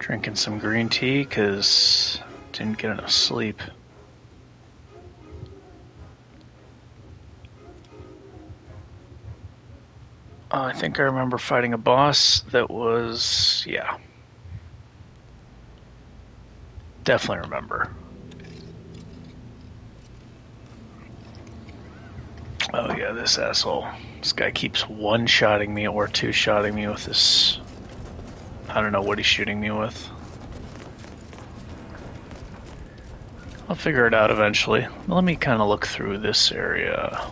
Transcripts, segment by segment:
Drinking some green tea because didn't get enough sleep. I think I remember fighting a boss that was, yeah. Definitely remember. Oh yeah, this asshole. This guy keeps one-shotting me or two-shotting me with this... I don't know what he's shooting me with. I'll figure it out eventually. Let me kind of look through this area.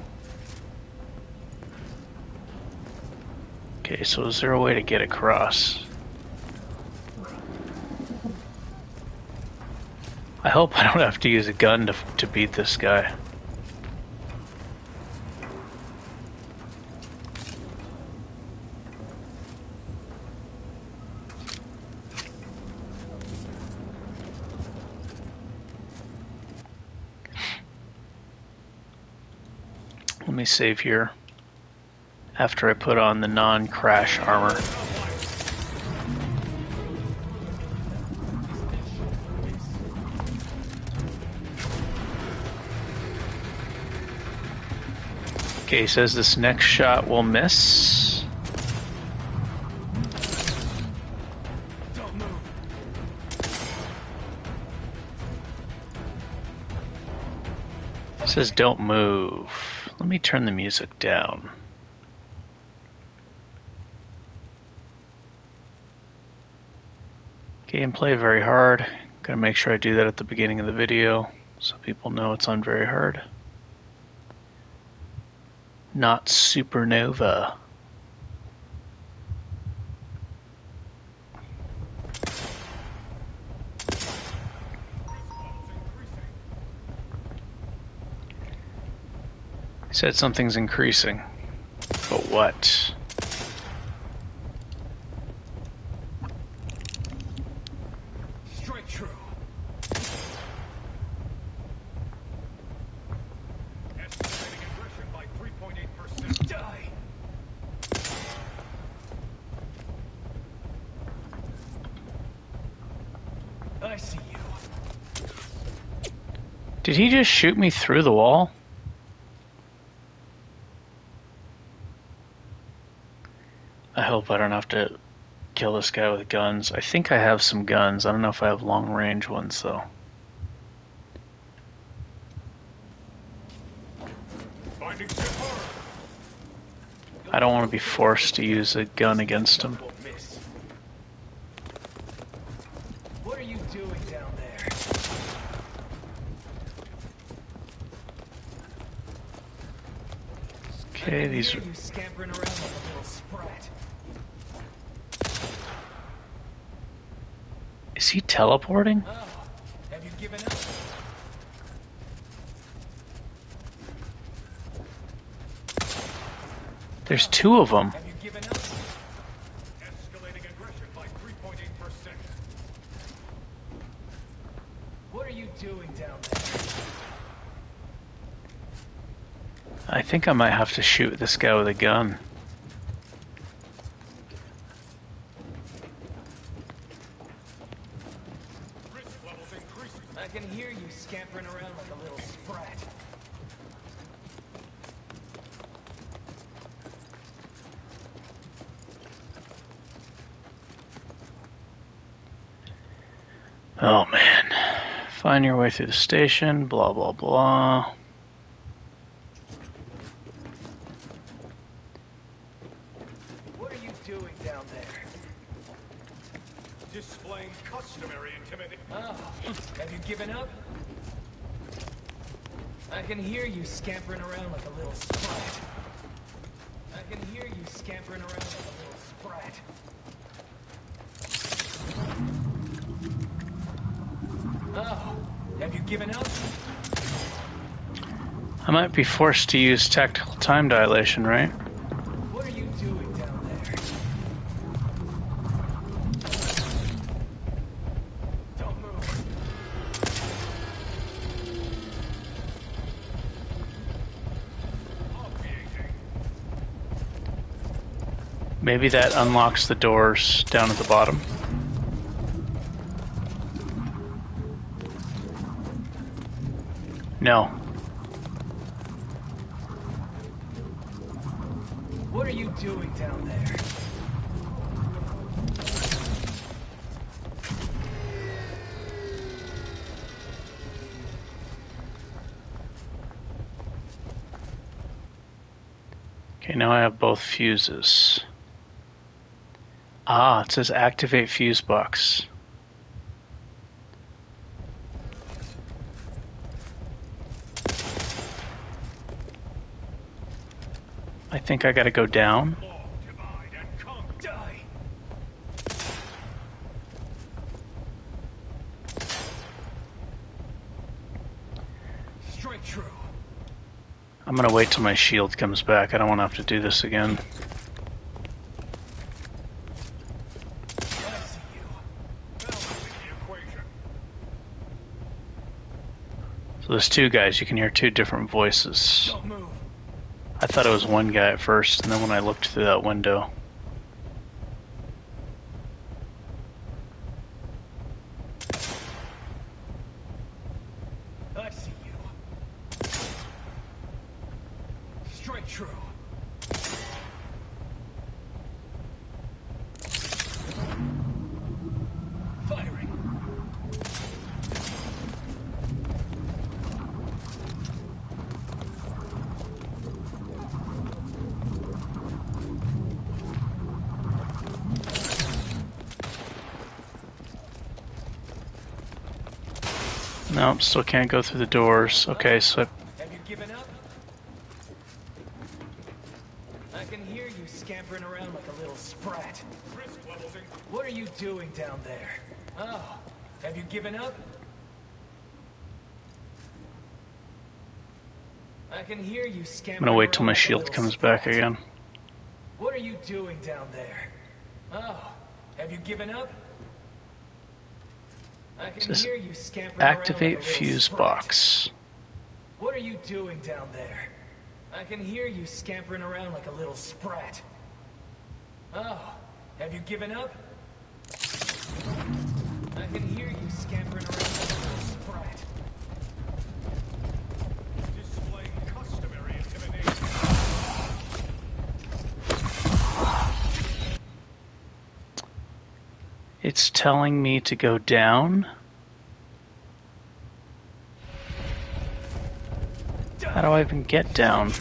Okay, so is there a way to get across? I hope I don't have to use a gun to beat this guy. Let me save here after I put on the non-crash armor. Okay, he says this next shot will miss. Don't move. It says don't move. Let me turn the music down. Gameplay very hard. Gotta make sure I do that at the beginning of the video so people know it's on very hard. Not supernova. He said something's increasing. But what? Strike true. Estimating aggression by 3.8%. Die. I see you. Did he just shoot me through the wall? I hope I don't have to kill this guy with guns. I think I have some guns. I don't know if I have long range ones though. Finding Zipper. I don't want to be forced to use a gun against him. Miss. What are you doing down there? Okay, these are... You scampering around like a little sprat. Is he teleporting? Oh, have you given up? There's two of them. Have you given up? Escalating aggression by 3.8%. What are you doing down there? I think I might have to shoot this guy with a gun. Risk levels increasing. I can hear you scampering around like a little sprat. Oh man. Find your way through the station, blah blah blah. What are you doing down there? Displaying customary intimidation. Oh, have you given up? I can hear you scampering around like a little sprat. I can hear you scampering around like a little sprat. Oh, have you given up? I might be forced to use tactical time dilation, right? What are you doing down there? Don't move. Maybe that unlocks the doors down at the bottom. No. What are you doing down there? Okay, now I have both fuses. Ah, it says activate fuse box. I think I gotta go down. Die. Strike true. I'm gonna wait till my shield comes back. I don't want to have to do this again. I see you. Balancing the equation. So there's two guys. You can hear two different voices. Don't move. I thought it was one guy at first, and then when I looked through that window. I see you. Strike true. Firing. Nope, still can't go through the doors. Okay, so Have you given up? I can hear you scampering around like a little sprat. What are you doing down there? Oh, have you given up? I can hear you I'm scampering gonna wait till around my like a shield little comes back sprat. again. What are you doing down there? Oh, have you given up? I can Says hear you scampering around like a activate little fuse sprat. box. What are you doing down there? I can hear you scampering around like a little sprat. Oh, have you given up? I can hear you scampering around like a little sprat. Displaying customary intimidation. It's telling me to go down. How do I even get down?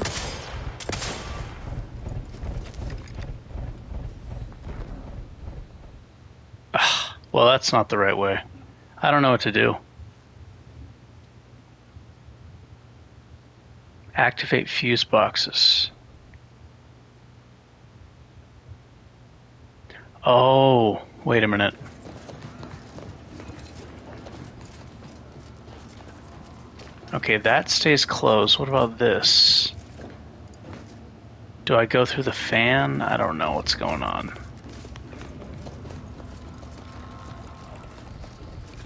Ugh, well, that's not the right way. I don't know what to do. Activate fuse boxes. Oh, wait a minute. Okay, that stays closed. What about this? Do I go through the fan? I don't know what's going on.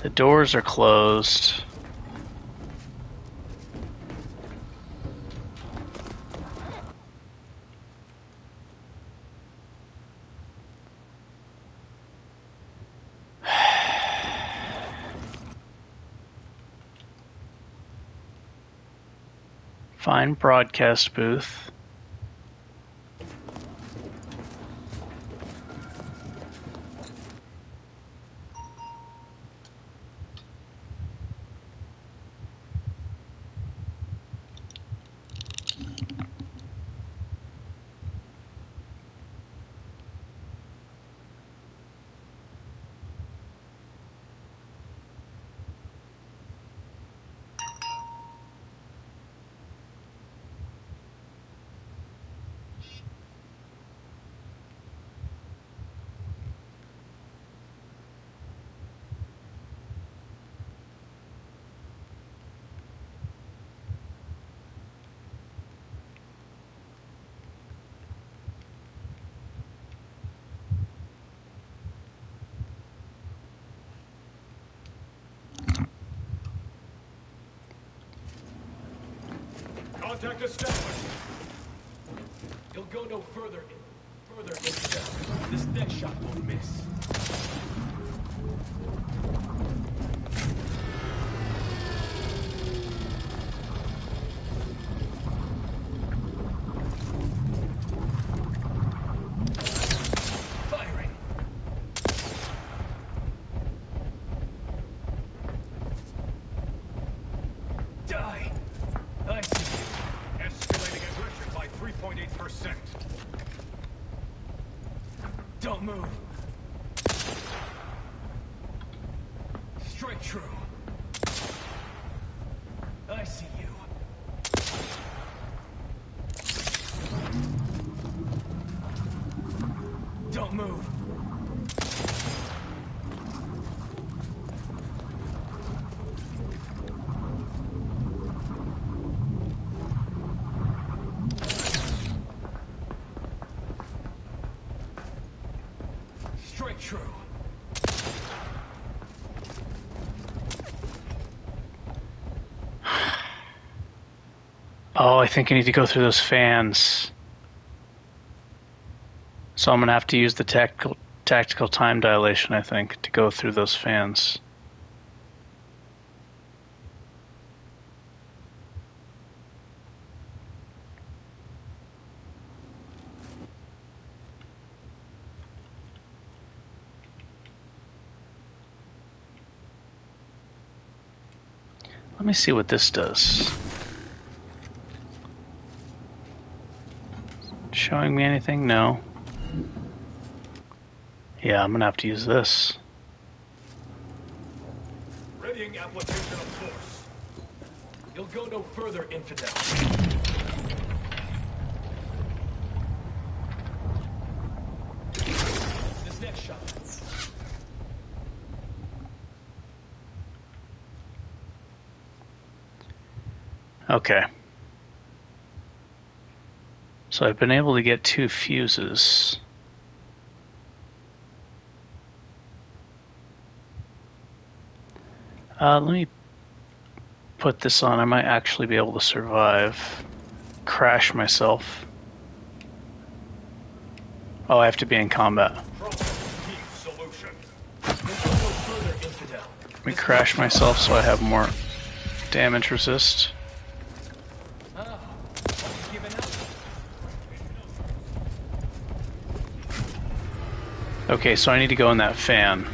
The doors are closed. Find broadcast booth. Contact established. You'll go no further in this next shot won't miss. Don't move. Straight true. I see you. Don't move. Straight true. Oh, I think I need to go through those fans. So I'm going to have to use the tactical time dilation, I think, to go through those fans. Let me see what this does. Showing me anything? No. Yeah, I'm gonna have to use this. Readying application of force. You'll go no further, infidel. This next shot. Okay. So I've been able to get 2 fuses. Let me put this on. I might actually be able to survive. Crash myself. Oh, I have to be in combat. Let me crash myself so I have more damage resist. Okay, so I need to go in that fan.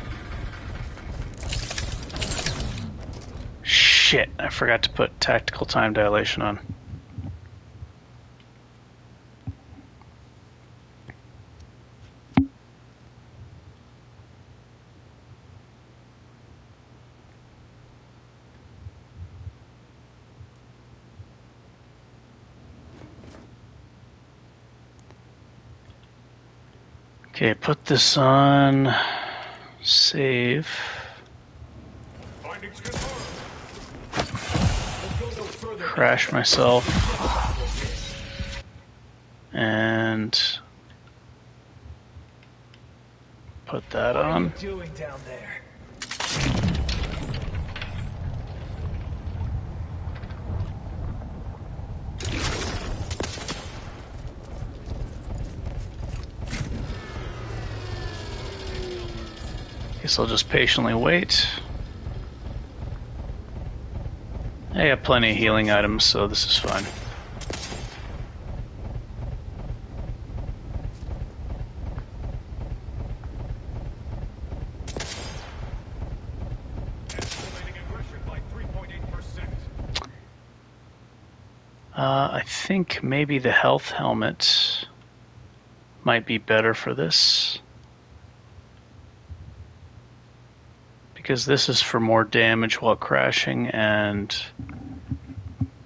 Shit, I forgot to put tactical time dilation on. Okay, put this on. Save. Crash myself. And put that on. What are you doing down there? Guess I'll just patiently wait. I have plenty of healing items, so this is fine. I think maybe the health helmet might be better for this. Because this is for more damage while crashing and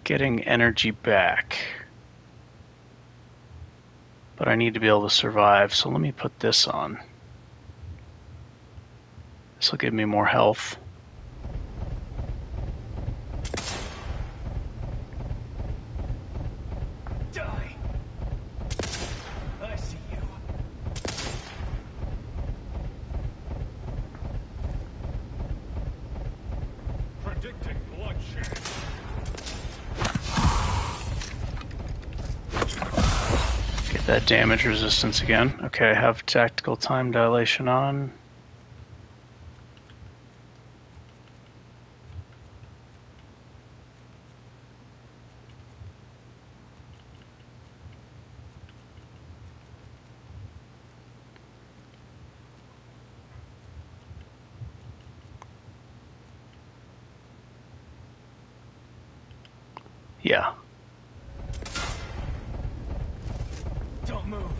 getting energy back. But I need to be able to survive, so let me put this on. This will give me more health. Die! I see you. Predicting bloodshed. Get that damage resistance again. Okay, I have tactical time dilation on. Yeah. Don't move.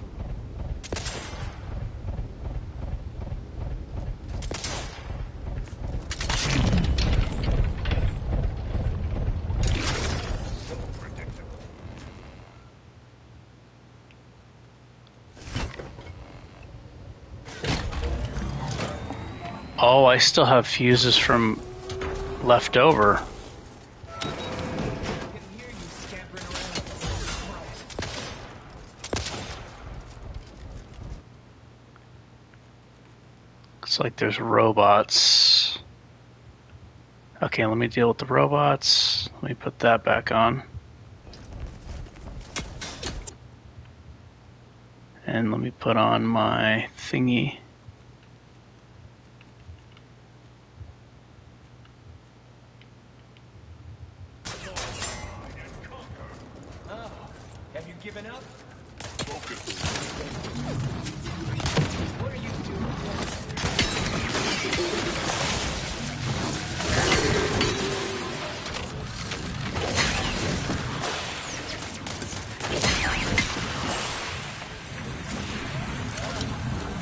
Oh, I still have fuses from left over. I can hear you scampering around like a little sprite. Looks like there's robots. Okay, let me deal with the robots. Let me put that back on. And let me put on my thingy. Oh, have you given up? What are you doing?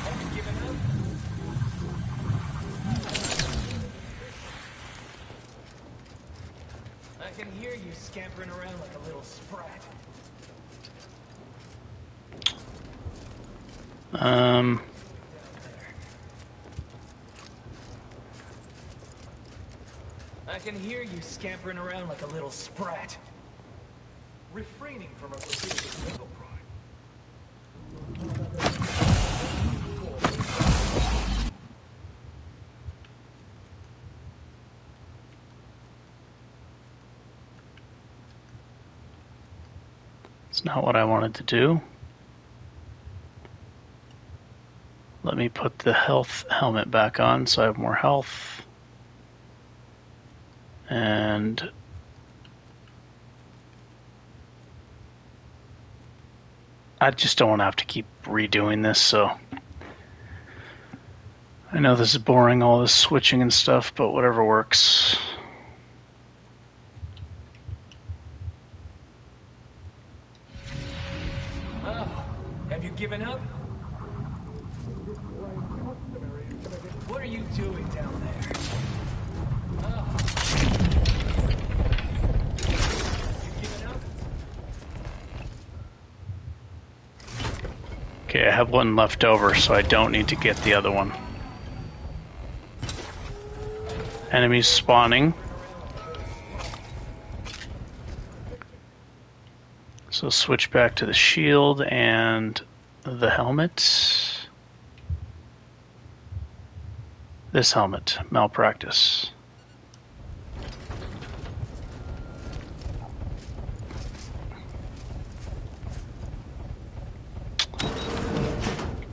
Have you given up? I can hear you scampering around like a little sprat. I can hear you scampering around like a little sprat. Refraining from a pursuit mental crime. It's not what I wanted to do. Let me put the health helmet back on so I have more health. And I just don't want to have to keep redoing this, so I know this is boring, all this switching and stuff, but whatever works. Oh, have you given up? What are you doing down there? Oh. You given up? Okay, I have one left over, so I don't need to get the other one. Enemies spawning. So switch back to the shield and the helmet. This helmet, malpractice.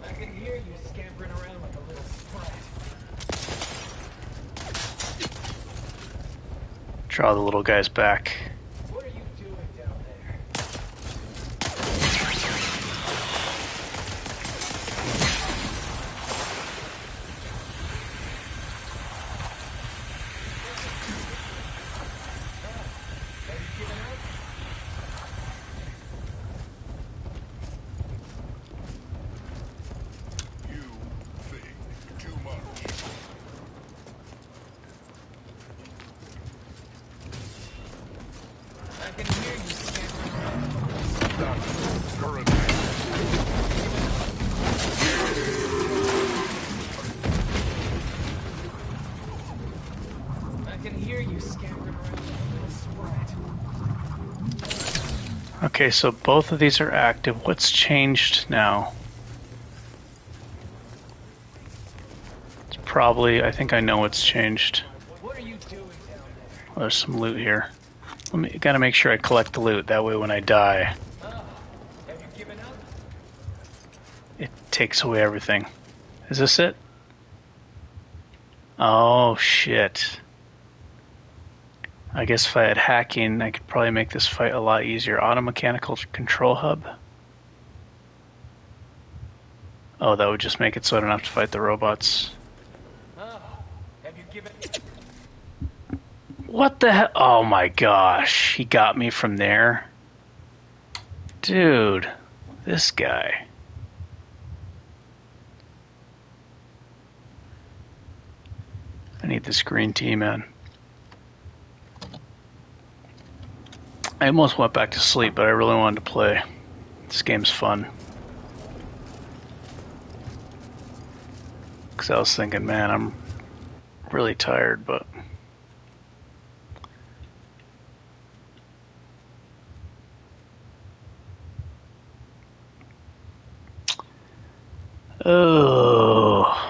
I can hear you scampering around like a little sprat. Draw the little guys back. What are you doing down there? Have you given up? You think too much. I can hear you scampering around like a little sprat. Current. I can hear you scampering around like a little sprat. Okay, so both of these are active. What's changed now? It's probably, I think I know what's changed. What are you doing down there? Oh, there's some loot here. Gotta make sure I collect the loot. That way when I die, Oh, have you given up? it takes away everything. Is this it? Oh, shit. I guess if I had hacking, I could probably make this fight a lot easier. Auto-mechanical control hub. Oh, that would just make it so I don't have to fight the robots. Oh, have you given? What the hell? Oh my gosh. He got me from there. Dude, this guy. I need this green tea, man. I almost went back to sleep, but I really wanted to play. This game's fun. Because I was thinking, man, I'm really tired, but oh.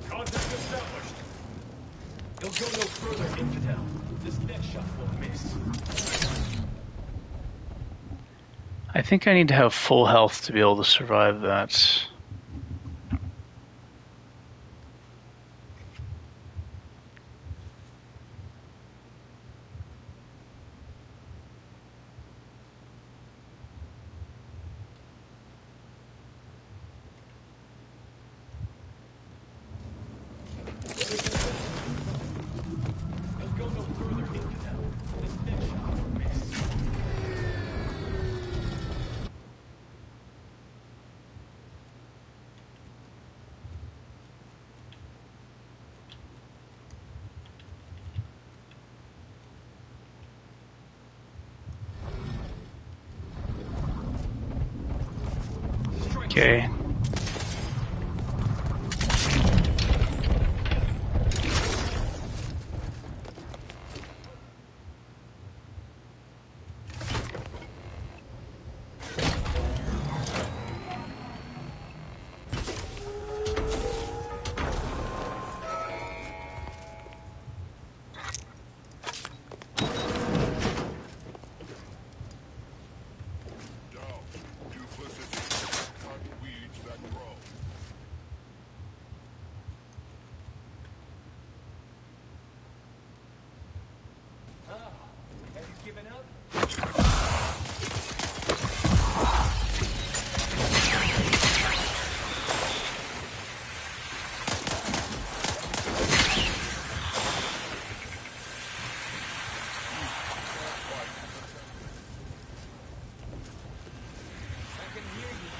Contact established. You'll go no further, infidel. This next shot won't miss. I think I need to have full health to be able to survive that. You'll go no further, infidel. This next shot won't miss. Okay. Oh, have you given up? I can hear you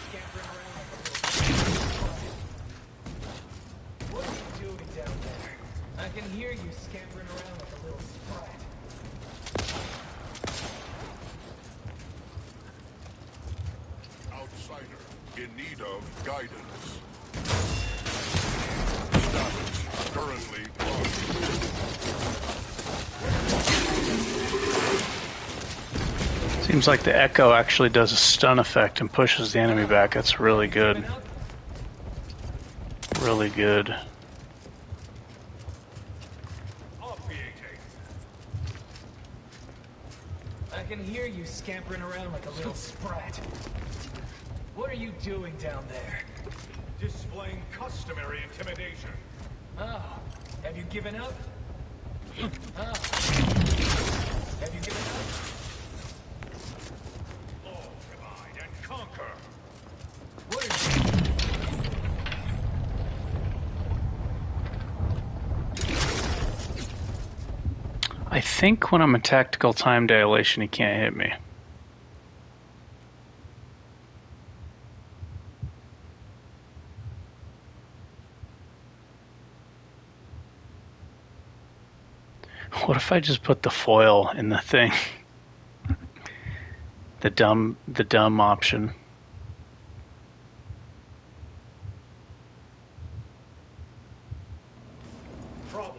scampering around like a little sprite. What are you doing down there? I can hear you scampering around like a little sprite. Outsider in need of guidance. Status currently lost. Seems like the echo actually does a stun effect and pushes the enemy back. That's really good. Given up? Really good. Obviating. I can hear you scampering around like a little sprat. What are you doing down there? Displaying customary intimidation. Oh, have you given up? Oh, have you given up? All divide and conquer. What are you... I think when I'm in tactical time dilation, he can't hit me. What if I just put the foil in the thing? The dumb option. Problem.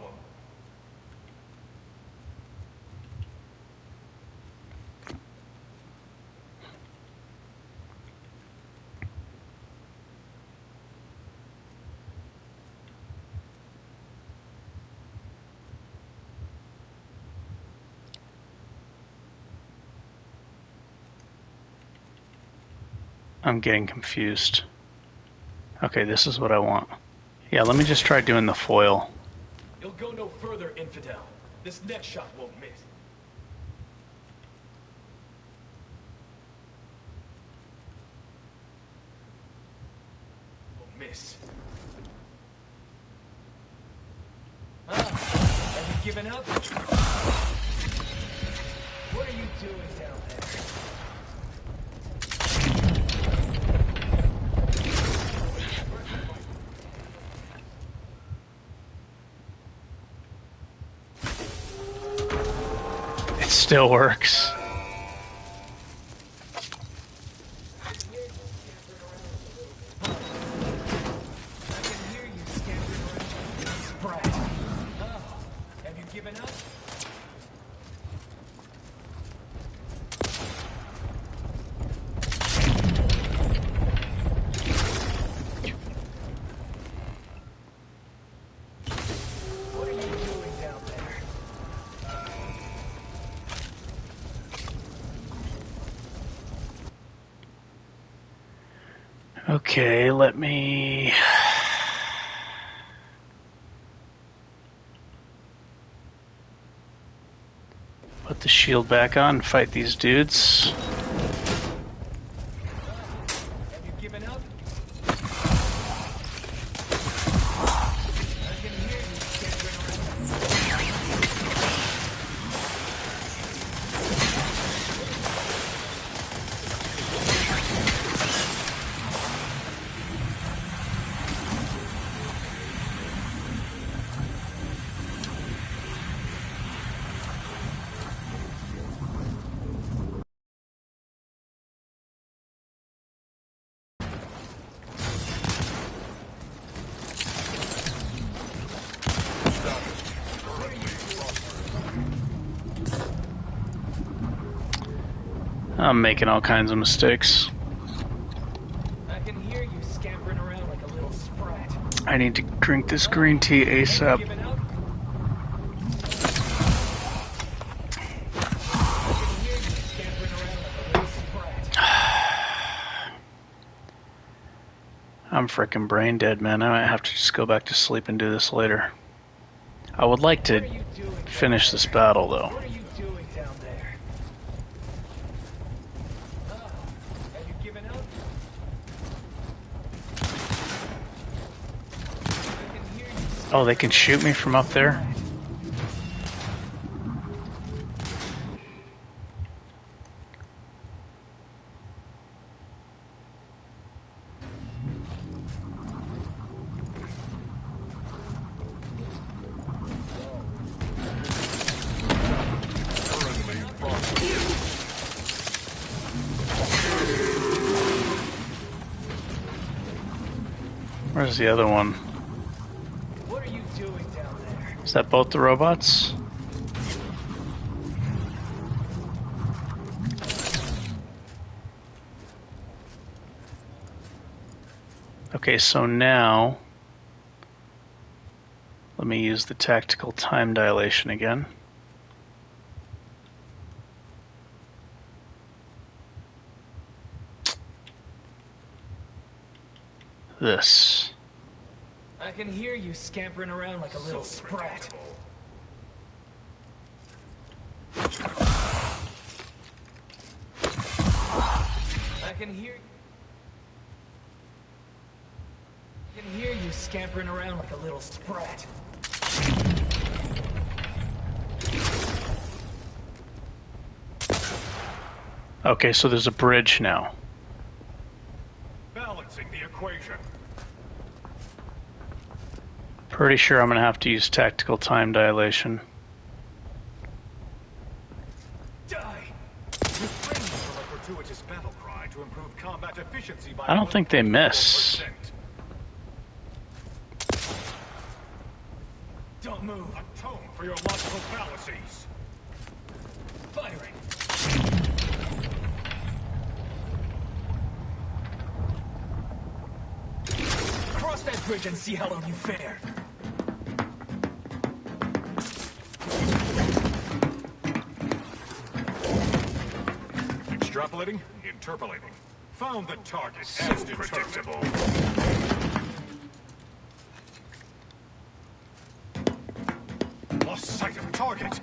I'm getting confused. Okay, this is what I want. Yeah, let me just try doing the foil. You'll go no further, infidel. This next shot won't miss. Won't miss. Ah, have you given up? What are you doing down there? still works. I can hear you scampering around. Sprat. Oh, have you given up? What are you doing down there? Okay, let me... put the shield back on and fight these dudes. Have you given up? I can hear you scampering around. I'm making all kinds of mistakes. I can hear you scampering around like a little sprat. I need to drink this green tea Have you ASAP. given up? I can hear you scampering around like a little sprat. I'm freaking brain dead, man. I might have to just go back to sleep and do this later. I would like What are to you doing down finish there? this battle, though. What are you doing down there? Oh, have you given up? I can hear you. Oh, they can shoot me from up there? Currently processing. Where's the other one? What are you doing down there? Is that both the robots? Okay, so now let me use the tactical time dilation again. This. I can hear you scampering around like a little sprat. I can hear you scampering around like a little sprat. Okay, so there's a bridge now. Balancing the equation. Pretty sure I'm gonna have to use tactical time dilation. Die! Refrain from a gratuitous battle cry to improve combat efficiency by I don't think they miss. 1%. Don't move. Atone for your logical fallacies. Firing. Cross that bridge and see how well you fare. Extrapolating, interpolating. Found the target as predictable. Lost sight of target.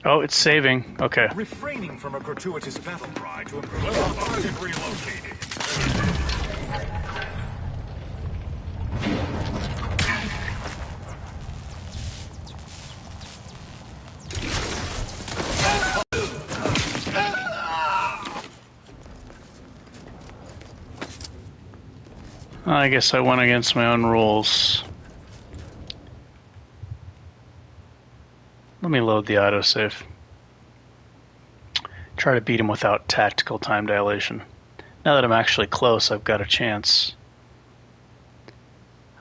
Oh, it's saving. Okay. Refraining from a gratuitous battle cry to improve target relocated. I guess I went against my own rules. Let me load the autosave. Try to beat him without tactical time dilation. Now that I'm actually close, I've got a chance.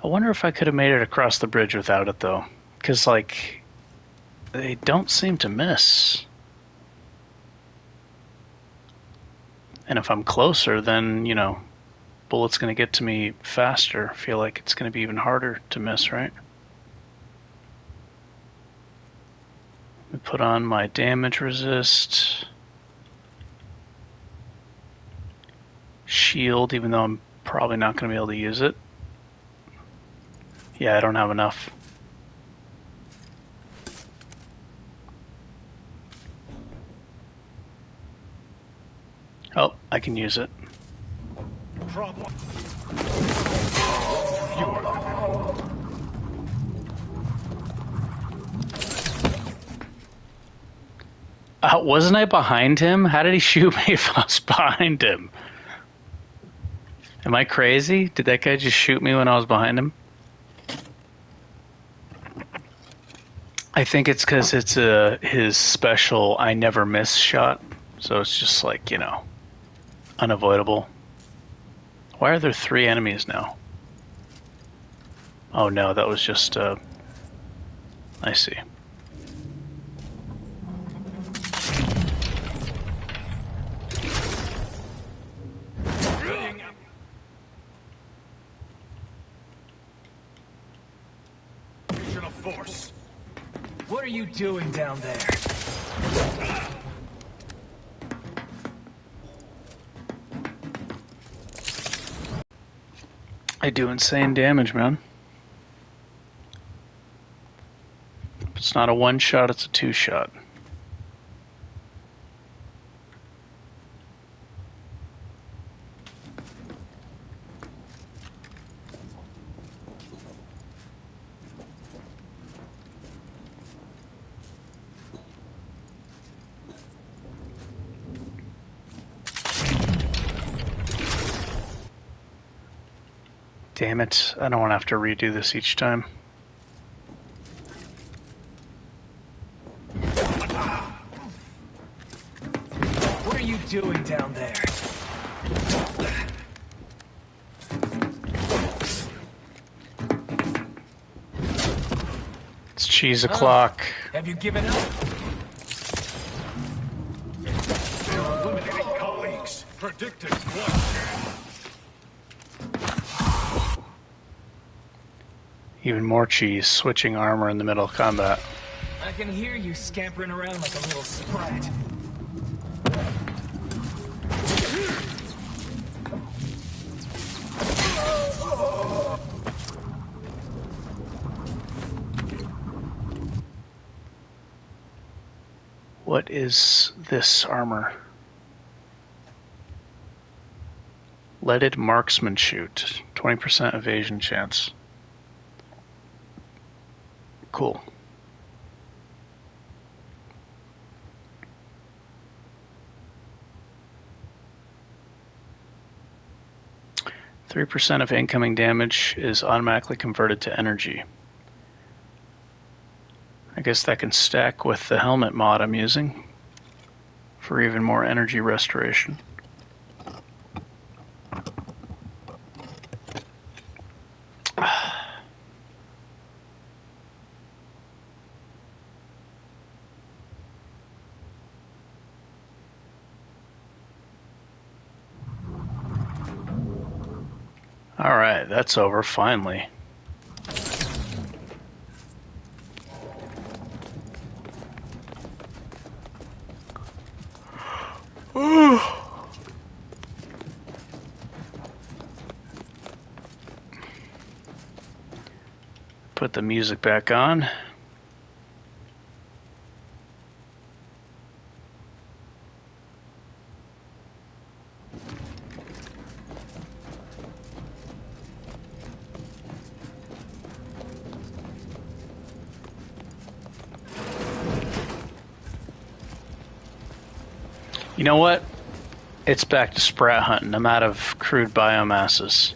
I wonder if I could have made it across the bridge without it, though. Because, like, they don't seem to miss. And if I'm closer, then, you know, bullet's going to get to me faster. I feel like it's going to be even harder to miss, right? Let me put on my damage resist. Shield, even though I'm probably not going to be able to use it. Yeah, I don't have enough. Oh, I can use it. Problem. Wasn't I behind him? How did he shoot me if I was behind him? Am I crazy? Did that guy just shoot me when I was behind him? I think it's because it's his special I never miss shot. So it's just like, you know, unavoidable. Why are there 3 enemies now? Oh no, that was just, I see. Force. What are you doing down there? I do insane damage, man. It's not a 1-shot, it's a 2-shot. Damn it, I don't want to have to redo this each time. What are you doing down there? It's cheese o'clock. Have you given up? They're eliminating colleagues. Predicted bloodshed. Even more cheese, switching armor in the middle of combat. I can hear you scampering around like a little sprat. What is this armor? Leaded marksman shoot. 20% evasion chance. Cool. Three percent of incoming damage is automatically converted to energy. I guess that can stack with the helmet mod I'm using for even more energy restoration. Alright, that's over, finally. Put the music back on. You know what? It's back to sprat hunting. I'm out of crude biomasses.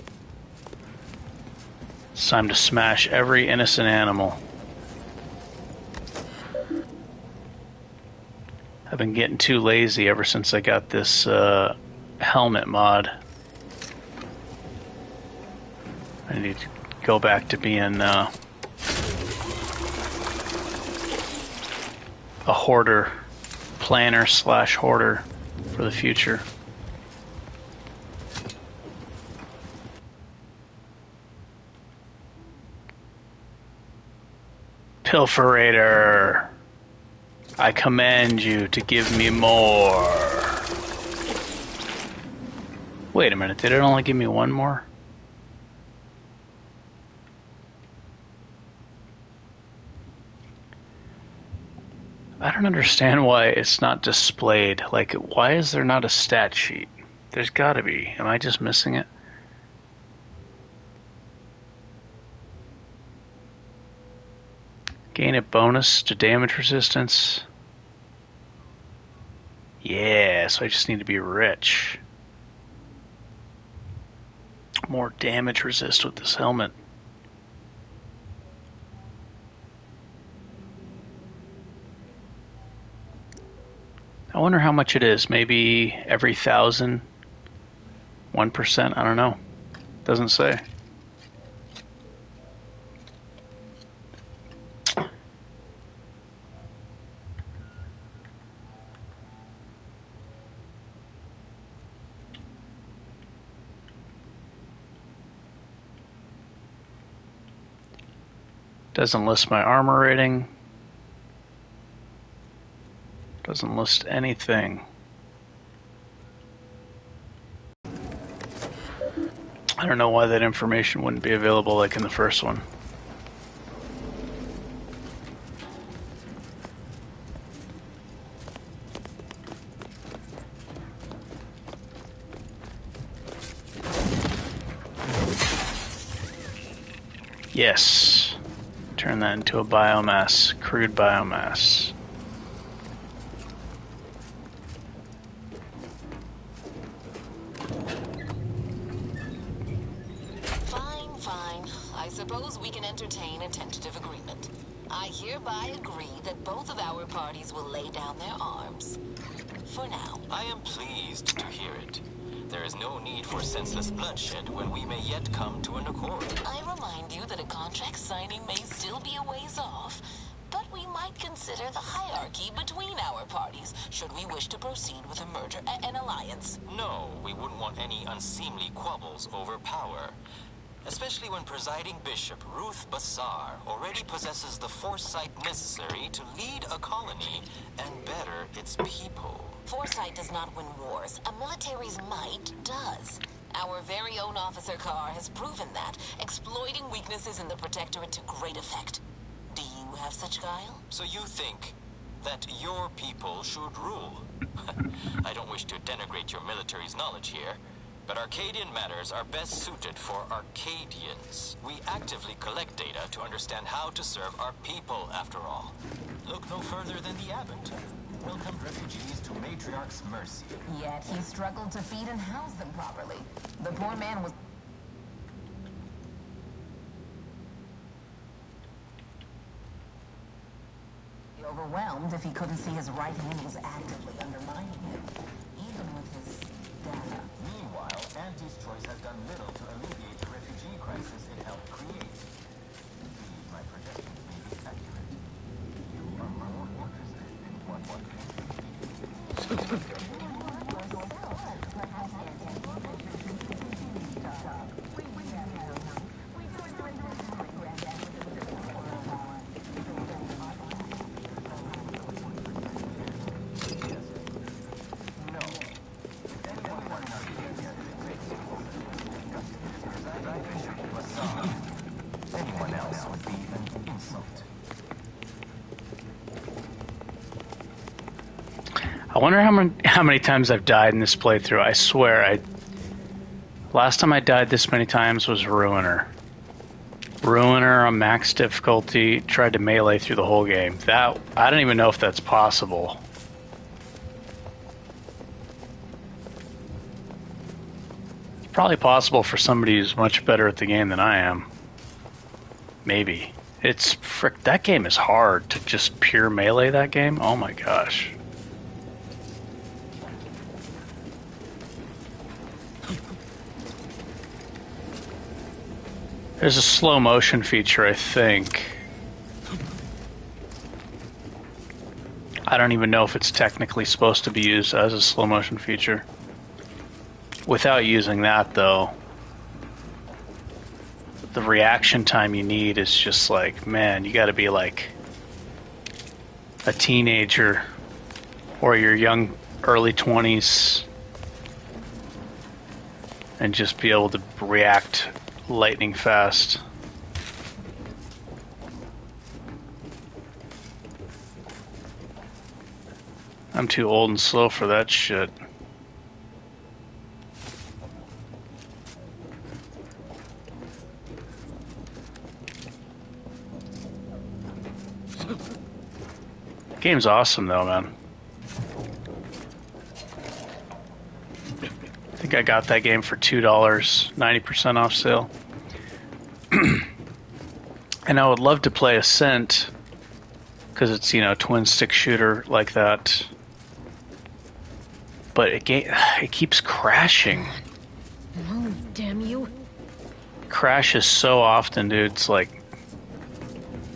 It's time to smash every innocent animal. I've been getting too lazy ever since I got this helmet mod. I need to go back to being a hoarder, planner / hoarder for the future. Pilferator, I command you to give me more. Wait a minute, did it only give me one more? I don't understand why it's not displayed. Like, why is there not a stat sheet? There's gotta be. Am I just missing it? Gain a bonus to damage resistance. Yeah, so I just need to be rich. More damage resist with this helmet. I wonder how much it is. Maybe every 1,000, 1%. I don't know. Doesn't say. Doesn't list my armor rating. Doesn't list anything. I don't know why that information wouldn't be available like in the first one. Yes. Turn that into a biomass, crude biomass. Fine. I suppose we can entertain a tentative agreement. I hereby agree that both of our parties will lay down their arms. For now. I am pleased to hear it. There is no need for senseless bloodshed when we may yet come to an accord. I remind you that a contract signing may still be a ways off, but we might consider the hierarchy between our parties should we wish to proceed with a merger, an alliance. No, we wouldn't want any unseemly quabbles over power. Especially when presiding bishop Ruth Bassar already possesses the foresight necessary to lead a colony and better its people. Foresight does not win wars. A military's might does. Our very own Officer Carr has proven that, exploiting weaknesses in the Protectorate to great effect. Do you have such guile? So you think that your people should rule? I don't wish to denigrate your military's knowledge here, but Arcadian matters are best suited for Arcadians. We actively collect data to understand how to serve our people, after all. Look no further than the abbot. Welcomed refugees to Matriarch's mercy. Yet he struggled to feed and house them properly. The poor man was overwhelmed if he couldn't see his right hand was actively undermining him, even with his data. Meanwhile, Auntie's Choice has done little to alleviate the refugee crisis it helped create. Indeed, my projections may be accurate. You are more interested in what one can do. Anyone else would be an insult. I wonder how many times I've died in this playthrough. I swear, last time I died this many times was Ruiner. Ruiner on max difficulty, tried to melee through the whole game. That I don't even know if that's possible. It's probably possible for somebody who's much better at the game than I am. Maybe. That game is hard to just pure melee that game. Oh my gosh. There's a slow motion feature, I think. I don't even know if it's technically supposed to be used as a slow motion feature. Without using that, though, the reaction time you need is just like, man, you gotta be like a teenager or your young early 20s and just be able to react lightning fast. I'm too old and slow for that shit. Game's awesome though, man. I think I got that game for $2, 90% off sale. And I would love to play Ascent, because it's, you know, twin stick shooter like that. But it keeps crashing. Oh, damn you. Crashes so often, dude. It's like,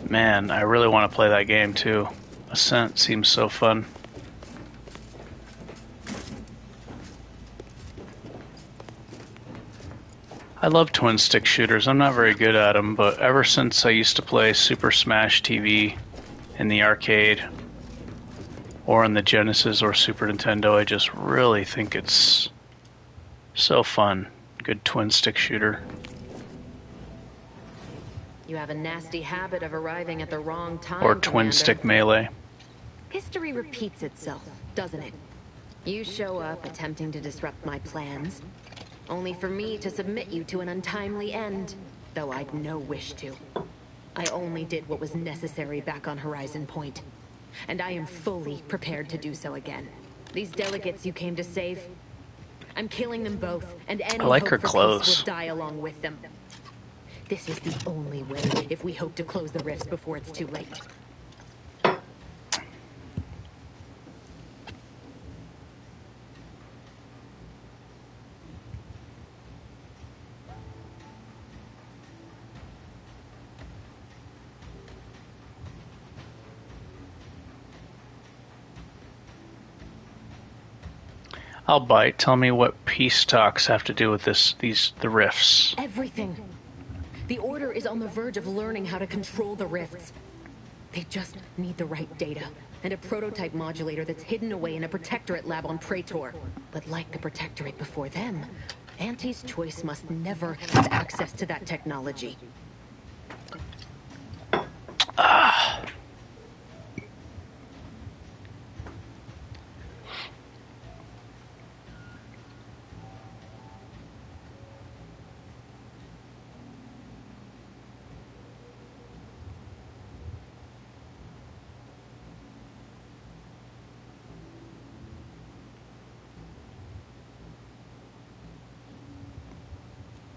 man, I really want to play that game too. Ascent seems so fun. I love twin stick shooters. I'm not very good at them, but ever since I used to play Super Smash TV in the arcade or in the Genesis or Super Nintendo, I just really think it's so fun. Good twin stick shooter. You have a nasty habit of arriving at the wrong time, Or twin Commander. stick melee. History repeats itself, doesn't it? You show up attempting to disrupt my plans, only for me to submit you to an untimely end, though I'd no wish to. I only did what was necessary back on Horizon Point, and I am fully prepared to do so again. These delegates you came to save, I'm killing them both, and any I like hope her for clothes. peace will die along with them. This is the only way if we hope to close the rifts before it's too late. I'll bite. Tell me what peace talks have to do with the rifts. Everything. The Order is on the verge of learning how to control the rifts. They just need the right data, and a prototype modulator that's hidden away in a Protectorate lab on Praetor. But like the Protectorate before them, Auntie's Choice must never have access to that technology.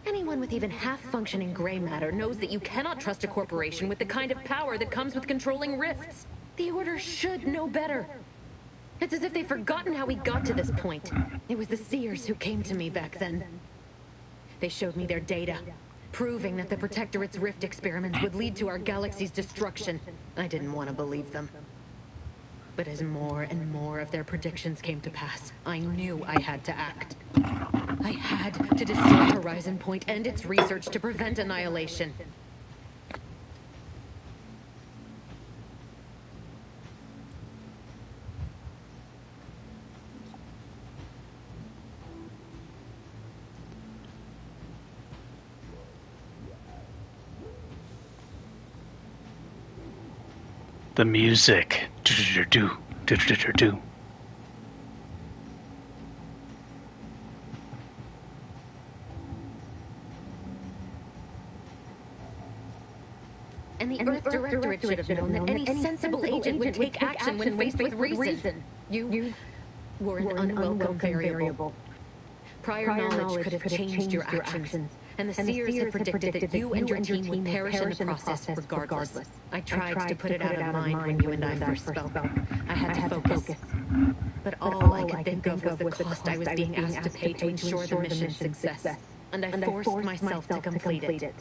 Anyone with even half-functioning gray matter knows that you cannot trust a corporation with the kind of power that comes with controlling rifts. The Order should know better. It's as if they've forgotten how we got to this point. It was the Seers who came to me back then. They showed me their data, proving that the Protectorate's rift experiments would lead to our galaxy's destruction. I didn't want to believe them. But as more and more of their predictions came to pass, I knew I had to act. I had to destroy Horizon Point and its research to prevent annihilation. The music. Do-do-do-do. Do-do-do-do. And the Earth Directorate should have known that any sensible agent would take action when faced with reason. You were an unwelcome variable. Prior knowledge could have changed your actions, and the Seers had predicted that you and your team would perish in the process regardless. I tried to put it out of mind when you and I first spoke. I had to focus. But all I could think of was the cost I was being asked to pay to ensure the mission's success. And I forced myself to complete it.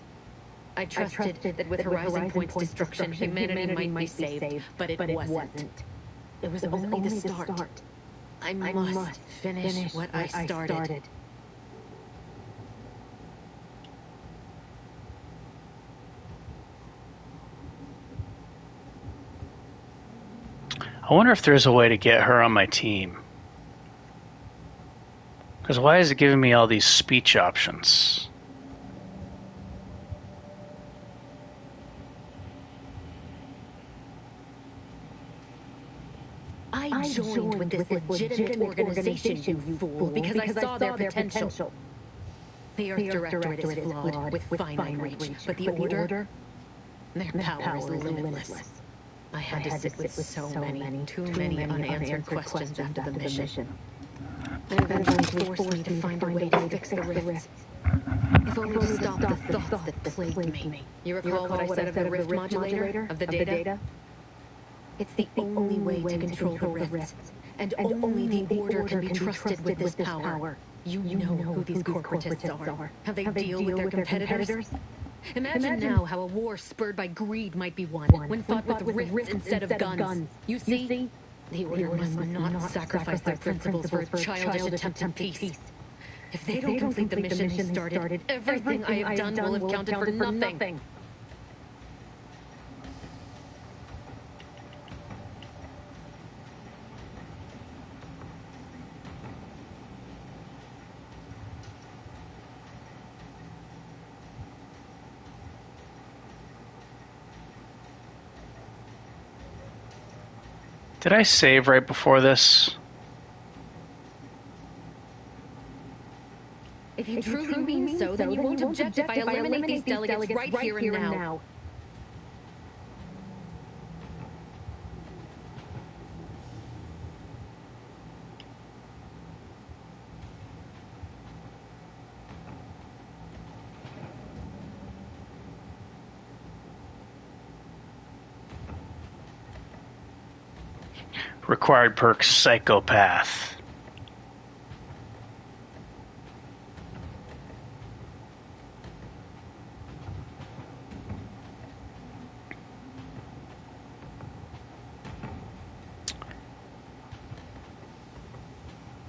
I trusted that with Horizon Point's destruction, humanity might be saved, but it wasn't. It was only the start. I must finish what I started. I wonder if there's a way to get her on my team. Because why is it giving me all these speech options? I joined with this legitimate organization, you fool, because I saw their potential. The Earth Directorate is flawed with finite reach, but the Order, their power is limitless. I had to sit with so many, too many unanswered questions after the mission. It eventually forced me to find a way to fix the rifts. If only to stop the thoughts that plagued me. You recall what I said of the rift modulator, of the data? It's the only way to control the rifts, and only the Order can be trusted with this power. You know who these corporatists are, how they deal with their competitors. Imagine now how a war spurred by greed might be won, when fought with rifts instead of guns. You see? The Order must not sacrifice their principles for a childish attempt at peace. If they don't complete the mission they started, everything I have done will have counted for nothing. Did I save right before this? If you truly mean so, then you won't object if I eliminate these delegates right here and now. Required perk Psychopath.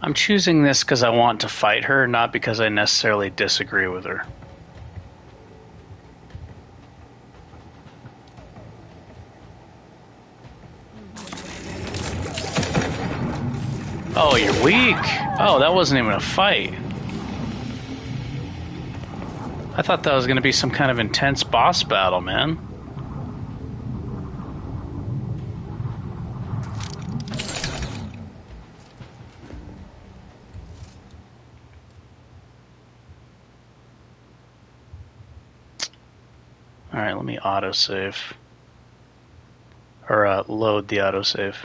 I'm choosing this because I want to fight her, not because I necessarily disagree with her. Oh, you're weak. Oh, that wasn't even a fight. I thought that was going to be some kind of intense boss battle, man. Alright, let me autosave. Or load the autosave.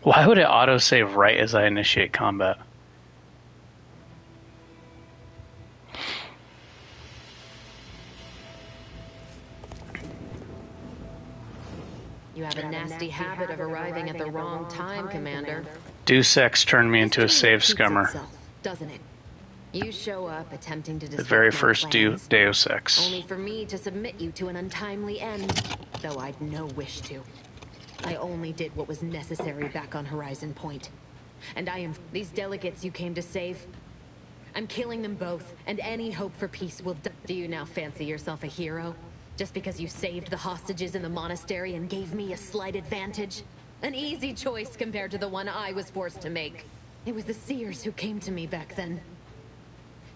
Why would it autosave right as I initiate combat? You have a nasty habit of arriving at the wrong time, Commander. Deus Ex turned me into a save scummer. Itself, doesn't it? You show up attempting to The very first plans, Deus Ex. only for me to submit you to an untimely end, though I'd no wish to. I only did what was necessary back on Horizon Point. And I am... These delegates you came to save, I'm killing them both, and any hope for peace will die. Do you now fancy yourself a hero? Just because you saved the hostages in the monastery and gave me a slight advantage? An easy choice compared to the one I was forced to make. It was the Seers who came to me back then.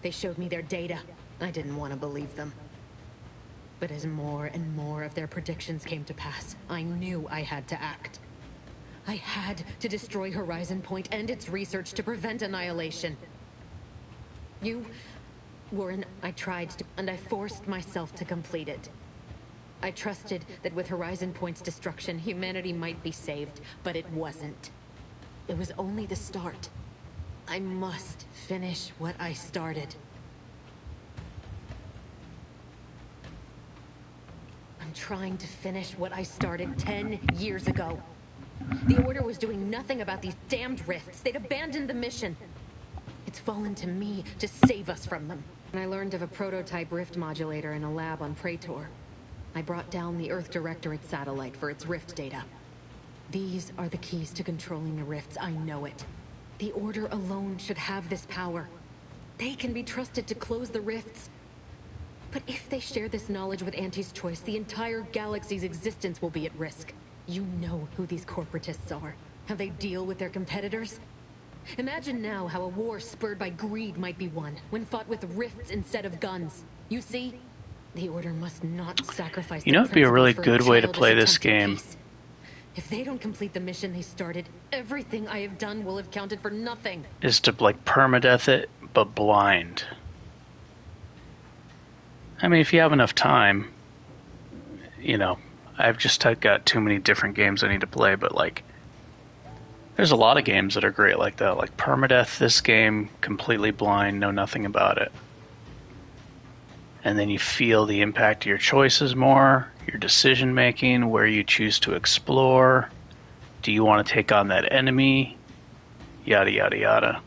They showed me their data. I didn't want to believe them. But as more and more of their predictions came to pass, I knew I had to act. I had to destroy Horizon Point and its research to prevent annihilation. You were I tried to, and I forced myself to complete it. I trusted that with Horizon Point's destruction, humanity might be saved, but it wasn't. It was only the start. I must finish what I started. trying to finish what I started 10 years ago. The Order was doing nothing about these damned rifts. They'd abandoned the mission. It's fallen to me to save us from them. And I learned of a prototype rift modulator in a lab on Praetor. I brought down the Earth Directorate satellite for its rift data. These are the keys to controlling the rifts, I know it. The Order alone should have this power. They can be trusted to close the rifts. But if they share this knowledge with Auntie's Choice, the entire galaxy's existence will be at risk. You know who these corporatists are, how they deal with their competitors. Imagine now how a war spurred by greed might be won, when fought with rifts instead of guns. You see, the Order must not sacrifice. You know, it'd be a really good way to play this game. If they don't complete the mission they started, everything I have done will have counted for nothing. Is to, like, permadeath it, but blind. I mean, if you have enough time, you know, I've just got too many different games I need to play, but, like, there's a lot of games that are great like that. Like, permadeath this game, completely blind, know nothing about it. And then you feel the impact of your choices more, your decision making, where you choose to explore. Do you want to take on that enemy? Yada, yada, yada.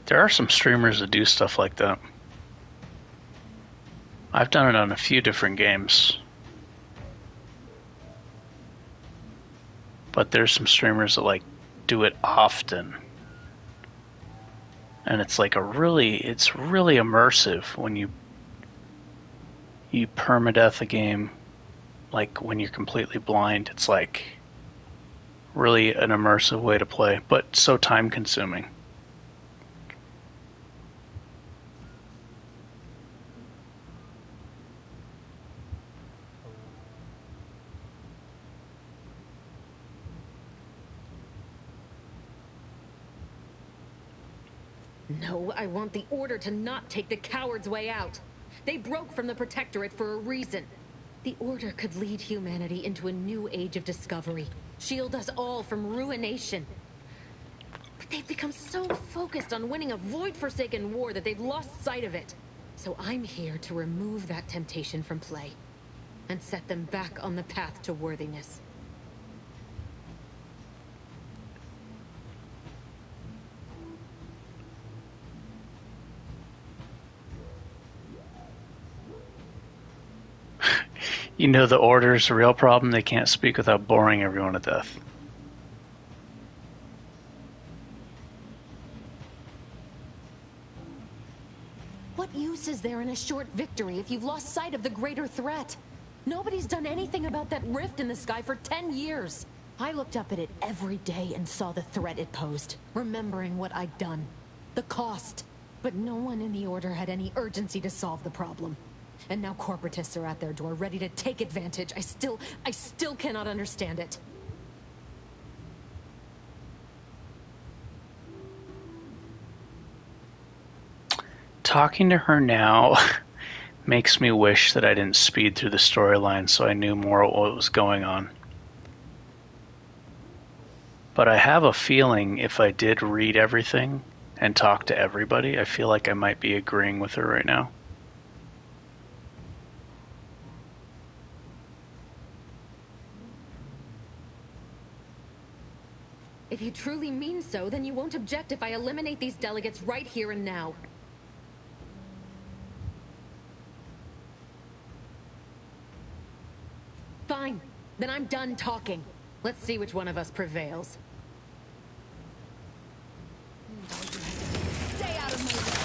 There are some streamers that do stuff like that. I've done it on a few different games. But there's some streamers that, like, do it often. And it's like it's really immersive when you permadeath a game, like when you're completely blind. It's like really an immersive way to play, but so time consuming. No, I want the Order to not take the coward's way out. They broke from the Protectorate for a reason. The Order could lead humanity into a new age of discovery, shield us all from ruination. But they've become so focused on winning a void-forsaken war that they've lost sight of it. So I'm here to remove that temptation from play and set them back on the path to worthiness. You know the Order's a real problem. They can't speak without boring everyone to death. What use is there in a short victory if you've lost sight of the greater threat? Nobody's done anything about that rift in the sky for 10 years. I looked up at it every day and saw the threat it posed, remembering what I'd done. The cost. But no one in the Order had any urgency to solve the problem. And now corporatists are at their door, ready to take advantage. I still cannot understand it. Talking to her now makes me wish that I didn't speed through the storyline so I knew more what was going on. But I have a feeling if I did read everything and talk to everybody, I feel like I might be agreeing with her right now. If you truly mean so, then you won't object if I eliminate these delegates right here and now. Fine. Then I'm done talking. Let's see which one of us prevails. Stay out of my way.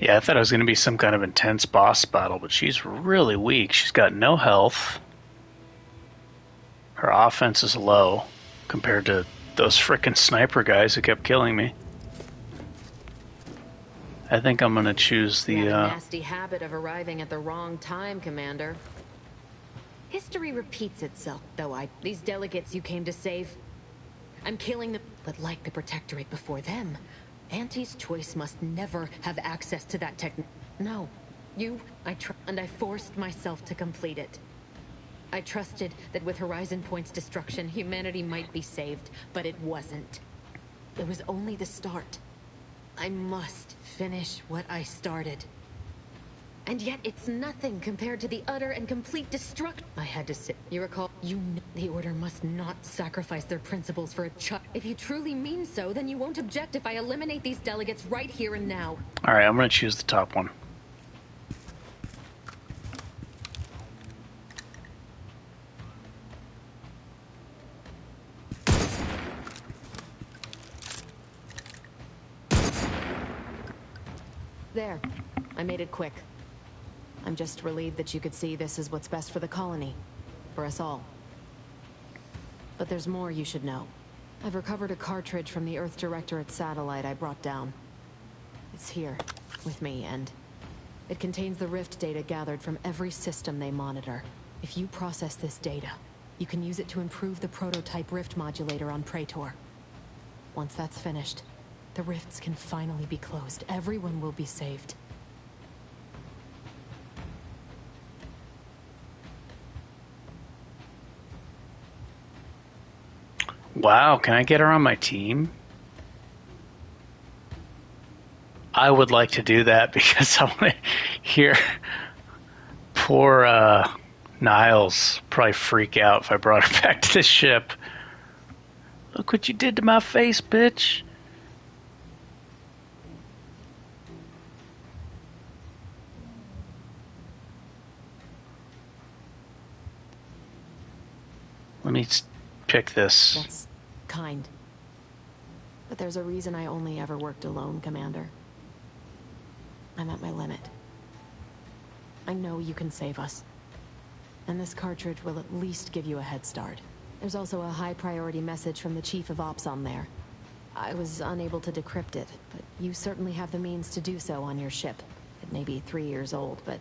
Yeah, I thought it was going to be some kind of intense boss battle, but she's really weak. She's got no health. Her offense is low compared to those frickin' sniper guys who kept killing me. I think I'm gonna choose You the, have a nasty habit of arriving at the wrong time, Commander. History repeats itself, though. These delegates you came to save, I'm killing them, but like the Protectorate before them, Auntie's choice must never have access to that No. And I forced myself to complete it. I trusted that with Horizon Point's destruction, humanity might be saved, but it wasn't. It was only the start. I must finish what I started. And yet it's nothing compared to the utter and complete destruction. I had to sit. You recall, the Order must not sacrifice their principles for a child. If you truly mean so, then you won't object if I eliminate these delegates right here and now. alright, I'm gonna choose the top one. There. I made it quick. I'm just relieved that you could see this is what's best for the colony. For us all. But there's more you should know. I've recovered a cartridge from the Earth Directorate satellite I brought down. It's here, with me, and it contains the Rift data gathered from every system they monitor. If you process this data, you can use it to improve the prototype Rift modulator on Praetor. Once that's finished, the rifts can finally be closed. Everyone will be saved. Wow, can I get her on my team? I would like to do that because I want to hear poor Niles probably freak out if I brought her back to the ship. Look what you did to my face, bitch. Let me pick this. That's kind. But there's a reason I only ever worked alone, Commander. I'm at my limit. I know you can save us. And this cartridge will at least give you a head start. There's also a high priority message from the Chief of Ops on there. I was unable to decrypt it, but you certainly have the means to do so on your ship. It may be 3 years old, but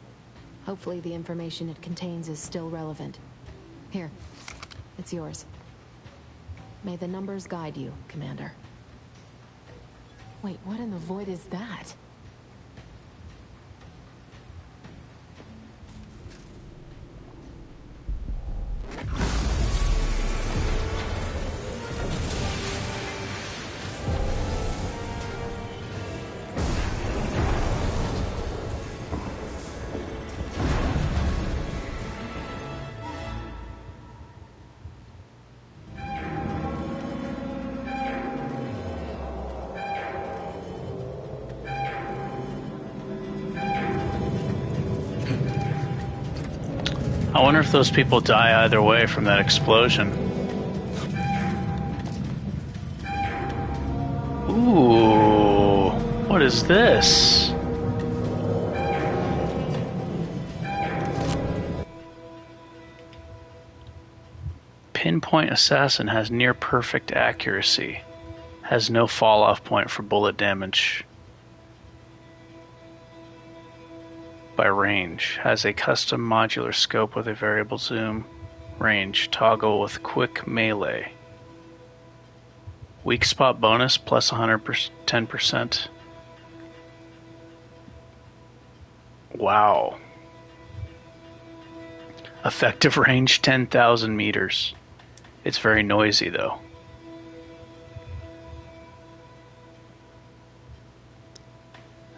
hopefully the information it contains is still relevant. Here, it's yours. May the numbers guide you, Commander. Wait, what in the void is that? I wonder if those people die either way from that explosion. Ooh, what is this? Pinpoint assassin has near perfect accuracy. Has no fall off point for bullet damage. By range. Has a custom modular scope with a variable zoom. Range. Toggle with quick melee. Weak spot bonus plus 10%. Wow. Effective range 10,000 meters. It's very noisy though.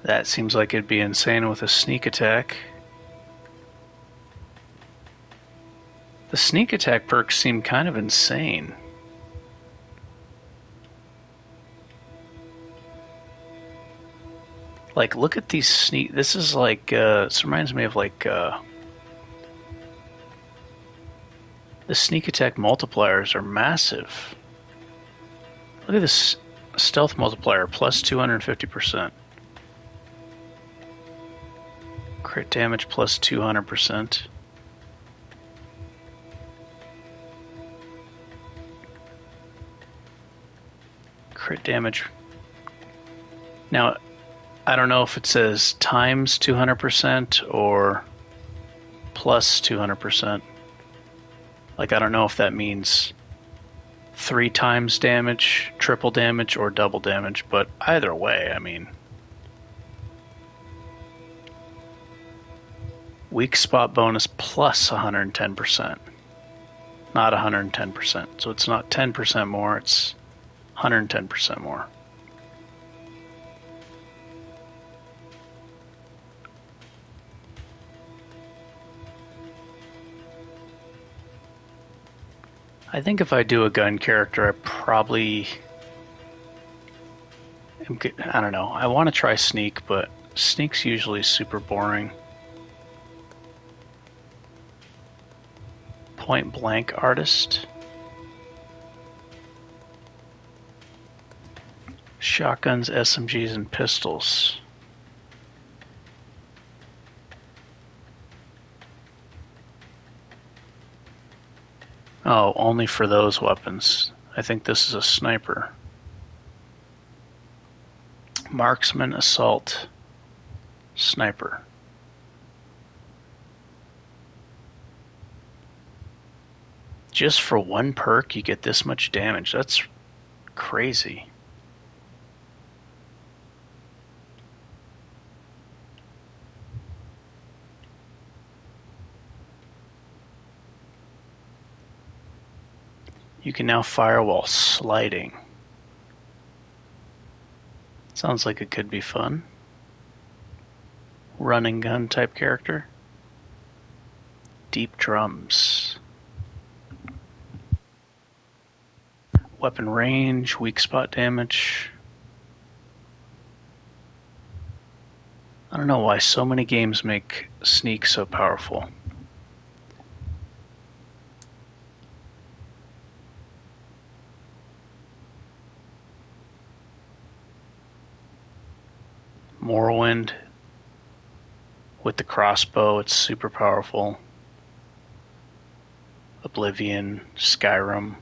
That seems like it'd be insane with a sneak attack. The sneak attack perks seem kind of insane. Like, look at these sneak... This is like... this reminds me of like... the sneak attack multipliers are massive. Look at this stealth multiplier, plus 250%. Crit damage plus 200%. Crit damage. Now, I don't know if it says times 200% or plus 200%. Like, I don't know if that means 3 times damage, triple damage, or double damage, but either way, I mean, weak spot bonus plus 110%, not 110%. So it's not 10% more, it's 110% more. I think if I do a gun character, I probably... I don't know. I want to try Sneak, but Sneak's usually super boring. Point Blank Artist. Shotguns, SMGs, and pistols. Oh, only for those weapons. I think this is a sniper. Marksman, assault, sniper. Just for one perk, you get this much damage. That's crazy. You can now fire while sliding. Sounds like it could be fun. Running gun type character. Deep drums. Weapon range, weak spot damage. I don't know why so many games make Sneak so powerful. Morrowind with the crossbow, it's super powerful. Oblivion, Skyrim.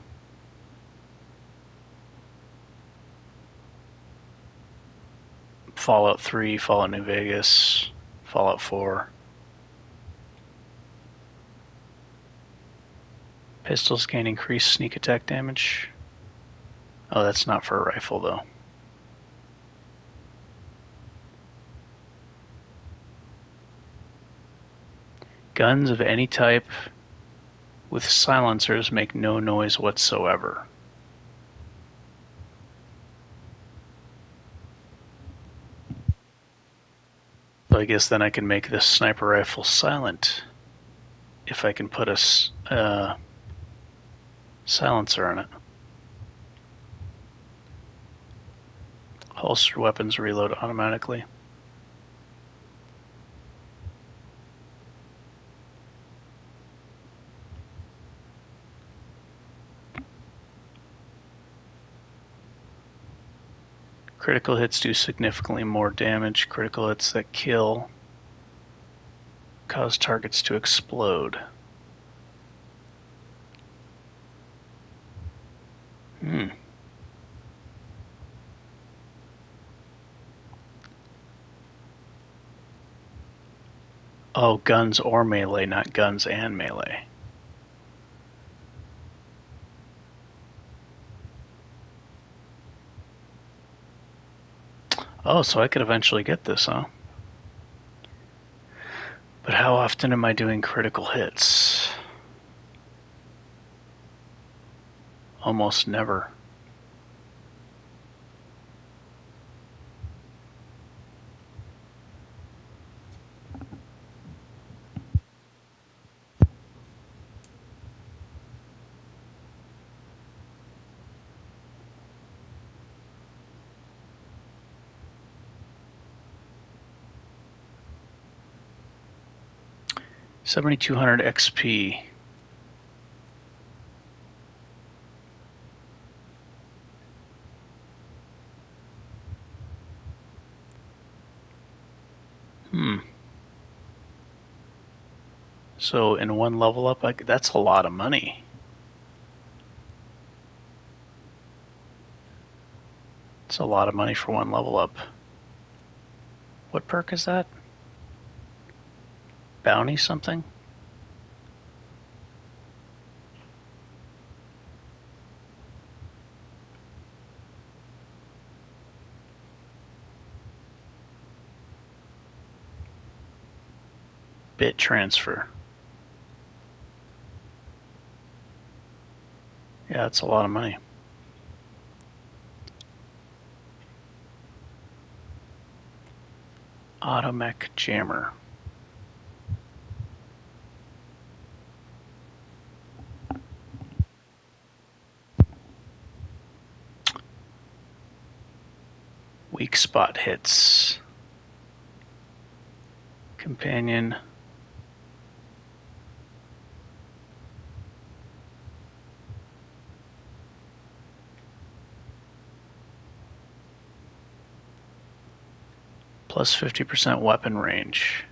Fallout 3, Fallout New Vegas, Fallout 4. Pistols gain increased sneak attack damage. Oh, that's not for a rifle though. Guns of any type with silencers make no noise whatsoever. So I guess then I can make this sniper rifle silent if I can put a silencer on it. Holstered weapons reload automatically. Critical hits do significantly more damage. Critical hits that kill cause targets to explode. Oh, guns or melee, not guns and melee. Oh, so I could eventually get this, huh? But how often am I doing critical hits? Almost never. $7,200 XP. So in one level up, that's a lot of money. It's a lot of money for one level up. What perk is that? Bounty something? Bit transfer. Yeah, that's a lot of money. Automech jammer. Weak spot hits. Companion. Plus 50% weapon range.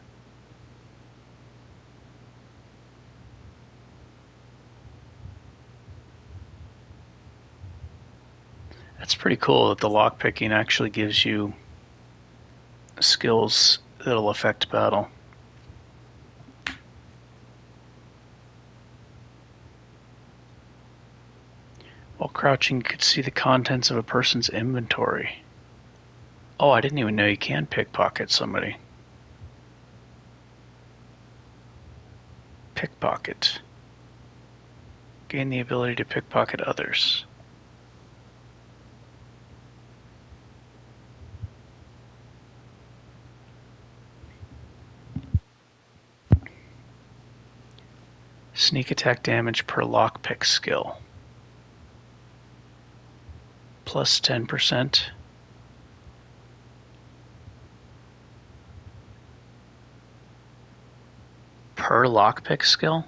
That's pretty cool that the lockpicking actually gives you skills that'll affect battle. While crouching, you could see the contents of a person's inventory. Oh, I didn't even know you can pickpocket somebody. Pickpocket. Gain the ability to pickpocket others. Sneak attack damage per lockpick skill. Plus 10%. Per lockpick skill?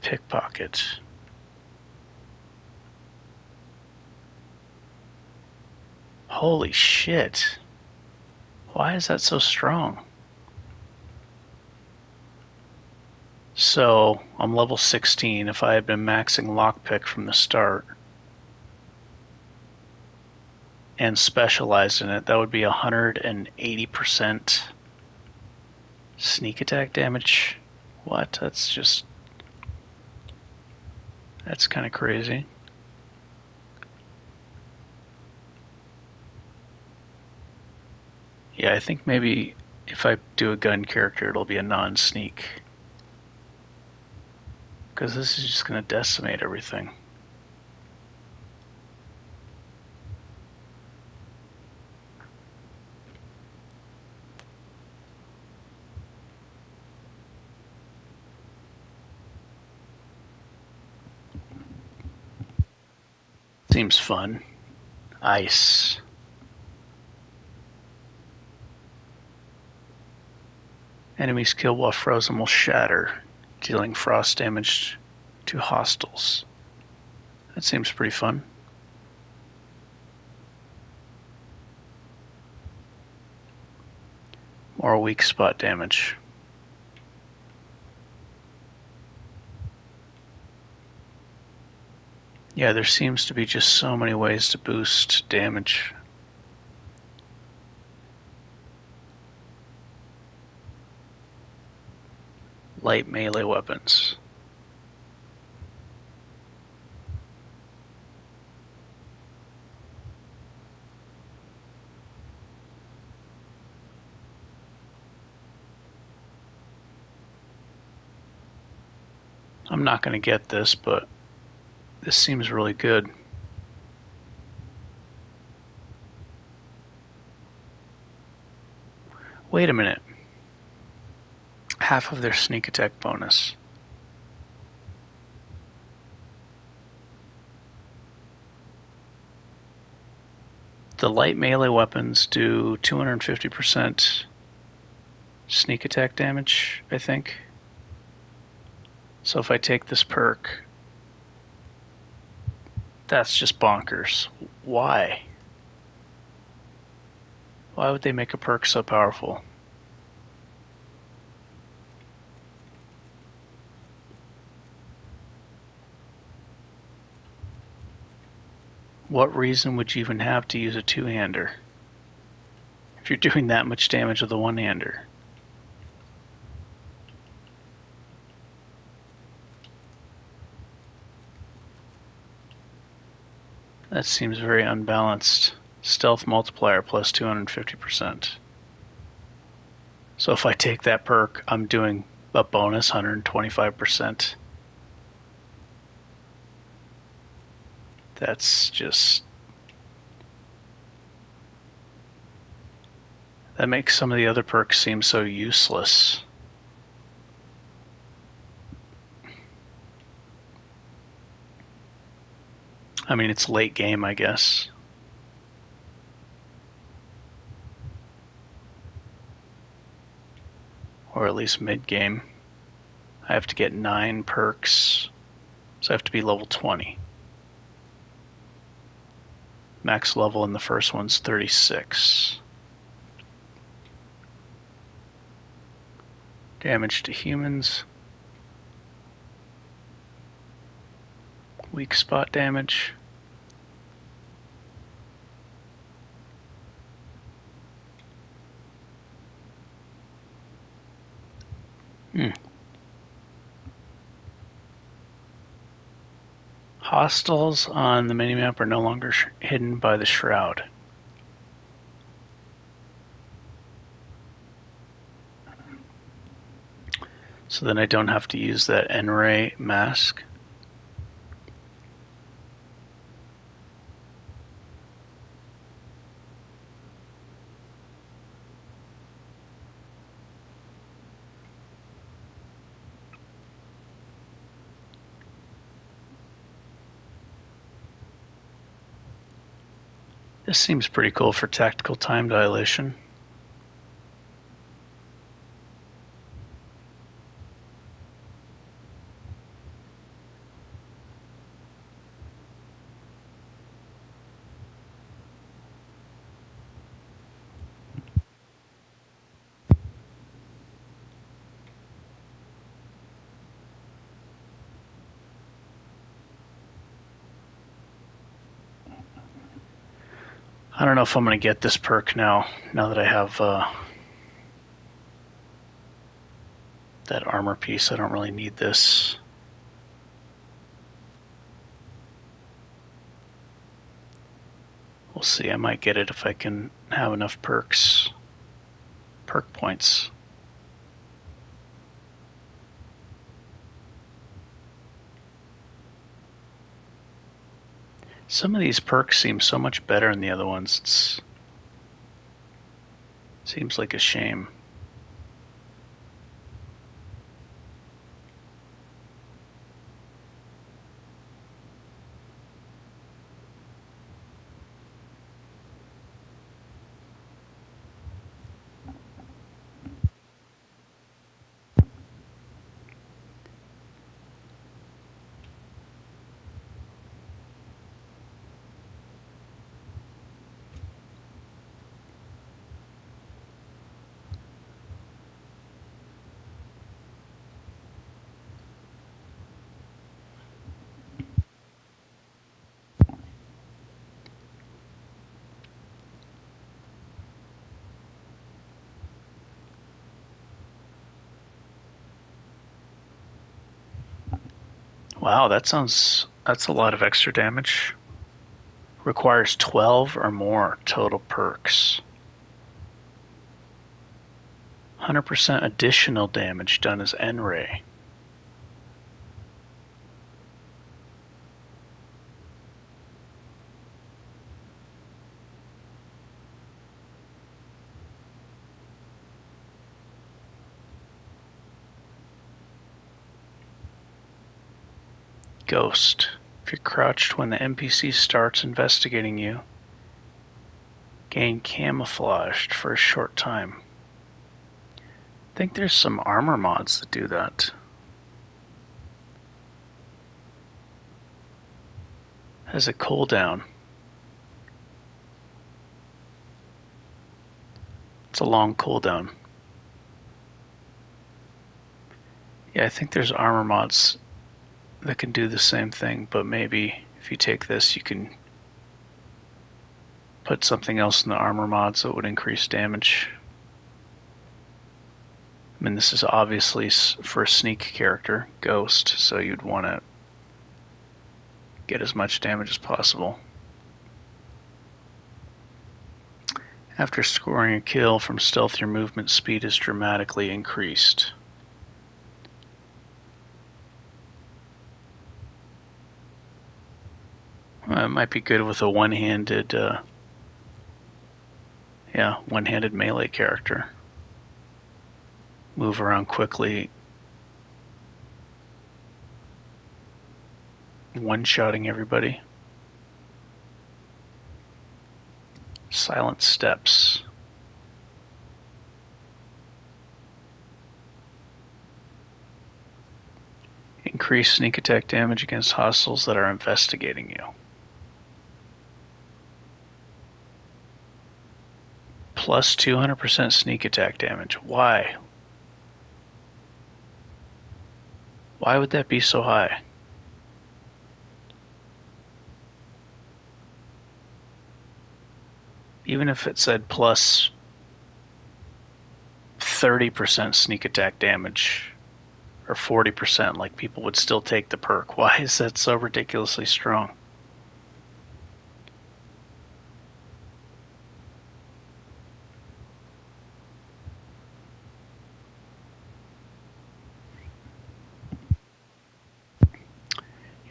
Pickpocket. Holy shit. Why is that so strong? So, I'm level 16. If I had been maxing lockpick from the start and specialized in it, that would be 180% sneak attack damage. What? That's kind of crazy. Yeah, I think maybe if I do a gun character, it'll be a non-sneak. Because this is just going to decimate everything. Seems fun. Ice. Enemies killed while frozen will shatter, dealing frost damage to hostiles. That seems pretty fun. More weak spot damage. Yeah, there seems to be just so many ways to boost damage. Light melee weapons. I'm not going to get this, but this seems really good. Wait a minute. Half of their sneak attack bonus. The light melee weapons do 250% sneak attack damage, I think. So if I take this perk, that's just bonkers. Why? Why would they make a perk so powerful? What reason would you even have to use a two-hander if you're doing that much damage with a one-hander? That seems very unbalanced. Stealth multiplier plus 250%. So if I take that perk, I'm doing a bonus 125%. That's just... that makes some of the other perks seem so useless. I mean, it's late game, I guess. Or at least mid-game. I have to get 9 perks, so I have to be level 20. Max level in the first one's 36. Damage to humans. Weak spot damage. Hostiles on the minimap are no longer hidden by the shroud. So then I don't have to use that N-ray mask. This seems pretty cool for tactical time dilation. I don't know if I'm going to get this perk now that I have that armor piece. I don't really need this. We'll see. I might get it if I can have enough perk points. Some of these perks seem so much better than the other ones. It seems like a shame. Wow, that's a lot of extra damage. Requires 12 or more total perks. 100% additional damage done as N-ray. Ghost. If you're crouched when the NPC starts investigating you, gain camouflaged for a short time. I think there's some armor mods that do that. Has a cooldown. It's a long cooldown. Yeah, I think there's armor mods that can do the same thing, but maybe if you take this, you can put something else in the armor mod so it would increase damage. I mean, this is obviously for a sneak character, Ghost, so you'd want to get as much damage as possible. After scoring a kill from stealth, your movement speed is dramatically increased. It might be good with a one-handed melee character. Move around quickly. One-shotting everybody. Silent steps. Increase sneak attack damage against hostiles that are investigating you. Plus 200% sneak attack damage. Why? Why would that be so high? Even if it said plus 30% sneak attack damage or 40%, like, people would still take the perk. Why is that so ridiculously strong?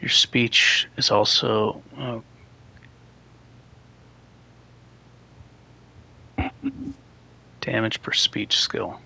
Your speech is also damage per speech skill.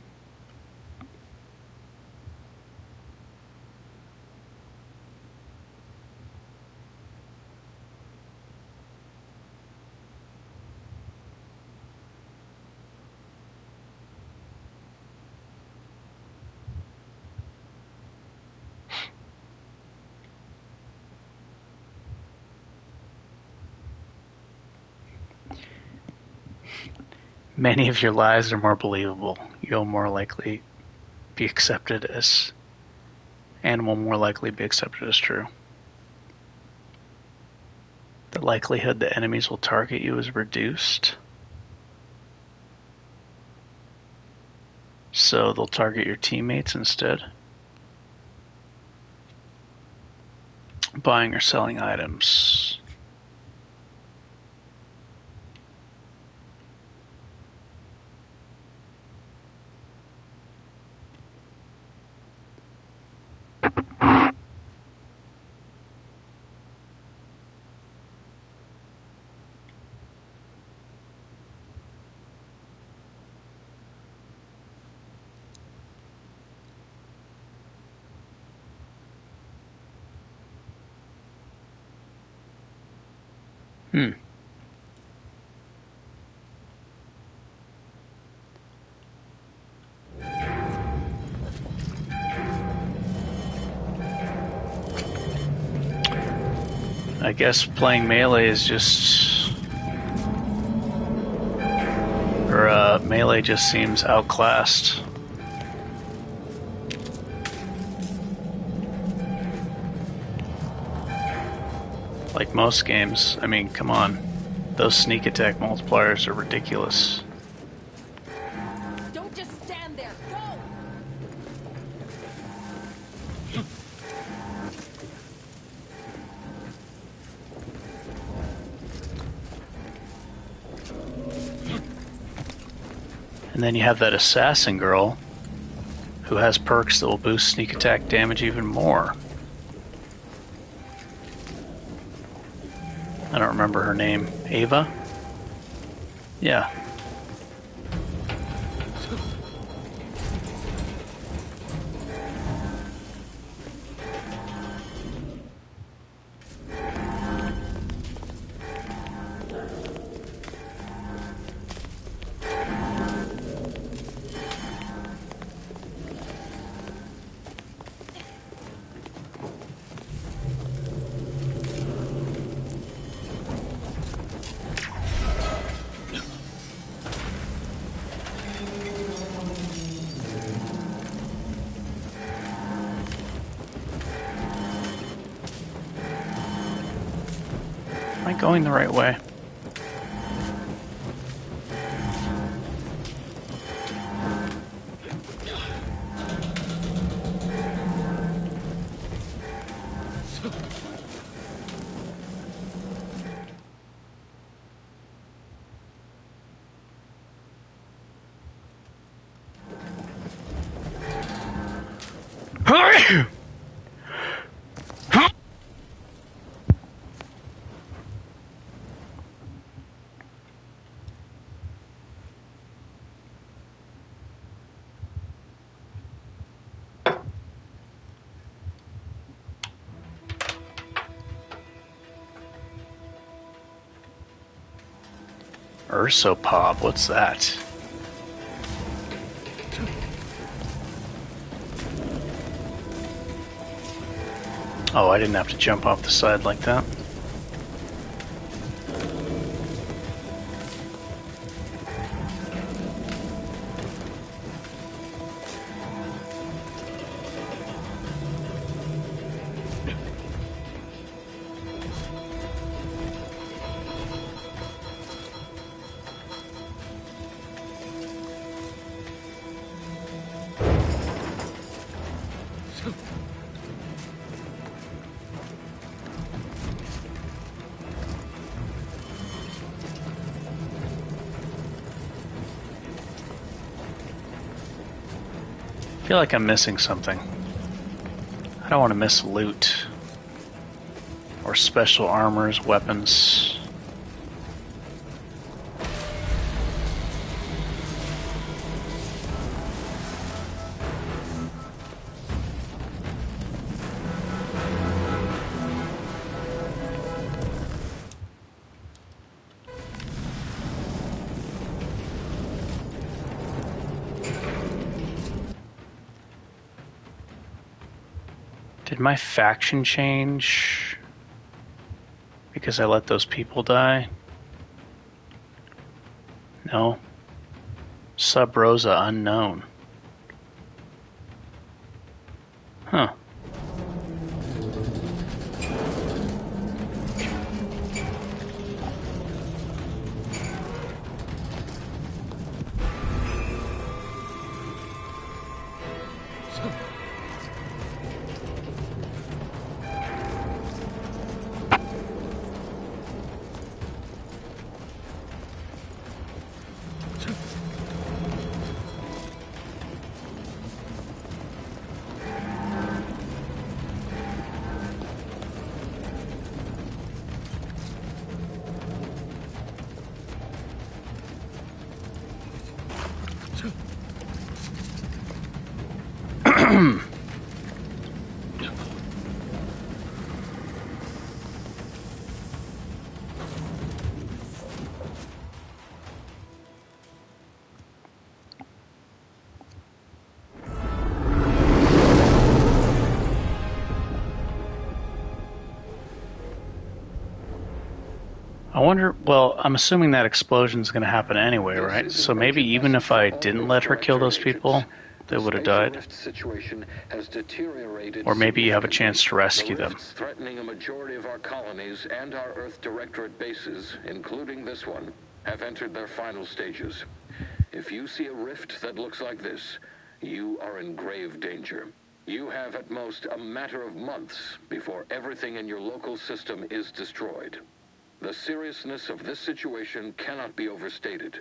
Many of your lies are more believable. You'll more likely be accepted as, and will more likely be accepted as true. The likelihood that enemies will target you is reduced. So they'll target your teammates instead. Buying or selling items. I guess playing melee is just... melee just seems outclassed. Like most games. I mean, come on. Those sneak attack multipliers are ridiculous. Don't just stand there. Go! And then you have that assassin girl who has perks that will boost sneak attack damage even more. I don't remember her name. Ava? Yeah. Am I going the right way? Ursopop, what's that? Oh, I didn't have to jump off the side like that. I feel like I'm missing something. I don't want to miss loot. Or special armors, weapons. Did my faction change because I let those people die? No. Sub Rosa unknown. Huh. I wonder, well, I'm assuming that explosion's going to happen anyway, right? So maybe even if I didn't let her kill those people, they would have died. Or maybe you have a chance to rescue them. Threatening a majority of our colonies and our Earth Directorate bases, including this one, have entered their final stages. If you see a rift that looks like this, you are in grave danger. You have at most a matter of months before everything in your local system is destroyed. The seriousness of this situation cannot be overstated.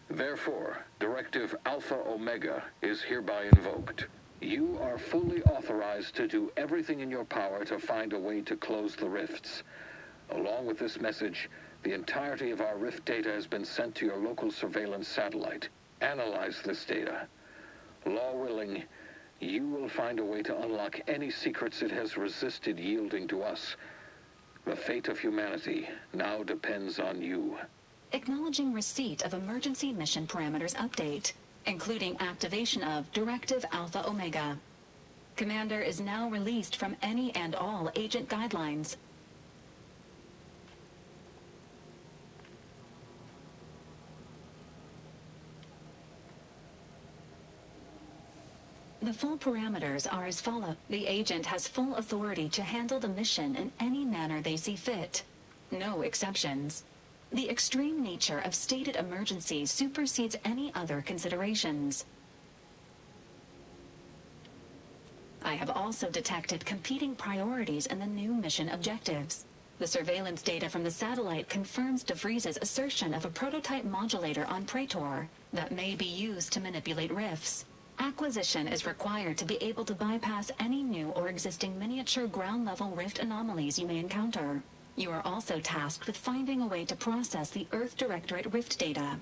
Therefore, Directive Alpha Omega is hereby invoked. You are fully authorized to do everything in your power to find a way to close the rifts. Along with this message, the entirety of our rift data has been sent to your local surveillance satellite. Analyze this data. Law willing, you will find a way to unlock any secrets it has resisted yielding to us. The fate of humanity now depends on you. Acknowledging receipt of emergency mission parameters update, including activation of Directive Alpha Omega. Commander is now released from any and all agent guidelines. The full parameters are as follows. The agent has full authority to handle the mission in any manner they see fit. No exceptions. The extreme nature of stated emergencies supersedes any other considerations. I have also detected competing priorities in the new mission objectives. The surveillance data from the satellite confirms DeVries's assertion of a prototype modulator on Praetor that may be used to manipulate rifts. Acquisition is required to be able to bypass any new or existing miniature ground-level rift anomalies you may encounter. You are also tasked with finding a way to process the Earth Directorate rift data.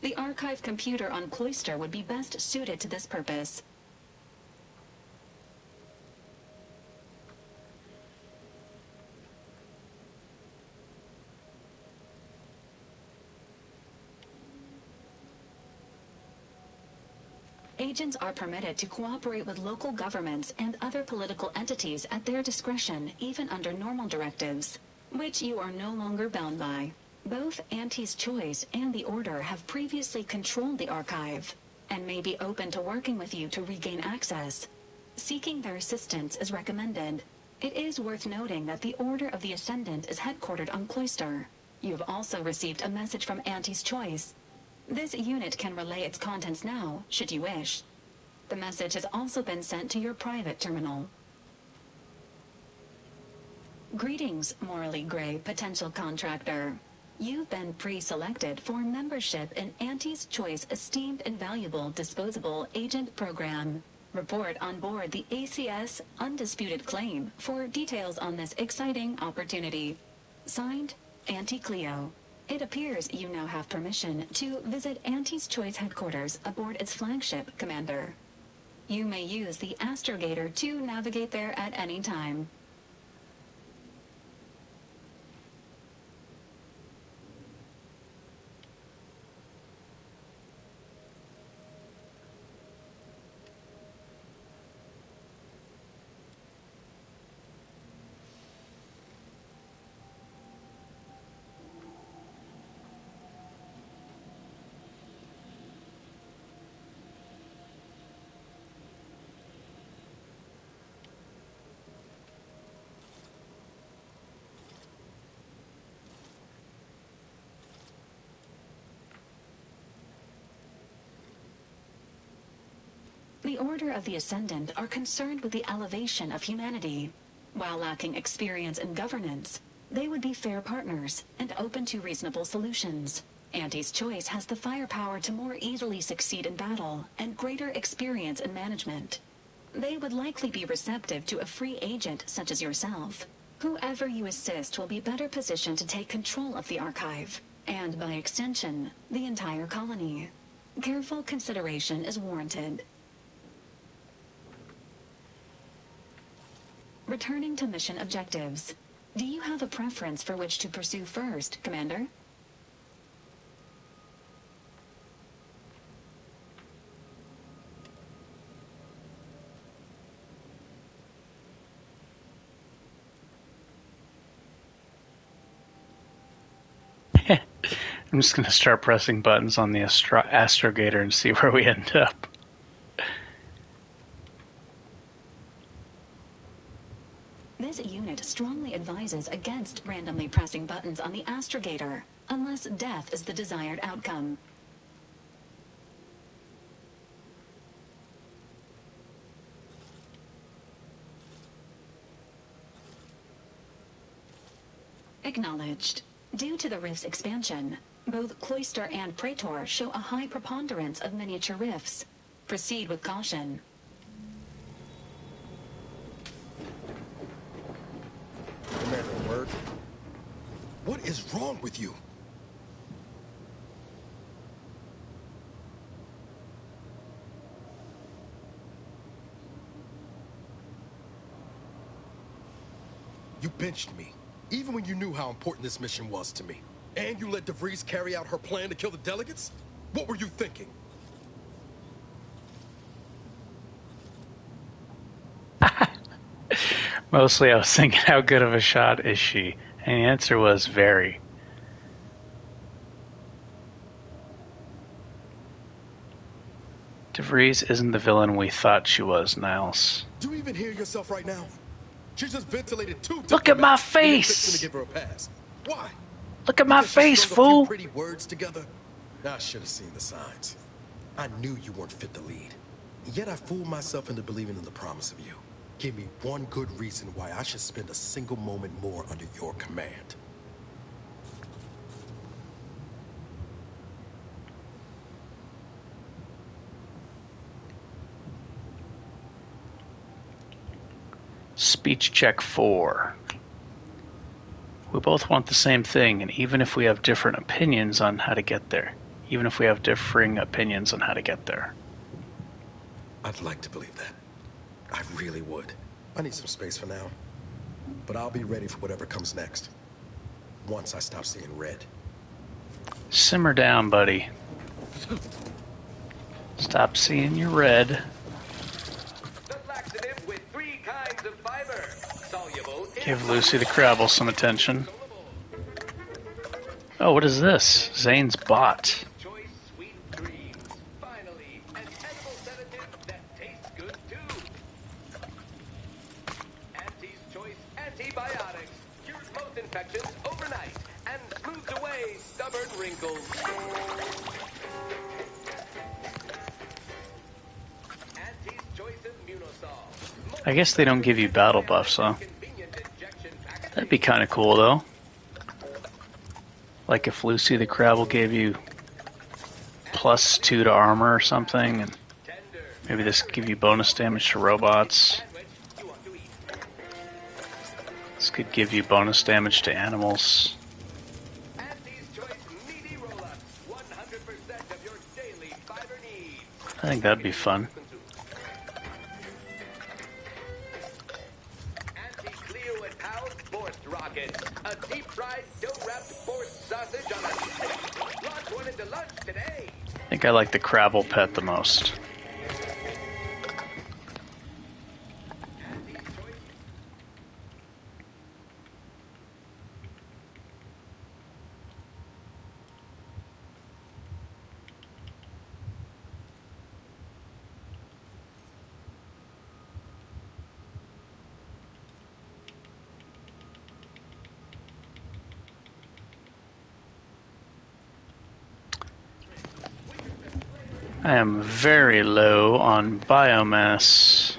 The archive computer on Cloister would be best suited to this purpose. Agents are permitted to cooperate with local governments and other political entities at their discretion, even under normal directives, which you are no longer bound by. Both Auntie's Choice and the Order have previously controlled the archive, and may be open to working with you to regain access. Seeking their assistance is recommended. It is worth noting that the Order of the Ascendant is headquartered on Cloister. You have also received a message from Auntie's Choice. This unit can relay its contents now, should you wish. The message has also been sent to your private terminal. Greetings, morally gray potential contractor. You've been pre-selected for membership in Auntie's Choice Esteemed and Valuable Disposable Agent Program. Report on board the ACS Undisputed Claim for details on this exciting opportunity. Signed, Auntie Cleo. It appears you now have permission to visit Auntie's Choice headquarters aboard its flagship, Commander. You may use the Astrogator to navigate there at any time. The Order of the Ascendant are concerned with the elevation of humanity. While lacking experience in governance, they would be fair partners and open to reasonable solutions. Auntie's Choice has the firepower to more easily succeed in battle and greater experience in management. They would likely be receptive to a free agent such as yourself. Whoever you assist will be better positioned to take control of the archive, and by extension, the entire colony. Careful consideration is warranted. Returning to mission objectives. Do you have a preference for which to pursue first, Commander? I'm just going to start pressing buttons on the Astrogator and see where we end up. This unit strongly advises against randomly pressing buttons on the Astrogator, unless death is the desired outcome. Acknowledged. Due to the rift's expansion, both Cloister and Praetor show a high preponderance of miniature rifts. Proceed with caution. Commander Word, what is wrong with you? You benched me, even when you knew how important this mission was to me. And you let DeVries carry out her plan to kill the delegates? What were you thinking? Mostly I was thinking, how good of a shot is she? And the answer was very. DeVries isn't the villain we thought she was, Niles. Do you even hear yourself right now? She just ventilated two. Look at my face! To give her a pass. Why? Look at my face, strung a few fool! pretty words together. I should have seen the signs. I knew you weren't fit to lead. Yet I fooled myself into believing in the promise of you. Give me one good reason why I should spend a single moment more under your command. Speech check 4. We both want the same thing, and even if we have different opinions on how to get there. Even if we have differing opinions on how to get there. I'd like to believe that. I really would. I need some space for now. But I'll be ready for whatever comes next. Once I stop seeing red. Simmer down, buddy. Stop seeing your red. The laxative with 3 kinds of fiber. Soluble. Give Lucy the Crabble some attention. Oh, what is this? Zane's bot. Choice sweet dreams. Finally, an edible sedative that tastes good too. Auntie's Choice Antibiotics cures most infections overnight and smooths away stubborn wrinkles. Auntie's Choice Immunosol. I guess they don't give you battle buffs, though. Convenient injection packaging. That'd be kind of cool, though. Like if Lucy the Crabble gave you +2 to armor or something, and maybe this could give you bonus damage to robots. This could give you bonus damage to animals. Auntie's Choice Meaty Roll-Ups. 100% of your daily fiber needs. I think that'd be fun. Anti-Cleo and Pal's Forced Rockets. A deep-fried, dough-wrapped forced sausage on a stick. Launch one into lunch today. I think I like the Crabble pet the most. I am very low on biomass.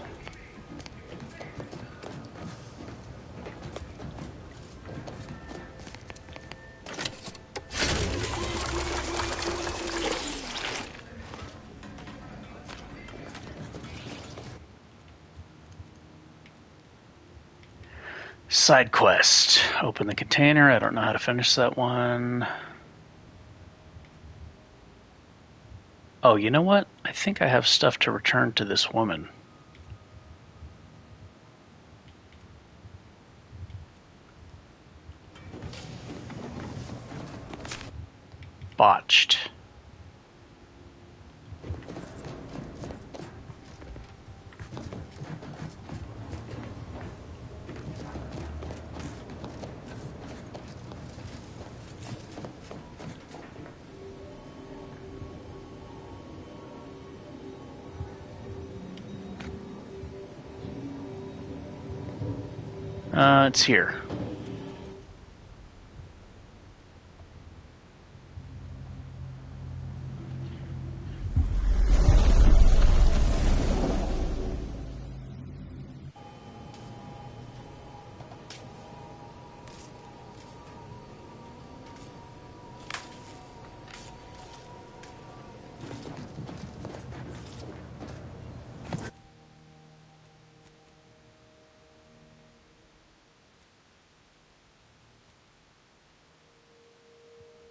Side quest. Open the container. I don't know how to finish that one. Oh, you know what? I think I have stuff to return to this woman. Botched. It's here.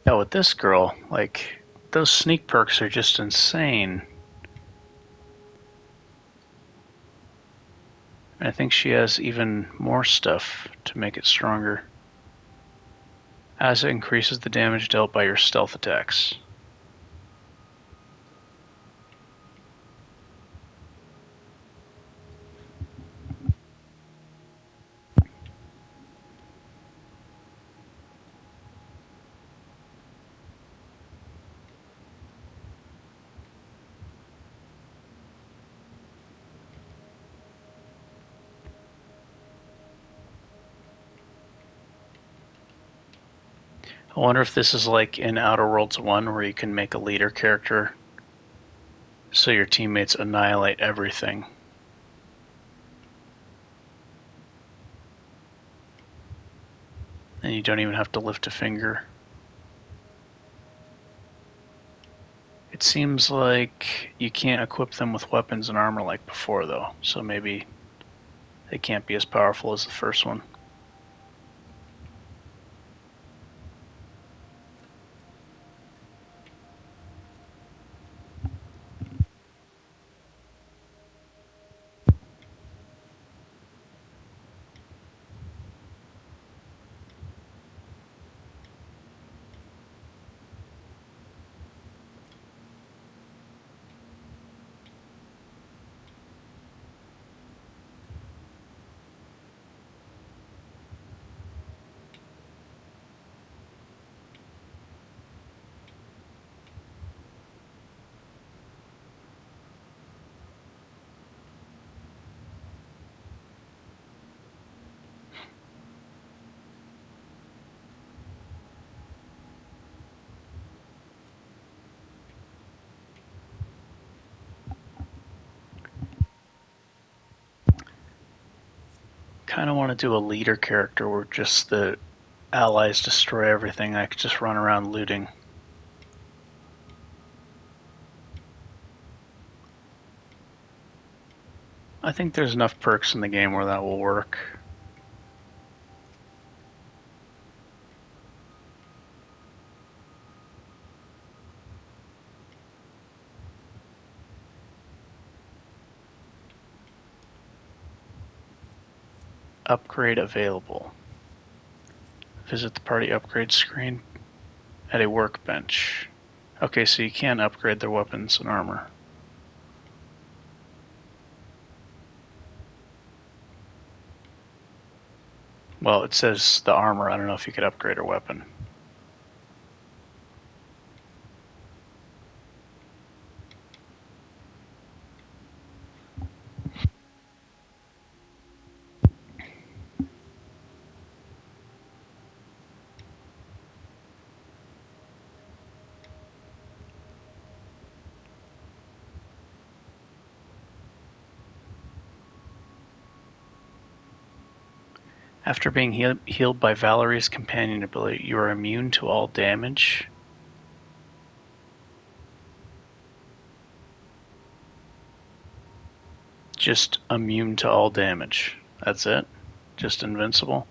Yeah, with this girl, like, those sneak perks are just insane. And I think she has even more stuff to make it stronger. As it increases the damage dealt by your stealth attacks. I wonder if this is like in Outer Worlds 1 where you can make a leader character so your teammates annihilate everything. And you don't even have to lift a finger. It seems like you can't equip them with weapons and armor like before, though, so maybe they can't be as powerful as the first one. kind of want to do a leader character where just the allies destroy everything. I could just run around looting. I think there's enough perks in the game where that will work. Upgrade available. Visit the party upgrade screen at a workbench. Okay, so you can upgrade their weapons and armor. Well, it says the armor. I don't know if you could upgrade her weapon. After being healed by Valerie's companion ability, you are immune to all damage. Just immune to all damage. That's it? Just invincible?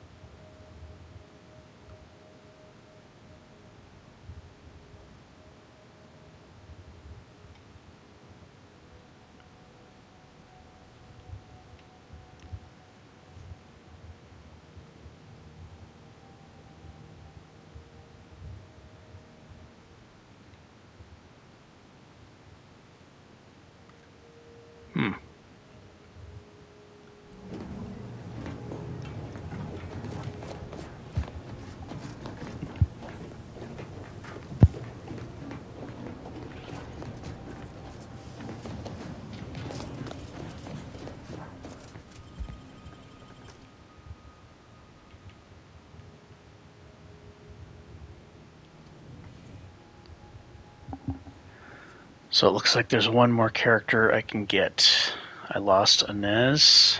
So it looks like there's one more character I can get. I lost Inez.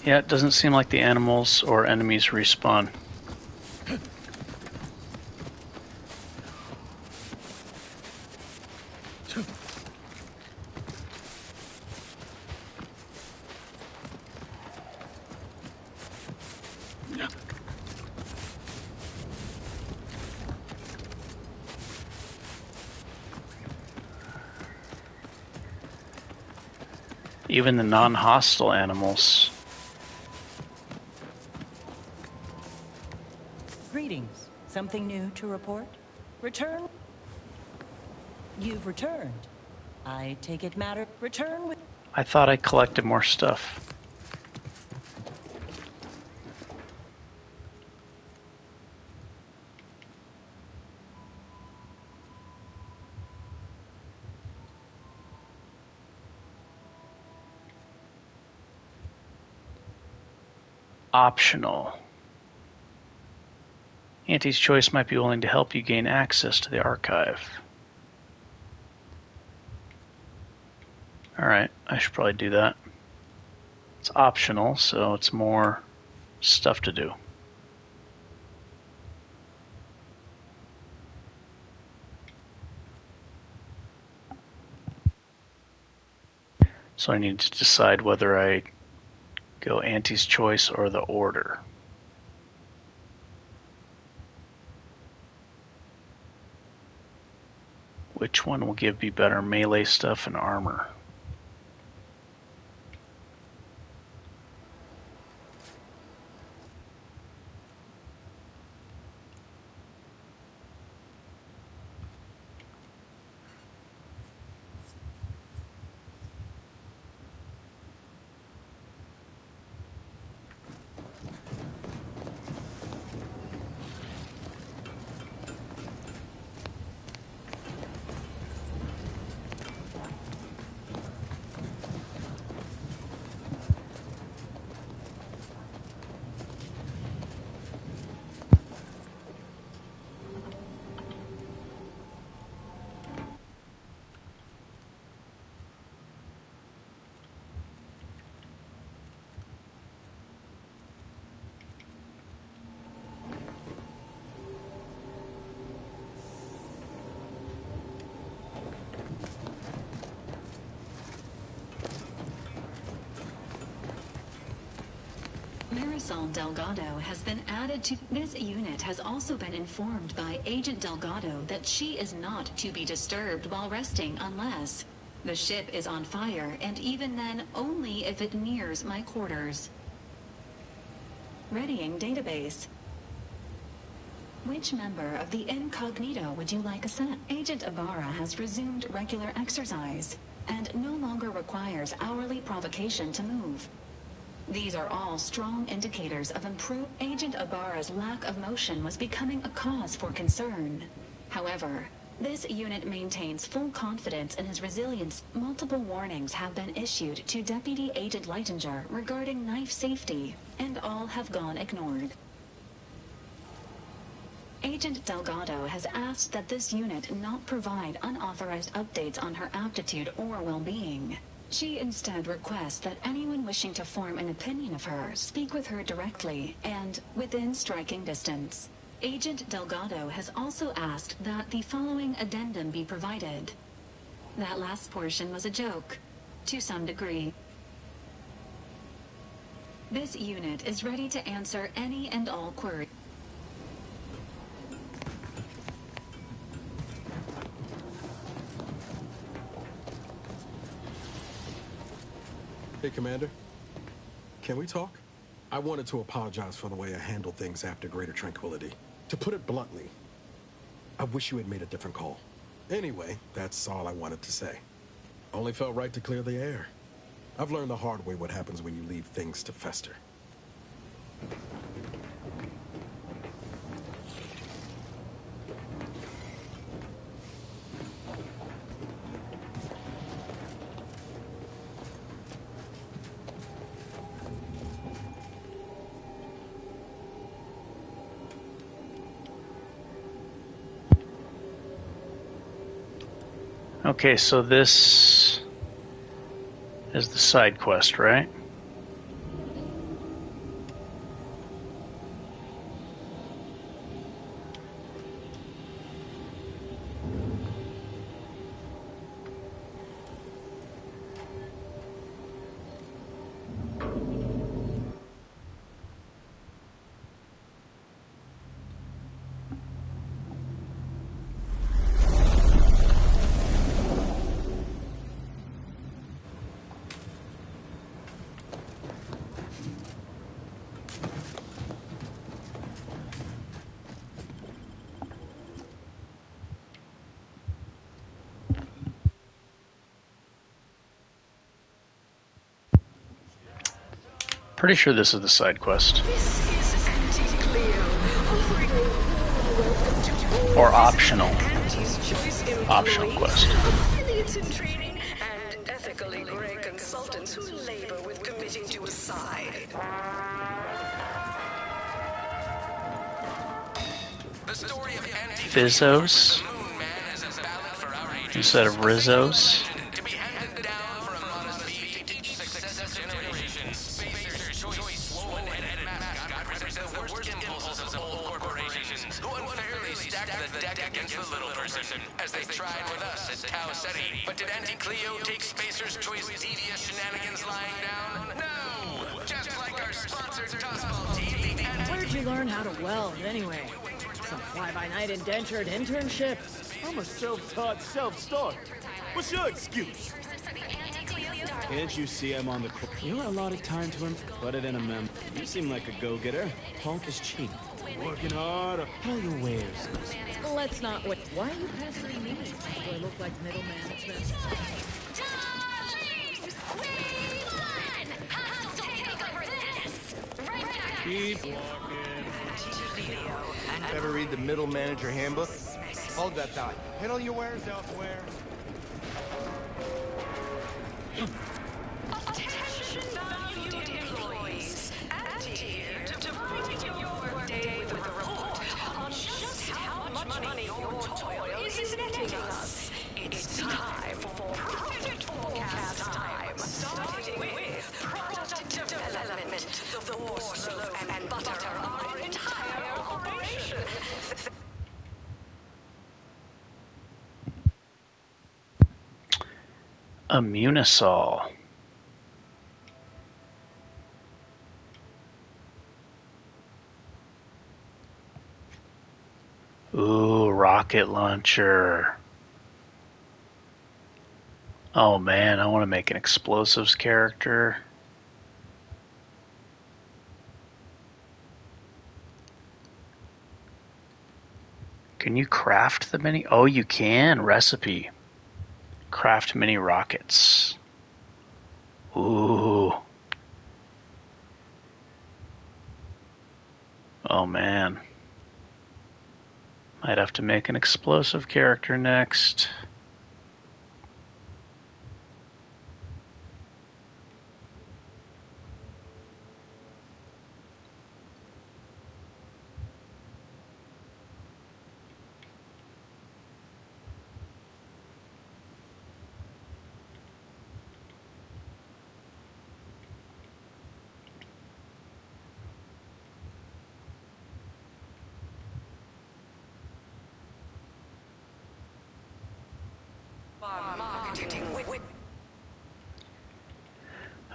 Yeah, it doesn't seem like the animals or enemies respawn. Even the non-hostile animals. Greetings. Something new to report? Return? You've returned. I take it matter. Return with... I thought I collected more stuff. Optional. Auntie's Choice might be willing to help you gain access to the archive. Alright, I should probably do that. It's optional, so it's more stuff to do. So I need to decide whether I go Auntie's Choice or the Order. Which one will give me better melee stuff and armor? Marisol Delgado has been added to this unit. Has also been informed by Agent Delgado that she is not to be disturbed while resting unless the ship is on fire, and even then only if it nears my quarters. Readying database. Which member of the Incognito would you like assigned? Agent Ibarra has resumed regular exercise and no longer requires hourly provocation to move. These are all strong indicators of improved. Agent Ibarra's lack of motion was becoming a cause for concern. However, this unit maintains full confidence in his resilience. Multiple warnings have been issued to Deputy Agent Leitinger regarding knife safety, and all have gone ignored. Agent Delgado has asked that this unit not provide unauthorized updates on her aptitude or well-being. She instead requests that anyone wishing to form an opinion of her speak with her directly and within striking distance. Agent Delgado has also asked that the following addendum be provided. That last portion was a joke, to some degree. This unit is ready to answer any and all queries. Hey, Commander. Can we talk? I wanted to apologize for the way I handled things after Greater Tranquility. To put it bluntly, I wish you had made a different call. Anyway, that's all I wanted to say. Only felt right to clear the air. I've learned the hard way what happens when you leave things to fester. Okay, so this is the side quest, right? Pretty sure this is the side quest. Or optional. Optional quest. Affiliates in training and ethically gray consultants who labor with committing to a side. Fizzos instead of Rizzos. As they tried with us at Tau Ceti. But did Auntie Cleo take Spacer's Choice devious shenanigans lying down? No! Just like our sponsored tossball team, the Where'd you learn how to weld, anyway? Some fly-by-night indentured internship? I'm a self-taught, self-starter. What's your excuse? Can't you see I'm on the court? You're allotted time to him. Put it in a mem. You seem like a go-getter. Punk is cheap. Working hard. All your wares. Let's not wait. Why are you pestering me? Do I look like middle management? Keep walking. Ever read the Middle Manager Handbook? Hold that thought. Handle your wares elsewhere. Attention valued employees. Adhere to brighten your workday with a report on just how much money your toil is netting us. It's time for profit forecast time. Starting with product development, the force and butter of our entire operation. Immunosol. rocket launcher. Oh man, I want to make an explosives character. Can you craft the mini? Oh, you can. Recipe. Craft mini rockets. Ooh. Oh man. Might have to make an explosive character next.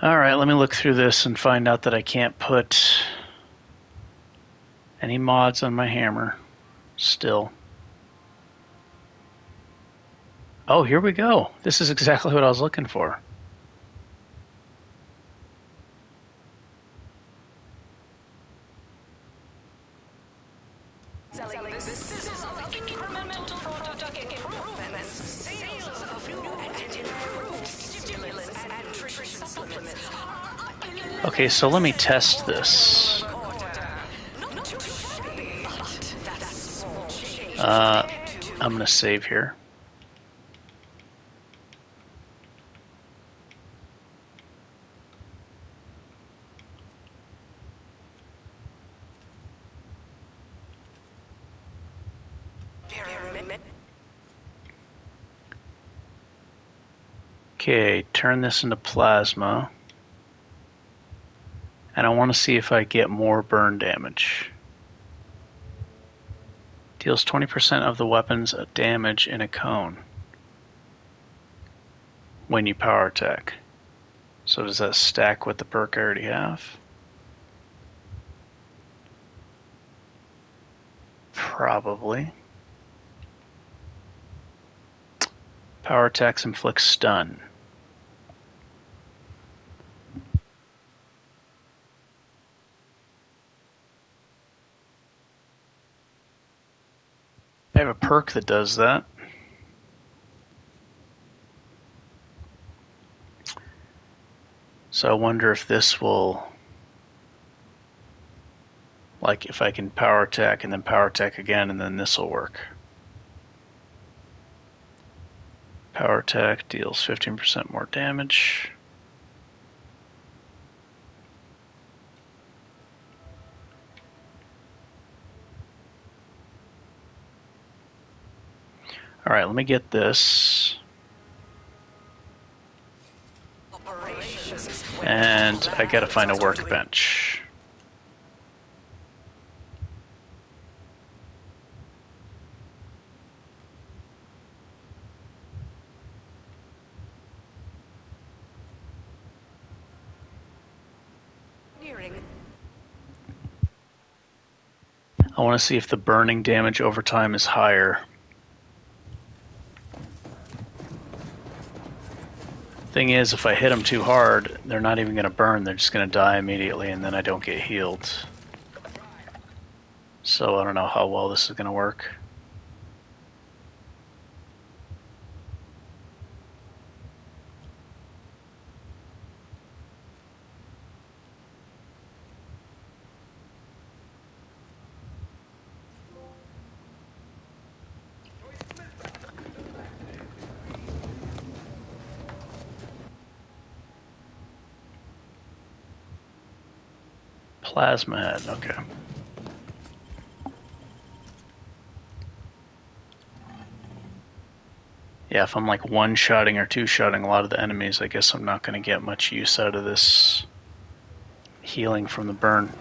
Alright, let me look through this and find out that I can't put any mods on my hammer still. Oh, here we go. This is exactly what I was looking for. Okay, so let me test this. I'm going to save here. Okay, turn this into plasma. And I want to see if I get more burn damage. Deals 20% of the weapon's damage in a cone when you power attack. So does that stack with the perk I already have? Probably. Power attacks inflict stun. I have a perk that does that. So I wonder if this will, like if I can power attack and then power attack again and then this will work. Power attack deals 15% more damage. All right, let me get this. And I gotta find a workbench. I want to see if the burning damage over time is higher. Thing is, if I hit them too hard, they're not even going to burn, they're just going to die immediately, and then I don't get healed. So I don't know how well this is going to work. Plasma head, okay. Yeah, if I'm like one-shotting or two-shotting a lot of the enemies, I guess I'm not going to get much use out of this healing from the burn.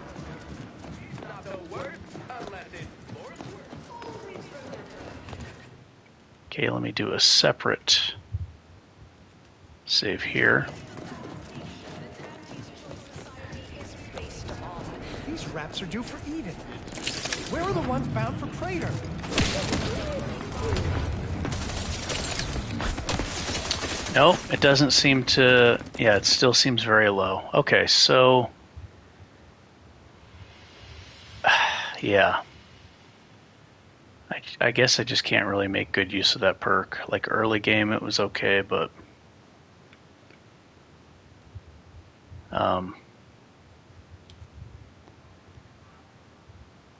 Okay, let me do a separate save here. These rats are due for Eden. Where are the ones bound for Praetor? No, it doesn't seem to... Yeah, it still seems very low. Okay, so... Yeah. I guess I just can't really make good use of that perk. Like, early game it was okay, but...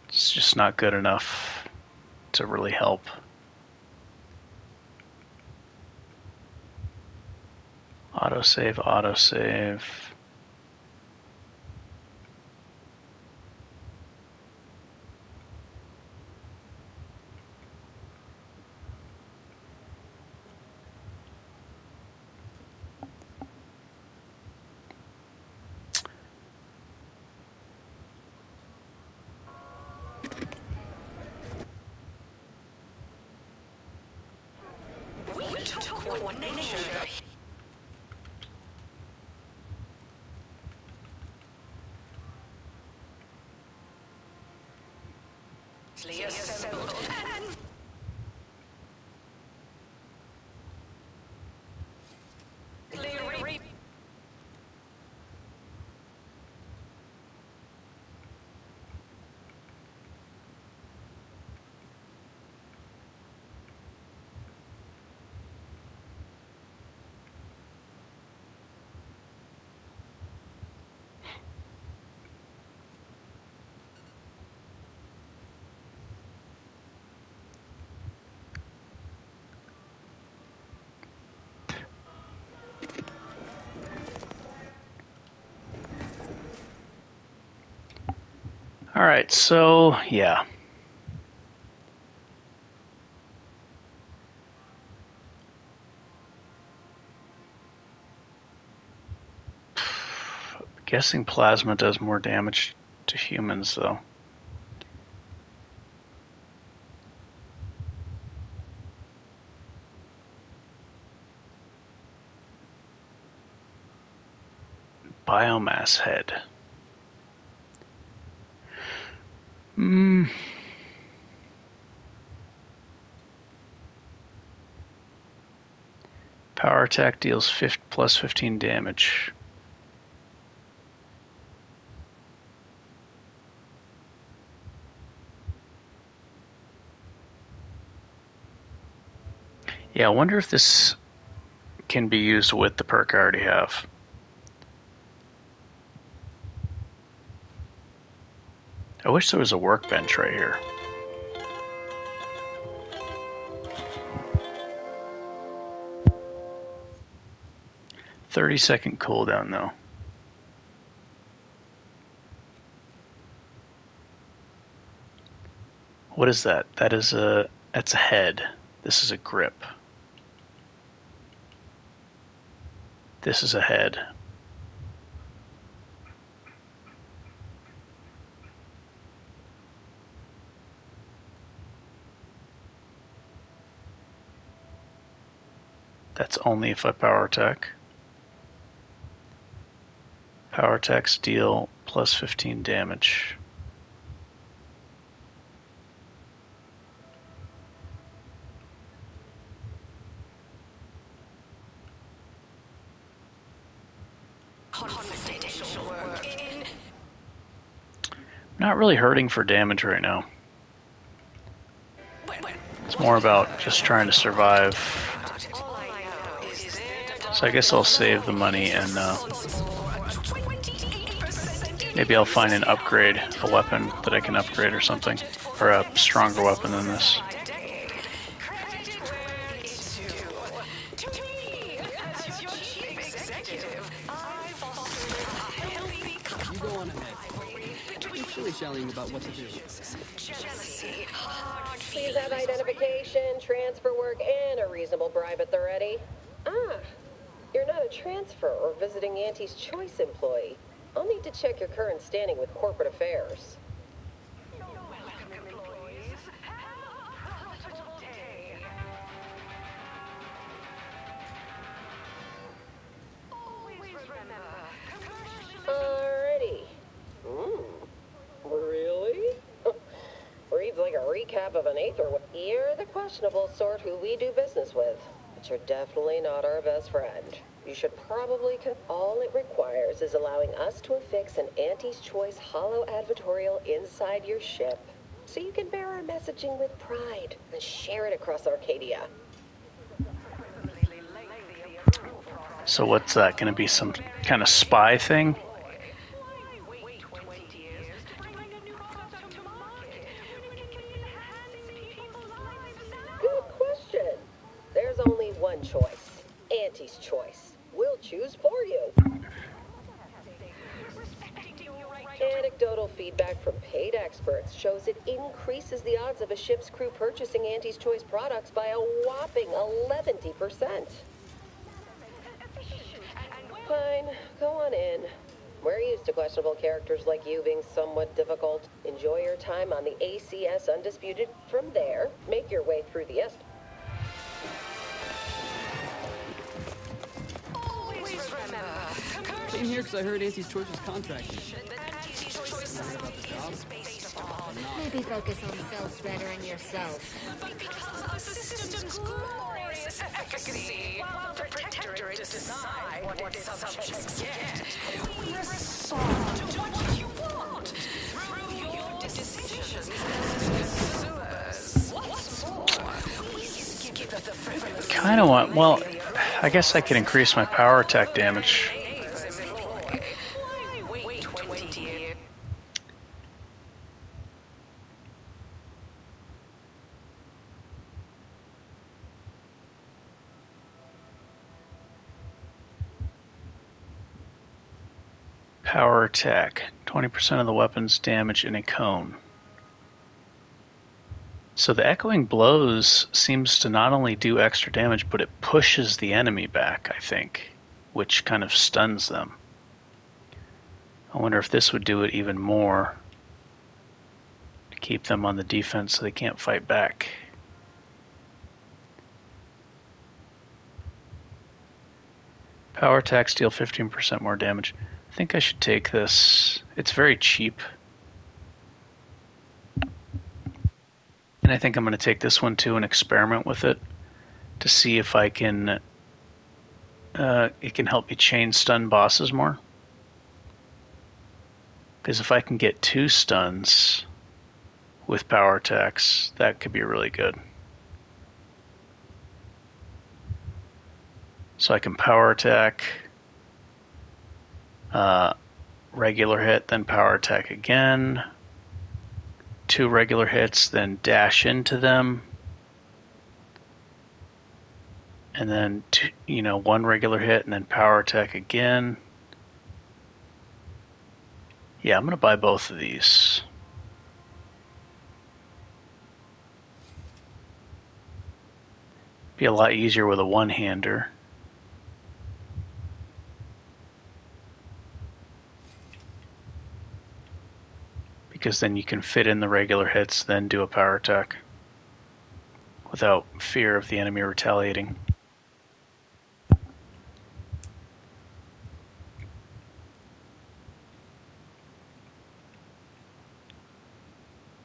it's just not good enough to really help. Autosave, autosave. We took one nature. Assembled and Alright, so, yeah. Guessing plasma does more damage to humans, though. Biomass head. Power attack deals plus 15 damage. Yeah, I wonder if this can be used with the perk I already have. I wish there was a workbench right here. "30-second cooldown, though." What is that? That's a head. This is a grip. This is a head. That's only if I power attack. Power attacks deal plus 15 damage. Not really hurting for damage right now. It's more about just trying to survive. So I guess I'll save the money and maybe I'll find an upgrade, a weapon that I can upgrade or something. Or a stronger weapon than this. You go on ahead. Keep shilly-shallying about what to do. Please have identification, transfer work, and a reasonable bribe at the ready. Ah, you're not a transfer or visiting Auntie's Choice employee. I'll need to check your current standing with corporate affairs. Alrighty. Really? Reads like a recap half of an eighth or you're the questionable sort who we do business with. But you're definitely not our best friend. You should probably all it requires is allowing us to affix an Auntie's Choice holo advertorial inside your ship. So you can bear our messaging with pride and share it across Arcadia. So what's that going to be? Some kind of spy thing? Good question. There's only one choice. Auntie's Choice. We'll choose for you. Anecdotal feedback from paid experts shows it increases the odds of a ship's crew purchasing Auntie's Choice products by a whopping 11%. Fine, go on in. We're used to questionable characters like you being somewhat difficult. Enjoy your time on the ACS Undisputed. From there, make your way through the Came here because I heard Auntie's Choice was contracting. Maybe focus on self-bettering yourself. Because our system's glorious efficacy, while the Protectorate decide what its subjects get, we respond to what you want through your decisions as pursuers. What's more, we skip the frivolous... Kind of want... Well, I guess I could increase my power attack damage. Power attack, 20% of the weapon's damage in a cone. So the echoing blows seems to not only do extra damage, but it pushes the enemy back, I think, which kind of stuns them. I wonder if this would do it even more to keep them on the defense so they can't fight back. Power attacks deal 15% more damage. I think I should take this. It's very cheap. And I think I'm going to take this one too and experiment with it to see if I can it can help me chain stun bosses more. Because if I can get 2 stuns with power attacks, that could be really good. So I can power attack, regular hit, then power attack again, 2 regular hits, then dash into them, and then 1 regular hit, and then power attack again. Yeah, I'm going to buy both of these. Be a lot easier with a one-hander. Because then you can fit in the regular hits, then do a power attack without fear of the enemy retaliating.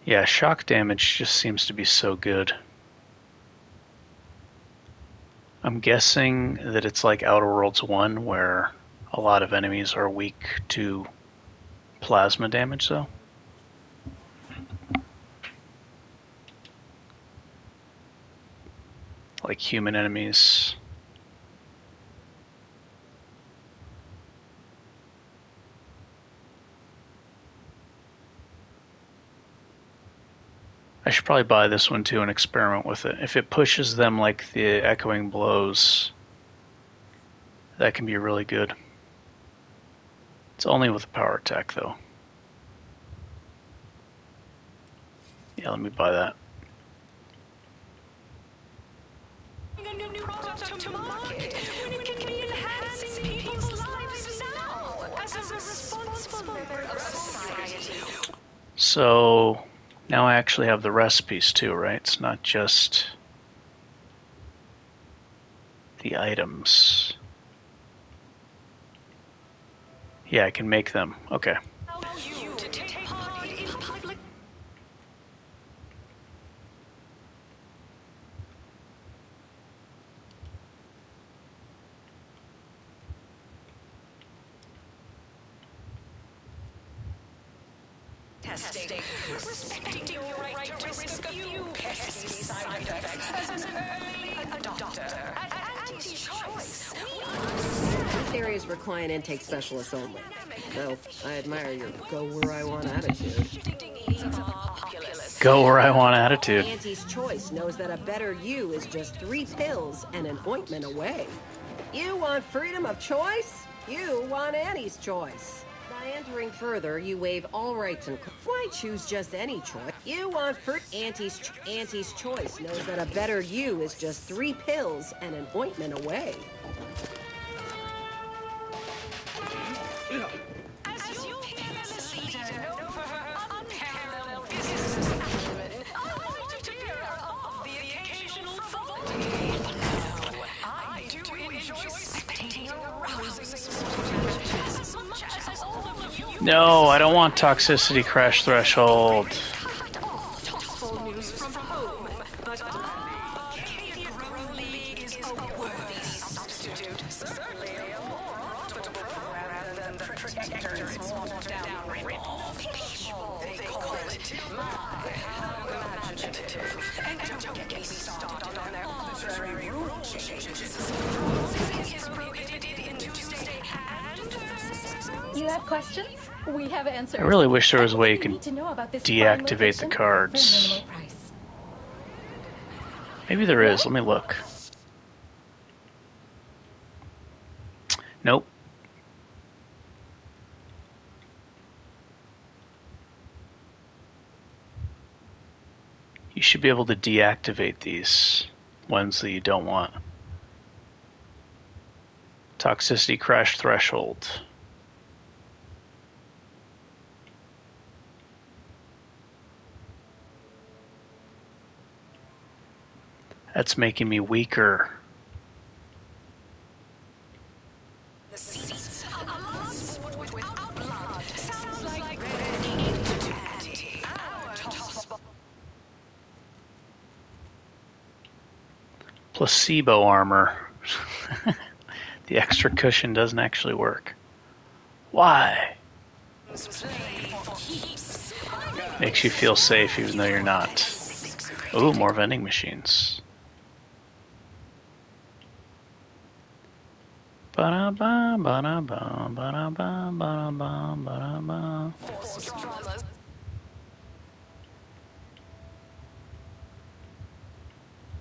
Yeah, shock damage just seems to be so good. I'm guessing that it's like Outer Worlds 1, where a lot of enemies are weak to plasma damage, though. Like human enemies. I should probably buy this one too and experiment with it. If it pushes them like the echoing blows, that can be really good. It's only with a power attack though. Yeah, let me buy that. So now I actually have the recipes too, right? It's not just the items. Yeah, I can make them. Okay. testing, respecting your right to risk a few pesky side effects as an early adopter. At Anti-Choice, This area is for client intake specialists only. No, I admire your go-where-I-want attitude. Go where I want attitude. Auntie's Choice knows that a better you is just 3 pills and an ointment away. You want freedom of choice? You want Annie's Choice. By entering further, you waive all rights and... Why choose just any choice? You want Auntie's Choice knows that a better you is just 3 pills and an ointment away. as your peerless leader, known for her unparalleled business acumen, I'm not aware of the occasional frivolity. No, I do enjoy spectating arousing sport as much as all of you. No, I don't want toxicity crash threshold. Full news from home, but Arcadia Grown League is a worthy substitute. Certainly a more profitable program than the Protectors walked down rip-off. People, they call it. My, how imaginative. And don't get me started on their arbitrary rule changes. Browsing is prohibited in Tuesday and You have questions? We have answers. I really wish there was a way you Everything could to know about this deactivate the fine cards. location for a minimal price. Maybe there is. Let me look. Nope. You should be able to deactivate these ones that you don't want. Toxicity crash threshold. That's making me weaker. the seats. A blood without blood sounds like anti. Our toss Placebo armor. The extra cushion doesn't actually work. Why? Makes you feel safe even though you're not. Ooh, more vending machines. Ba-da-ba, ba-da-ba, ba-da-ba, ba-da-ba, ba-da-ba.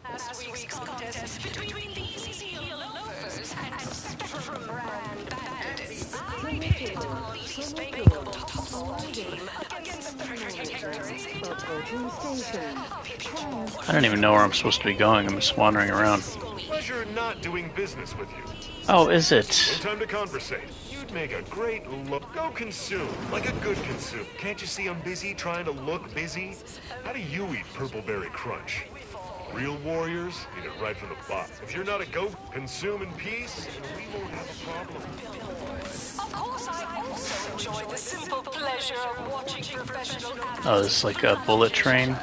Last week's contest between these heel loafers and Spectrum brand bandits. I pitted our least favorable Topple team against the Protectors. I don't even know where I'm supposed to be going. I'm just wandering around. Pleasure not doing business with you. Oh, is it? No time to conversate. You'd make a great look. Go consume, like a good consume. Can't you see I'm busy trying to look busy? How do you eat Purpleberry Crunch? Real warriors eat it right from the bottom. If you're not a goat, consume in peace, and we won't have a problem. Of course, I also enjoy the simple pleasure of watching professional athletes. Oh, this is like a bullet train.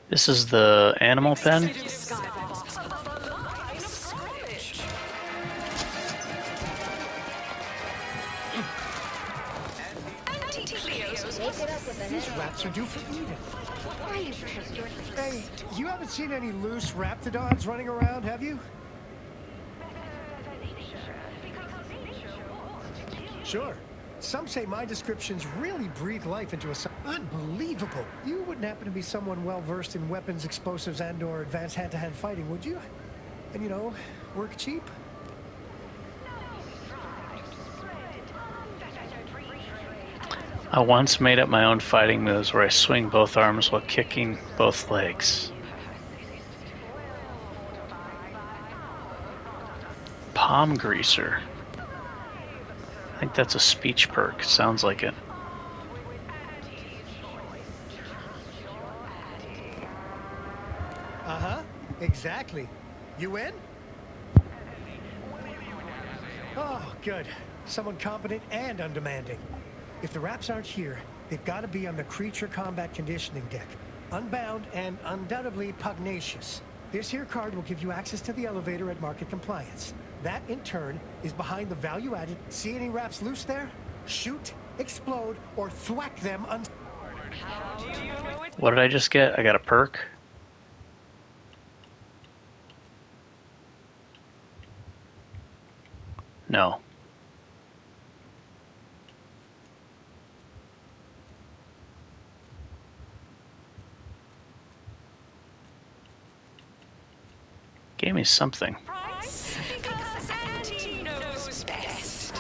This is the animal pen. These wraps are due for eating. Hey, you haven't seen any loose raptidons running around, have you? Sure. Some say my descriptions really breathe life into a... Unbelievable! You wouldn't happen to be someone well-versed in weapons, explosives, and/or advanced hand-to-hand fighting, would you? And, you know, work cheap? I once made up my own fighting moves where I swing both arms while kicking both legs. Palm greaser. I think that's a speech perk. Sounds like it. Uh-huh. Exactly. You in? Oh, good. Someone competent and undemanding. If the Raps aren't here, They've got to be on the creature combat conditioning deck. Unbound and undoubtedly pugnacious. This here card will give you access to the elevator at market compliance. That, in turn, is behind the value-added. See any wraps loose there? Shoot, explode, or thwack them What did I just get? I got a perk. No. Gave me something. Because Auntie knows best.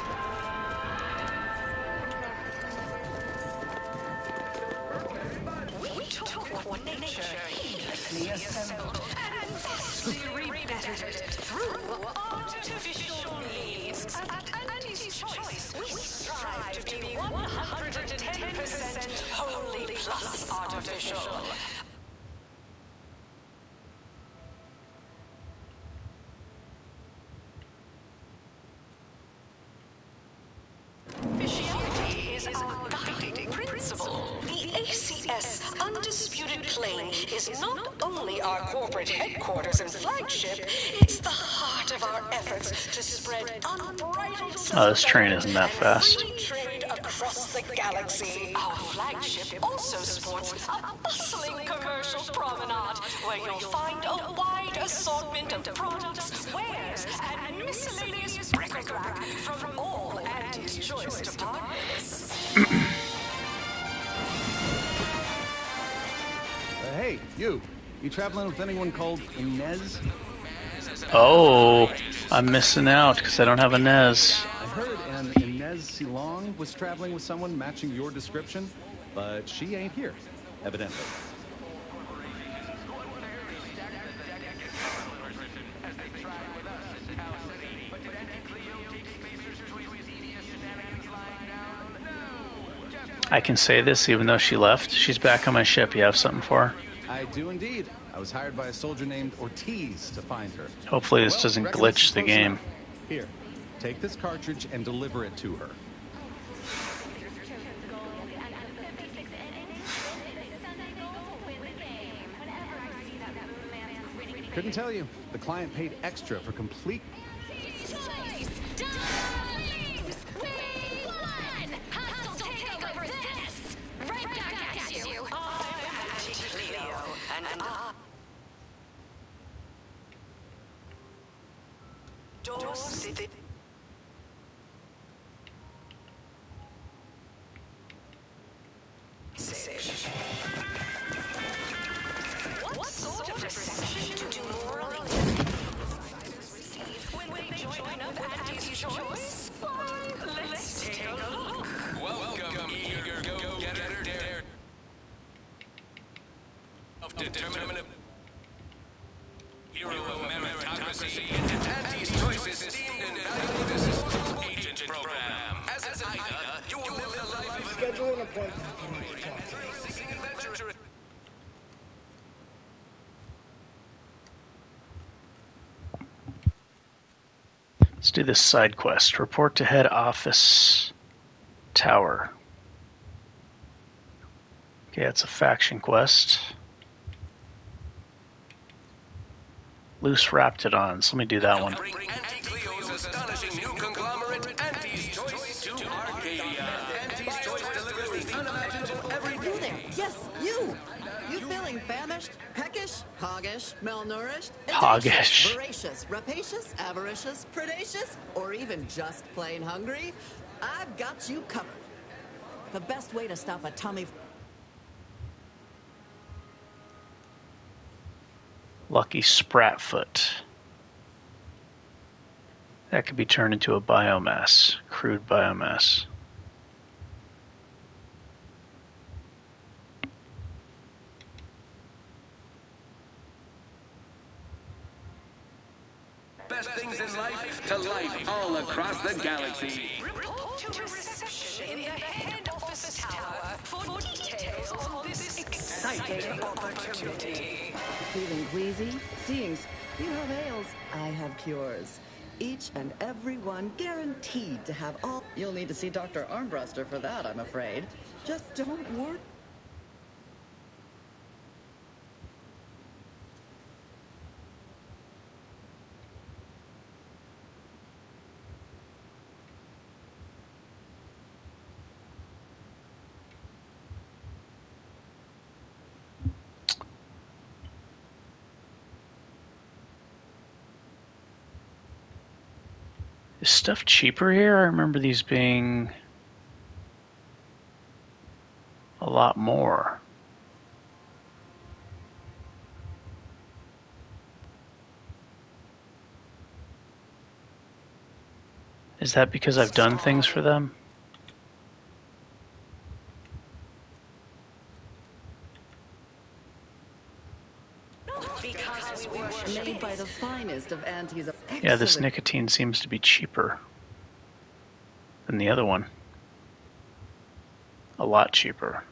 We took what nature heedlessly assembled and vastly rebettered it through artificial means. At Auntie's choice, we strive to be 110% wholly plus artificial. Officiality is our guiding principle. The ACS Undisputed Plane is not only our corporate headquarters and flagship, it's the heart of our efforts to spread unbridled Oh, this train isn't that fast. trade across the galaxy. Our flagship also sports a bustling commercial promenade where you'll find a wide assortment of products, wares, and miscellaneous bric-a-brac from all Auntie's choice departments. Hey, you traveling with anyone called Inez? Oh, I'm missing out because I don't have a Nez. I heard an Inez Silong was traveling with someone matching your description, but she ain't here, evidently. I can say this even though she left. She's back on my ship. You have something for her? I do indeed. I was hired by a soldier named Ortiz to find her. Hopefully this doesn't glitch the game. Here, take this cartridge and deliver it to her. Couldn't tell you. The client paid extra for complete... What sort of reception do morally receive when they join of Auntie's choice? Why, let's take a look. Welcome, eager go-getter, dare. Self-determined hero of meritocracy and Auntie's choice esteemed and valued assistant agent program. As an Ida, you will live a life of Schedule an appointment. seeking adventure. Let's do this side quest. Report to head office tower. Okay, it's a faction quest. Loose Raptidons. Let me do that one. Bring Auntie Cleo's astonishing new conglomerate, Auntie's Choice, to Arcadia. Auntie's Choice delivers the unimaginable everything. You there, yes, you! You feeling famished, peckish, hoggish, malnourished, Hoggish. voracious, rapacious, avaricious, predacious, or even just plain hungry? I've got you covered. The best way to stop a tummy... Lucky Spratfoot. That could be turned into a biomass, crude biomass. Best things in life to life all across the galaxy. Report to reception in the head office tower for details on this exciting opportunity. Feeling queasy? Seeing you have ails, I have cures. Each and every one guaranteed to have all... You'll need to see Dr. Armbruster for that, I'm afraid. Just don't worry. Is stuff cheaper here? I remember these being a lot more. Is that because I've done things for them? Made by the finest of Auntie's. Yeah, this nicotine seems to be cheaper than the other one. A lot cheaper.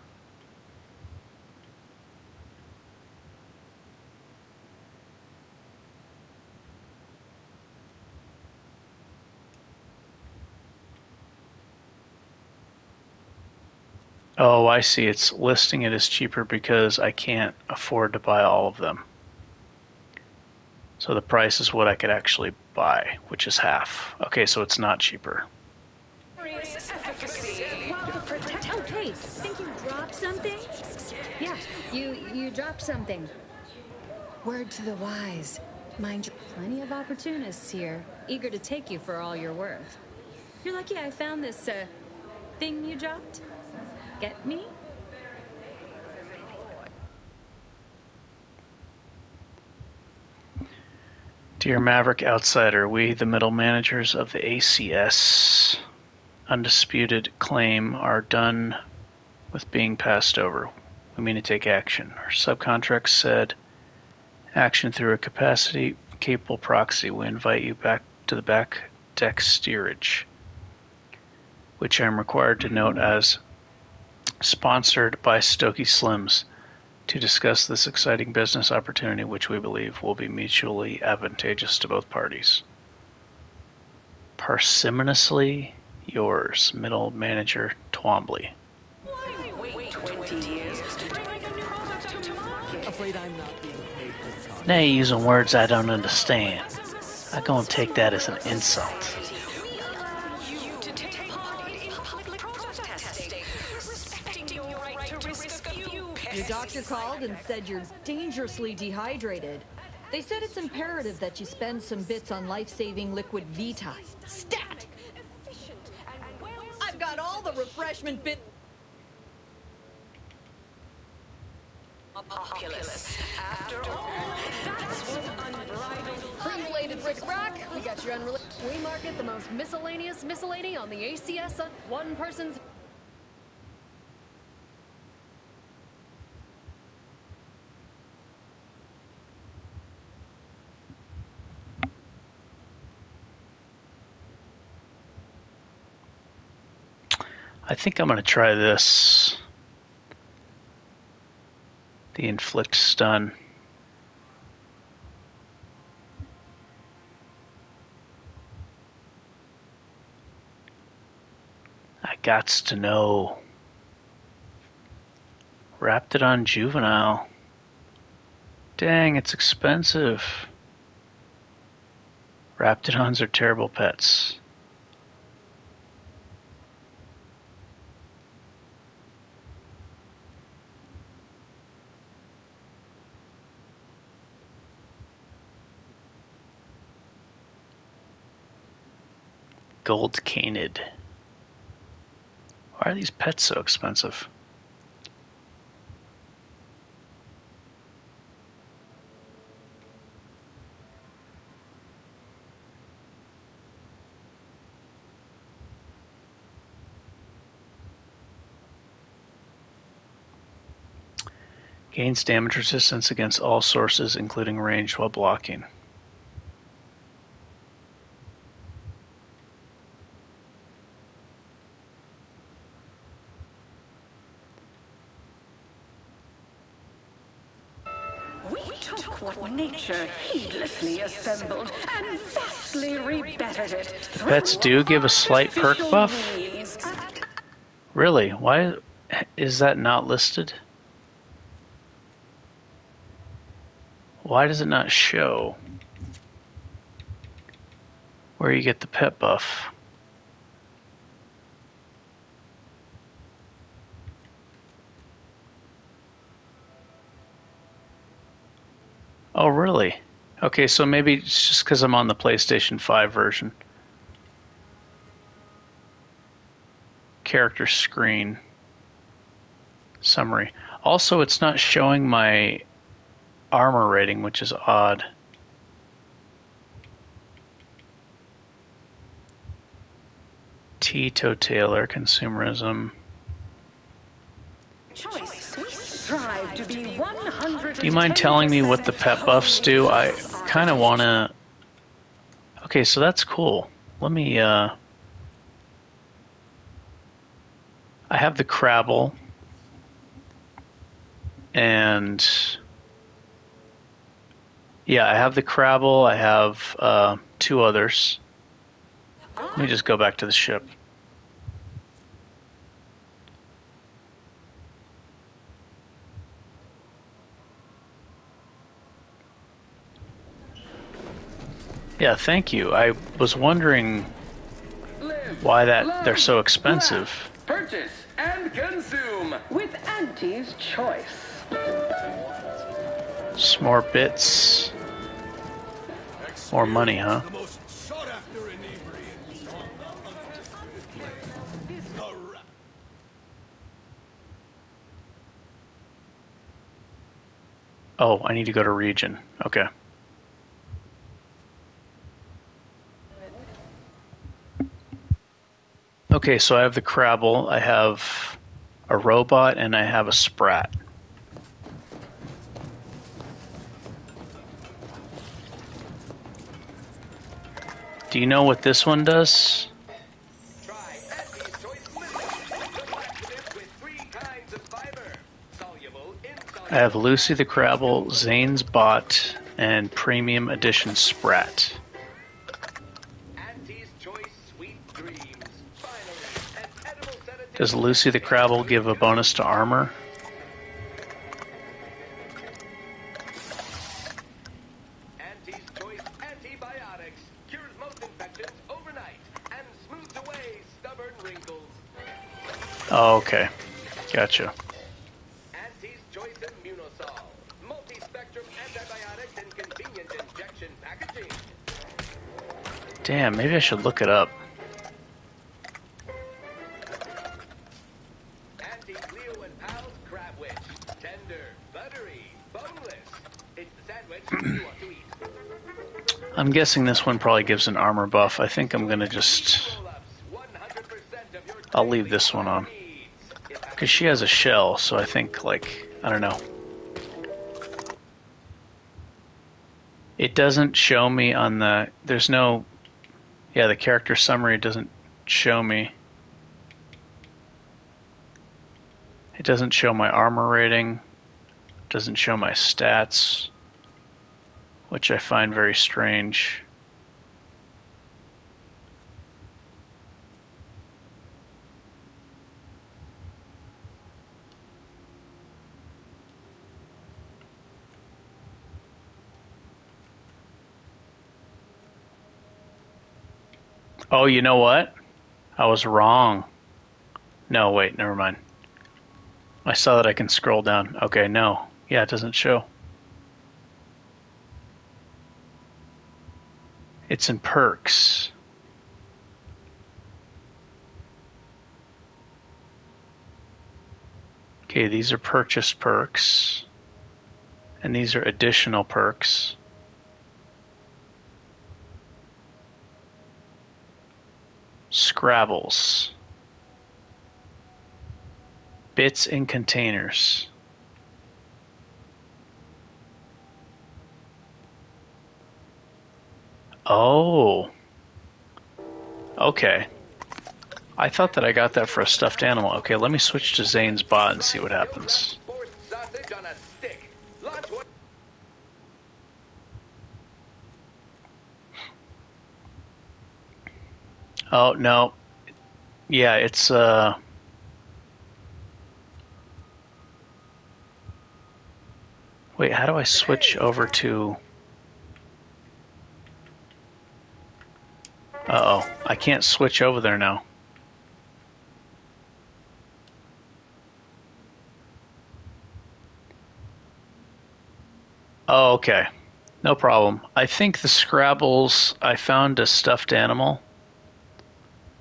Oh, I see. It's listing it as cheaper because I can't afford to buy all of them. So the price is what I could actually buy, which is half. Okay, so it's not cheaper. Okay, think you dropped something? Yeah, you dropped something. Word to the wise. Mind you, plenty of opportunists here, eager to take you for all you're worth. You're lucky I found this, thing you dropped. Get me? Dear Maverick Outsider, we, the middle managers of the ACS Undisputed Claim, are done with being passed over. We mean to take action. Our subcontract said action through a capacity-capable proxy. We invite you back to the back deck steerage, which I'm required to note as sponsored by Stokey Slims, to discuss this exciting business opportunity which we believe will be mutually advantageous to both parties. Parsimoniously yours, Middle Manager Twombly. Afraid I'm not being paid this time. Now you're using words I don't understand. I'm gonna take that as an insult. Your doctor called and said you're dangerously dehydrated. They said it's imperative that you spend some bits on life-saving liquid Vitae. Stat! I've got all the refreshment bit... Populous. After all, that's what unbridled... Cream-bladed bric-a-brac, we got your unrelated... We market the most miscellaneous miscellany on the ACS. One person's... I think I'm going to try this. The inflict stun. I gots to know. Wrapped it on juvenile. Dang, it's expensive. Raptidons are terrible pets. Gold canid. Why are these pets so expensive? Gains damage resistance against all sources, including ranged, while blocking. What nature heedlessly assembled and vastly rebettered it. The pets do give a slight perk buff? Really? Why is that not listed? Why does it not show where you get the pet buff? Oh, really? Okay, so maybe it's just because I'm on the PlayStation 5 version. Character screen. Summary. Also, it's not showing my armor rating, which is odd. Teetotaler, consumerism. Strive to be 100. Do you mind telling me what the pet buffs do? I kind of want to... Okay, so that's cool. Let me... I have the Crabble. And... Yeah, I have the Crabble. I have 2 others. Let me just go back to the ship. Yeah, thank you. I was wondering why they're so expensive. Purchase and consume with Auntie's Choice. Just more bits. More money, huh? Oh, I need to go to region. Okay. Okay, so I have the Crabble, I have a robot, and I have a Sprat. Do you know what this one does? I have Lucy the Crabble, Zane's Bot, and Premium Edition Sprat. Does Lucy the Crabble give a bonus to armor? Auntie's Choice Antibiotics cures most infections overnight and smooths away stubborn wrinkles. Oh, okay. Gotcha. Auntie's Choice Immunosol, multi-spectrum antibiotics in convenient injection packaging. Damn, maybe I should look it up. I'm guessing this one probably gives an armor buff. I think I'm gonna just... I'll leave this one on. Because she has a shell, so I think, like, I don't know. It doesn't show me on the... There's no... Yeah, the character summary doesn't show me. It doesn't show my armor rating. It doesn't show my stats, which I find very strange. Oh, you know what? I was wrong. No, wait, never mind. I saw that I can scroll down. Okay, no. Yeah, it doesn't show. It's in perks. Okay, these are purchase perks. And these are additional perks. Scrabbles. Bits in containers. Oh. Okay. I thought that I got that for a stuffed animal. Okay, let me switch to Zane's Bot and see what happens. Oh, no. Yeah, it's, Wait, how do I switch over to... Uh-oh, I can't switch over there now. Oh, okay. No problem. I think the Scrabbles, I found a stuffed animal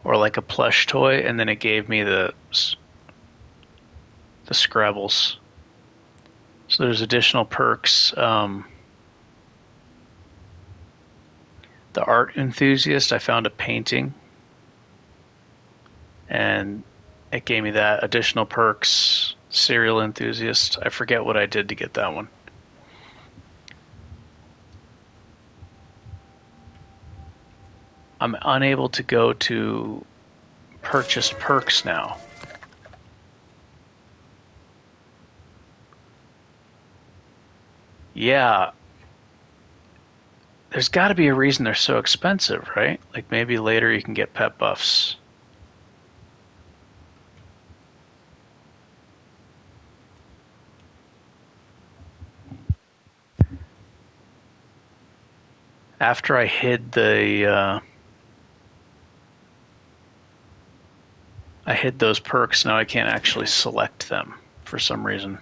or like a plush toy, and then it gave me the Scrabbles. So there's additional perks. The art enthusiast, I found a painting, and it gave me that. Additional perks. Serial enthusiast, I forget what I did to get that one. I'm unable to go to purchase perks now. Yeah. There's got to be a reason they're so expensive, right? Like maybe later you can get pet buffs. After I hid the... I hid those perks, now I can't actually select them for some reason.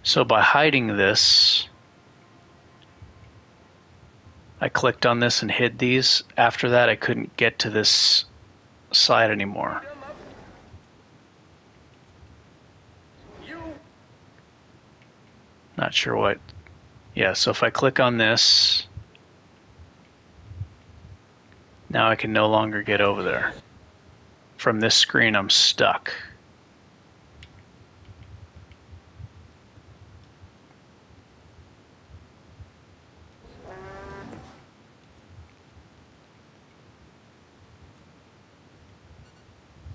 So by hiding this, I clicked on this and hid these. After that, I couldn't get to this side anymore. Not sure what. Yeah, so if I click on this, now I can no longer get over there. From this screen, I'm stuck.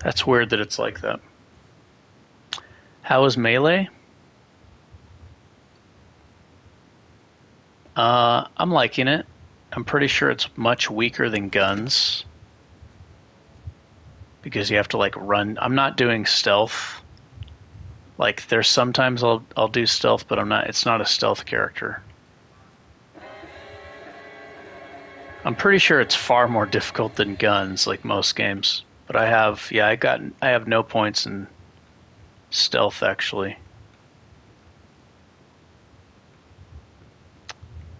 That's weird that it's like that. How is Melee? I'm liking it. I'm pretty sure it's much weaker than Guns. Because you have to like run. I'm not doing stealth. Like there's sometimes I'll do stealth, but it's not a stealth character. I'm pretty sure it's far more difficult than Guns, like most games. But I have no points in stealth actually.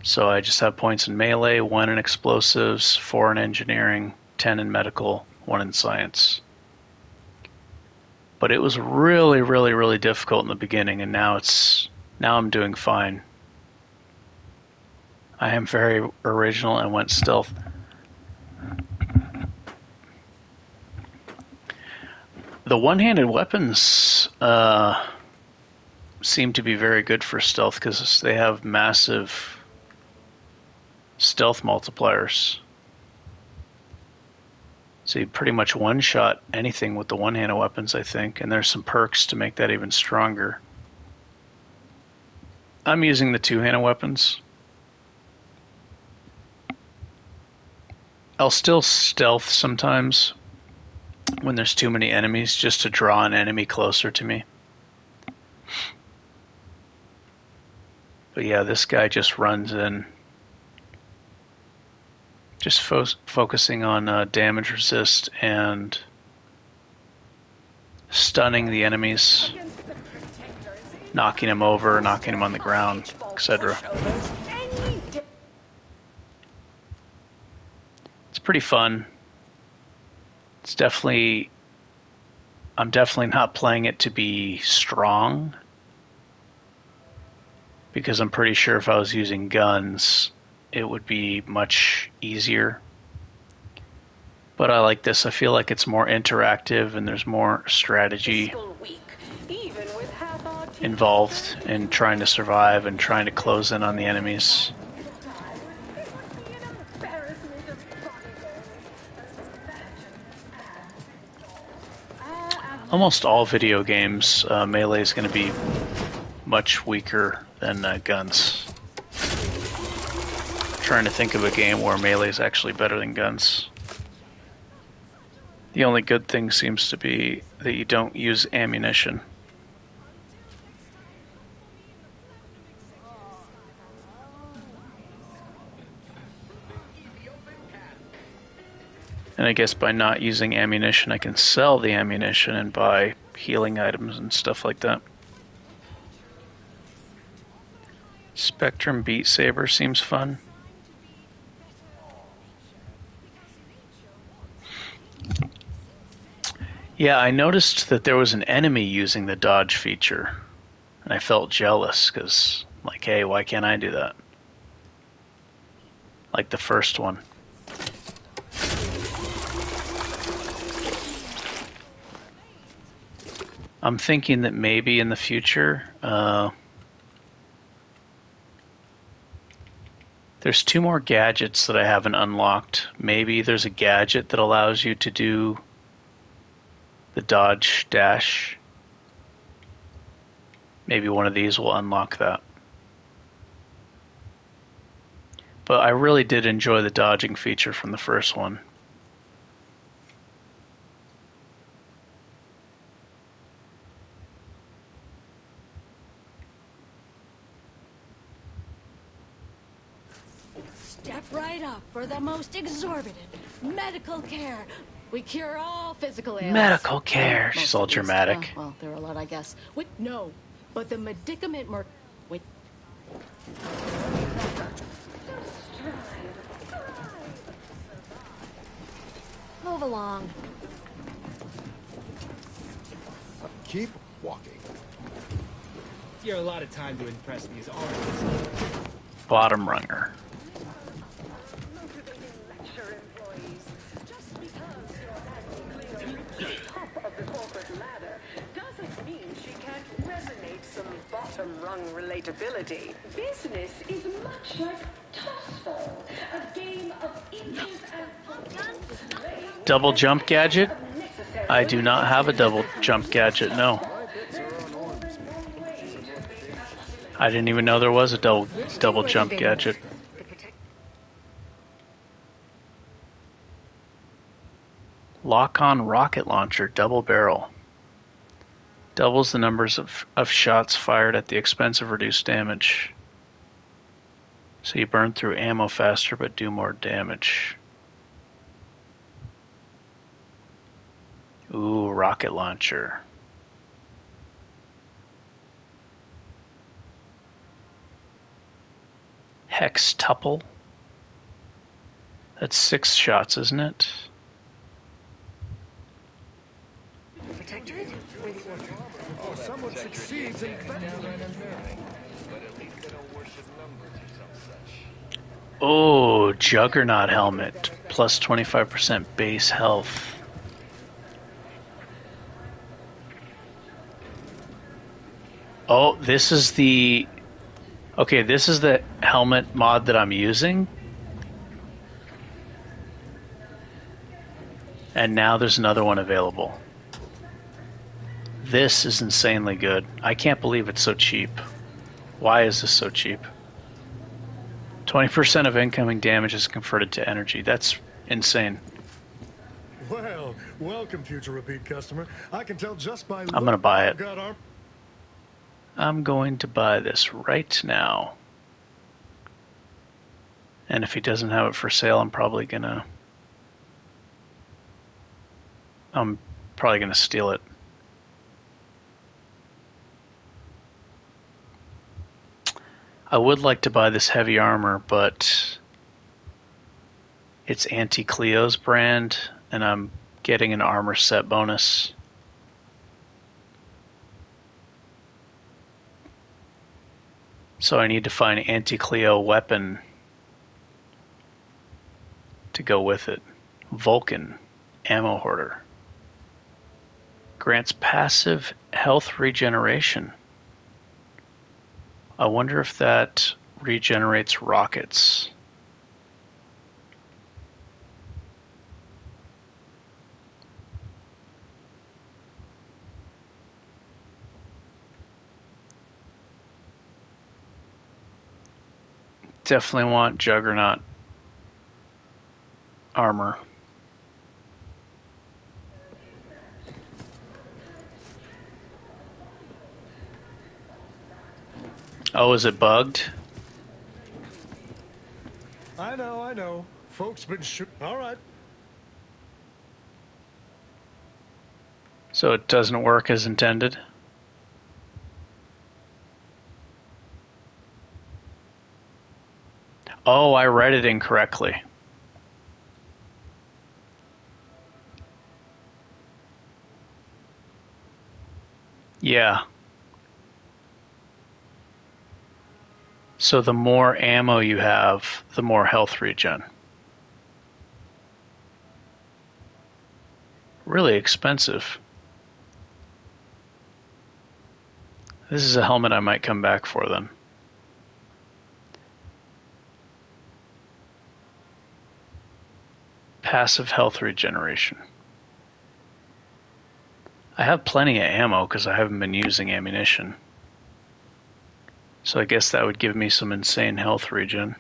So I just have points in melee, 1 in explosives, 4 in engineering, 10 in medical, 1 in science. But it was really, really, really difficult in the beginning, and now I'm doing fine. I am very original and went stealth. The one-handed weapons seem to be very good for stealth because they have massive stealth multipliers. So you pretty much one-shot anything with the one-handed weapons, I think, and there's some perks to make that even stronger. I'm using the two-handed weapons. I'll still stealth sometimes when there's too many enemies, just to draw an enemy closer to me. But yeah, this guy just runs in. Just focusing on damage resist and stunning the enemies, knocking them over, knocking them on the ground, etc. It's pretty fun. It's definitely... I'm definitely not playing it to be strong, because I'm pretty sure if I was using Guns, it would be much easier. But I like this. I feel like it's more interactive and there's more strategy involved in trying to survive and trying to close in on the enemies. Almost all video games, Melee is going to be much weaker than Guns. Trying to think of a game where Melee is actually better than Guns. The only good thing seems to be that you don't use ammunition. And I guess by not using ammunition, I can sell the ammunition and buy healing items and stuff like that. Spectrum Beat Saber seems fun. Yeah, I noticed that there was an enemy using the dodge feature, and I felt jealous because, like, hey, why can't I do that? Like the first one. I'm thinking that maybe in the future, there's 2 more gadgets that I haven't unlocked. Maybe there's a gadget that allows you to do the dodge dash. Maybe one of these will unlock that. But I really did enjoy the dodging feature from the first one. Step right up for the most exorbitant medical care. We cure all physical ailments. Medical care. Most She's all at least. dramatic. Well, there are a lot, I guess. Wait, no. But the medicament wait. Move along. Keep walking. You're a lot of time to impress me as artists. Bottom runger. Doesn't mean she can't resonate some bottom-rung relatability. Business is much like Tossball, a game of inches and Double jump gadget? I do not have a double jump gadget, no. I didn't even know there was a double jump gadget. Lock-on rocket launcher, double barrel. Doubles the numbers of shots fired at the expense of reduced damage. So you burn through ammo faster but do more damage. Ooh, rocket launcher. Hextuple. That's 6 shots, isn't it? Protectorate? Oh, someone succeeds in Oh, Juggernaut helmet. Plus 25% base health. Oh, this is the... Okay, this is the helmet mod that I'm using. And now there's another one available. This is insanely good. I can't believe it's so cheap. Why is this so cheap? 20% of incoming damage is converted to energy. That's insane. Well, welcome, future repeat customer. I can tell just by I'm gonna buy it. got our... I'm going to buy this right now. And if he doesn't have it for sale, I'm probably gonna steal it. I would like to buy this heavy armor, but it's Anti-Cleo's brand, and I'm getting an armor set bonus. So I need to find an Anti-Cleo weapon to go with it. Vulcan Ammo Hoarder. Grants passive health regeneration. I wonder if that regenerates rockets. Definitely want Juggernaut armor. Oh, is it bugged? I know. Folks been all right. So it doesn't work as intended? Oh, I read it incorrectly. Yeah. So the more ammo you have, the more health regen. Really expensive. This is a helmet I might come back for then. Passive health regeneration. I have plenty of ammo because I haven't been using ammunition. So I guess that would give me some insane health regen.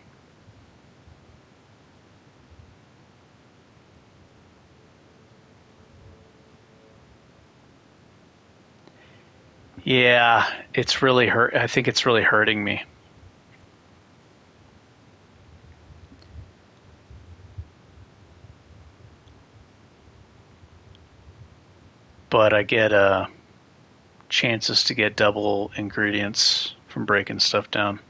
Yeah, it's really hurt. I think it's really hurting me. But I get chances to get double ingredients from breaking stuff down.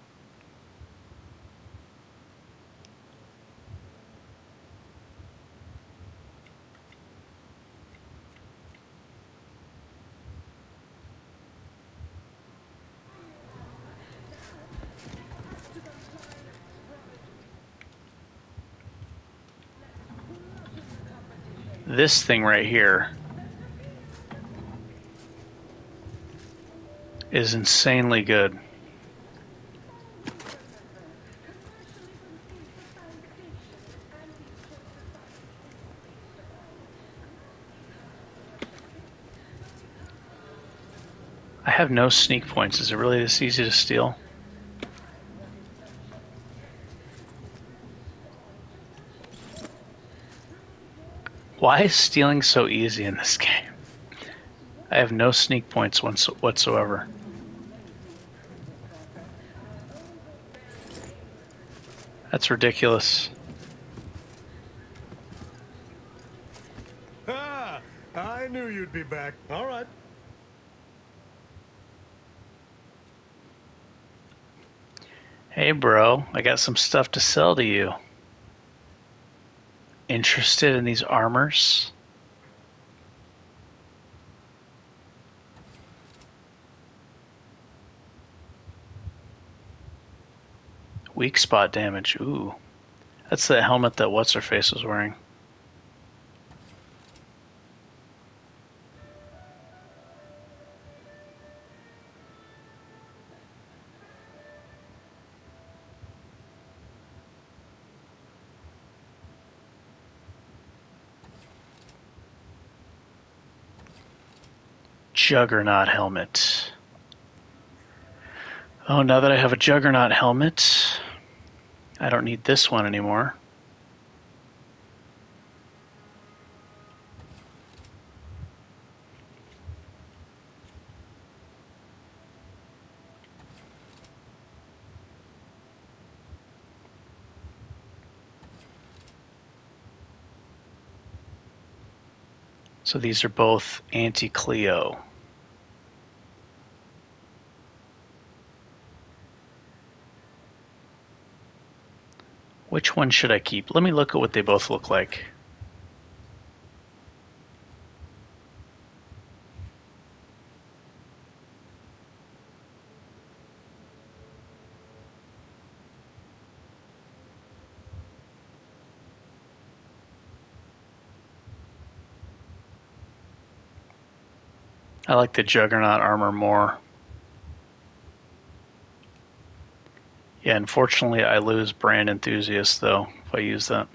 This thing right here is insanely good. I have no sneak points. Is it really this easy to steal? Why is stealing so easy in this game? I have no sneak points whatsoever. That's ridiculous. Ah, I knew you'd be back. All right. Hey bro, I got some stuff to sell to you. Interested in these armors? Weak spot damage. Ooh. That's the helmet that What's-Her-Face was wearing. Juggernaut helmet. Oh, now that I have a Juggernaut helmet, I don't need this one anymore. So these are both anti-Cleo. Which one should I keep? Let me look at what they both look like. I like the Juggernaut armor more. Yeah, unfortunately I lose Brand Enthusiast though, if I use that.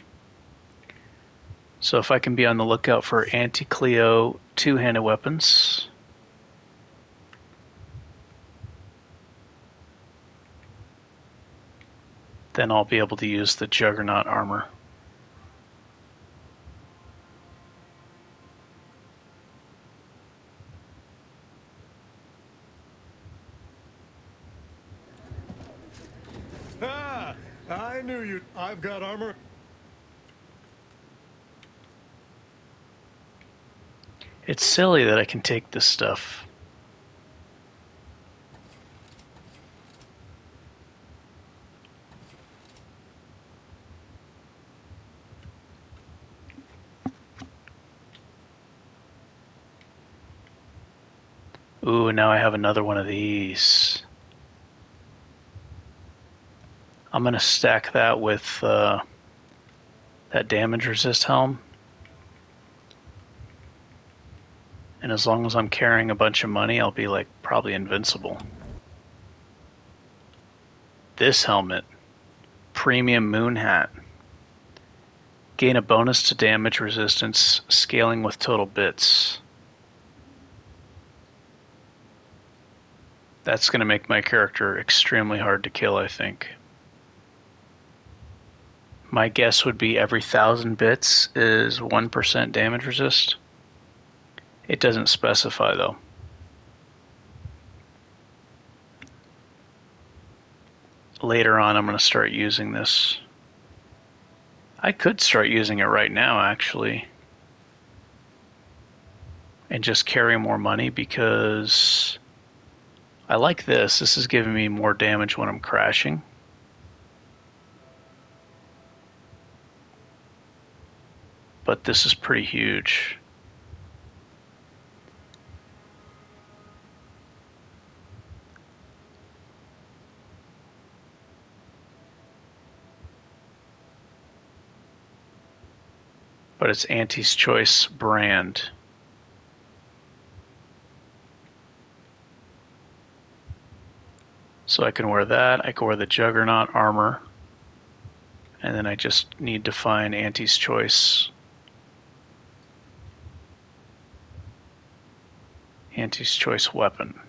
So if I can be on the lookout for anti-Cleo two-handed weapons. Then I'll be able to use the Juggernaut armor. Ah, I knew you. I've got armor. It's silly that I can take this stuff. Ooh, now I have another one of these. I'm gonna stack that with that damage resist helm. And as long as I'm carrying a bunch of money, I'll be like probably invincible. This helmet, Premium Moon Hat. Gain a bonus to damage resistance, scaling with total bits. That's going to make my character extremely hard to kill, I think. My guess would be every 1,000 bits is 1% damage resist. It doesn't specify though. Later on, I'm going to start using this. I could start using it right now, actually. And just carry more money because I like this. This is giving me more damage when I'm crashing. But this is pretty huge. But it's Auntie's Choice brand. So I can wear that. I can wear the Juggernaut armor. And then I just need to find Auntie's Choice. Auntie's Choice weapon.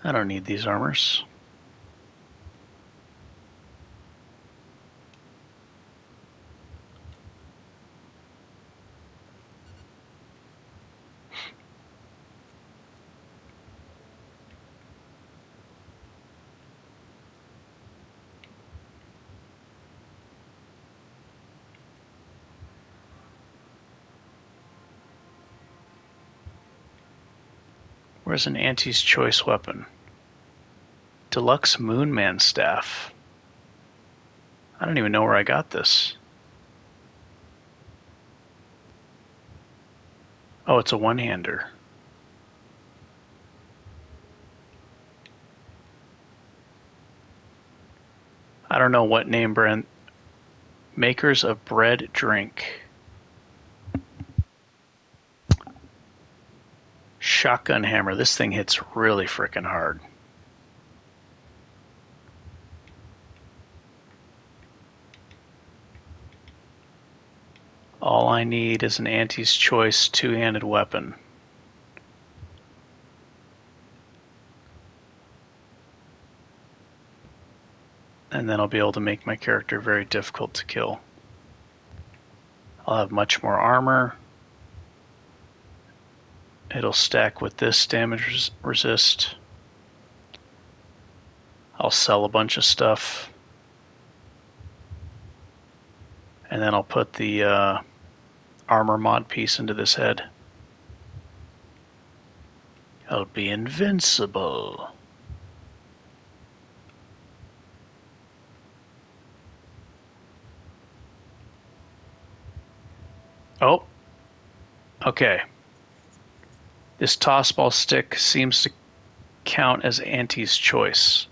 I don't need these armors. Where's an Auntie's Choice weapon? Deluxe Moonman staff. I don't even know where I got this. Oh, it's a one-hander. I don't know what name brand. Makers of Bread Drink. Shotgun hammer. This thing hits really frickin' hard. All I need is an Auntie's Choice two-handed weapon. And then I'll be able to make my character very difficult to kill. I'll have much more armor. It'll stack with this damage resist. I'll sell a bunch of stuff. And then I'll put the armor mod piece into this head. I'll be invincible. Oh, okay. This tossball stick seems to count as Auntie's Choice.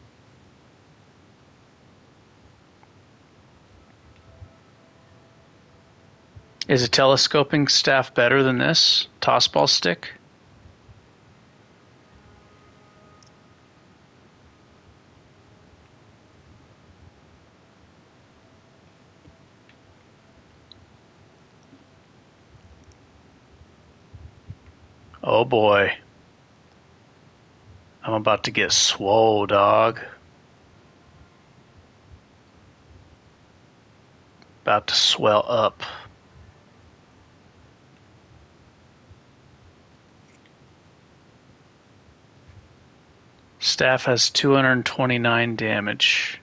Is a telescoping staff better than this tossball stick? Oh boy. I'm about to get swole, dog. About to swell up. Staff has 229 damage.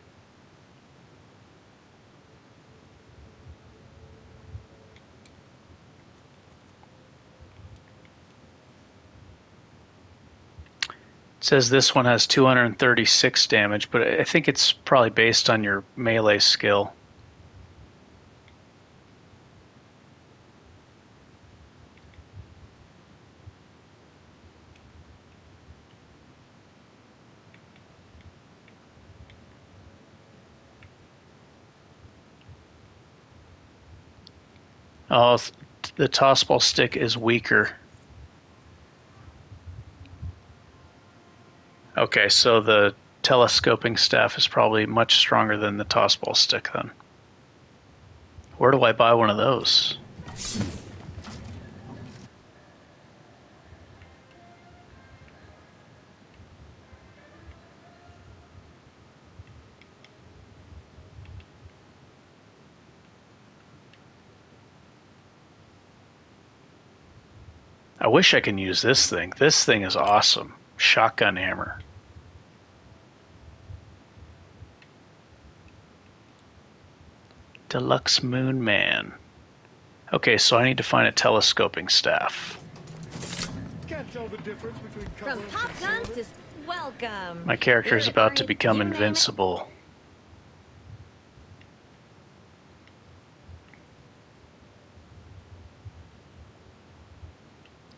It says this one has 236 damage, but I think it's probably based on your melee skill. Oh, the tossball stick is weaker. Okay, so the telescoping staff is probably much stronger than the tossball stick then. Where do I buy one of those? I wish I can use this thing. This thing is awesome. Shotgun hammer. Deluxe Moon Man. Okay, so I need to find a telescoping staff. Can't tell the difference between From pop guns to welcome. My character is about to become invincible.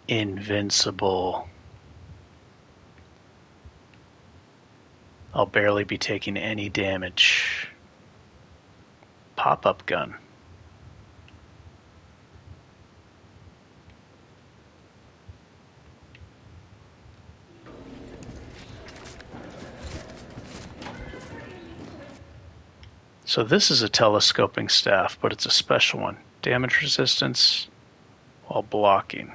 Invincible. I'll barely be taking any damage. Pop-up gun. So this is a telescoping staff, but it's a special one. Damage resistance while blocking.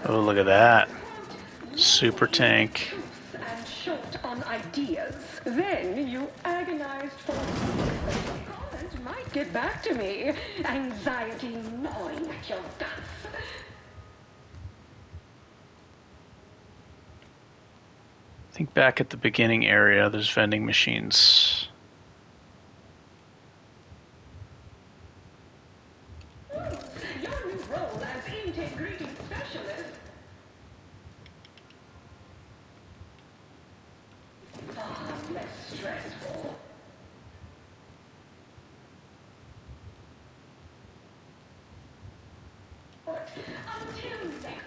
Oh, look at that. Super tank. And short on ideas. Then you agonized for comment might get back to me. Anxiety gnawing at your guts. I think back at the beginning area, there's vending machines. Your new role as integrating specialist. Far less stressful. Until next.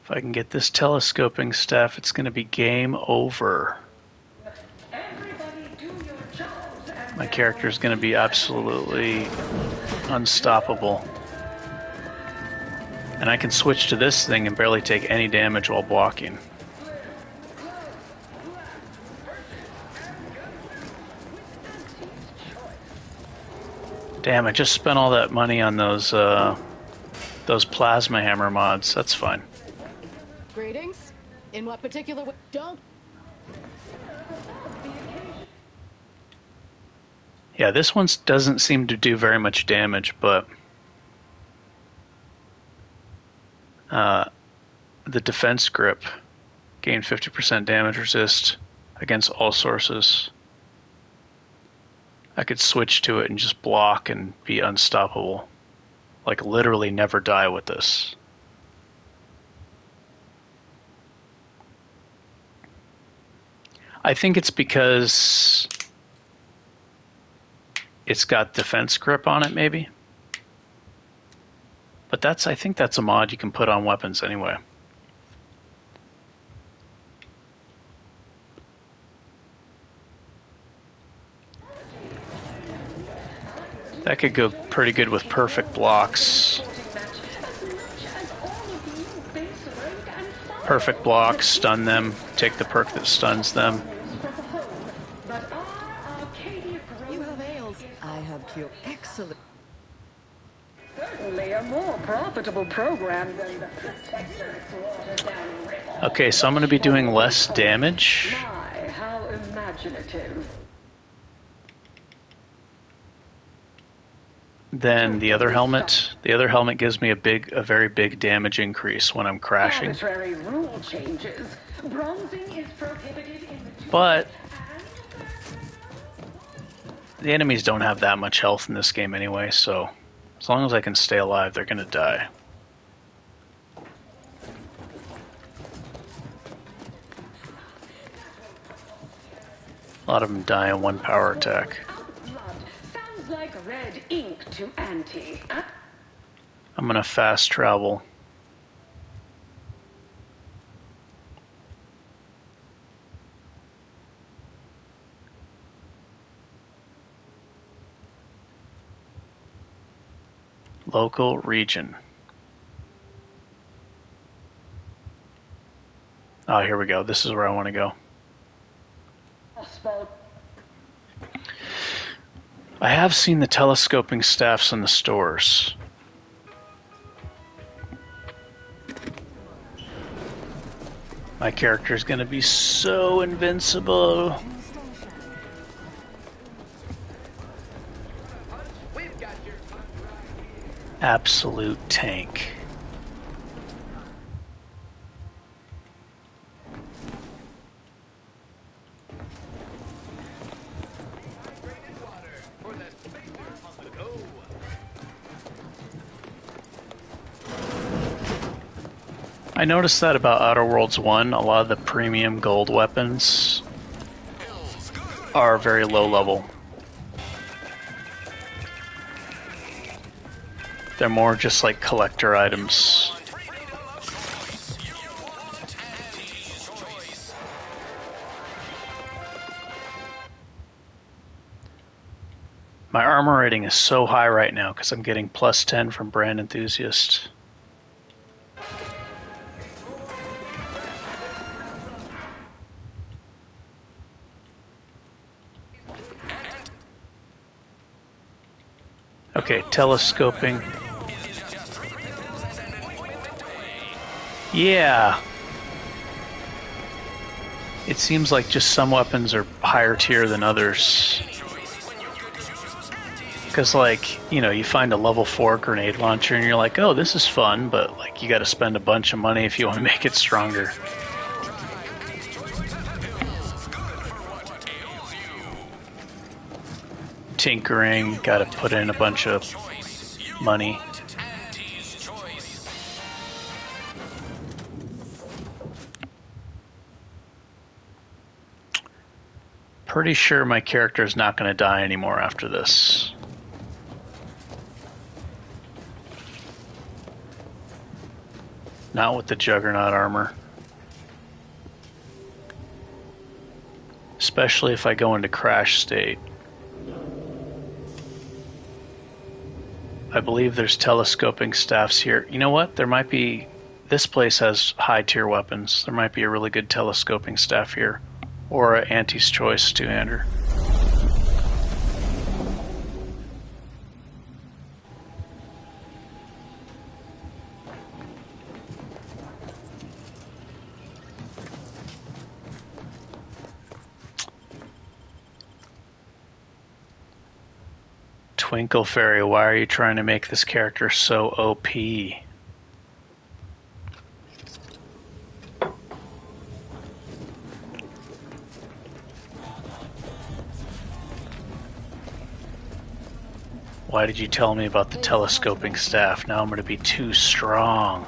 If I can get this telescoping staff, it's going to be game over. My character is going to be absolutely unstoppable. And I can switch to this thing and barely take any damage while blocking. Damn, I just spent all that money on those plasma hammer mods. That's fine. Greetings. In what particular way? Don't. Yeah, this one doesn't seem to do very much damage, but the defense grip gained 50% damage resist against all sources. I could switch to it and just block and be unstoppable. Like literally never die with this. I think it's because it's got defense grip on it, maybe. But I think that's a mod you can put on weapons anyway. That could go pretty good with perfect blocks. Perfect blocks, stun them, take the perk that stuns them. You have ales. I have cure. Excellent. Certainly a more profitable program than the Protector's watered-down river. Okay, so I'm going to be doing less damage. My, how imaginative. Than the other helmet. The other helmet gives me a very big damage increase when I'm crashing. Arbitrary rule changes. Bronzing is prohibited in the But the enemies don't have that much health in this game anyway, so as long as I can stay alive, they're gonna die. A lot of them die in one power attack. sounds like red ink to Auntie. I'm gonna fast travel. Local region. Oh, here we go. This is where I want to go. I have seen the telescoping staffs in the stores. My character is going to be so invincible. Absolute tank. I noticed that about Outer Worlds 1, a lot of the premium gold weapons are very low level. They're more just like collector items. My armor rating is so high right now because I'm getting plus 10 from Brand Enthusiast. Okay, telescoping. Yeah. It seems like just some weapons are higher tier than others. Because, like, you know, you find a level 4 grenade launcher and you're like, oh, this is fun, but, like, you gotta spend a bunch of money if you want to make it stronger. Tinkering, gotta put in a bunch of money. Pretty sure my character is not going to die anymore after this. Not with the Juggernaut armor. Especially if I go into crash state. I believe there's telescoping staffs here. You know what? There might be... This place has high tier weapons. There might be a really good telescoping staff here. Or an Auntie's Choice two-hander. Twinkle Fairy, why are you trying to make this character so OP? Why did you tell me about the telescoping staff? Now I'm going to be too strong.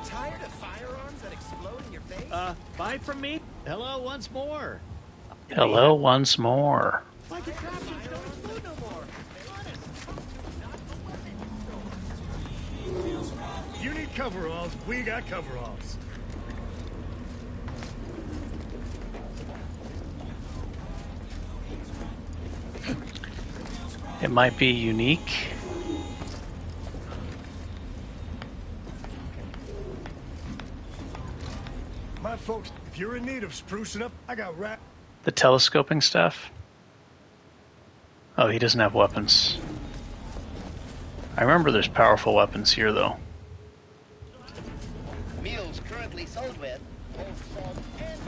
Tired of firearms that explode in your face? Buy from me. Hello once more. Hello once more. My contraptions don't explode no more. You need coveralls, we got coveralls. It might be unique. My folks, if you're in need of sprucing up, I got The telescoping stuff? Oh, he doesn't have weapons. I remember there's powerful weapons here, though. Meals currently sold with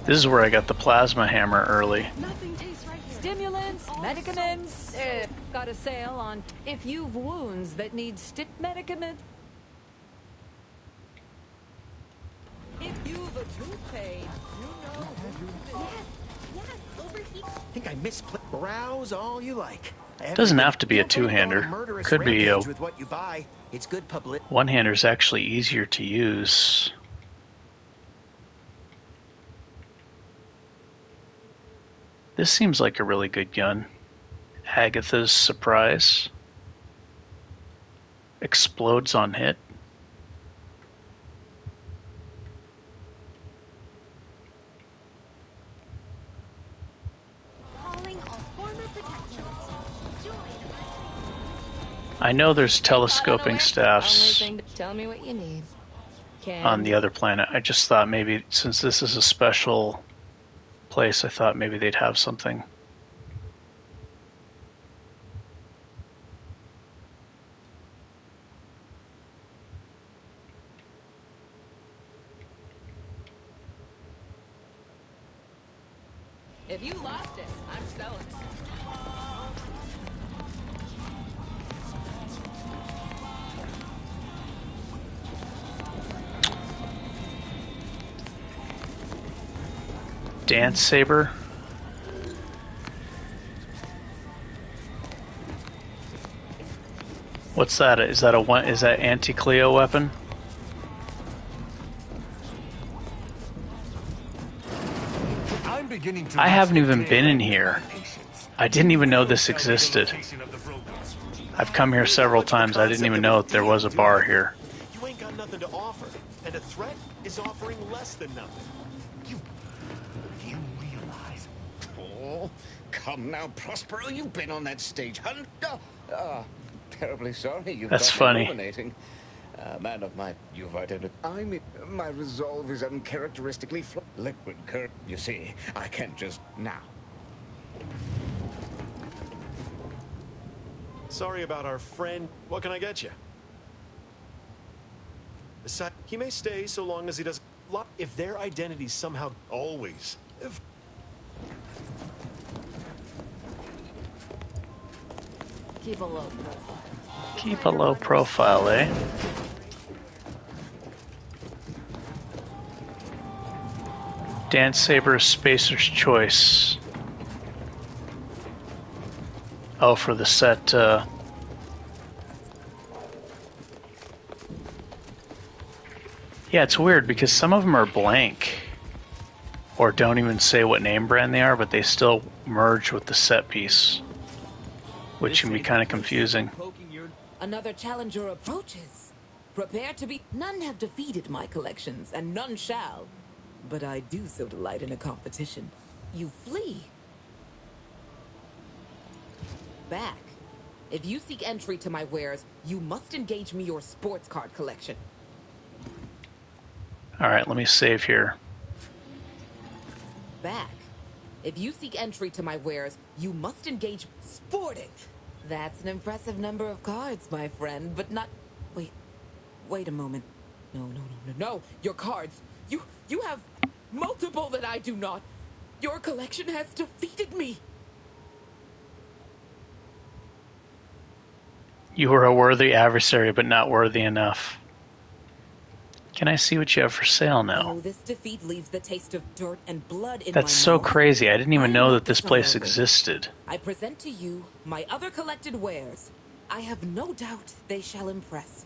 This is where I got the plasma hammer early. Nothing tastes right here. Stimulants, medicaments. Got a sale on if you've wounds that need medicaments. If you've a toothpaste, you know. Yes, over here. I think I misplaced. Browse all you like. Doesn't have to be a two-hander. Could be a with what you buy. It's good public. one-hander is actually easier to use. This seems like a really good gun. Agatha's Surprise. Explodes on hit. I know there's telescoping staffs Tell me what you need. on the other planet. I just thought maybe, since this is a special place, I thought maybe they'd have something. If you lost it, I'm selling it. Dance saber. What's that? Is that a one? Is that anti-Cleo weapon? I'm beginning to I haven't even been in here. I didn't even know this existed. I've come here several times. I didn't even know that there was a bar here. You ain't got nothing to offer, and a threat is offering less than nothing. You realize? Oh, come now, Prospero. You've been on that stage, hunt. Terribly sorry. You've That's got funny. illuminating. Man of my, you've identified. I mean, my resolve is uncharacteristically liquid current. You see, I can't just now. Sorry about our friend. What can I get you? Besides, he may stay so long as he doesn't. If their identities somehow always. If Keep a low profile. Keep a low profile, eh? Dance saber, Spacer's Choice. Oh, for the set. Yeah, it's weird because some of them are blank or don't even say what name brand they are, but they still merge with the set piece, which can be kind of confusing. Another challenger approaches. Prepare to be... None have defeated my collections, and none shall. But I do so delight in a competition. You flee. Back. If you seek entry to my wares, you must engage me your sports card collection. Alright, let me save here. Back. If you seek entry to my wares, you must engage sporting. That's an impressive number of cards, my friend, but not... Wait a moment. No, your cards. You have multiple that I do not. Your collection has defeated me. You are a worthy adversary, but not worthy enough. Can I see what you have for sale now? Oh, this defeat leaves the taste of dirt and blood in That's my so mouth. crazy. I didn't even know that this the place suburban. existed. I present to you my other collected wares. I have no doubt they shall impress.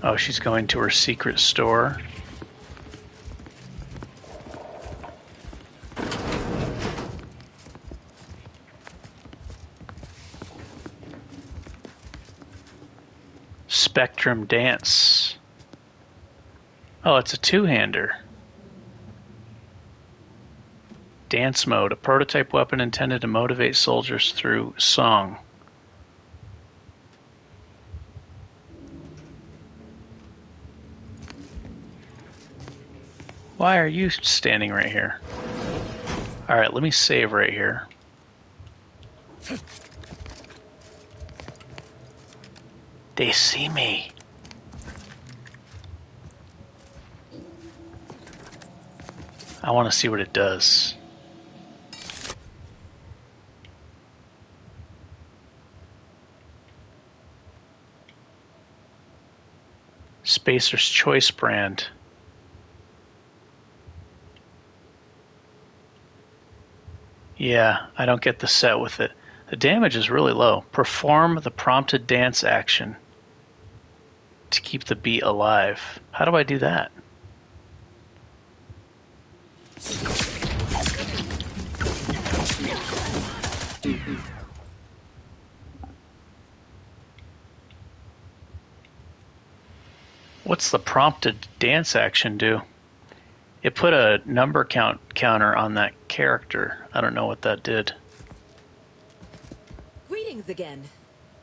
Oh, she's going to her secret store. Spectrum Dance. Oh, it's a two-hander. Dance mode, a prototype weapon intended to motivate soldiers through song. Why are you standing right here? Alright, let me save right here. They see me. I want to see what it does. Spacer's Choice brand. Yeah, I don't get the set with it. The damage is really low. Perform the prompted dance action to keep the beat alive. How do I do that? What's the prompted dance action do? It put a number counter on that character. I don't know what that did. Greetings again.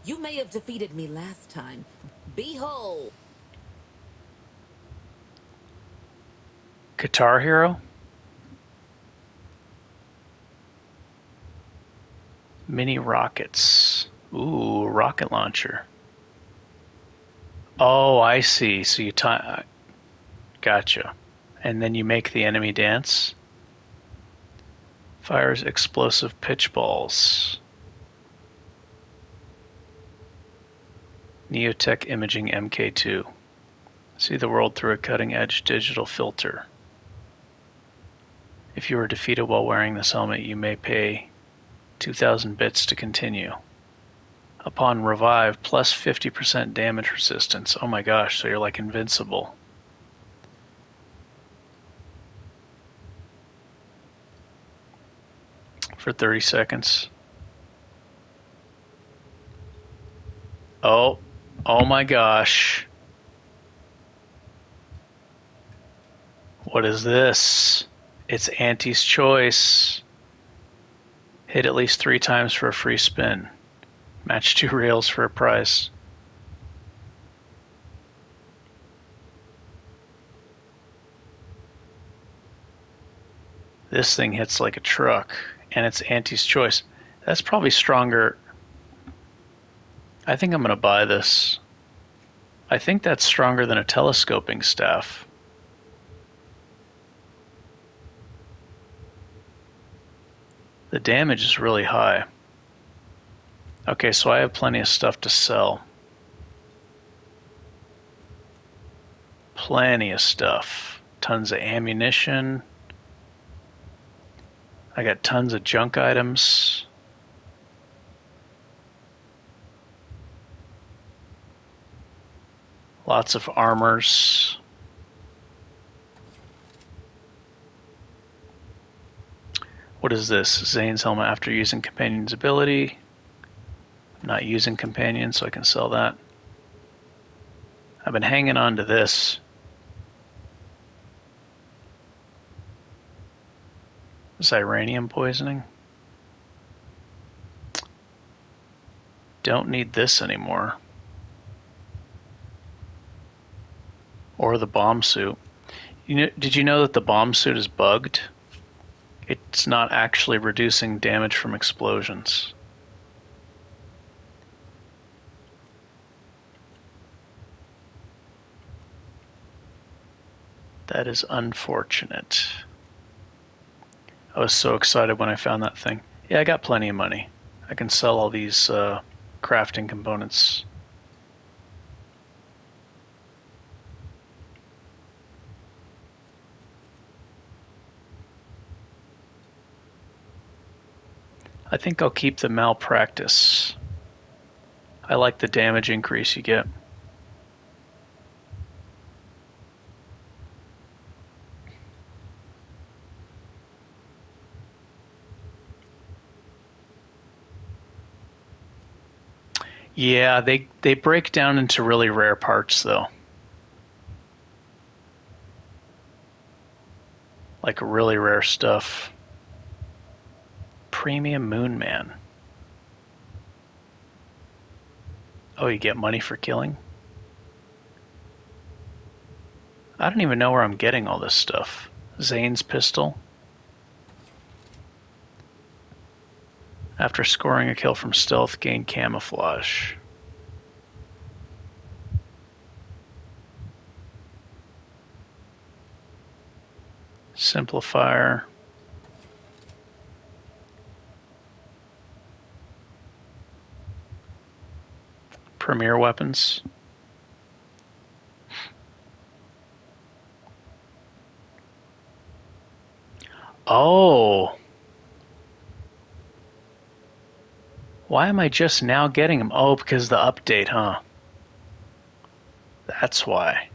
You may have defeated me last time. Behold! Guitar Hero? Mini rockets. Ooh, rocket launcher. Oh, I see. So you time. Gotcha. And then you make the enemy dance. Fires explosive pitch balls. Neotech Imaging MK2. See the world through a cutting-edge digital filter. If you are defeated while wearing this helmet, you may pay 2,000 bits to continue. Upon revive, plus 50% damage resistance. Oh my gosh, so you're like invincible. For 30 seconds. Oh my gosh. What is this? It's Auntie's Choice. Hit at least 3 times for a free spin. Match 2 rails for a prize. This thing hits like a truck, and it's Auntie's Choice. That's probably stronger. I think I'm going to buy this. I think that's stronger than a telescoping staff. The damage is really high. Okay, so I have plenty of stuff to sell. Plenty of stuff. Tons of ammunition. I got tons of junk items. Lots of armors. What is this? Zane's helmet after using Companion's ability. I'm not using Companion, so I can sell that. I've been hanging on to this. Xyranium poisoning. Don't need this anymore. Or the bomb suit. Did you know that the bomb suit is bugged? It's not actually reducing damage from explosions. That is unfortunate. I was so excited when I found that thing. Yeah, I got plenty of money. I can sell all these crafting components. I think I'll keep the malpractice. I like the damage increase you get. Yeah, they break down into really rare parts, though. Like really rare stuff. Premium Moon Man. Oh, you get money for killing? I don't even know where I'm getting all this stuff. Zane's pistol. After scoring a kill from stealth, gain camouflage. Simplifier. Premier weapons. Oh. Why am I just now getting them? Oh, because of the update, huh? That's why.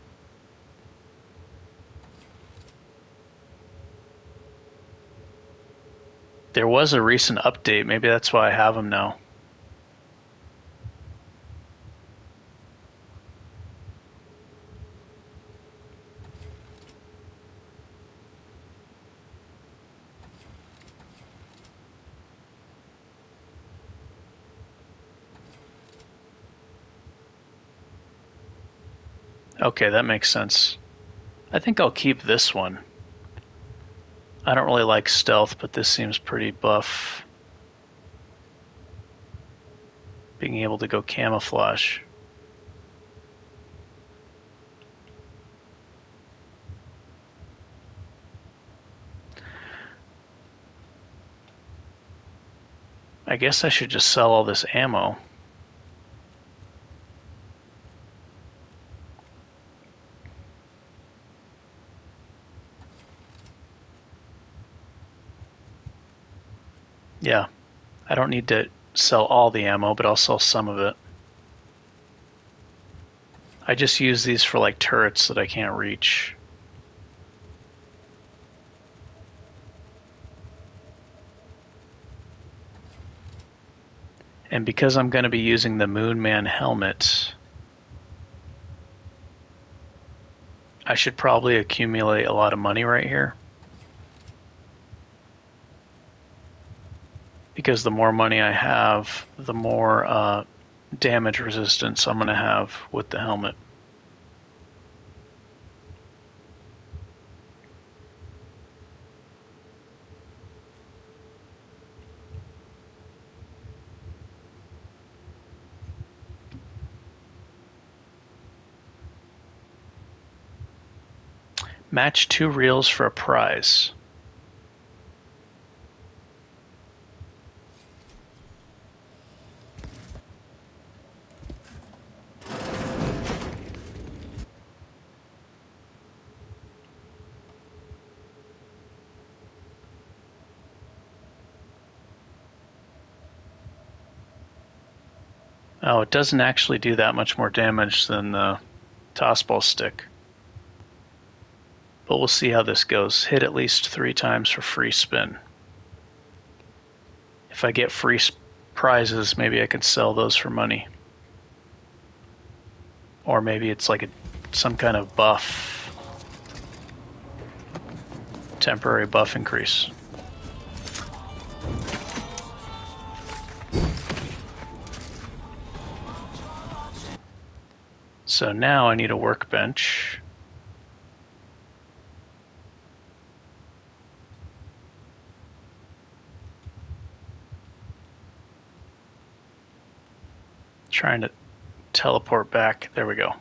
There was a recent update. Maybe that's why I have them now. Okay, that makes sense. I think I'll keep this one. I don't really like stealth, but this seems pretty buff. Being able to go camouflage. I guess I should just sell all this ammo. Yeah, I don't need to sell all the ammo, but I'll sell some of it. I just use these for like turrets that I can't reach. And because I'm going to be using the Moonman helmet, I should probably accumulate a lot of money right here. Because the more money I have, the more damage resistance I'm going to have with the helmet. Match 2 reels for a prize. Oh, it doesn't actually do that much more damage than the tossball stick. But we'll see how this goes. Hit at least 3 times for free spin. If I get free prizes, maybe I can sell those for money. Or maybe it's like some kind of buff. Temporary buff increase. So now I need a workbench. Trying to teleport back. There we go.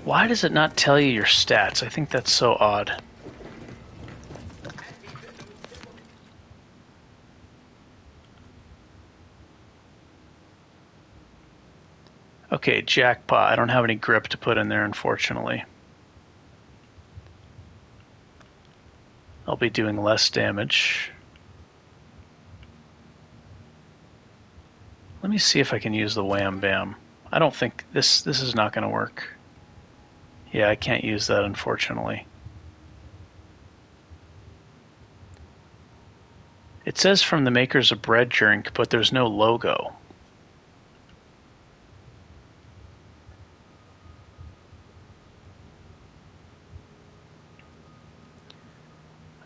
Why does it not tell you your stats? I think that's so odd. Okay, jackpot. I don't have any grip to put in there, unfortunately. I'll be doing less damage. Let me see if I can use the Wham Bam. I don't think this is not going to work. Yeah, I can't use that, unfortunately. It says from the makers of Bread Drink, but there's no logo.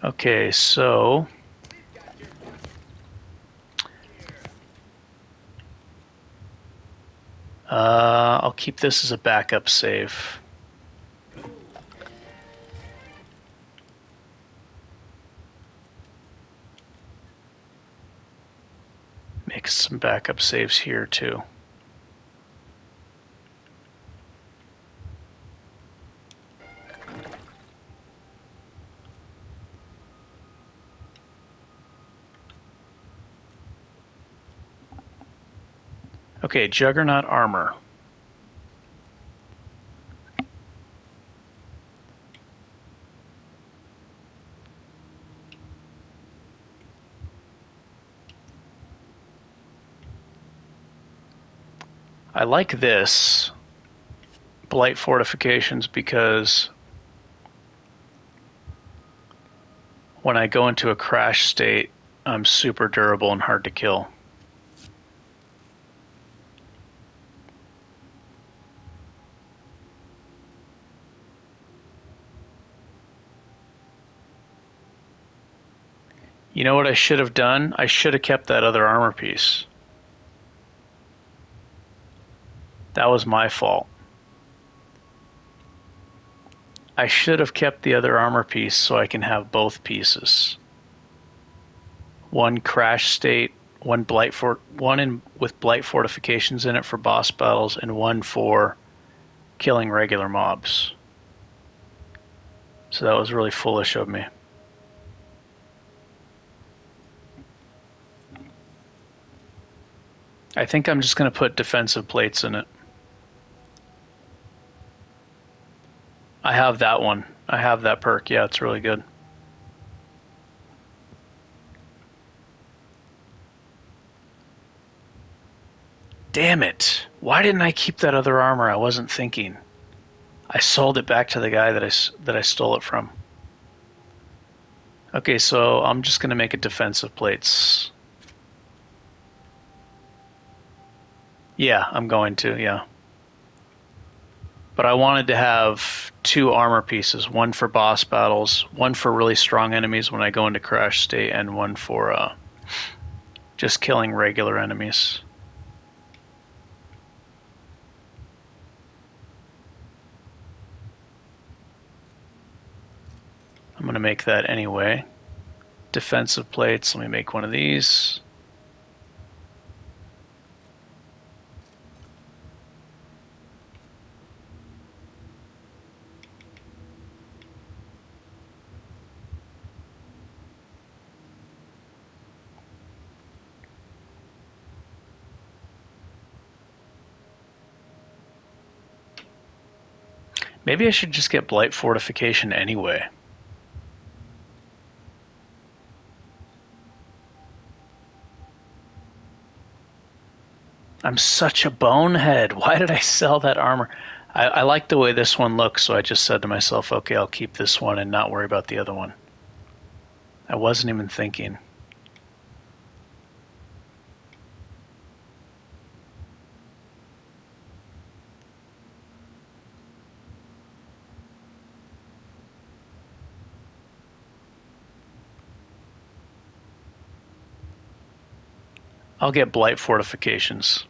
Okay, so I'll keep this as a backup save. Make some backup saves here too. Okay, Juggernaut armor. I like this, Blight Fortifications, because when I go into a crash state, I'm super durable and hard to kill. You know what I should have done? I should have kept that other armor piece. That was my fault. I should have kept the other armor piece so I can have both pieces. One crash state, one with blight fortifications in it for boss battles, and one for killing regular mobs. So that was really foolish of me. I think I'm just going to put defensive plates in it. I have that one. I have that perk. Yeah, it's really good. Damn it. Why didn't I keep that other armor? I wasn't thinking. I sold it back to the guy that I stole it from. Okay, so I'm just going to make it defensive plates. Yeah, I'm going to, yeah. But I wanted to have 2 armor pieces, one for boss battles, one for really strong enemies when I go into crash state, and one for just killing regular enemies. I'm going to make that anyway. Defensive plates, let me make one of these. Maybe I should just get Blight Fortification anyway. I'm such a bonehead. Why did I sell that armor? I like the way this one looks, so I just said to myself, okay, I'll keep this one and not worry about the other one. I wasn't even thinking. I'll get Blight Fortifications.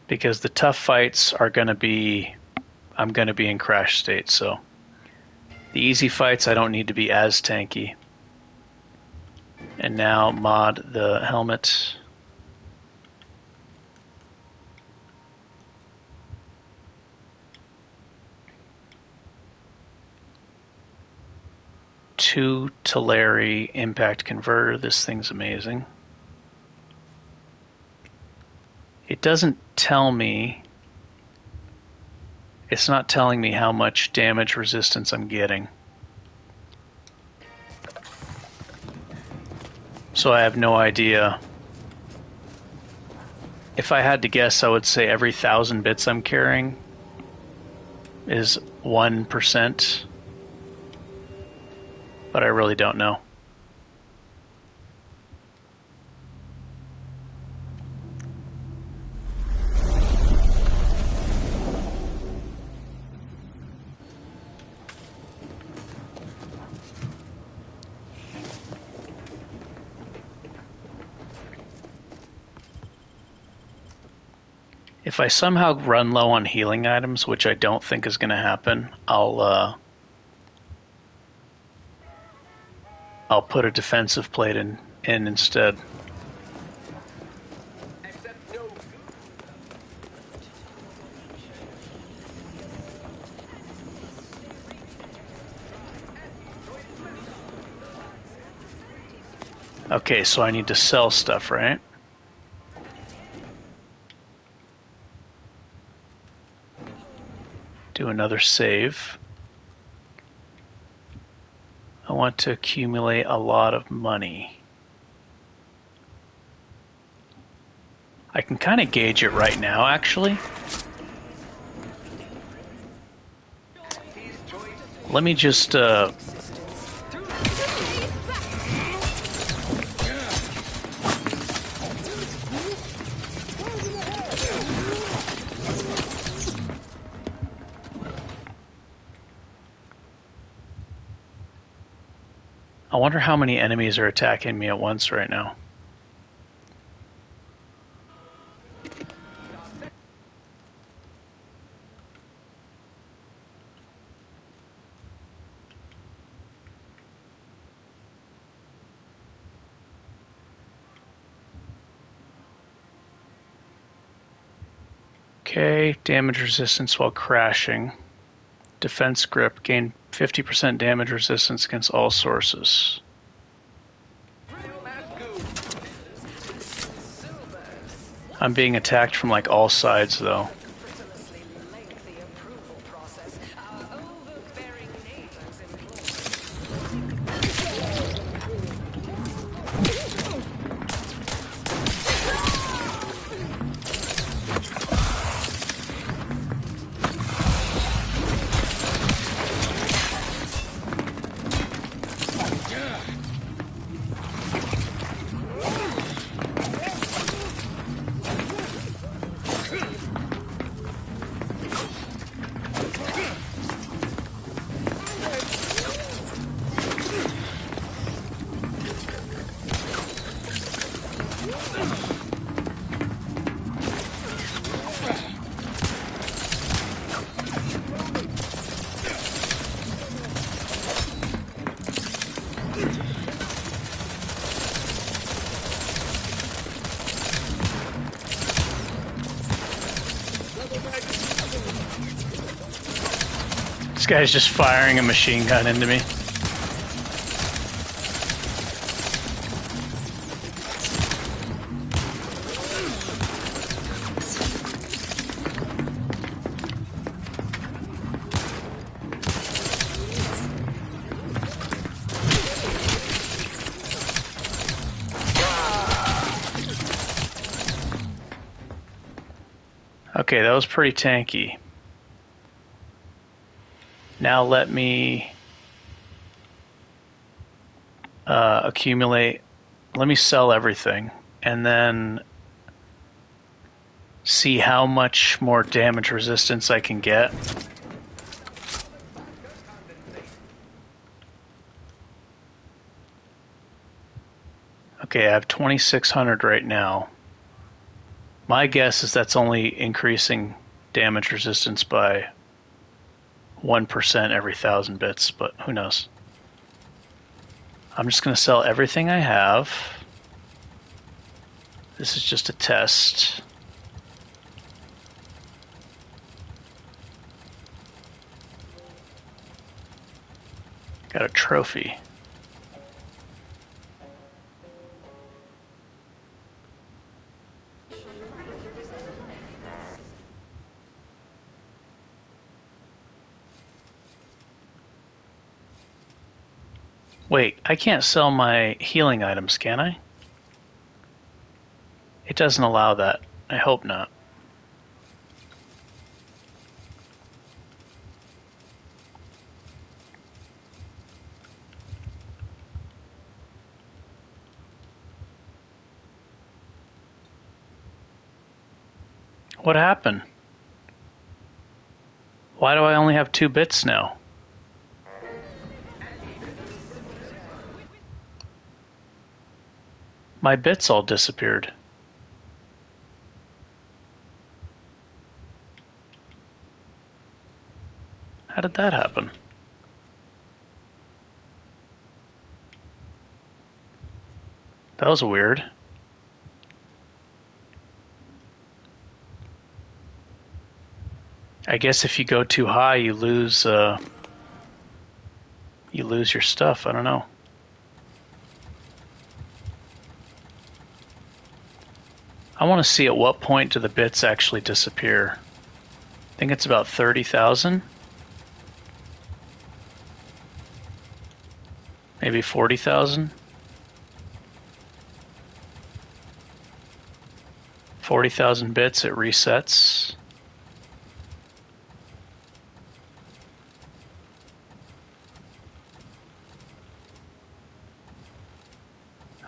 Because the tough fights are going to be, I'm going to be in crash state, so the easy fights I don't need to be as tanky. And now mod the helmet. Two Teleri impact converter. This thing's amazing. It doesn't tell me, it's not telling me how much damage resistance I'm getting. So I have no idea. If I had to guess, I would say every 1,000 bits I'm carrying is 1%. But I really don't know. If I somehow run low on healing items, which I don't think is going to happen, I'll put a defensive plate in instead. Okay, so I need to sell stuff, right? Do another save. I want to accumulate a lot of money. I can kind of gauge it right now, actually. Let me just I wonder how many enemies are attacking me at once right now. Okay, damage resistance while crashing. Defense grip, gain 50% damage resistance against all sources. I'm being attacked from like all sides though. This guy's just firing a machine gun into me. Okay, that was pretty tanky. Now let me accumulate, let me sell everything, and then see how much more damage resistance I can get. Okay, I have 2,600 right now. My guess is that's only increasing damage resistance by 1% every 1,000 bits, but who knows. I'm just going to sell everything I have. This is just a test. Got a trophy. Wait, I can't sell my healing items, can I? It doesn't allow that. I hope not. What happened? Why do I only have 2 bits now? My bits all disappeared. How did that happen? That was weird. I guess if you go too high, you lose your stuff. I don't know. I want to see at what point do the bits actually disappear. I think it's about 30,000. Maybe 40,000. 40,000 bits, it resets.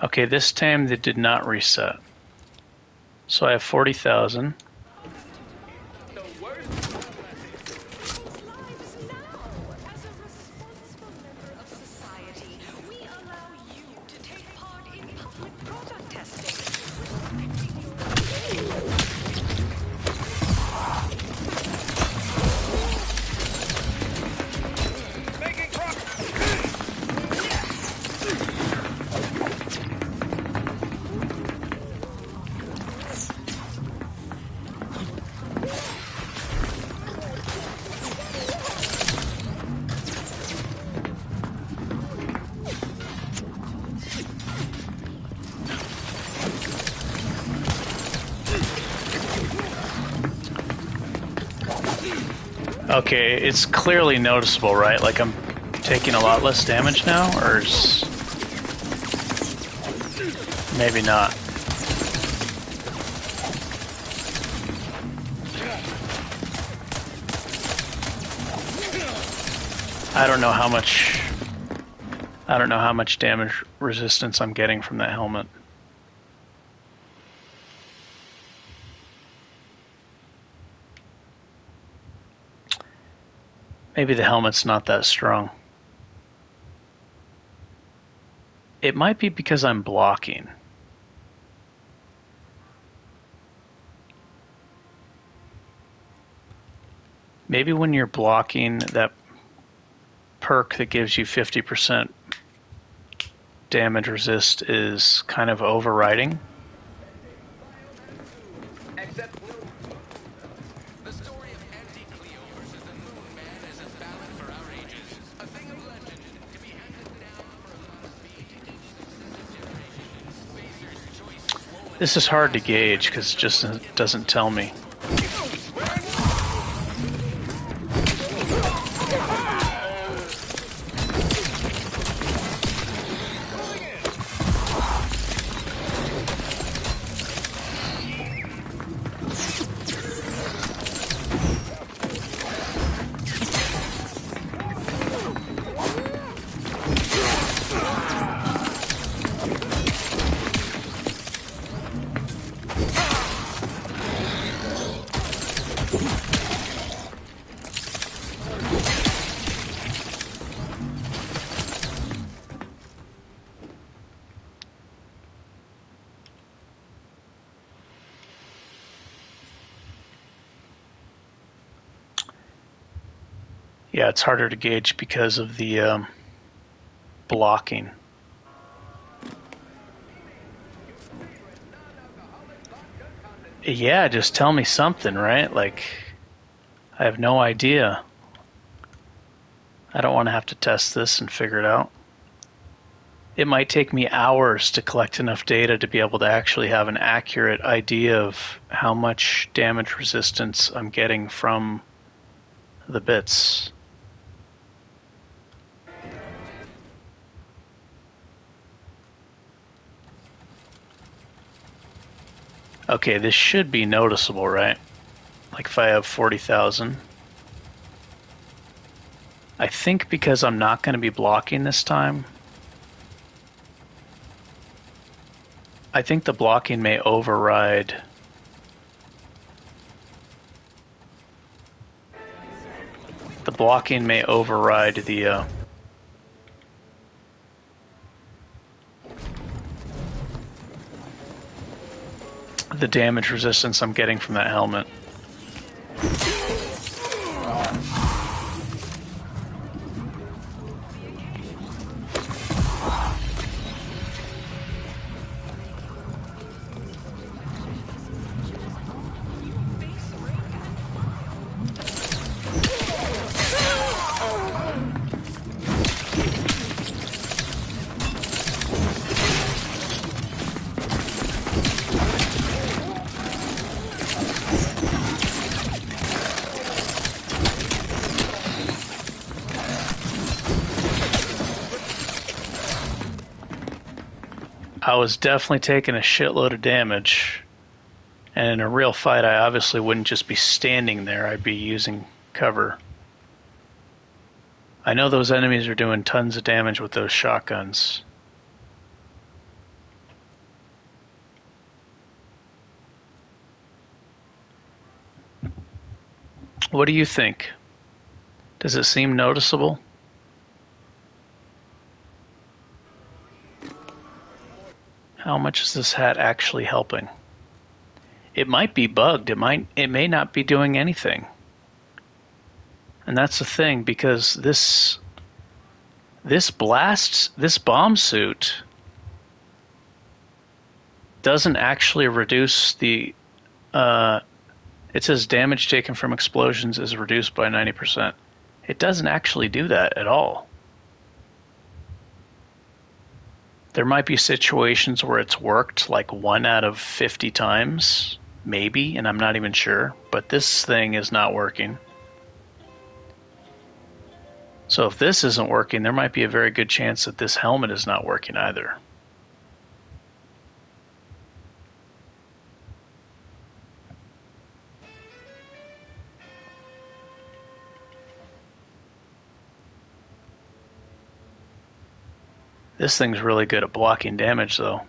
Okay, this time they did not reset. So I have 40,000. Okay, it's clearly noticeable, right? Like I'm taking a lot less damage now, or maybe not. I don't know how much damage resistance I'm getting from that helmet. Maybe the helmet's not that strong. It might be because I'm blocking. Maybe when you're blocking, that perk that gives you 50% damage resist is kind of overriding. This is hard to gauge because it just doesn't tell me. Yeah, it's harder to gauge because of the blocking. Yeah, just tell me something, right? Like, I have no idea. I don't want to have to test this and figure it out. It might take me hours to collect enough data to be able to actually have an accurate idea of how much damage resistance I'm getting from the bits. Okay, this should be noticeable, right? Like if I have 40,000. I think because I'm not going to be blocking this time, I think the blocking may override the damage resistance I'm getting from that helmet. I was definitely taking a shitload of damage. And in a real fight, I obviously wouldn't just be standing there. I'd be using cover. I know those enemies are doing tons of damage with those shotguns. What do you think? Does it seem noticeable? How much is this hat actually helping? It might be bugged. It may not be doing anything. And that's the thing, because this bomb suit doesn't actually reduce the it says damage taken from explosions is reduced by 90%. It doesn't actually do that at all. There might be situations where it's worked like 1 out of 50 times, maybe, and I'm not even sure, but this thing is not working. So if this isn't working, there might be a very good chance that this helmet is not working either. This thing's really good at blocking damage, though.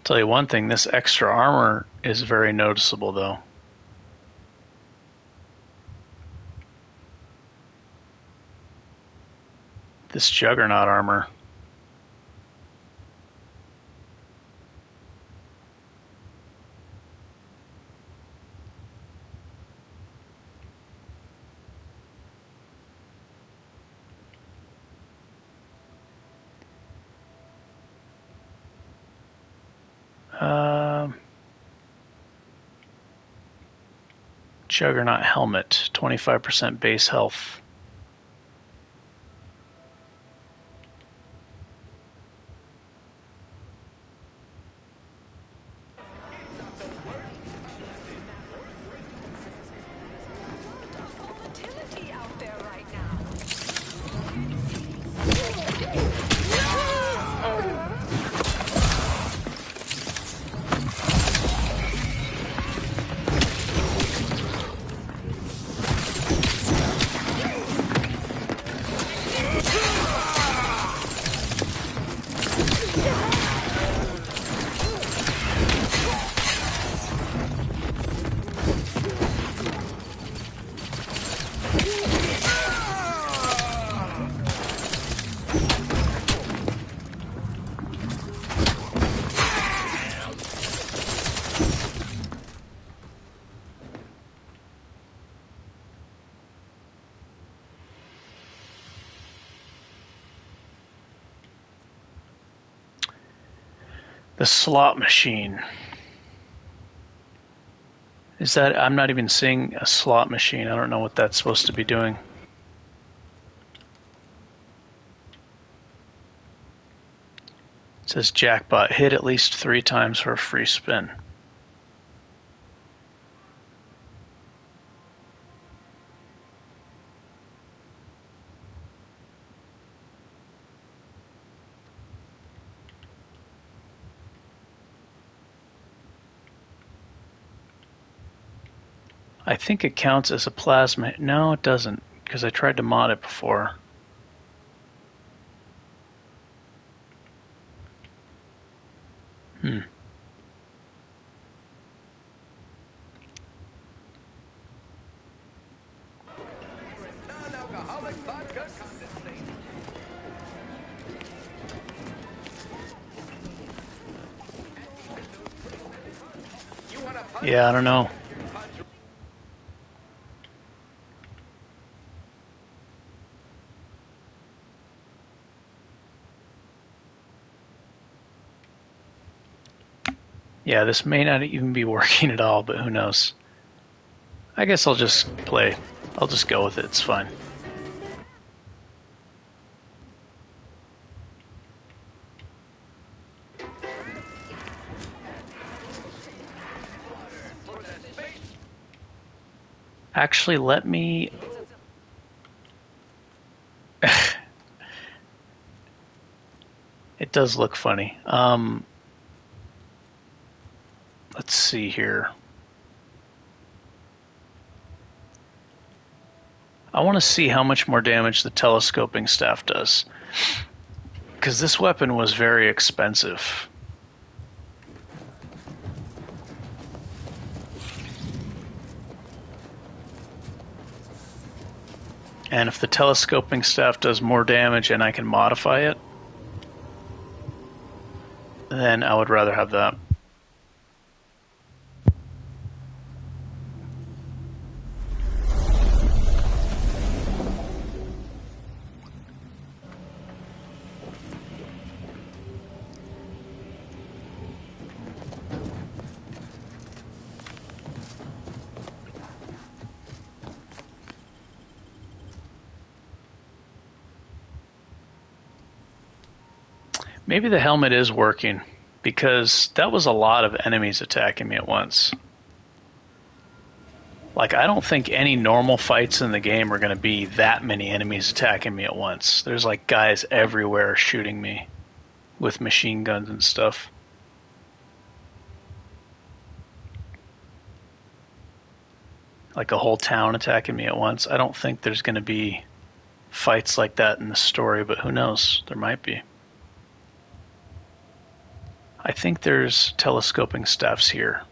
Tell you one thing, this extra armor is very noticeable, though. This Juggernaut armor. Juggernaut helmet, 25% base health. The slot machine. Is that, I'm not even seeing a slot machine. I don't know what that's supposed to be doing. It says jackpot, hit at least 3 times for a free spin. I think it counts as a plasma. No, it doesn't, because I tried to mod it before. Yeah, I don't know. Yeah, this may not even be working at all, but who knows. I guess I'll just play. I'll just go with it. It's fine. Actually, let me... It does look funny. Let's see here. I want to see how much more damage the telescoping staff does. Because this weapon was very expensive. And if the telescoping staff does more damage and I can modify it, then I would rather have that. Maybe the helmet is working, because that was a lot of enemies attacking me at once. Like, I don't think any normal fights in the game are going to be that many enemies attacking me at once. There's like guys everywhere shooting me with machine guns and stuff. Like a whole town attacking me at once. I don't think there's going to be fights like that in the story, but who knows? There might be. I think there's telescoping staffs here.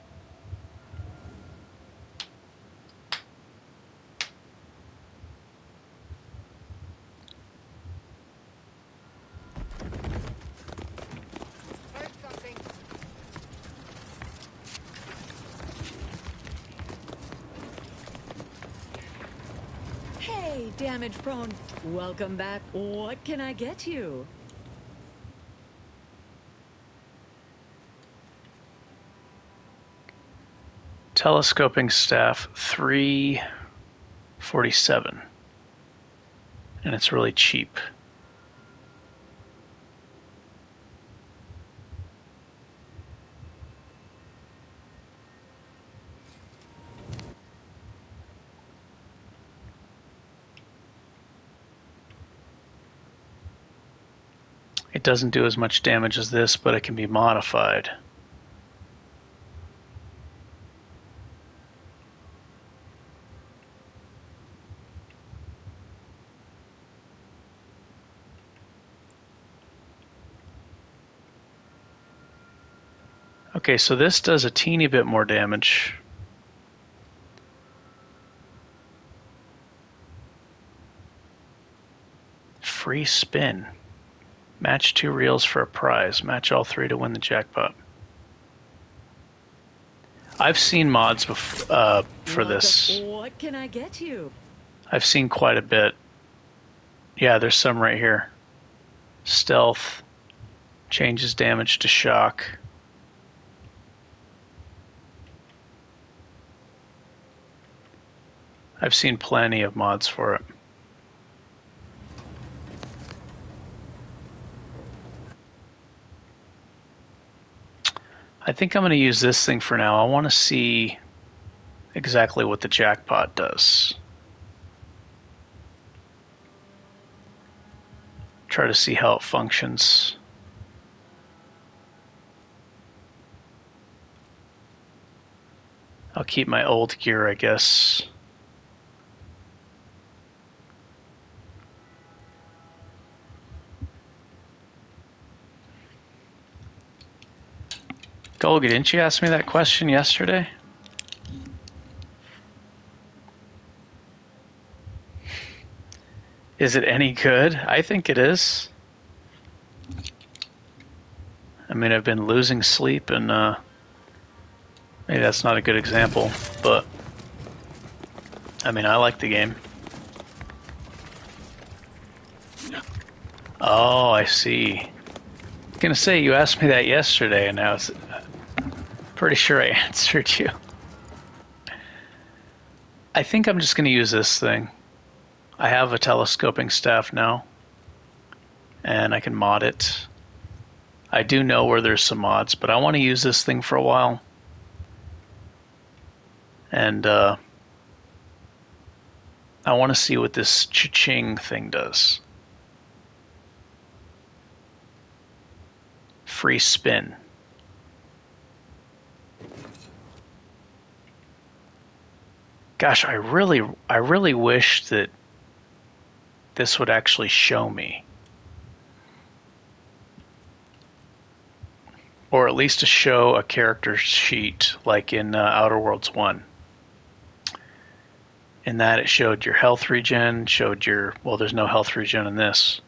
Hey, damage prone. Welcome back. What can I get you? Telescoping staff 347, and it's really cheap. It doesn't do as much damage as this, but it can be modified. Okay, so this does a teeny bit more damage. Free spin. Match 2 reels for a prize. Match all 3 to win the jackpot. I've seen mods for this. What can I get you? I've seen quite a bit. Yeah, there's some right here. Stealth. Changes damage to shock. I've seen plenty of mods for it. I think I'm going to use this thing for now. I want to see exactly what the jackpot does. Try to see how it functions. I'll keep my old gear, I guess. Golga, didn't you ask me that question yesterday? Is it any good? I think it is. I mean, I've been losing sleep, and maybe that's not a good example, but I mean, I like the game. Oh, I see. I was gonna say, you asked me that yesterday, and I was pretty sure I answered you. I think I'm just gonna use this thing. I have a telescoping staff now, and I can mod it. I do know where there's some mods, but I want to use this thing for a while. And I want to see what this cha-ching thing does. Free spin. Gosh, I really wish that this would actually show me. Or at least to show a character sheet like in Outer Worlds 1. In that it showed your health regen, showed your, well, there's no health regen in this,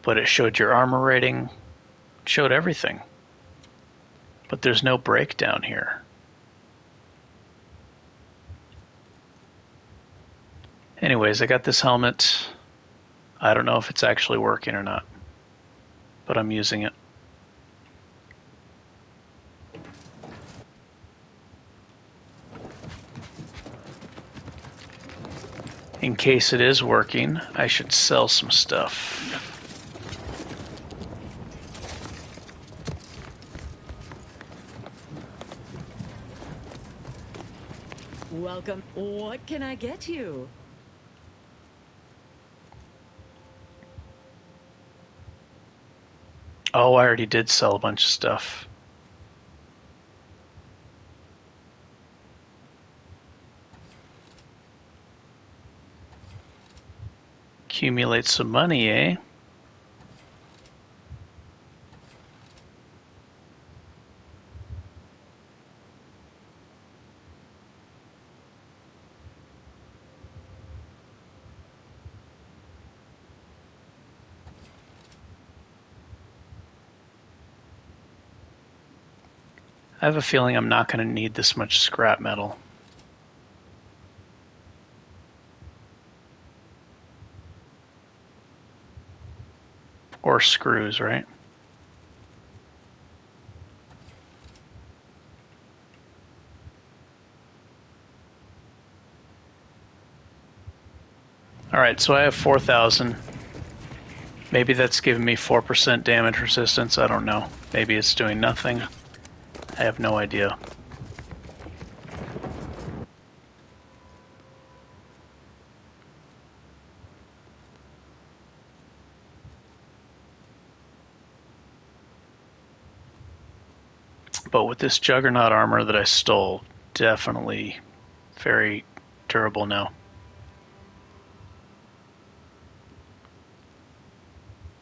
but it showed your armor rating, showed everything. But there's no breakdown here. Anyways, I got this helmet. I don't know if it's actually working or not, but I'm using it. In case it is working, I should sell some stuff. Welcome. What can I get you? Oh, I already did sell a bunch of stuff. Accumulate some money, eh? I have a feeling I'm not going to need this much scrap metal. Or screws, right? Alright, so I have 4,000. Maybe that's giving me 4% damage resistance, I don't know. Maybe it's doing nothing. I have no idea. But with this Juggernaut armor that I stole, definitely very durable now.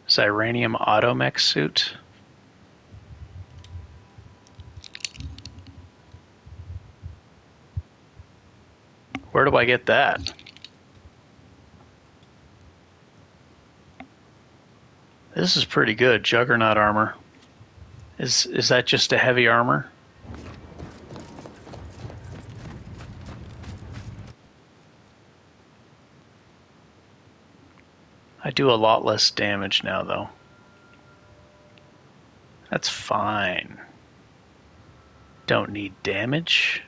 Xyranium Automech suit. Where do I get that? This is pretty good, Juggernaut armor. Is that just a heavy armor? I do a lot less damage now, though. That's fine. Don't need damage.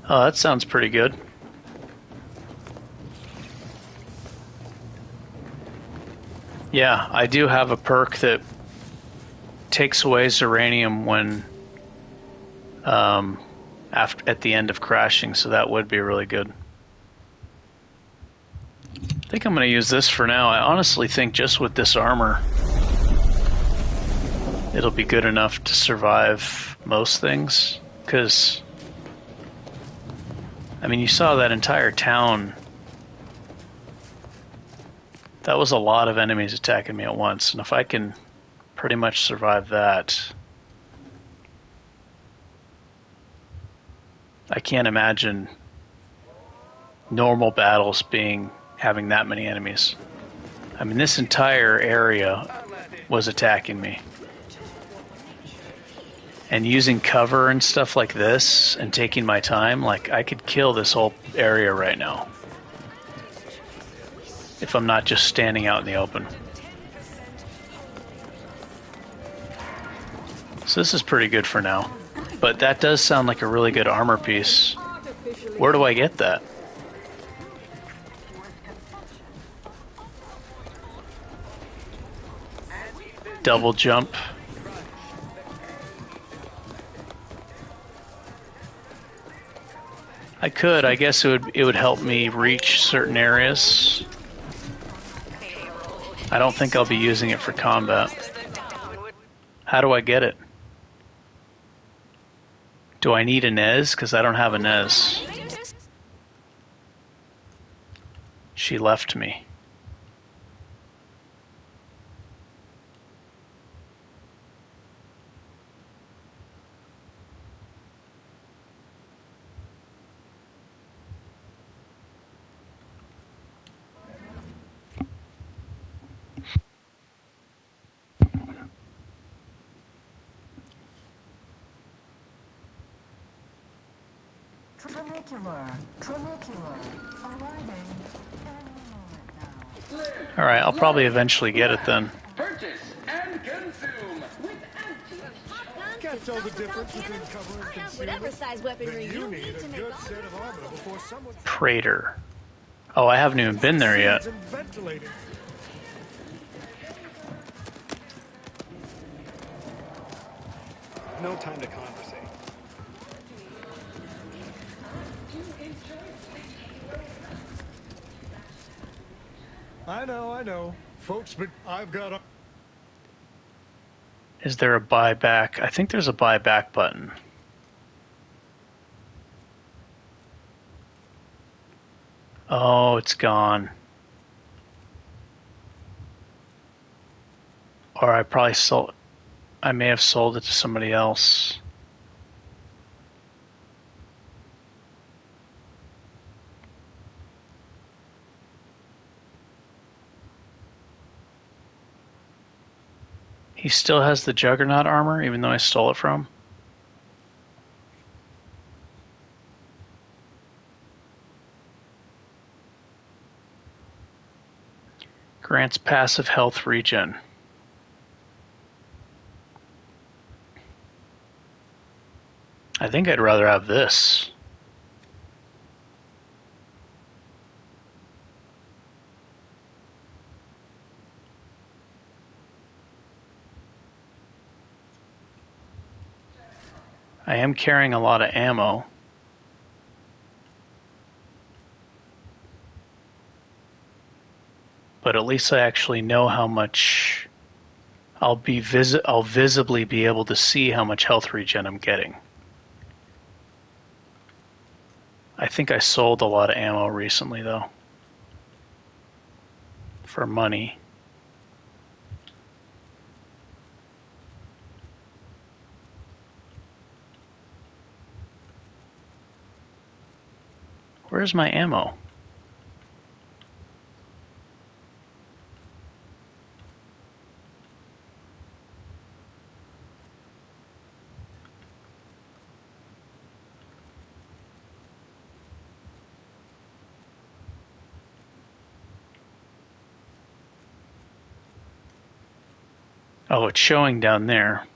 Oh, that sounds pretty good. Yeah, I do have a perk that takes away Xyranium when at the end of crashing, so that would be really good. I think I'm going to use this for now. I honestly think just with this armor, it'll be good enough to survive most things, because I mean, you saw that entire town. That was a lot of enemies attacking me at once, and if I can pretty much survive that, I can't imagine normal battles having that many enemies. I mean, this entire area was attacking me. And using cover and stuff like this and taking my time, like, I could kill this whole area right now if I'm not just standing out in the open. So this is pretty good for now. But that does sound like a really good armor piece. Where do I get that? Double jump. I could. I guess it would help me reach certain areas. I don't think I'll be using it for combat. How do I get it? Do I need a Nez? Because I don't have a Nez. She left me. Alright, I'll probably eventually get it then. Purchase and consume with Can't tell the difference between cover and concealment. Whatever size weaponry you need need to a make good all set of armor before someone Praetor. Oh, I haven't even been there yet. and ventilated. No time to conversate. I know. Folks, but I've got a... Is there a buyback? I think there's a buyback button. Oh, it's gone. Or I may have sold it to somebody else. He still has the Juggernaut armor, even though I stole it from him. Grants passive health regen. I think I'd rather have this. I am carrying a lot of ammo. But at least I actually know how much I'll visibly be able to see how much health regen I'm getting. I think I sold a lot of ammo recently though. For money. Where's my ammo? Oh, it's showing down there.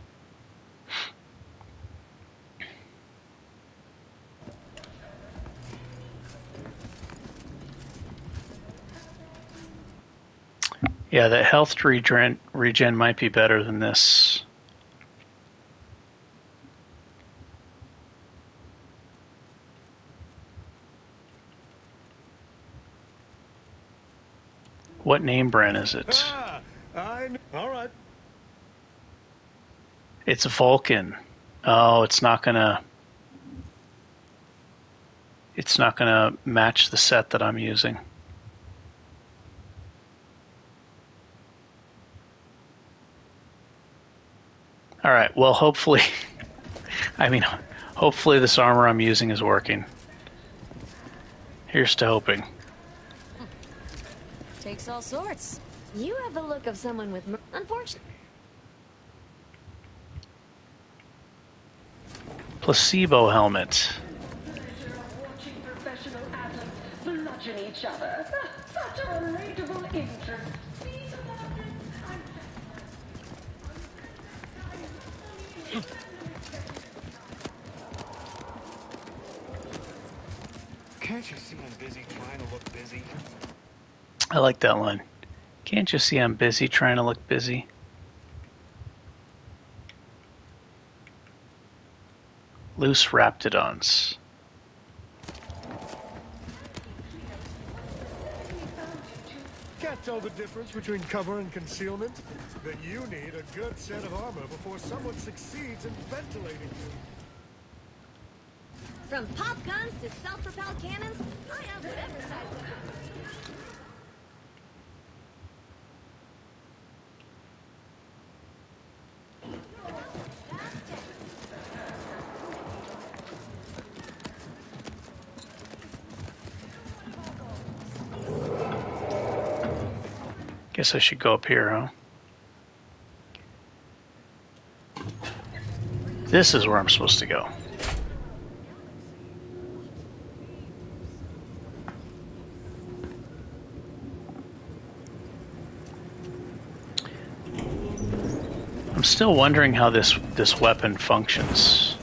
Yeah, the health regen might be better than this. What name brand is it? All right. It's Vulcan. Oh, it's not gonna match the set that I'm using. All right, well, hopefully, hopefully this armor I'm using is working. Here's to hoping. Takes all sorts. You have the look of someone with... Unfortunately. Placebo helmet. Professional athletes bludgeon each other. Such a relatable interest. Can't you see I'm busy trying to look busy? I like that line. Can't you see I'm busy trying to look busy? Loose raptidons. Can't tell the difference between cover and concealment? Then you need a good set of armor before someone succeeds in ventilating you. From pop guns to self-propelled cannons, I have whatever side of the Guess I should go up here, huh? This is where I'm supposed to go. I'm still wondering how this weapon functions.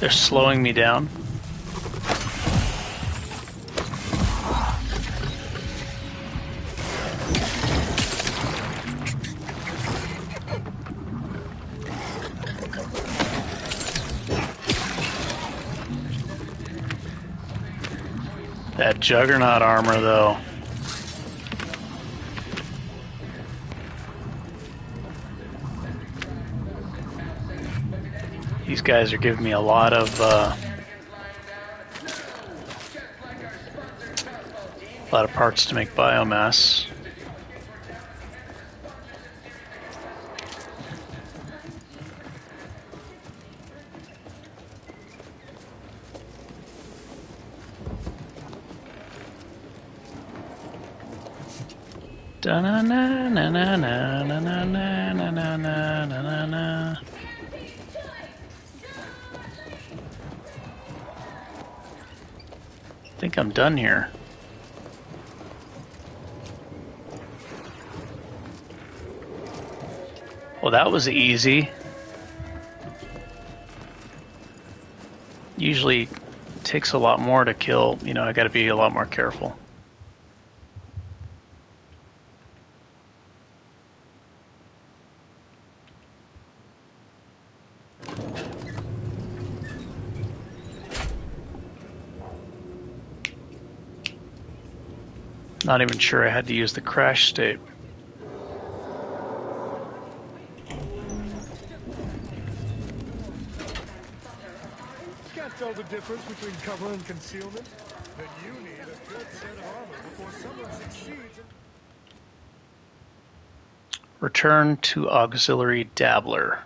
They're slowing me down. That Juggernaut armor, though. These guys are giving me a lot of parts to make biomass. Da na na na na na na na na na na na na na. I think I'm done here. Well, that was easy. Usually it takes a lot more to kill. You know, I gotta be a lot more careful. Not even sure I had to use the crash state. Can't tell the difference between cover and concealment? Then you need a good set of armor before someone succeeds in... Return to auxiliary dabbler.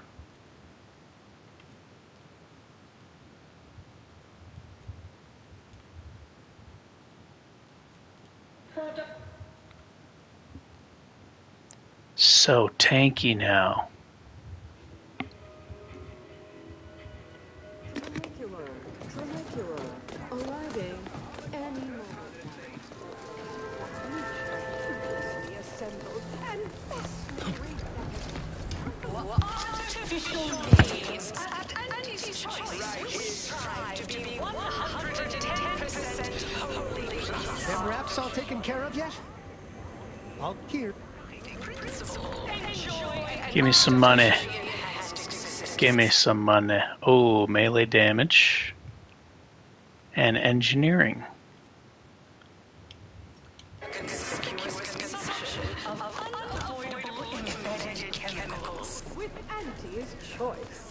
So tanky now. Arriving any moment. Assembled and Artificial needs. At Andy's Choice, we strive to be 110% holy. Them wraps all taken care of yet? I'll hear. Give me some money. Give me some money. Oh, melee damage. And engineering. With Andy's Choice.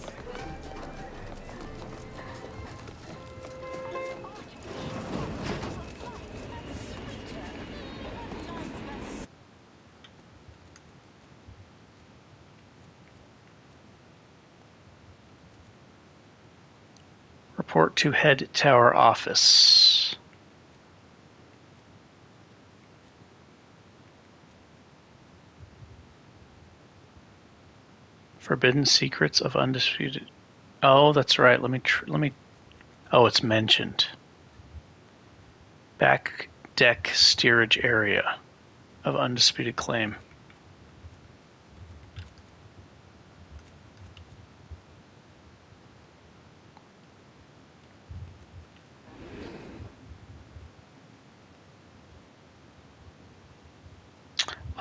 Report to head tower office. Forbidden secrets of undisputed. Oh, that's right. Let me. Oh, it's mentioned. Back deck steerage area of undisputed claim.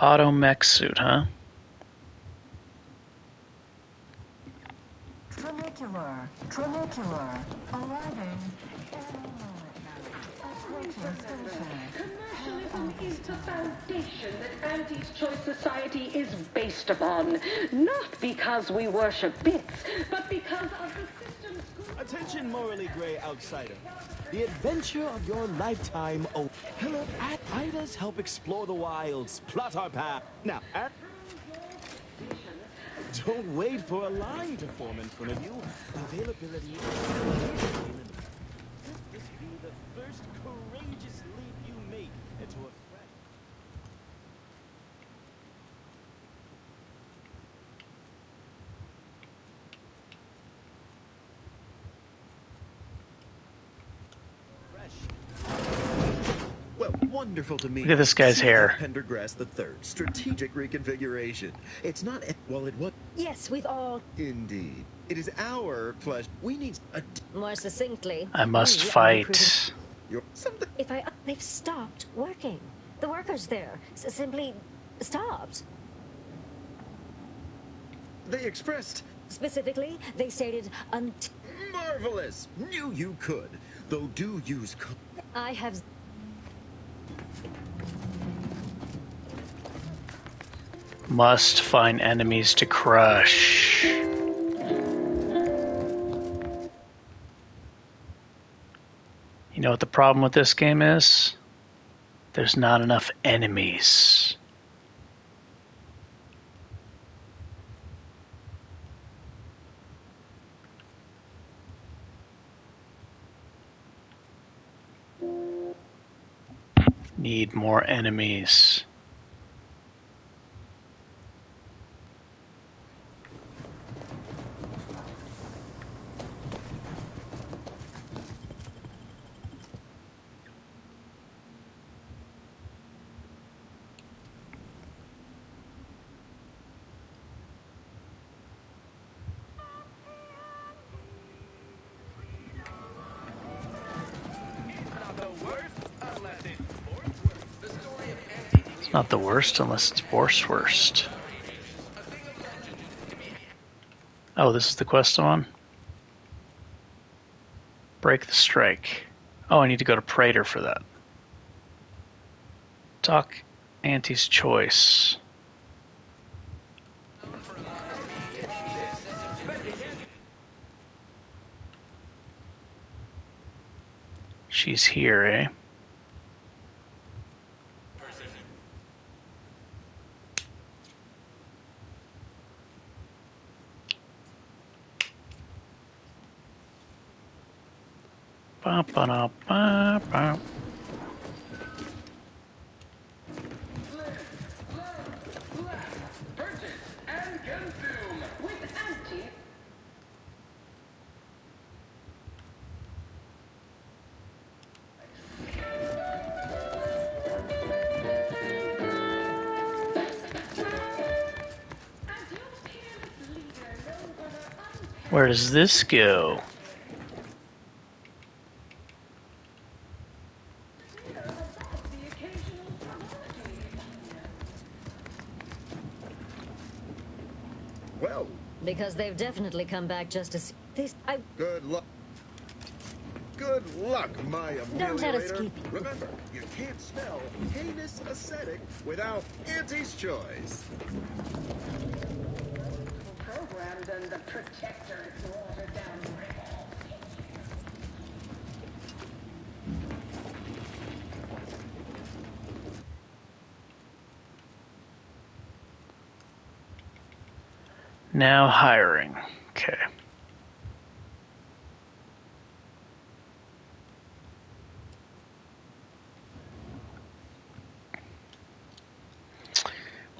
Auto mech suit, huh? Trinicular, arriving. Commercialism is the foundation that Auntie's Choice Society is based upon. Not because we worship bits, but because of the system's good. Attention, morally gray outsider. The adventure of your lifetime. Oh, hello, Ida's help explore the wilds, plot our path. Now, don't wait for a line to form in front of you. Availability. Let this be the first courageous leap you make into a fresh. Well, wonderful to meet. Look at this guy's hair. Pendergrass III, strategic reconfiguration. It's not. Well, it was. Yes, we've all. Indeed. It is our pleasure. We need a. More succinctly. I must we are fight. If I. They've stopped working. The workers there simply stopped. They expressed. Specifically, they stated Marvelous! Knew you could. Though do use. I have. Must find enemies to crush. You know what the problem with this game is? There's not enough enemies. Need more enemies. It's not the worst unless it's worst. Oh, this is the quest I'm on? Break the strike. Oh, I need to go to Praetor for that. Talk Auntie's Choice. She's here, eh? Ba ba da ba ba. Purchase and consume with Auntie. Where does this go? Well, because they've definitely come back just to see this. Good luck. Good luck, my ameliorator. Don't let us keep. Remember, you can't spell heinous ascetic without Auntie's Choice. Programmed and the protector is watered down. Now hiring. Okay.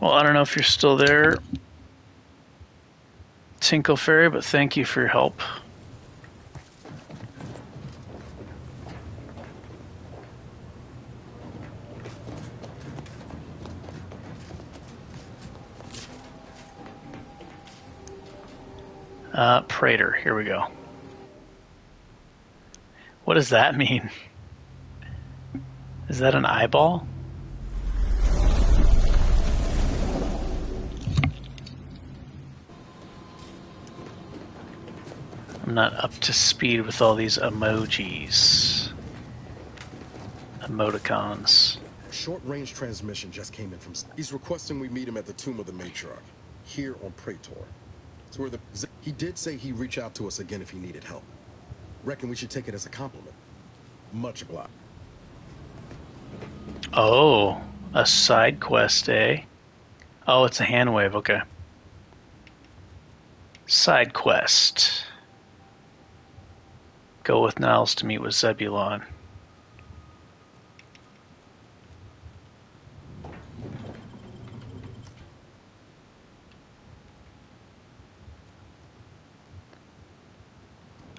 Well, I don't know if you're still there, Tinkle Fairy, but thank you for your help. Praetor, here we go. What does that mean? Is that an eyeball? I'm not up to speed with all these emojis. Emoticons. Short-range transmission just came in from... He's requesting we meet him at the Tomb of the Matriarch, here on Praetor. It's where he did say he'd reach out to us again if he needed help. Reckon we should take it as a compliment. Much obliged. Oh, a side quest, eh? Oh, it's a hand wave, okay. Side quest. Go with Niles to meet with Zebulon.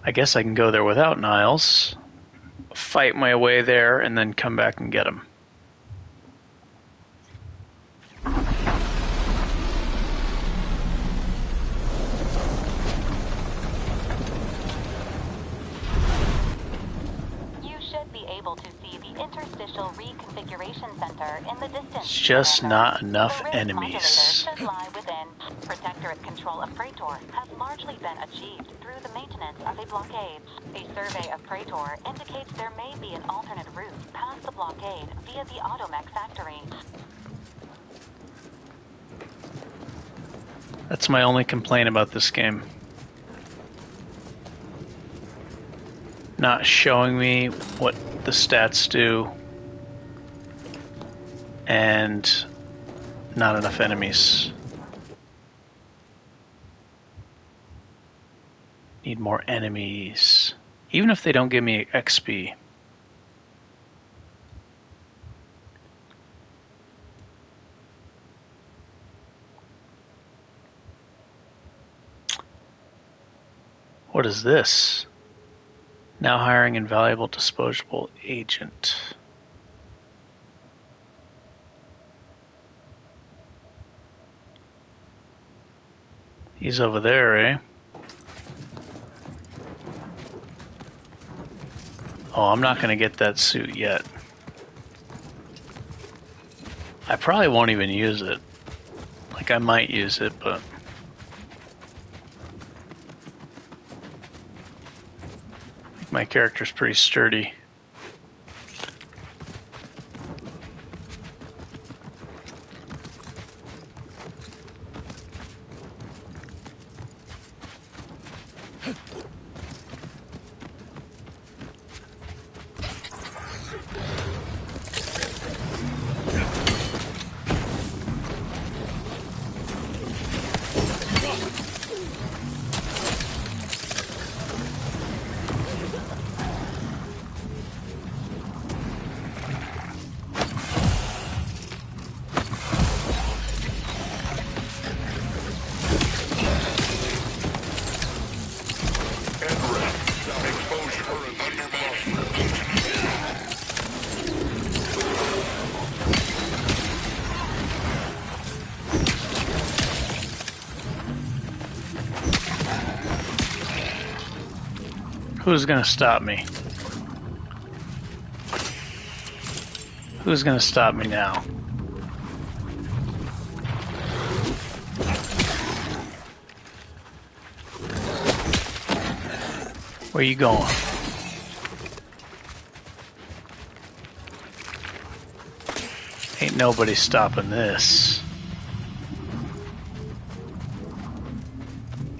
I guess I can go there without Niles, fight my way there, and then come back and get him. You should be able to see the Interstitial Reconfiguration Center in the distance. It's just not enough the enemies. Should lie within. Protectorate control of Praetor has largely been achieved through the maintenance of a blockade. A survey of Praetor indicates there may be an alternate route past the blockade via the Automech factory. That's my only complaint about this game. Not showing me what the stats do, and not enough enemies. Need more enemies. Even if they don't give me XP. What is this? Now hiring invaluable disposable agent. He's over there, eh? Oh, I'm not gonna get that suit yet. I probably won't even use it. Like, I might use it, but... I think my character's pretty sturdy. Who's gonna stop me? Who's gonna stop me now? Where you going? Ain't nobody stopping this.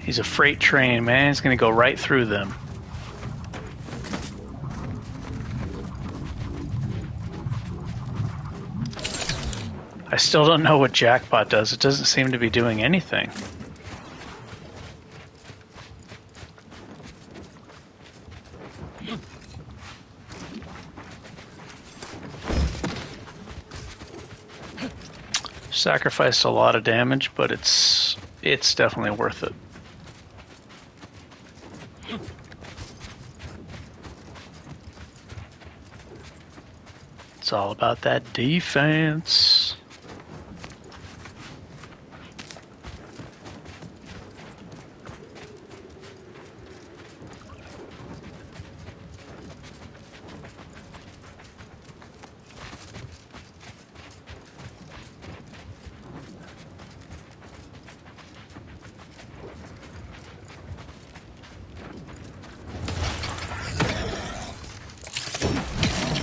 He's a freight train, man. He's gonna go right through them. I still don't know what Jackpot does. It doesn't seem to be doing anything. Sacrificed a lot of damage, but it's definitely worth it. It's all about that defense.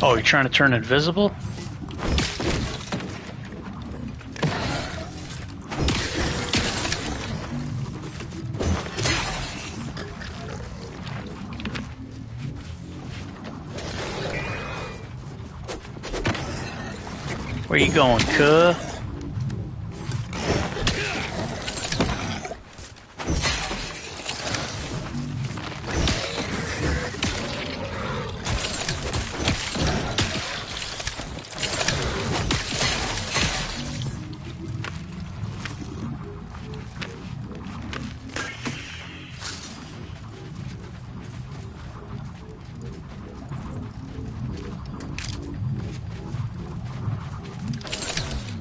Oh, you're trying to turn invisible? Where you going, cuh?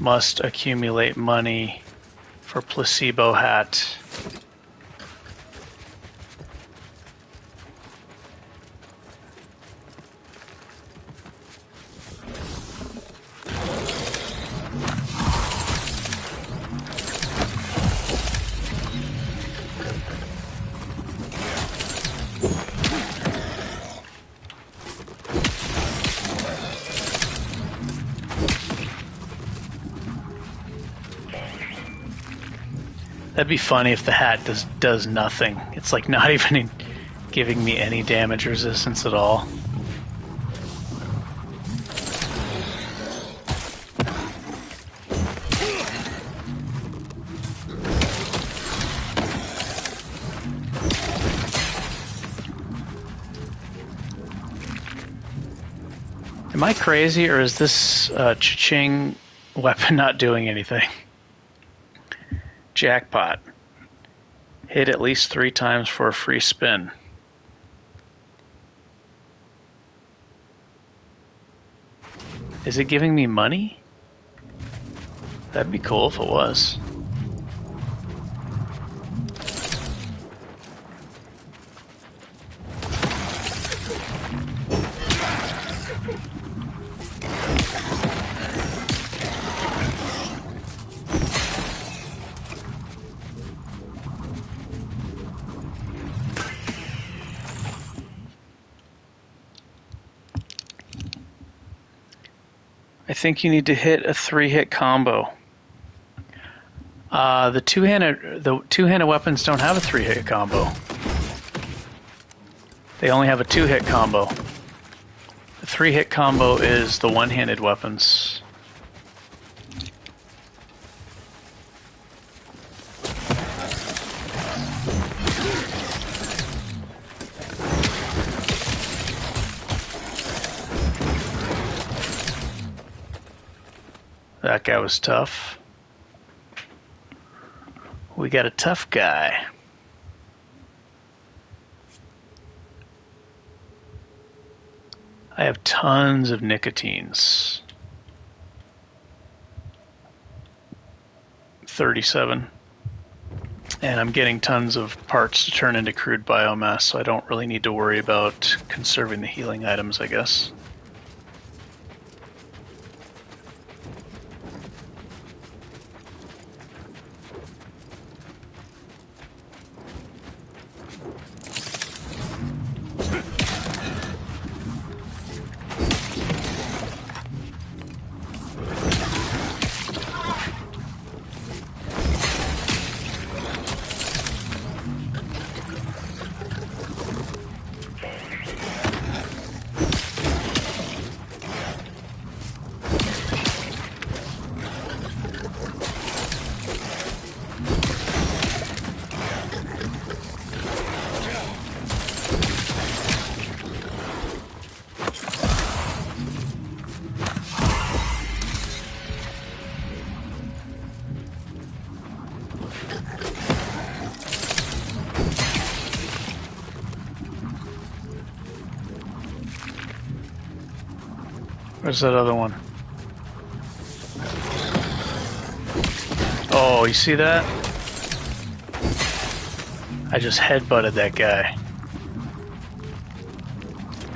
Must accumulate money for placebo hat. That'd be funny if the hat does nothing. It's like not even giving me any damage resistance at all. Am I crazy, or is this cha-ching weapon not doing anything? Jackpot. Hit at least 3 times for a free spin. Is it giving me money? That'd be cool if it was. I think you need to hit a 3-hit combo. The two-handed weapons don't have a 3-hit combo. They only have a 2-hit combo. The 3-hit combo is the one-handed weapons. That guy was tough. We got a tough guy. I have tons of nicotines. 37. And I'm getting tons of parts to turn into crude biomass, so I don't really need to worry about conserving the healing items, I guess. Where's that other one? Oh, you see that? I just headbutted that guy.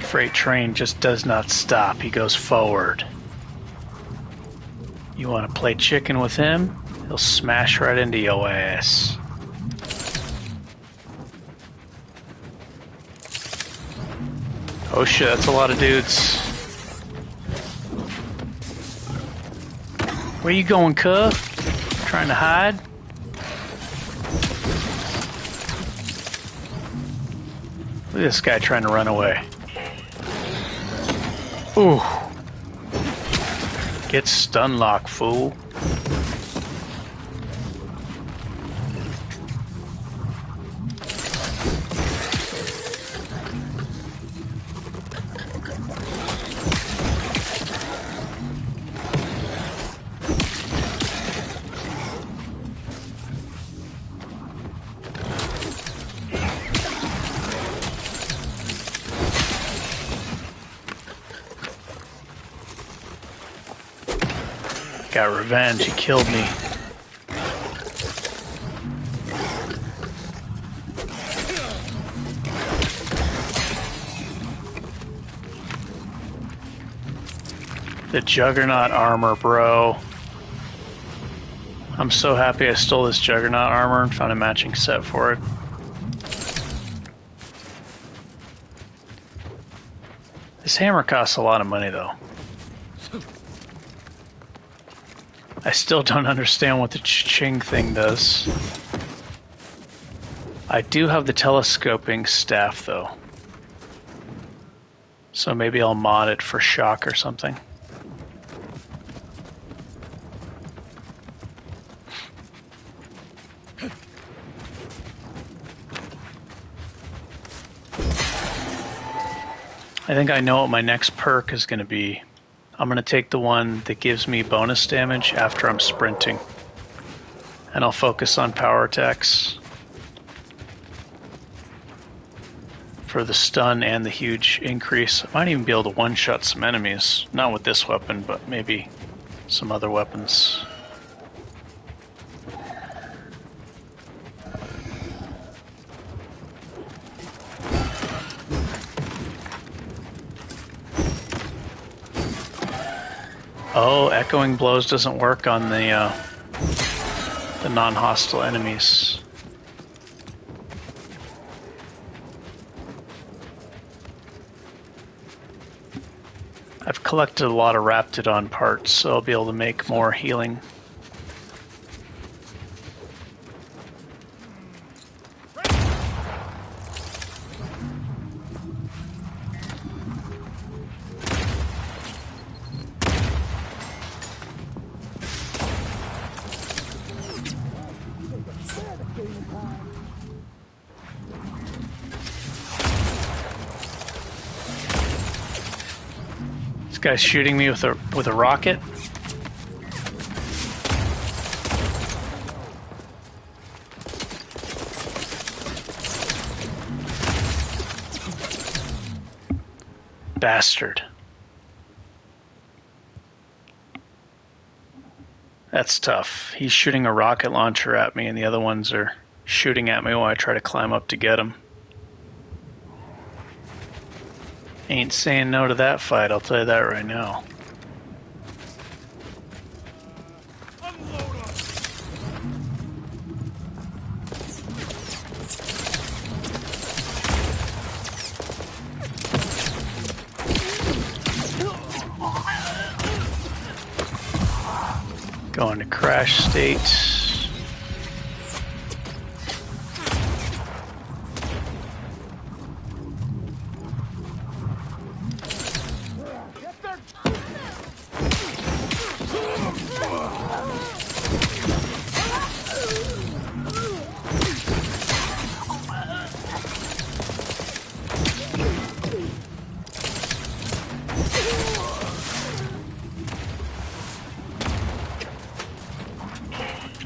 Freight train just does not stop. He goes forward. You want to play chicken with him? He'll smash right into your ass. Oh shit, that's a lot of dudes. Where you going, cuh? Trying to hide? Look at this guy trying to run away. Ooh. Get stun lock, fool. Got revenge, he killed me. The Juggernaut armor, bro. I'm so happy I stole this Juggernaut armor and found a matching set for it. This hammer costs a lot of money though. I still don't understand what the Ching thing does. I do have the telescoping staff though. So maybe I'll mod it for shock or something. I think I know what my next perk is going to be. I'm going to take the one that gives me bonus damage after I'm sprinting. And I'll focus on power attacks for the stun and the huge increase. I might even be able to one-shot some enemies. Not with this weapon, but maybe some other weapons. Oh, echoing blows doesn't work on the non-hostile enemies. I've collected a lot of Raptidon parts, so I'll be able to make more healing. Guy's shooting me with a rocket. Bastard. That's tough. He's shooting a rocket launcher at me and the other ones are shooting at me while I try to climb up to get him. Ain't saying no to that fight, I'll tell you that right now. Going to crash state.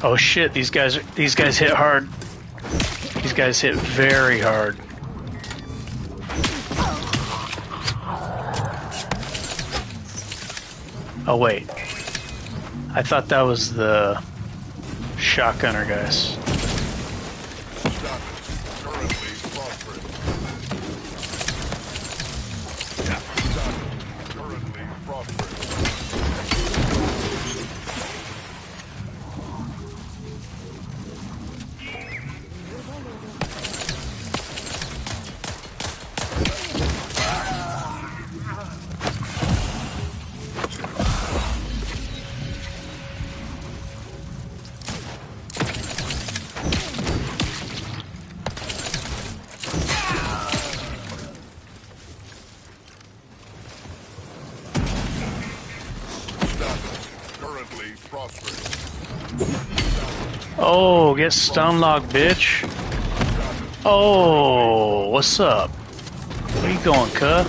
Oh shit, these guys hit hard. These guys hit very hard. Oh wait. I thought that was the shotgunner guys. Oh, get stun locked, bitch. Oh, what's up? Where you going, cuh?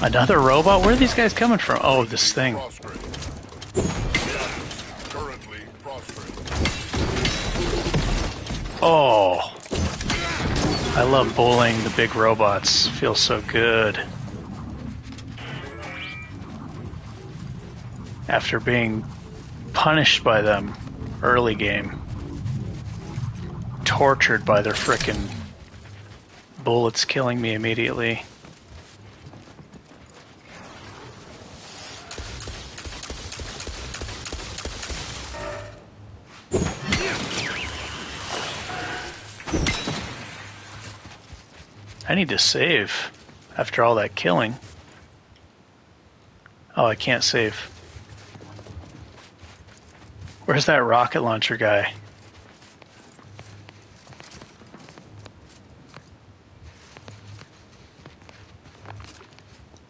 Another robot? Where are these guys coming from? Oh, this thing. Oh. I love bullying the big robots. Feels so good. After being punished by them early game. Tortured by their frickin' bullets killing me immediately. I need to save after all that killing. Oh, I can't save. Where's that rocket launcher guy?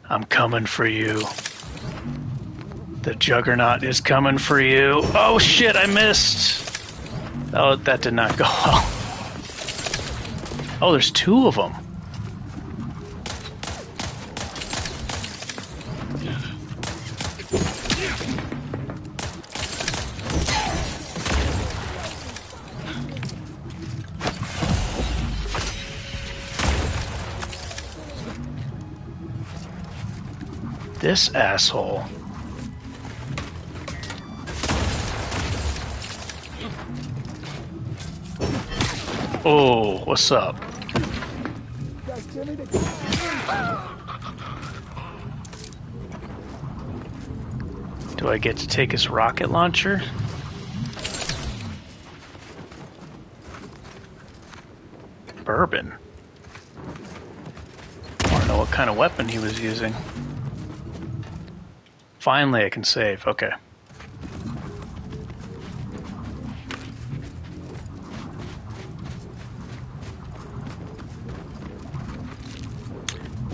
I'm coming for you. The Juggernaut is coming for you. Oh shit, I missed! Oh, that did not go well. Oh, there's two of them. This asshole. Oh, what's up? Do I get to take his rocket launcher? Bourbon. I don't know what kind of weapon he was using. Finally, I can save. Okay.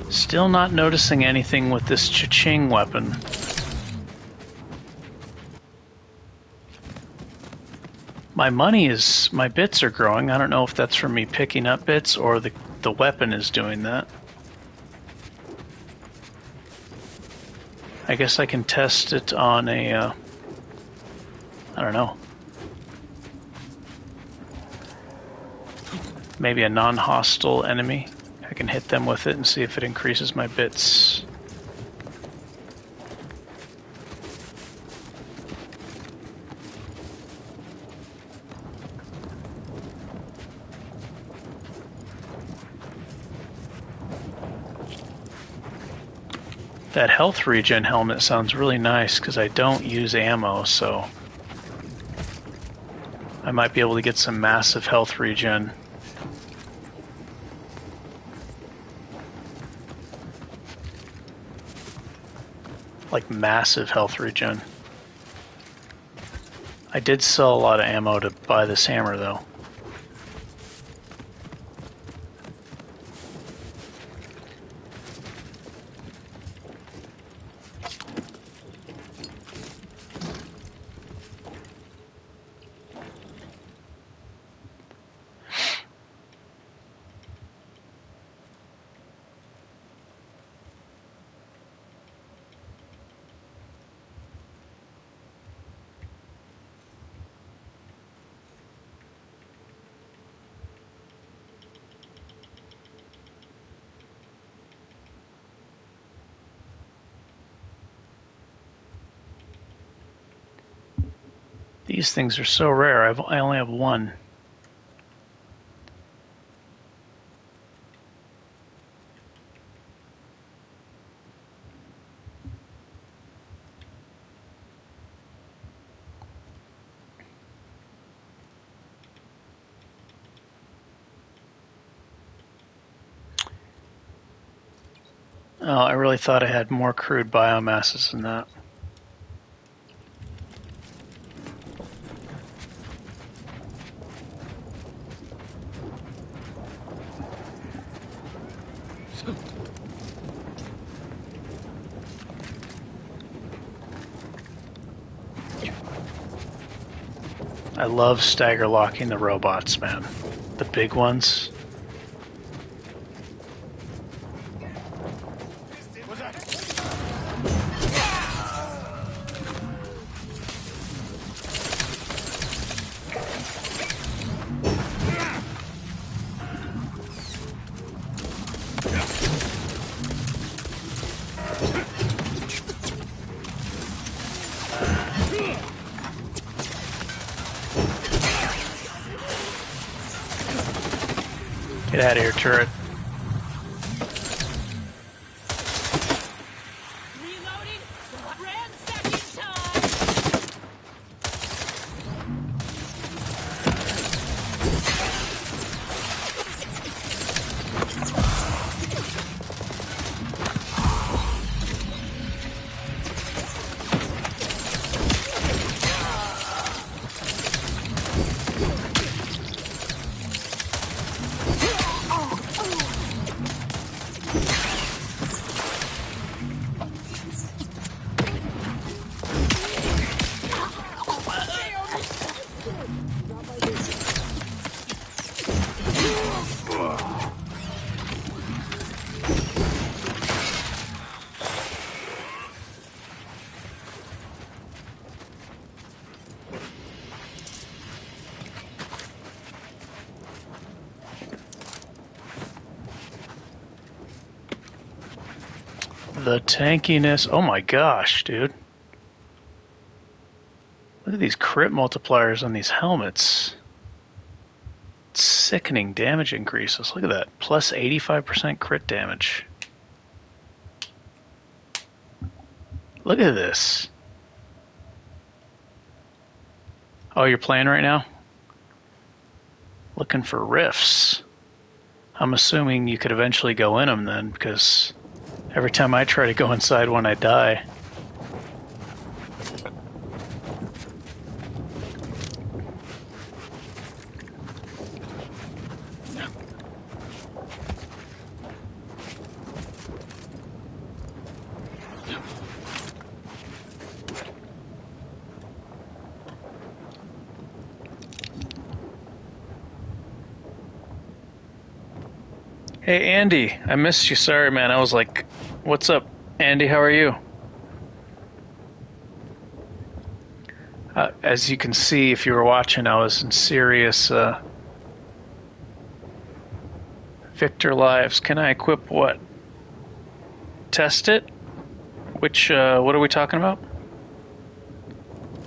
Still not noticing anything with this cha-ching weapon. My bits are growing. I don't know if that's from me picking up bits or the weapon is doing that. I guess I can test it on a, I don't know. Maybe a non-hostile enemy. I can hit them with it and see if it increases my bits. That health regen helmet sounds really nice because I don't use ammo, so I might be able to get some massive health regen. Like massive health regen. I did sell a lot of ammo to buy this hammer though. These things are so rare. I only have one. Oh, I really thought I had more crude biomasses than that. I love stagger locking the robots, man. The big ones. Get out of here, turret. The tankiness. Oh my gosh, dude. Look at these crit multipliers on these helmets. Sickening damage increases. Look at that. Plus 85% crit damage. Look at this. Oh, you're playing right now? Looking for rifts. I'm assuming you could eventually go in them then, because every time I try to go inside one, I die. Hey, Andy, I missed you. Sorry, man. I was like, what's up, Andy? How are you? As you can see, if you were watching, I was in serious Victor Lives. Can I equip what? Test it? Which, what are we talking about?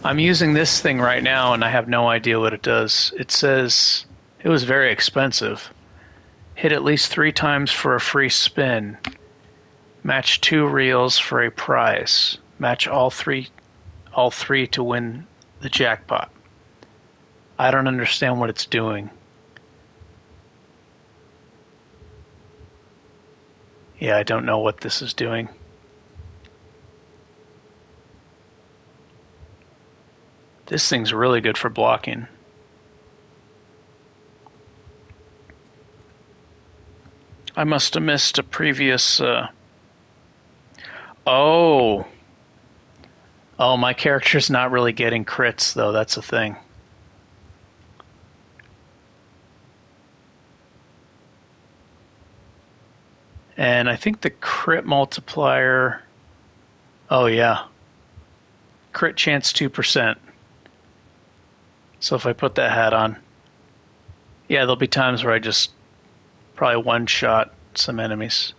I'm using this thing right now, and I have no idea what it does. It says it was very expensive. Hit at least 3 times for a free spin. Match 2 reels for a prize. Match all three to win the jackpot. I don't understand what it's doing. Yeah, I don't know what this is doing. This thing's really good for blocking. I must have missed a previous... Oh, my character's not really getting crits, though. That's the thing. And I think the crit multiplier... Oh, yeah. Crit chance 2%. So if I put that hat on... Yeah, there'll be times where I just probably one-shot some enemies.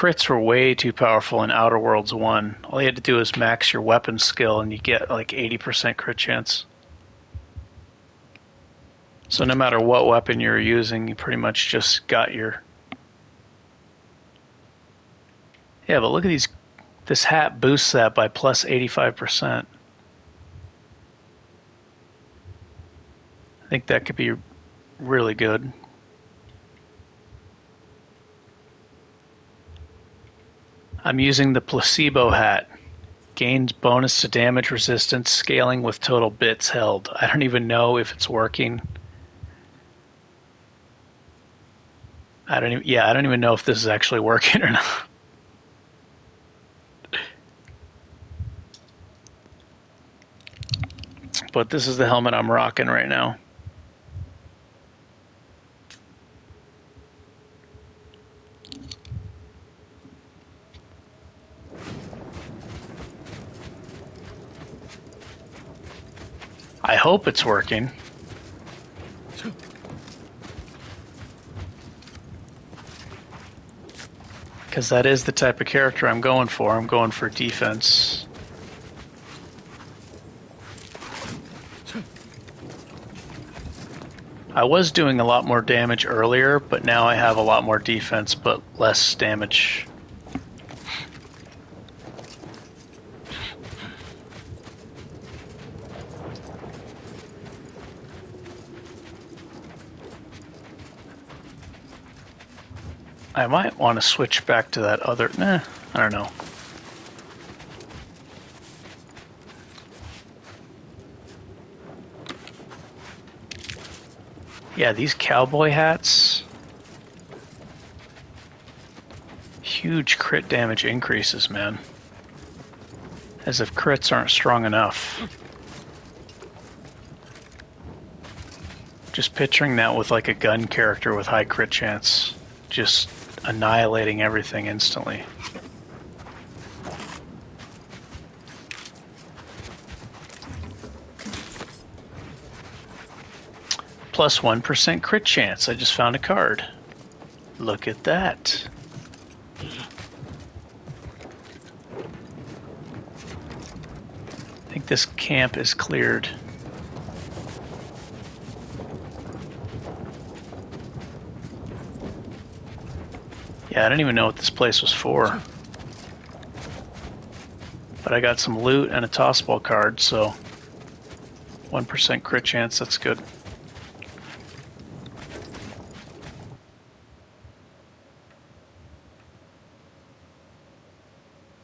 crits were way too powerful in Outer Worlds 1. All you had to do was max your weapon skill and you get like 80% crit chance. So no matter what weapon you were using, you pretty much just got your... Yeah, but look at these. This hat boosts that by plus 85%. I think that could be really good. I'm using the placebo hat. Gains bonus to damage resistance, scaling with total bits held. I don't even know if it's working. I don't even know if this is actually working or not. But this is the helmet I'm rocking right now. I hope it's working. Because that is the type of character I'm going for. I'm going for defense. I was doing a lot more damage earlier, but now I have a lot more defense, but less damage. I might want to switch back to that other... I don't know. Yeah, these cowboy hats. Huge crit damage increases, man. As if crits aren't strong enough. Just picturing that with like a gun character with high crit chance. Just annihilating everything instantly. Plus 1% crit chance. I just found a card. Look at that. I think this camp is cleared. Yeah, I don't even know what this place was for. But I got some loot and a tossball card, so 1% crit chance, that's good.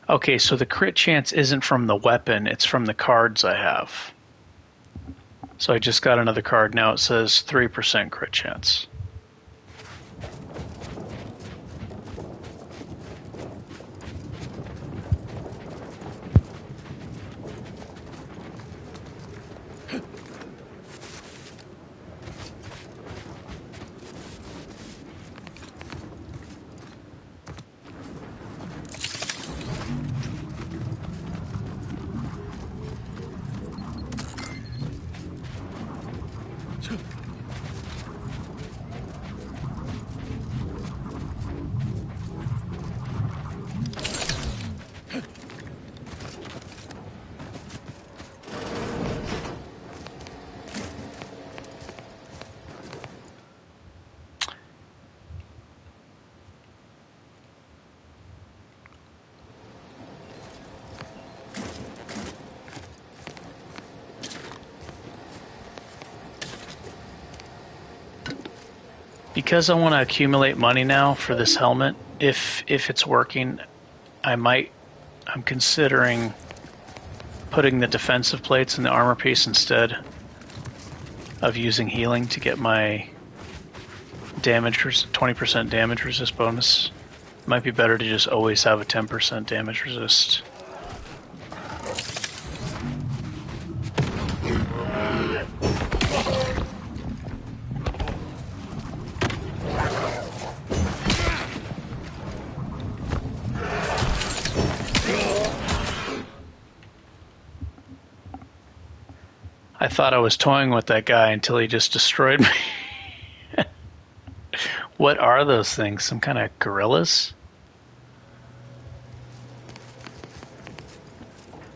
Okay, so the crit chance isn't from the weapon, it's from the cards I have. So I just got another card, now it says 3% crit chance. Because I want to accumulate money now for this helmet, if it's working, I'm considering putting the defensive plates in the armor piece instead of using healing to get my damage, 20% damage resist bonus. It might be better to just always have a 10% damage resist. I thought I was toying with that guy until he just destroyed me. What are those things? Some kind of gorillas?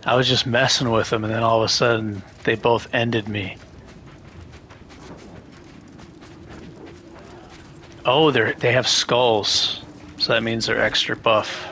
I was just messing with them, and then all of a sudden, they both ended me. Oh, they have skulls, so that means they're extra buff.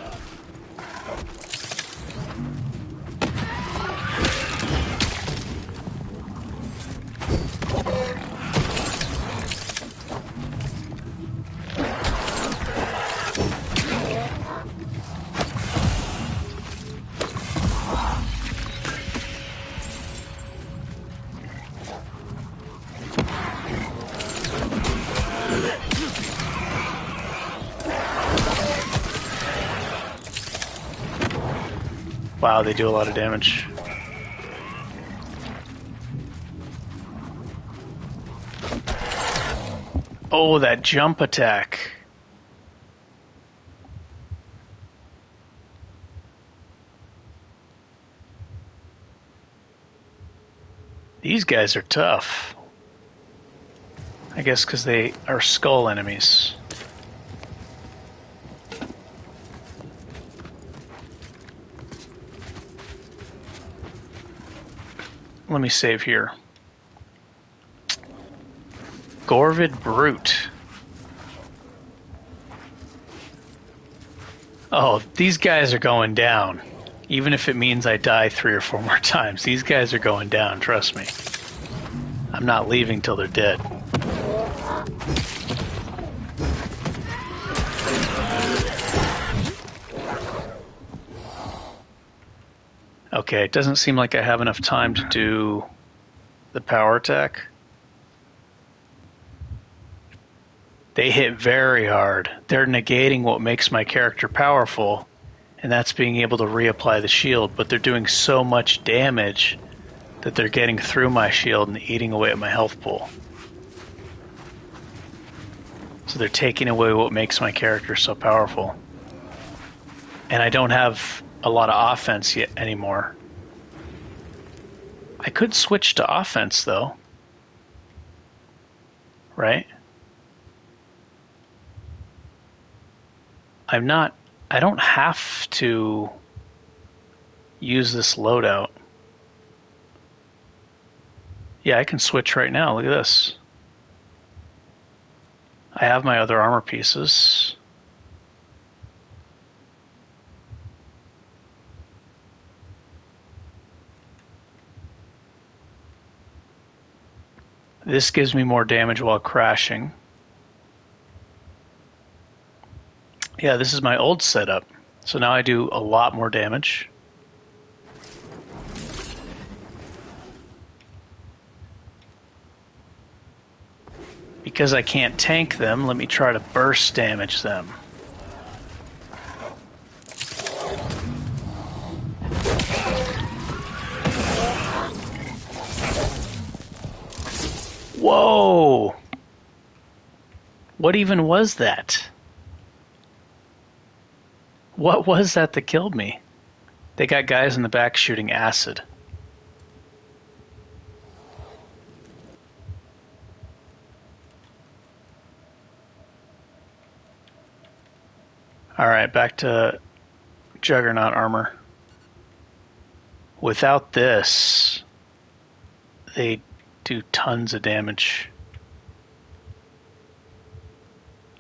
Wow, they do a lot of damage. Oh, that jump attack. These guys are tough. I guess because they are skull enemies. Let me save here. Gorvid Brute. Oh, these guys are going down. Even if it means I die 3 or 4 more times, these guys are going down, trust me. I'm not leaving till they're dead. Okay, it doesn't seem like I have enough time to do the power attack. They hit very hard. They're negating what makes my character powerful, and that's being able to reapply the shield, but they're doing so much damage that they're getting through my shield and eating away at my health pool. So they're taking away what makes my character so powerful. And I don't have a lot of offense yet anymore. I could switch to offense though. Right? I don't have to use this loadout. Yeah, I can switch right now. Look at this. I have my other armor pieces. This gives me more damage while crashing. Yeah, this is my old setup. So now I do a lot more damage. Because I can't tank them, let me try to burst damage them. Whoa! What even was that? What was that killed me? They got guys in the back shooting acid. Alright, back to Juggernaut armor. Without this, they do tons of damage.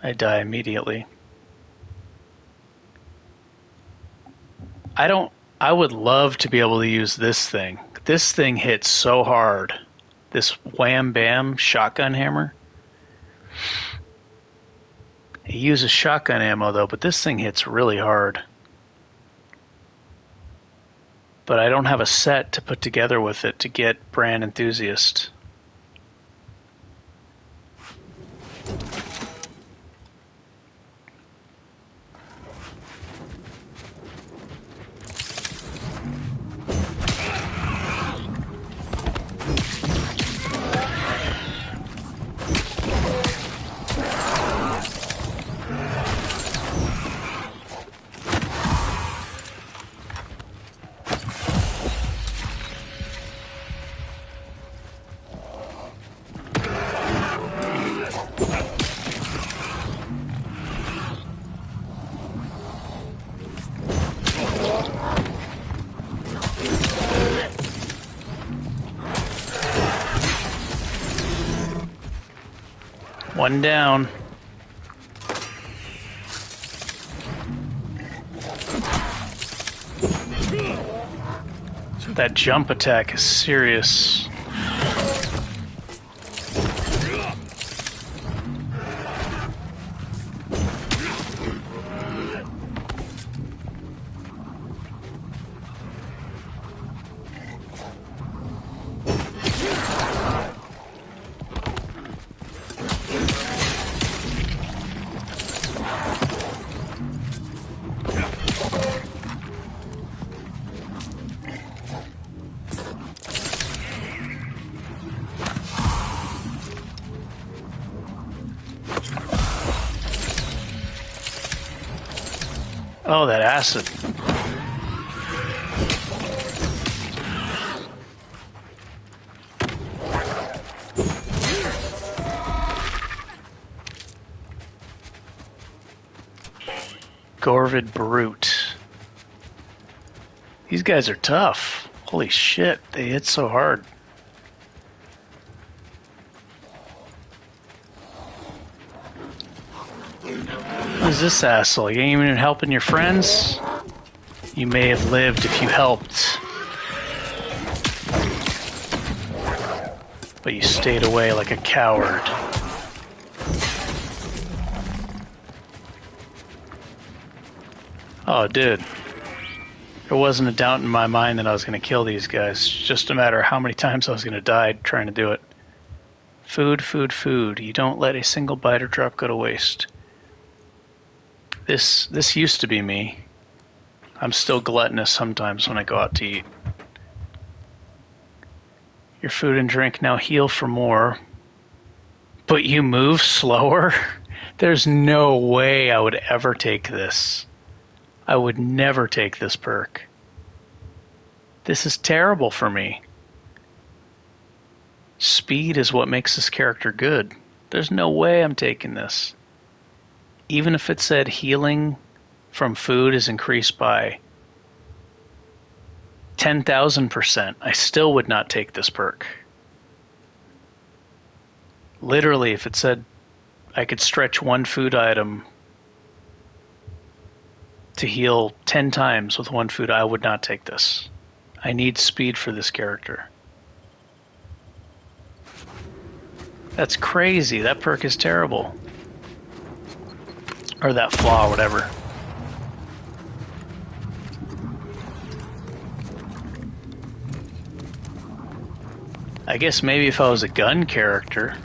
I die immediately. I would love to be able to use this thing. This thing hits so hard. This wham bam shotgun hammer. It uses shotgun ammo though, but this thing hits really hard. But I don't have a set to put together with it to get Brand Enthusiast. One down. That jump attack is serious. Oh, that acid. Gorvid Brute. These guys are tough. Holy shit, they hit so hard. Who's this asshole? You ain't even helping your friends? You may have lived if you helped. But you stayed away like a coward. Oh, dude. There wasn't a doubt in my mind that I was going to kill these guys. It's just a matter of how many times I was going to die trying to do it. Food, food, food. You don't let a single bite or drop go to waste. This used to be me. I'm still gluttonous sometimes when I go out to eat. Your food and drink now heal for more. But you move slower? There's no way I would ever take this. I would never take this perk. This is terrible for me. Speed is what makes this character good. There's no way I'm taking this. Even if it said healing from food is increased by 10,000%, I still would not take this perk. Literally, if it said I could stretch one food item to heal 10 times with one food, I would not take this. I need speed for this character. That's crazy. That perk is terrible. Or that flaw, whatever. I guess maybe if I was a gun character.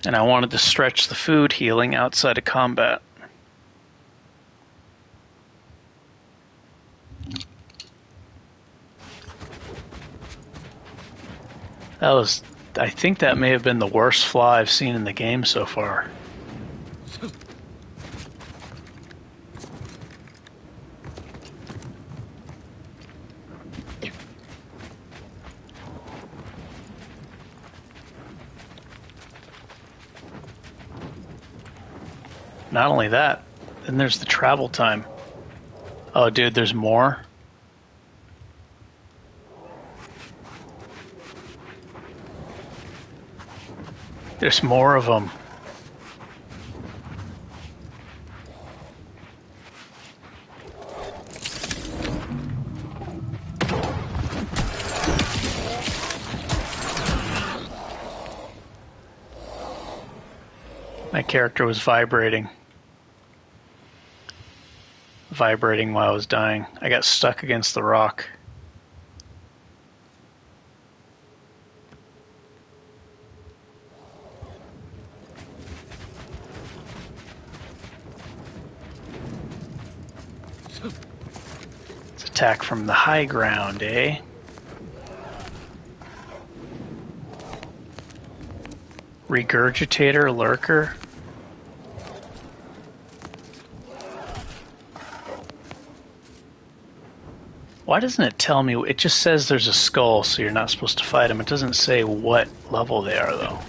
And I wanted to stretch the food healing outside of combat. I think that may have been the worst flaw I've seen in the game so far. Not only that, then there's the travel time. Oh, dude, there's more? There's more of them. My character was vibrating while I was dying. I got stuck against the rock. It's attack from the high ground, eh? Regurgitator, lurker. Why doesn't it tell me? It just says there's a skull, so you're not supposed to fight him. It doesn't say what level they are, though.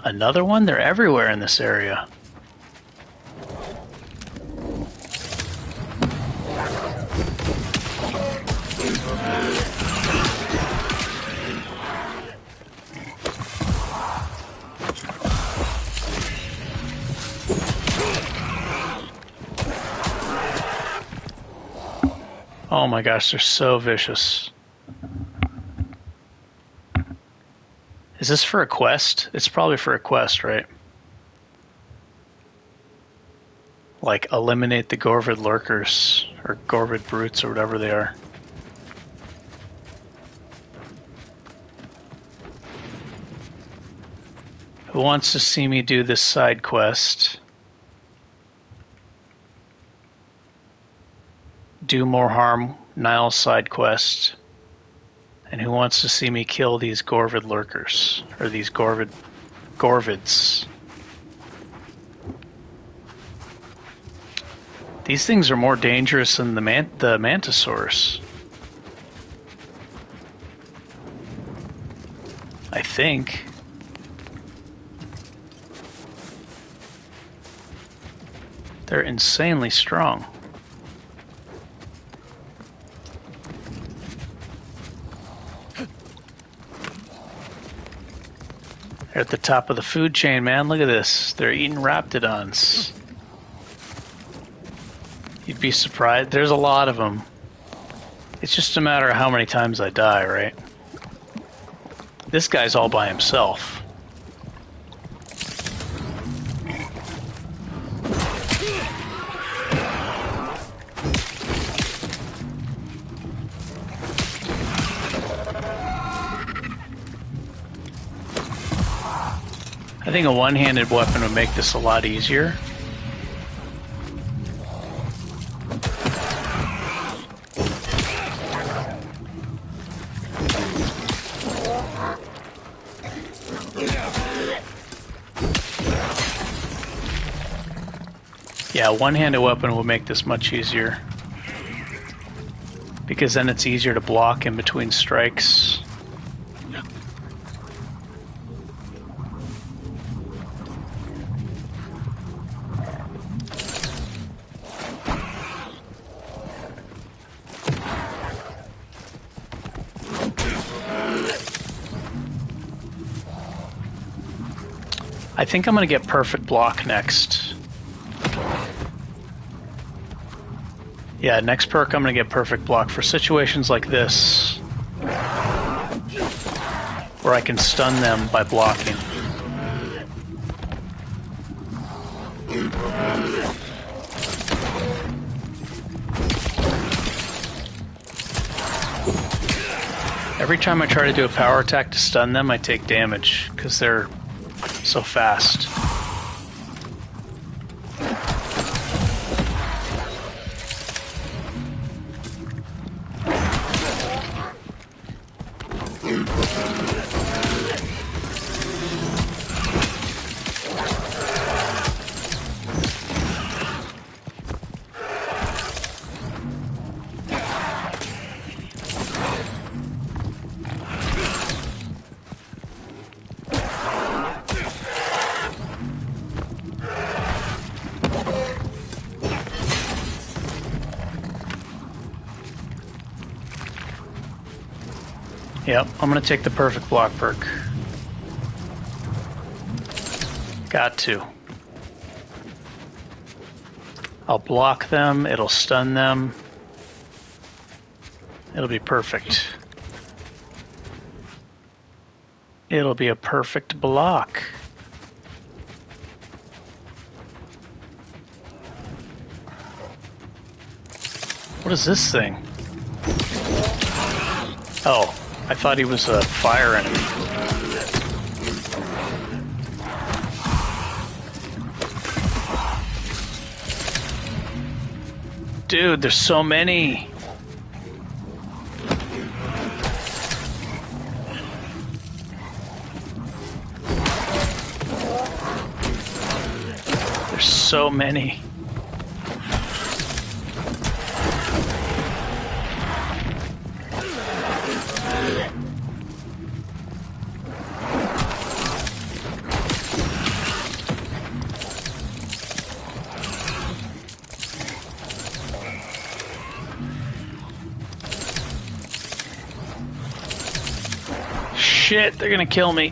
Another one? They're everywhere in this area. Oh my gosh, they're so vicious. Is this for a quest? It's probably for a quest, right? Like, eliminate the Gorvid lurkers, or Gorvid brutes, or whatever they are. Who wants to see me do this side quest? Do more harm, Niles side quest. And who wants to see me kill these Gorvid lurkers? Or these Gorvids? These things are more dangerous than the Mantisaurus. I think. They're insanely strong. They're at the top of the food chain, man. Look at this. They're eating Raptidons. You'd be surprised. There's a lot of them. It's just a matter of how many times I die, right? This guy's all by himself. I think a one-handed weapon would make this a lot easier. Yeah, a one-handed weapon will make this much easier. Because then it's easier to block in between strikes. I think I'm going to get perfect block next. Yeah, next perk I'm going to get perfect block for situations like this, where I can stun them by blocking. Every time I try to do a power attack to stun them, I take damage, because they're so fast. Yep, I'm gonna take the perfect block perk. Got to. I'll block them, it'll stun them. It'll be perfect. It'll be a perfect block. What is this thing? Oh. I thought he was a fire enemy. Dude, there's so many. There's so many. shit, they're gonna kill me.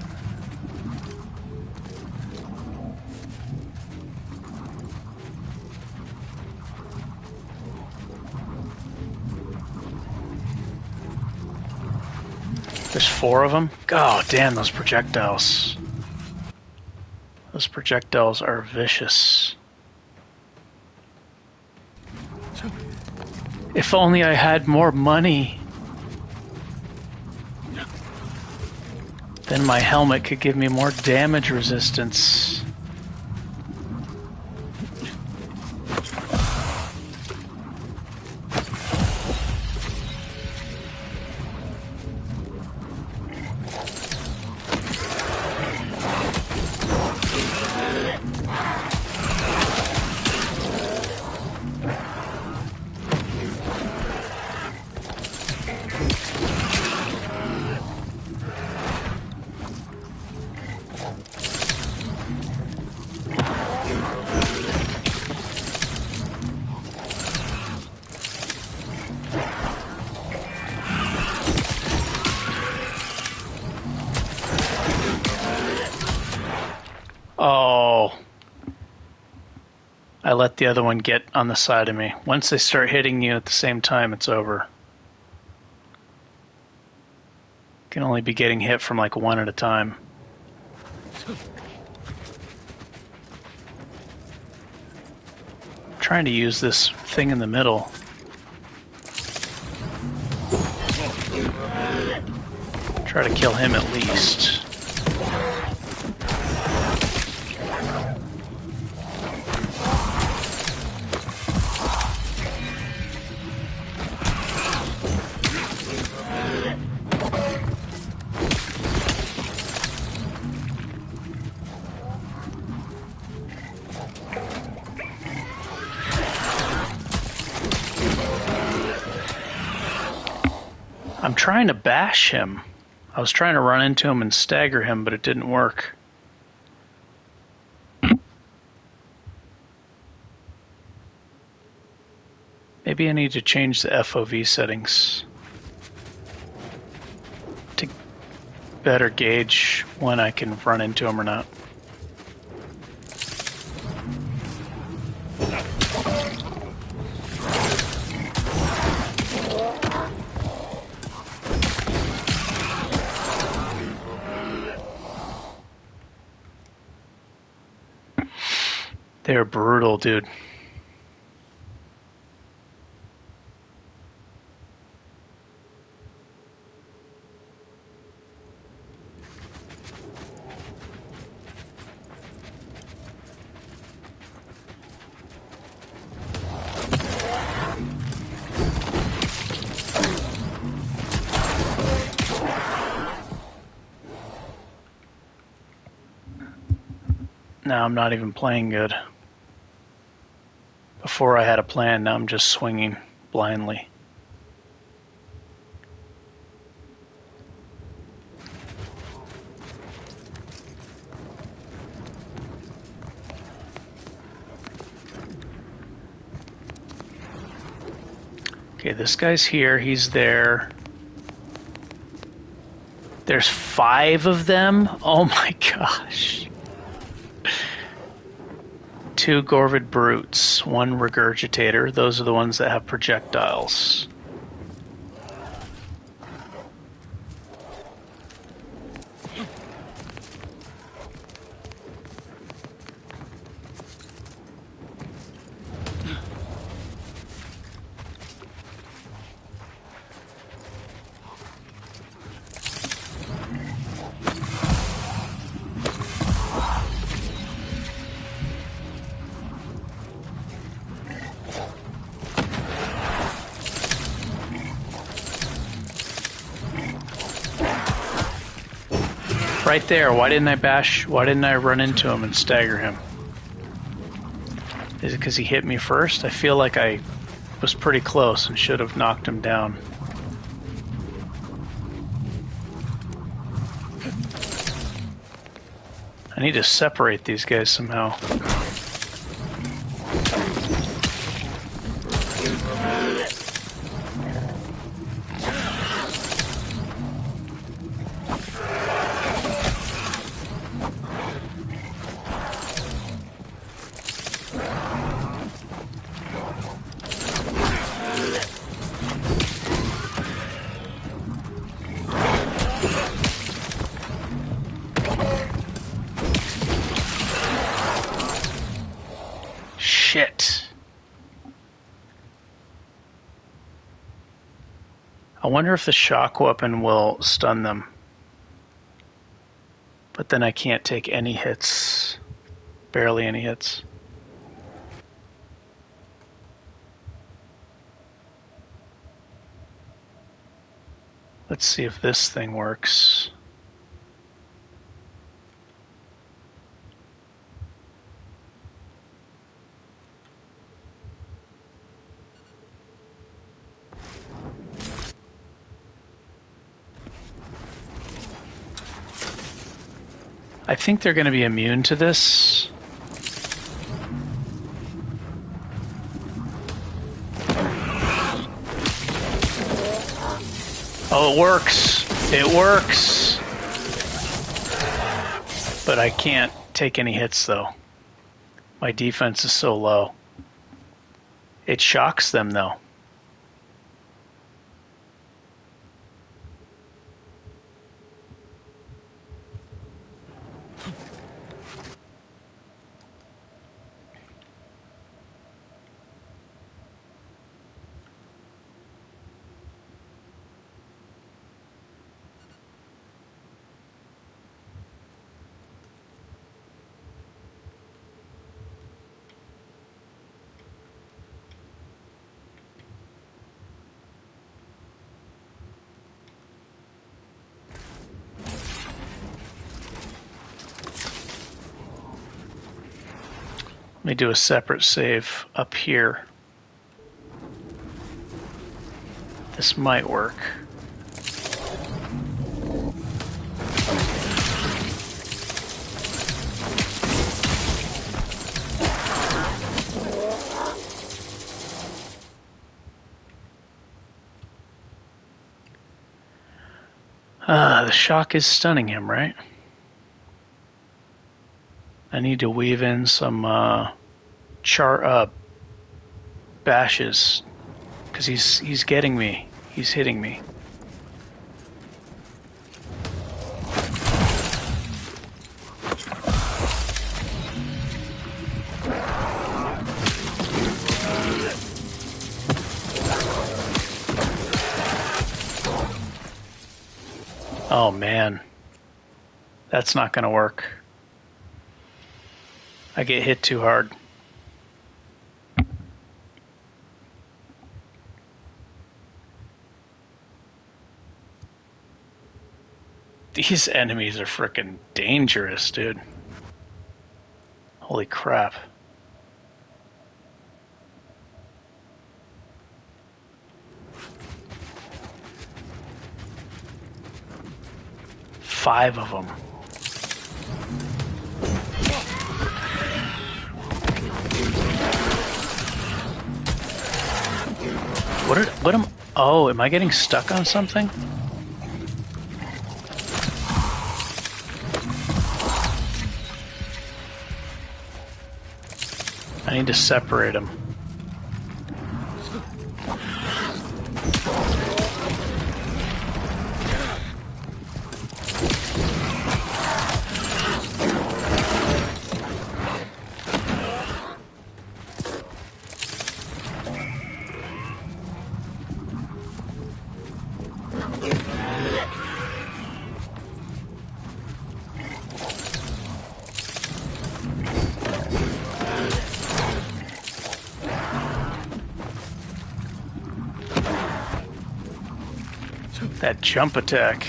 There's 4 of them? God damn, those projectiles. Those projectiles are vicious. If only I had more money. Then my helmet could give me more damage resistance. Oh. I let the other one get on the side of me. Once they start hitting you at the same time, it's over. Can only be getting hit from like one at a time. I'm trying to use this thing in the middle. Try to kill him at least. I'm trying to bash him. I was trying to run into him and stagger him, but it didn't work. Maybe I need to change the FOV settings to better gauge when I can run into him or not. They're brutal, dude. Now I'm not even playing good. Before I had a plan, now I'm just swinging blindly. Okay, this guy's here, he's there. There's 5 of them? Oh my gosh. 2 Gorvid Brutes, 1 Regurgitator. Those are the ones that have projectiles. Right there. Why didn't I run into him and stagger him? Is it because he hit me first? I feel like I was pretty close and should have knocked him down. I need to separate these guys somehow. I wonder if the shock weapon will stun them. But then I can't take any hits. Barely any hits. Let's see if this thing works. I think they're going to be immune to this. Oh, it works. It works. But I can't take any hits, though. My defense is so low. It shocks them, though. Let me do a separate save up here. This might work. The shock is stunning him, right? I need to weave in some bashes, because he's getting me. He's hitting me. Oh man, that's not going to work. I get hit too hard. These enemies are freaking dangerous, dude. Holy crap. Five of them. Oh, am I getting stuck on something? I need to separate them. That jump attack.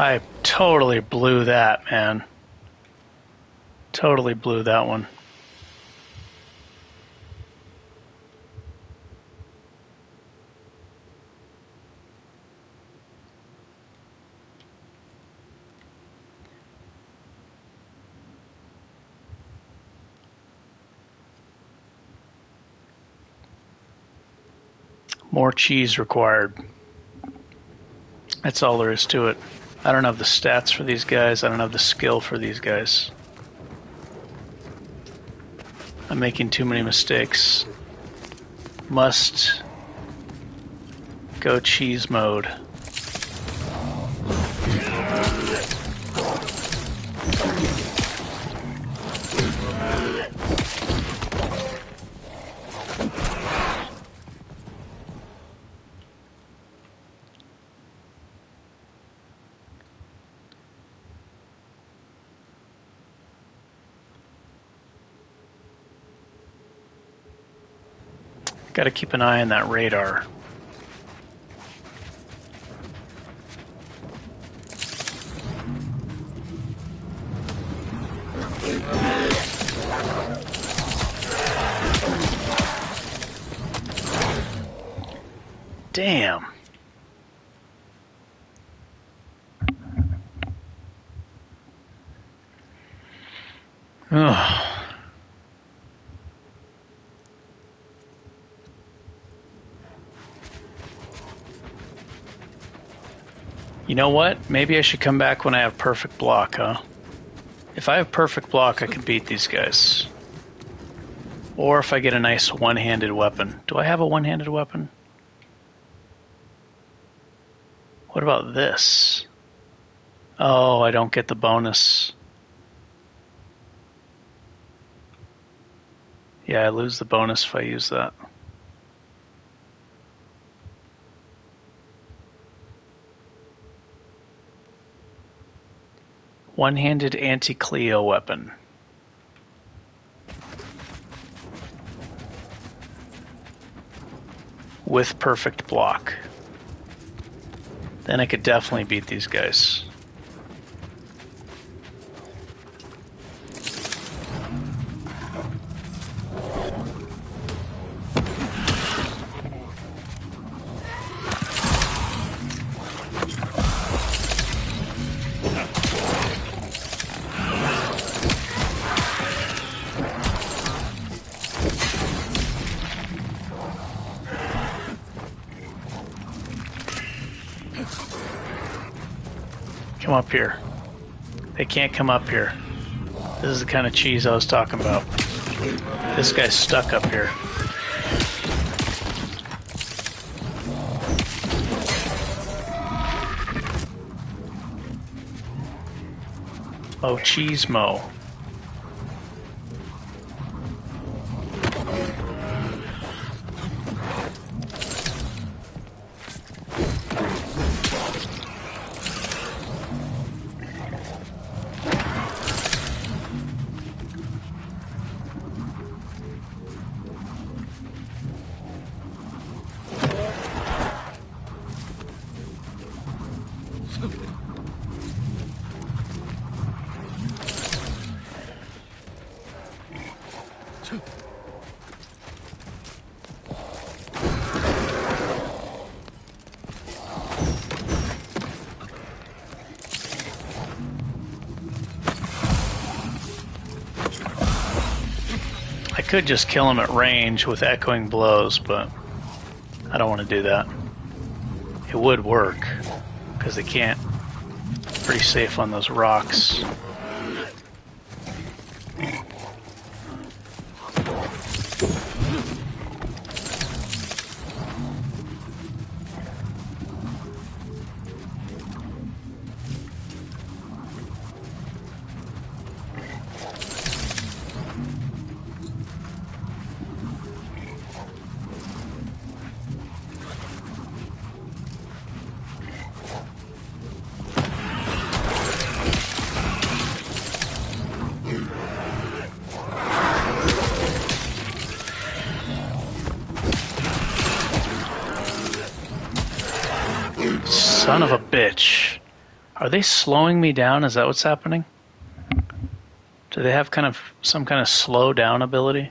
I totally blew that, man. Totally blew that one. More cheese required. That's all there is to it. I don't have the stats for these guys. I don't have the skill for these guys. I'm making too many mistakes. Must go cheese mode. Got to keep an eye on that radar. Damn. Ugh. You know what? Maybe I should come back when I have perfect block, huh? If I have perfect block, I can beat these guys. Or if I get a nice one-handed weapon. Do I have a one-handed weapon? What about this? Oh, I don't get the bonus. Yeah, I lose the bonus if I use that. One-handed anti-Cleo weapon. With perfect block. Then I could definitely beat these guys. Come up here. They can't come up here. This is the kind of cheese I was talking about. This guy's stuck up here. Oh, cheese mo. I could just kill him at range with echoing blows, but I don't want to do that. It would work, because they can't. Pretty safe on those rocks. Son of a bitch. Are they slowing me down? Is that what's happening? Do they have some kind of slow down ability?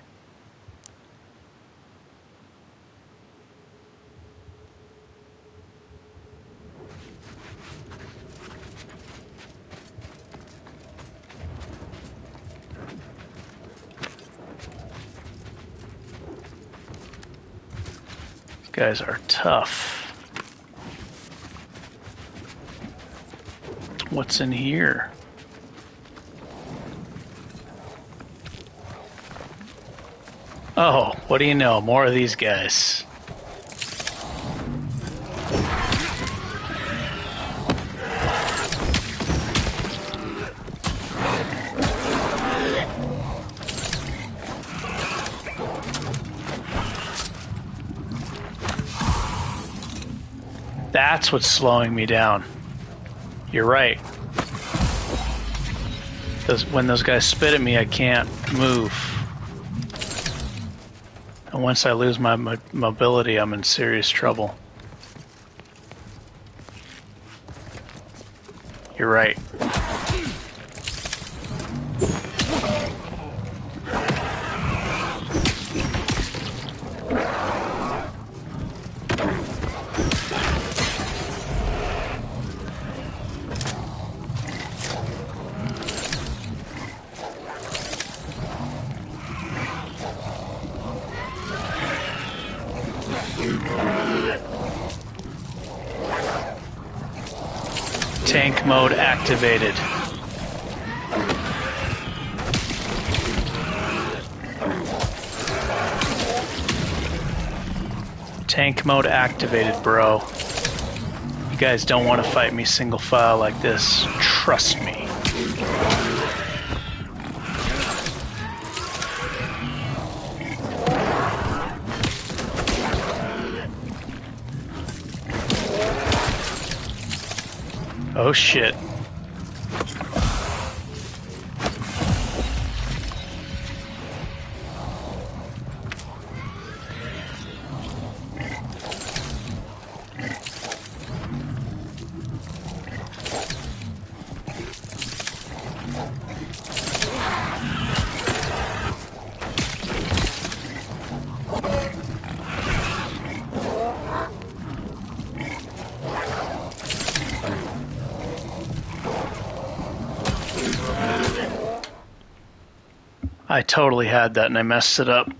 Guys are tough. What's in here? Oh, what do you know? More of these guys. That's what's slowing me down. You're right. When those guys spit at me, I can't move. And once I lose my mobility, I'm in serious trouble. You're right. Tank mode activated. Tank mode activated, bro. You guys don't want to fight me single file like this. Trust me. Oh shit. I totally had that and I messed it up.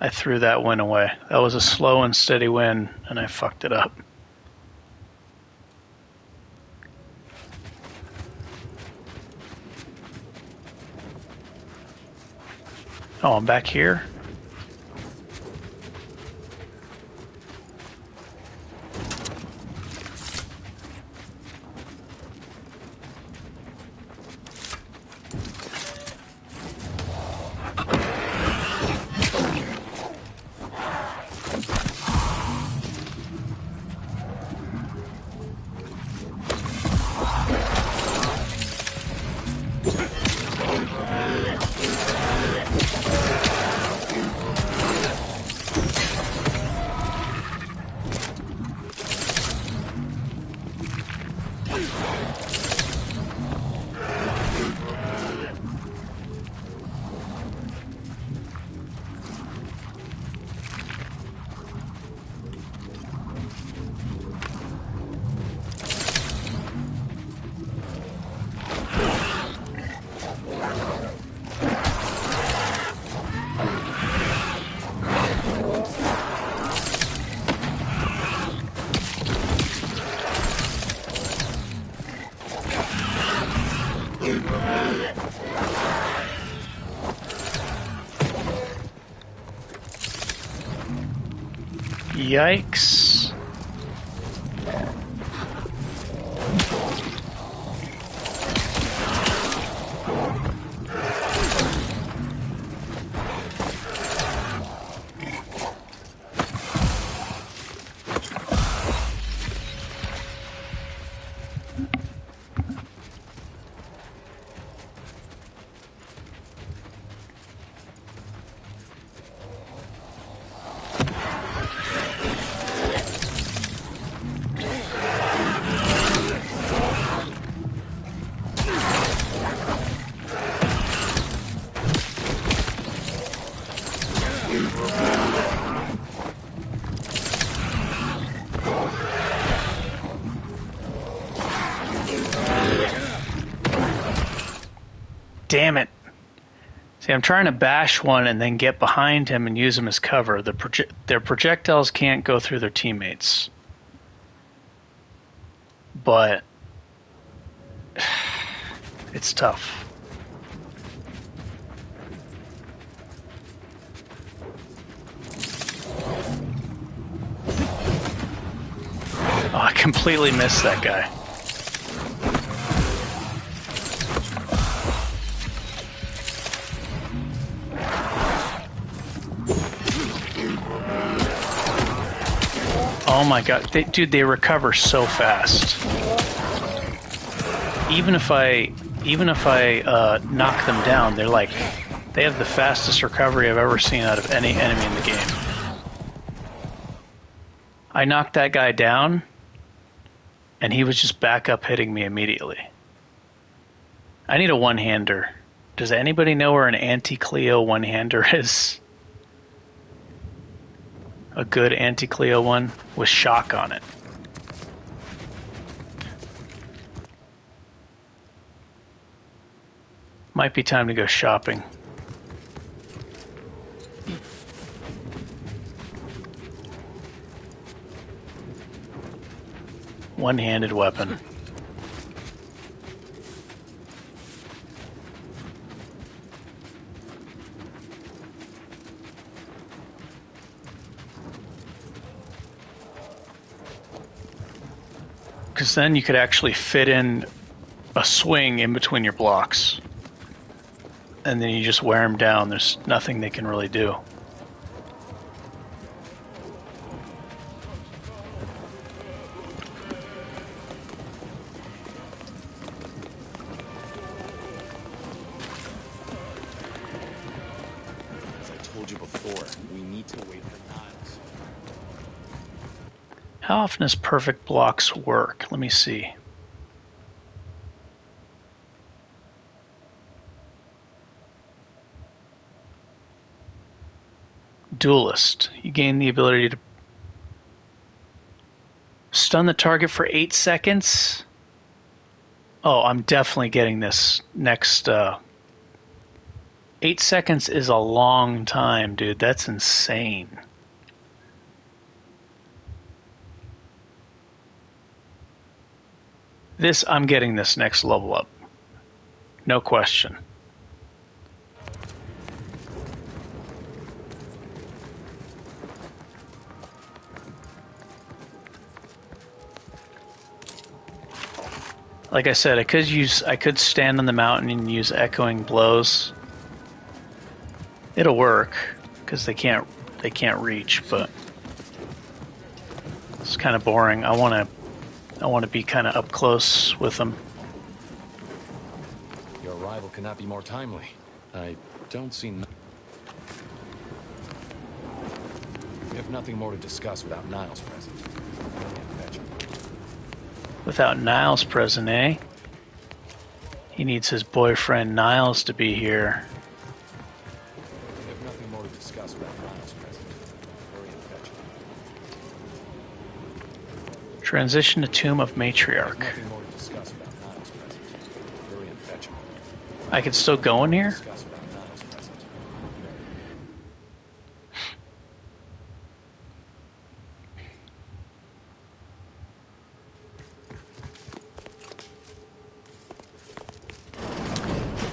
I threw that win away. That was a slow and steady win and I fucked it up. Oh, I'm back here? Yikes. Damn it. See, I'm trying to bash one and then get behind him and use him as cover. Their projectiles can't go through their teammates. But it's tough. Oh, I completely missed that guy. Oh my god, dude, they recover so fast. Even if I knock them down, they have the fastest recovery I've ever seen out of any enemy in the game. I knocked that guy down, and he was just back up hitting me immediately. I need a one-hander. Does anybody know where an anti-Cleo one-hander is? A good anti-Cleo one with shock on it. Might be time to go shopping. One-handed weapon. Because then you could actually fit in a swing in between your blocks. And then you just wear them down. There's nothing they can really do. As I told you before, we need to wait for Niles. How often does perfect blocks work? Let me see. Duelist. You gain the ability to stun the target for 8 seconds. Oh, I'm definitely getting this next. 8 seconds is a long time, dude. That's insane. I'm getting this next level up. No question. Like I said, I could stand on the mountain and use echoing blows. It'll work because they can't reach, but it's kind of boring. I want to be kind of up close with them. Your arrival cannot be more timely. I don't see. We have nothing more to discuss without Niles present. Without Niles present, eh? He needs his boyfriend Niles to be here. We have nothing more to discuss without Niles present. Hurry and fetch him. Transition to Tomb of Matriarch. Nothing more to discuss without Niles present. Hurry and fetch him. I could still go in here? Discuss without Niles present.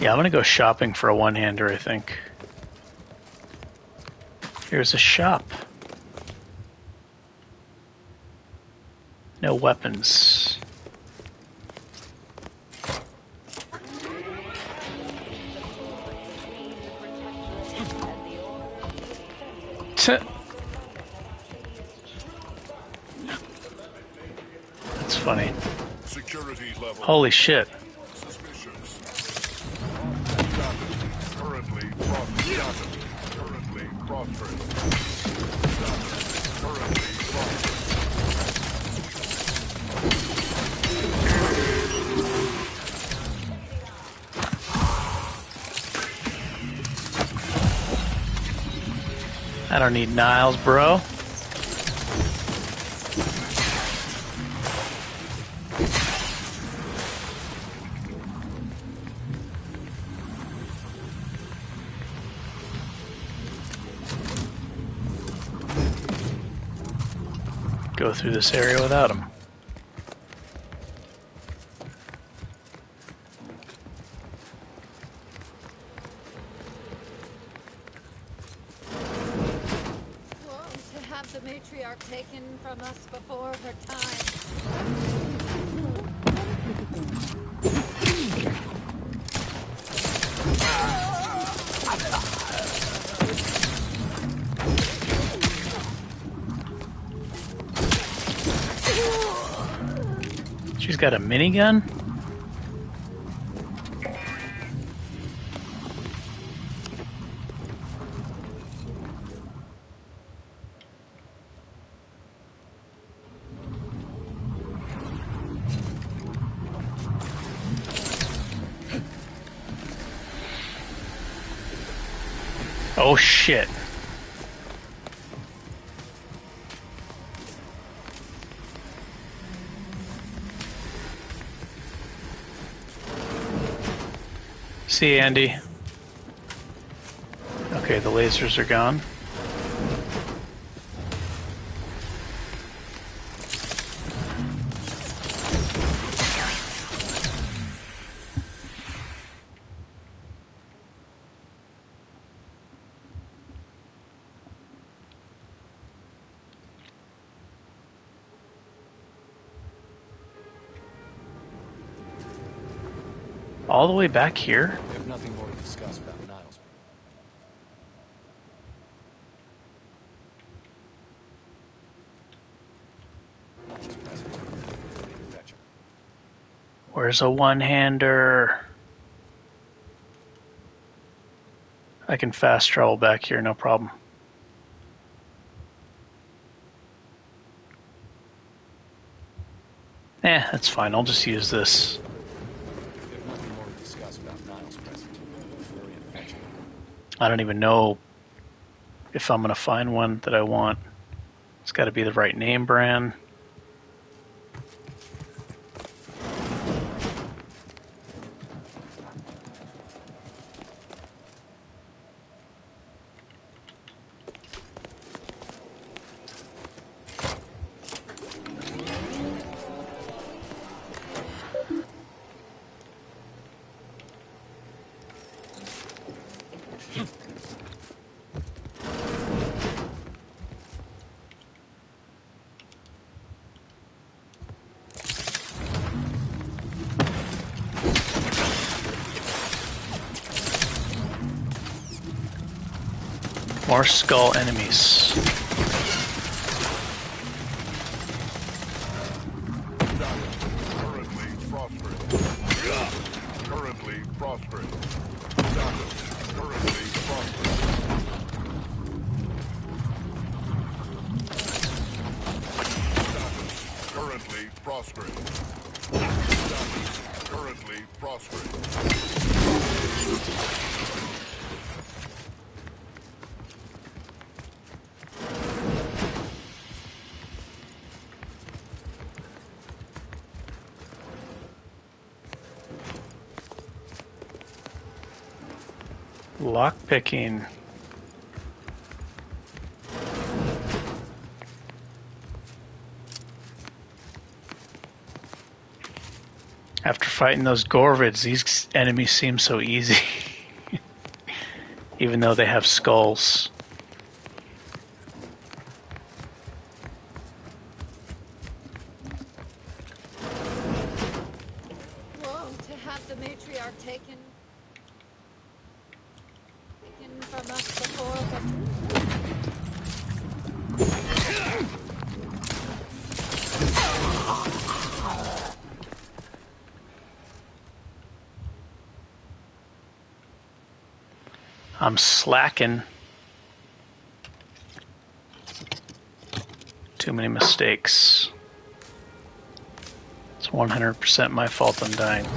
Yeah, I'm gonna go shopping for a one-hander, I think. Here's a shop. No weapons. That's funny. Holy shit. I don't need Niles, bro. go through this area without him. To have the matriarch taken from us before her time. She's got a minigun? Oh shit. See, Andy. Okay, the lasers are gone. All the way back here? We have nothing more to discuss about Niles. Where's a one-hander? I can fast travel back here, no problem. That's fine. I'll just use this. I don't even know if I'm going to find one that I want. It's got to be the right name brand. More skull enemies. Currently prospering. Currently prospering. Lockpicking. After fighting those Gorvids, these enemies seem so easy. Even though they have skulls. Whoa, to have the matriarch taken from us before her. I'm slacking. Too many mistakes. It's 100% my fault I'm dying.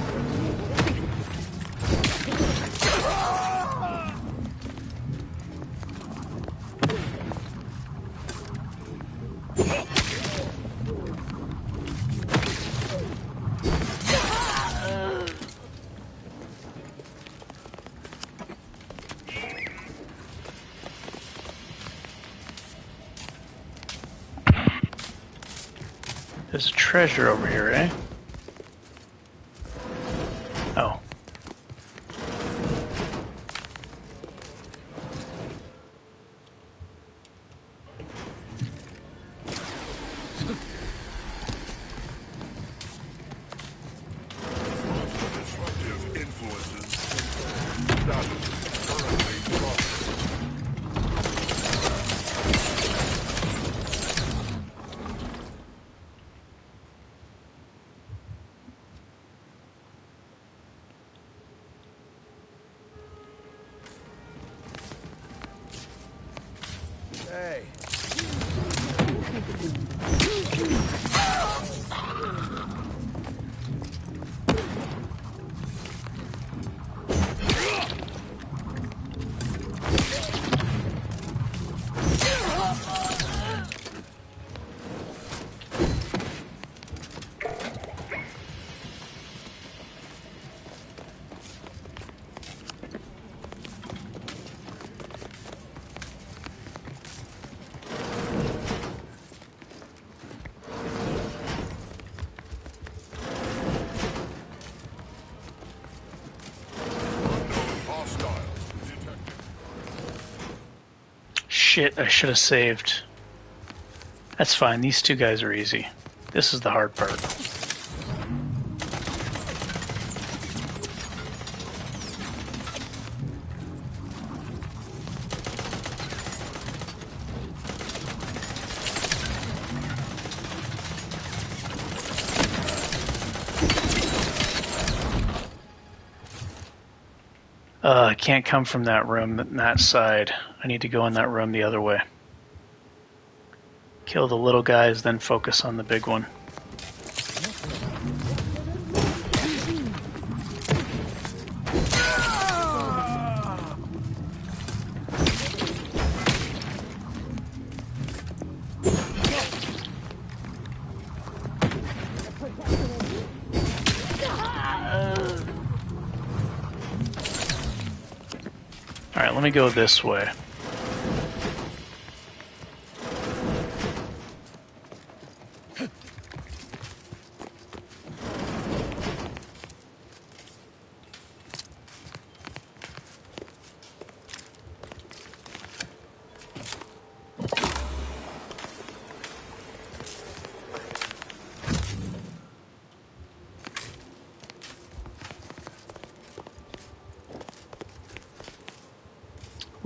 There's a treasure over here, eh? Oh. Disruptive influences. Status currently prospering. Hey. Shit, I should have saved. That's fine, these two guys are easy. This is the hard part. I can't come from that room, that side. I need to go in that room the other way. Kill the little guys, then focus on the big one. Alright, let me go this way.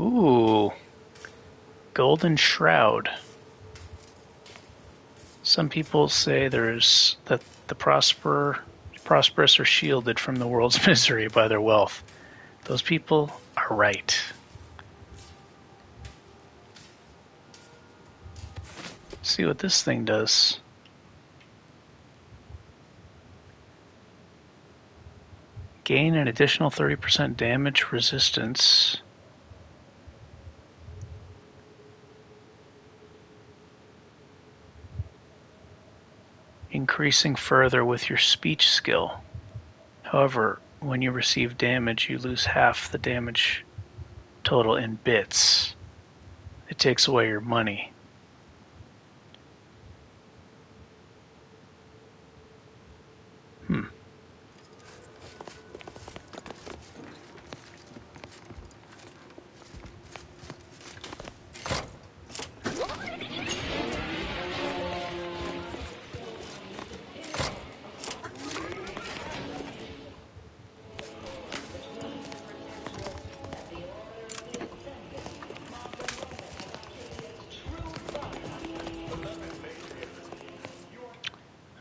Ooh, Golden Shroud. Some people say that the prosperous are shielded from the world's misery by their wealth. Those people are right. Let's see what this thing does. Gain an additional 30% damage resistance. Increasing further with your speech skill. However, when you receive damage, you lose half the damage total in bits. It takes away your money.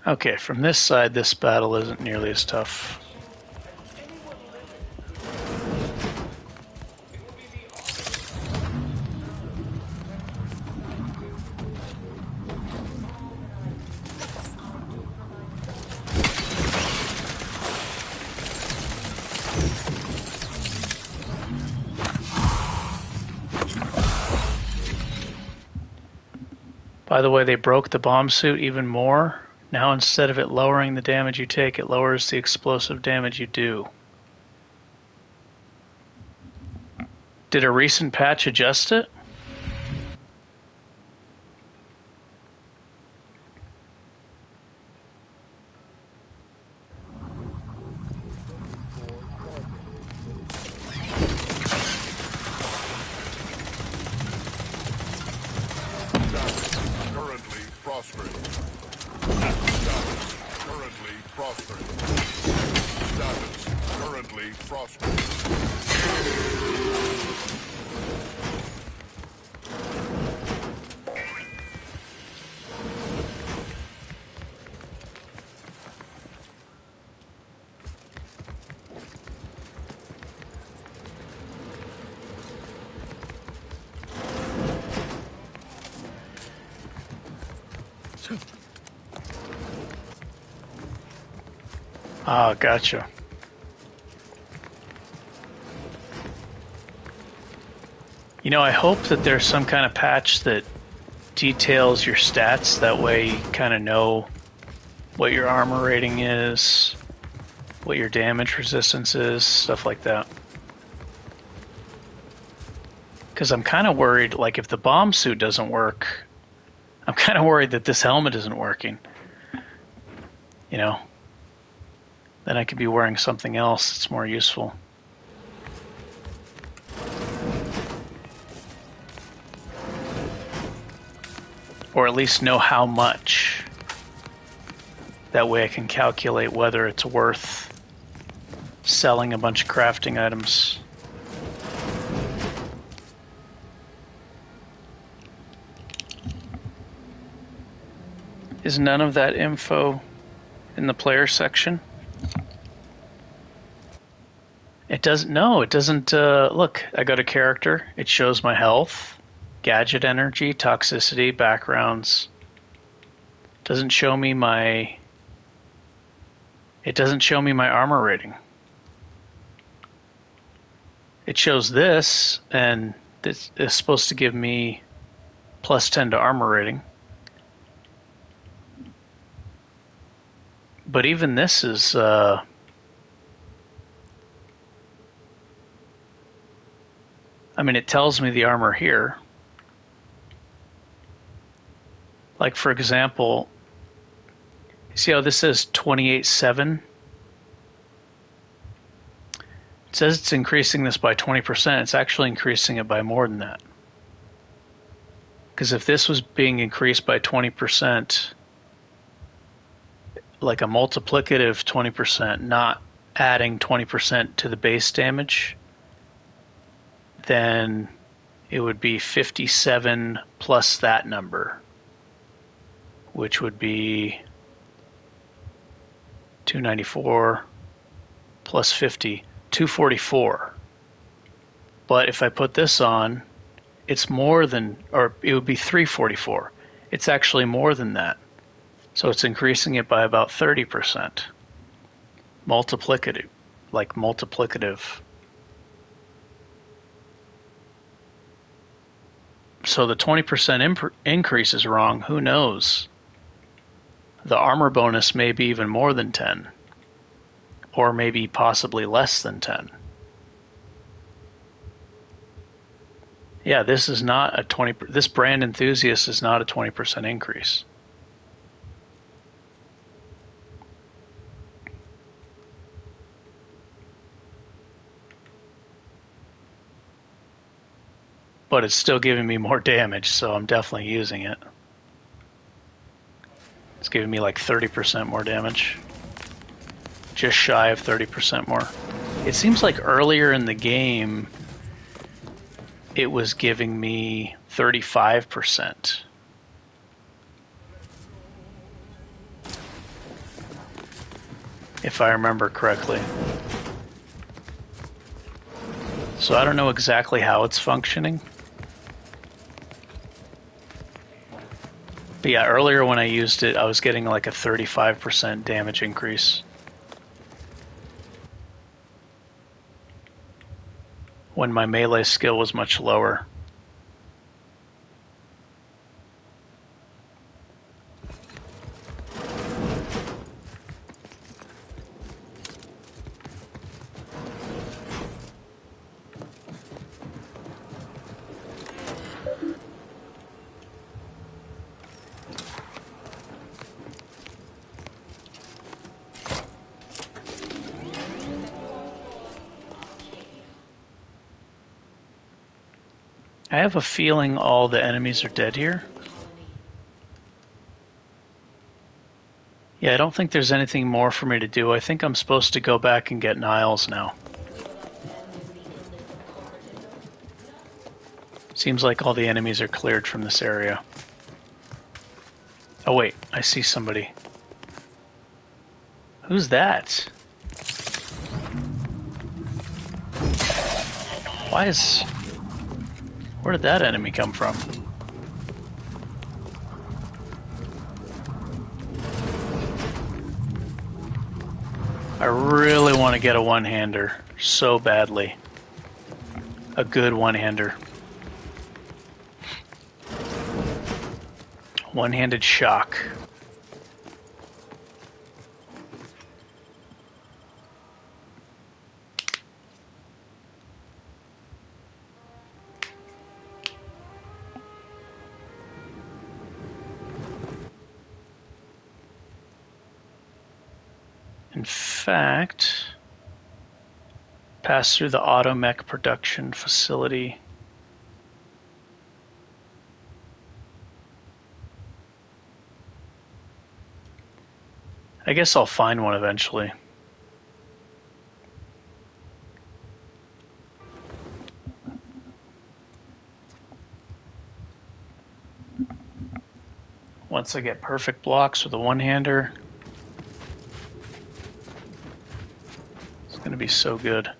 Okay, from this side, this battle isn't nearly as tough. By the way, they broke the bomb suit even more. Now instead of it lowering the damage you take, it lowers the explosive damage you do. Did a recent patch adjust it? Ah, gotcha. You know, I hope that there's some kind of patch that details your stats. That way you kind of know what your armor rating is, what your damage resistance is, stuff like that. Because I'm kind of worried, like, if the bomb suit doesn't work, I'm kind of worried that this helmet isn't working. You know? Then I could be wearing something else that's more useful. Or at least know how much. That way I can calculate whether it's worth selling a bunch of crafting items. Is none of that info in the player section? It doesn't. No, it doesn't. Look, I go to character. It shows my health, gadget energy, toxicity, backgrounds. Doesn't show me my. It doesn't show me my armor rating. It shows this, and this is supposed to give me +10 to armor rating. But even this is, I mean, it tells me the armor here. Like, for example, see how this says 28.7? It says it's increasing this by 20%. It's actually increasing it by more than that. Because if this was being increased by 20%, like a multiplicative 20%, not adding 20% to the base damage, then it would be 57 plus that number, which would be 294 plus 50, 244. But if I put this on, it's more than, or it would be 344. It's actually more than that. So it's increasing it by about 30%. Multiplicative, like multiplicative. So the 20% increase is wrong. Who knows? The armor bonus may be even more than 10. Or maybe possibly less than 10. Yeah, this is not a 20. This brand enthusiast is not a 20% increase. But it's still giving me more damage, so I'm definitely using it. It's giving me like 30% more damage. Just shy of 30% more. It seems like earlier in the game, it was giving me 35%. If I remember correctly. So I don't know exactly how it's functioning. But yeah, earlier when I used it, I was getting like a 35% damage increase. When my melee skill was much lower. I have a feeling all the enemies are dead here. Yeah, I don't think there's anything more for me to do. I think I'm supposed to go back and get Niles now. Seems like all the enemies are cleared from this area. Oh wait, I see somebody. Who's that? Where did that enemy come from? I really want to get a one-hander so badly. A good one-hander. One-handed shock. In fact, pass through the Automech production facility. I guess I'll find one eventually. Once I get perfect blocks with a one-hander, it's going to be so good.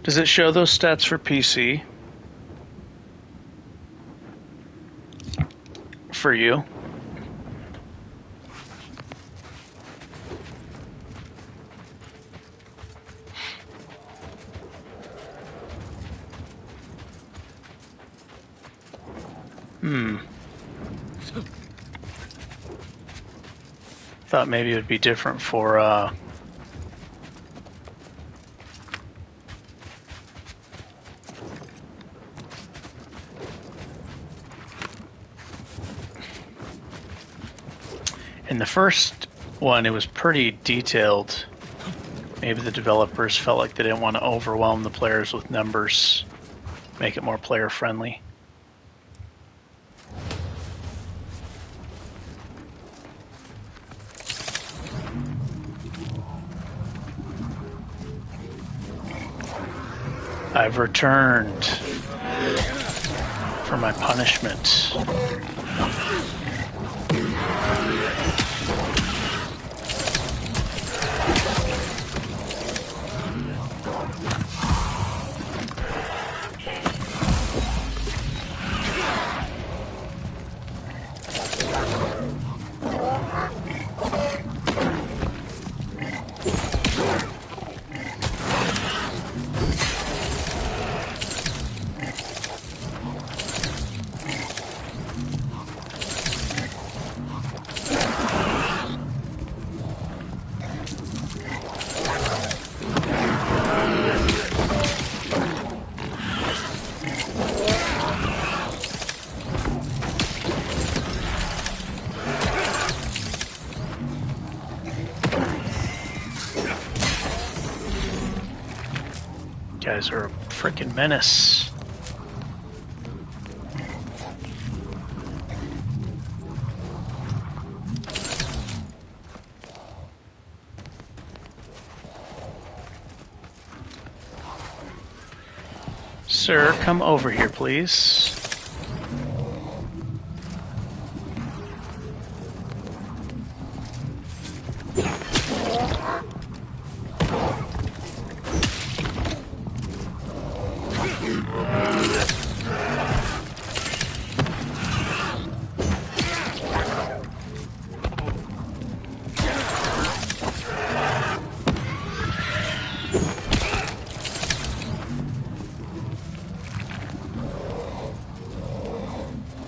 Does it show those stats for PC? For you? Thought maybe it would be different for in the first one, it was pretty detailed. Maybe the developers felt like they didn't want to overwhelm the players with numbers, make it more player friendly. I've returned for my punishment. Guys are a freaking menace. Sir, come over here, please.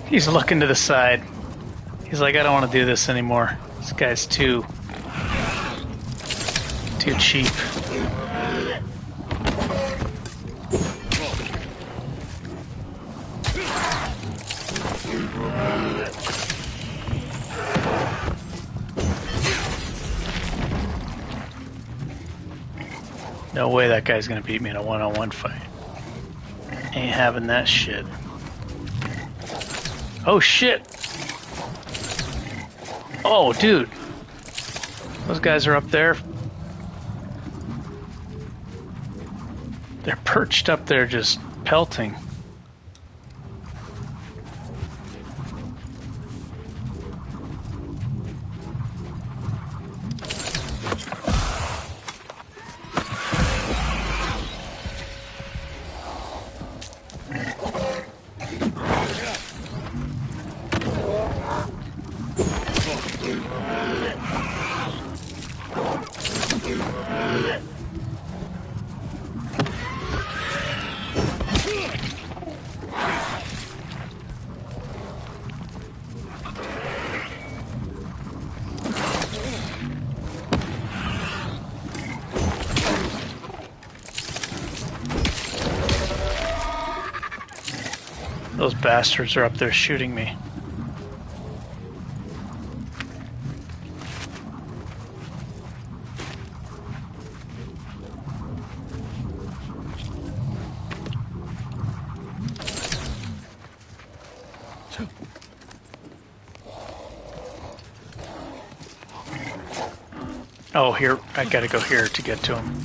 He's looking to the side. He's like, I don't want to do this anymore. This guy's too cheap. No way that guy's gonna beat me in a one-on-one fight. Ain't having that shit. Oh shit! Oh dude! Those guys are up there. They're perched up there just pelting. Those bastards are up there shooting me. Oh, here, I gotta go here to get to him.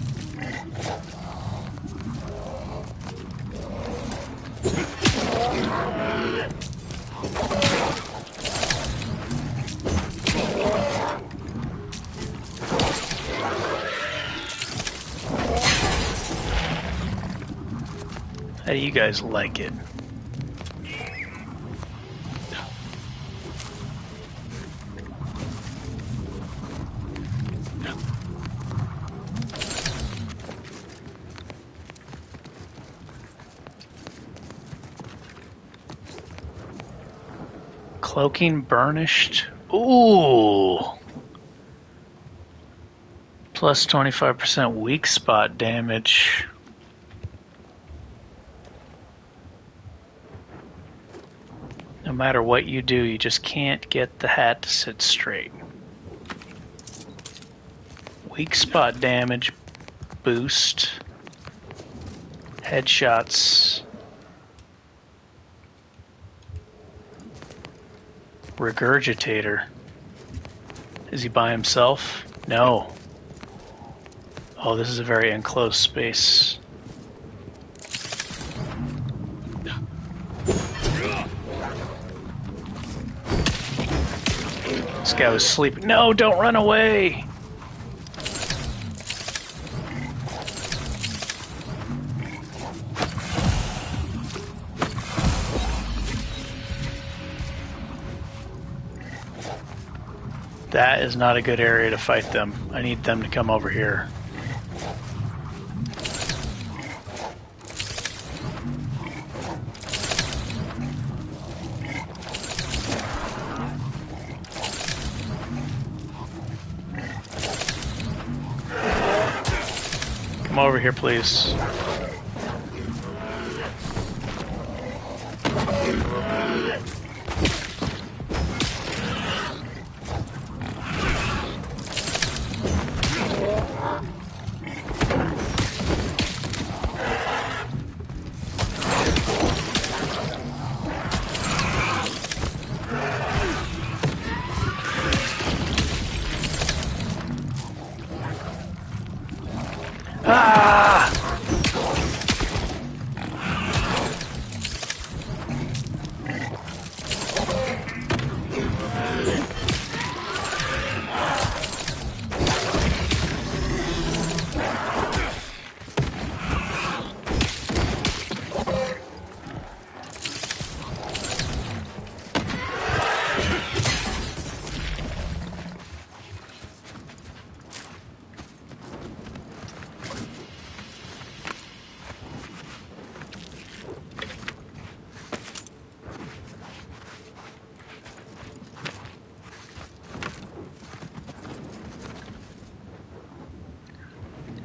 How do you guys like it? Cloaking burnished. Ooh. Plus 25% weak spot damage. No matter what you do, you just can't get the hat to sit straight. Weak spot damage boost. Headshots. Regurgitator. Is he by himself? No. Oh, this is a very enclosed space. This guy was sleeping. No, don't run away! That is not a good area to fight them. I need them to come over here. Come over here, please.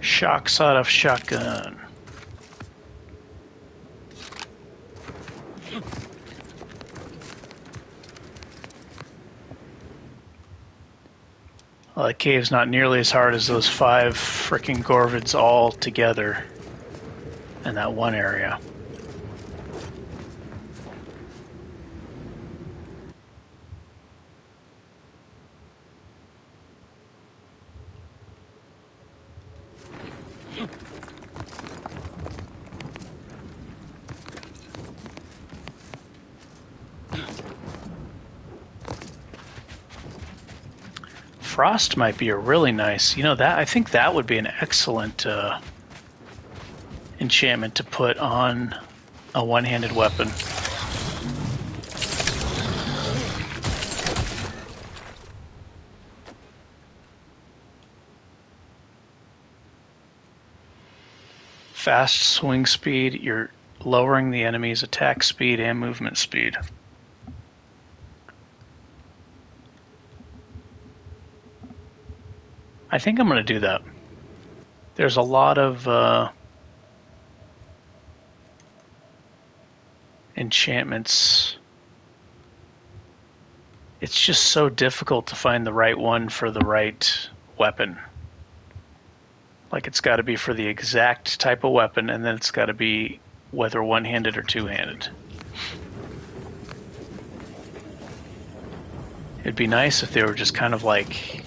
Shock sawed-off shotgun. Well, the cave's not nearly as hard as those 5 frickin' Gorvids all together in that one area. Frost might be a really nice, that I think that would be an excellent enchantment to put on a one-handed weapon. Fast swing speed, you're lowering the enemy's attack speed and movement speed. I think I'm going to do that. There's a lot of enchantments. It's just so difficult to find the right one for the right weapon. Like, it's got to be for the exact type of weapon, and then it's got to be whether one-handed or two-handed. It'd be nice if they were just kind of like,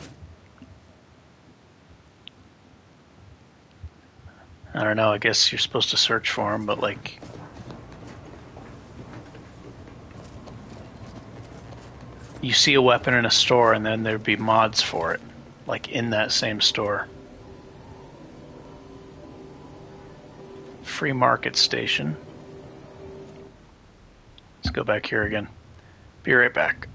I don't know, I guess you're supposed to search for them, but like, you see a weapon in a store and then there'd be mods for it, like in that same store. Free market station. Let's go back here again. Be right back.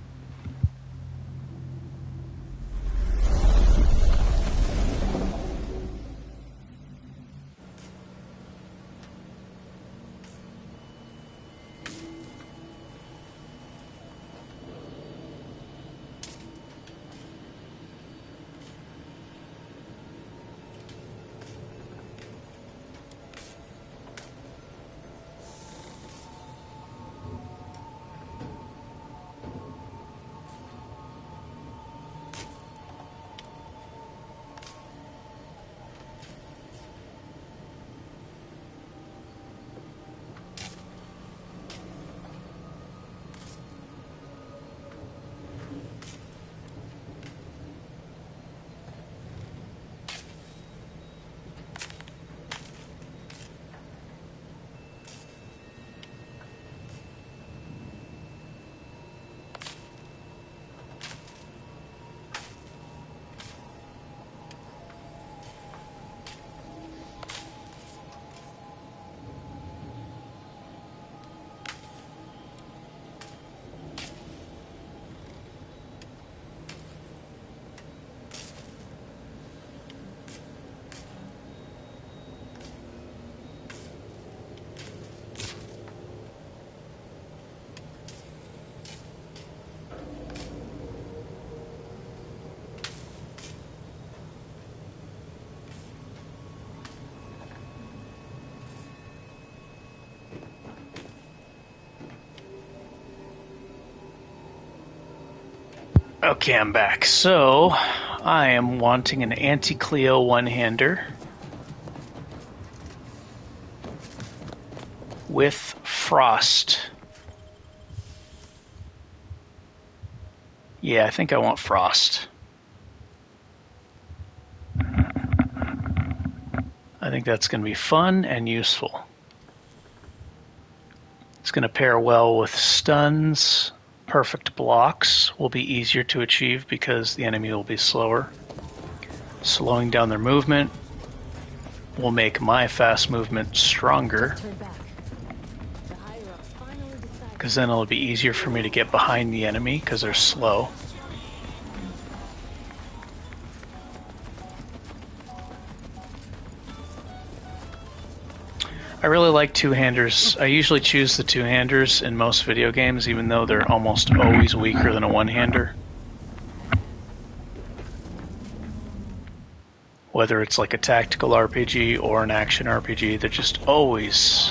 Okay, I'm back. So, I am wanting an anti-Cleo one-hander with frost. Yeah, I think I want frost. I think that's going to be fun and useful. It's going to pair well with stuns. Perfect blocks will be easier to achieve because the enemy will be slower. Slowing down their movement will make my fast movement stronger, because then it'll be easier for me to get behind the enemy because they're slow. I really like two-handers. I usually choose the two-handers in most video games, even though they're almost always weaker than a one-hander. Whether it's like a tactical RPG or an action RPG, they're just always,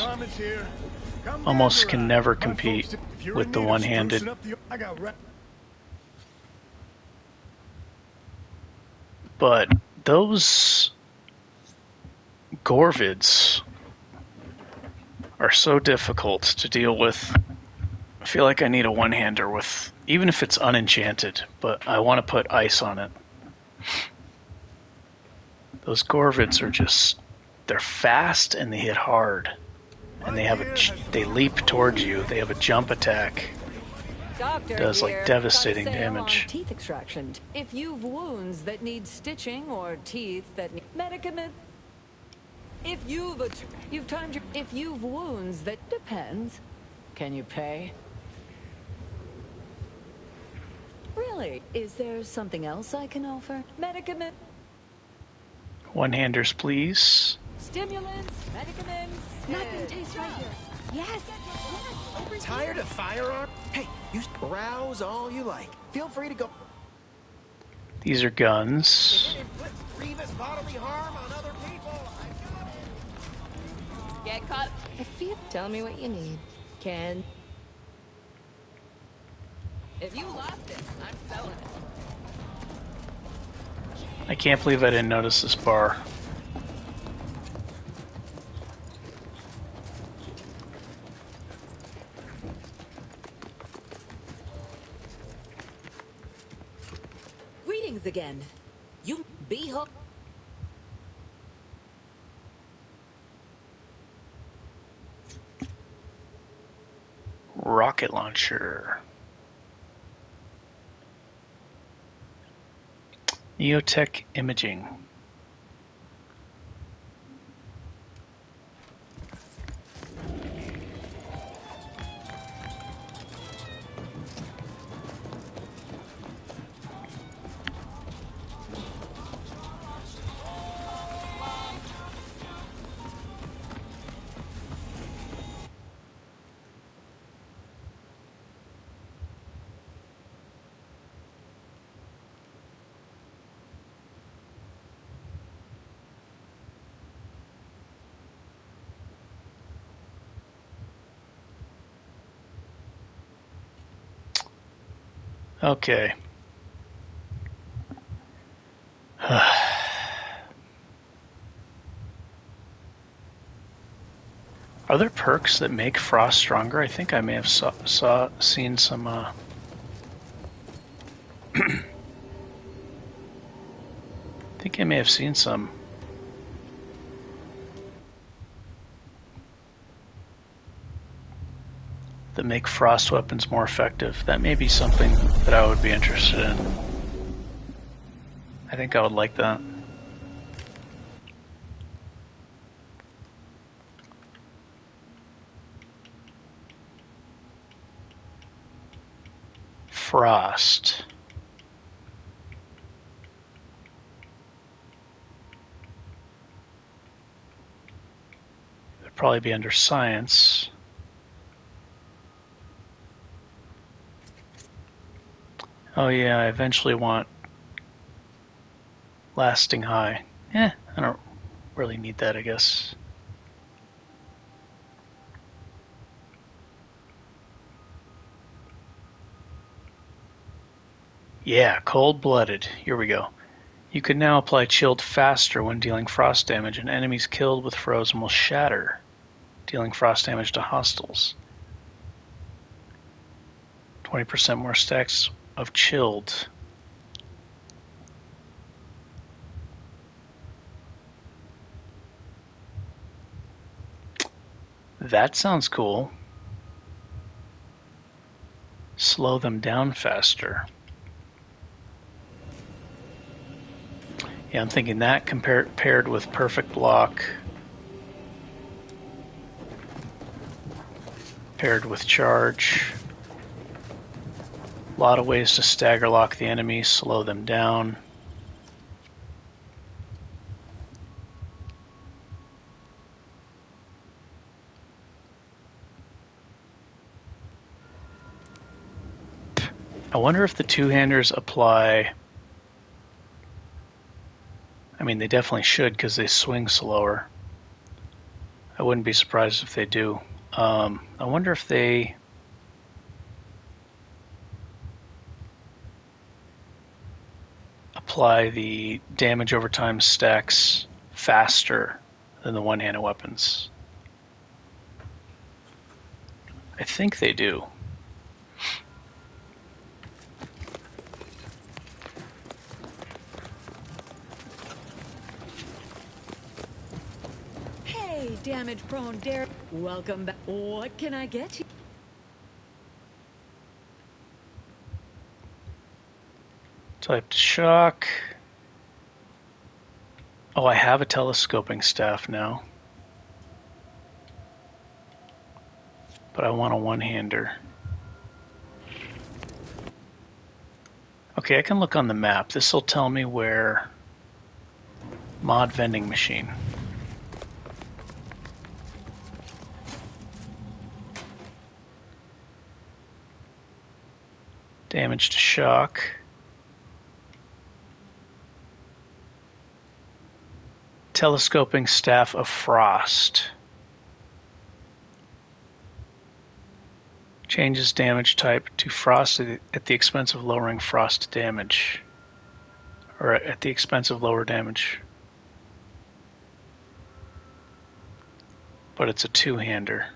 almost can never compete with the one-handed. But those Gorvids are so difficult to deal with. I feel like I need a one-hander with, even if it's unenchanted, but I want to put ice on it. Those Gorvids are just, they're fast and they hit hard. And they have they leap towards you. They have a jump attack. Doctor Does like here. devastating Got a sale on damage. Teeth extraction. If you've wounds that need stitching or teeth that need medicament. If you've timed your, if you've wounds that depends. Can you pay? Really? Is there something else I can offer? Medicament? One-handers, please. Stimulants? Medicaments? Nothing tastes right here. Yes! Tired of firearm? Hey, you browse all you like. Feel free to go. These are guns. Grievous bodily harm on other people. Get caught. Tell me what you need. Can. If you lost it, I'm selling it. I can't believe I didn't notice this bar. Greetings again. You be hooked. Rocket launcher. Neotech imaging. Okay. Are there perks that make Frost stronger? I think I may have seen some. I think I may have seen some. That make Frost weapons more effective. That may be something that I would be interested in. I think I would like that. Frost. It'd probably be under science. Oh yeah, I eventually want lasting high. I don't really need that, I guess. Yeah, cold-blooded. Here we go. You can now apply chilled faster when dealing frost damage, and enemies killed with frozen will shatter, dealing frost damage to hostiles. 20% more stacks of chilled. That sounds cool. Slow them down faster. Yeah, I'm thinking that paired with perfect block, paired with charge. A lot of ways to stagger lock the enemy, slow them down. I wonder if the two-handers apply. I mean, they definitely should because they swing slower. I wouldn't be surprised if they do. I wonder if they apply the damage over time stacks faster than the one-handed weapons. I think they do. Hey, damage-prone Derek. Welcome back. What can I get you? Type shock. Oh, I have a telescoping staff now. But I want a one-hander. Okay, I can look on the map. This will tell me where mod vending machine. Damage to shock. Telescoping staff of frost. Changes damage type to frost at the expense of lowering frost damage. Or at the expense of lower damage. But it's a two-hander.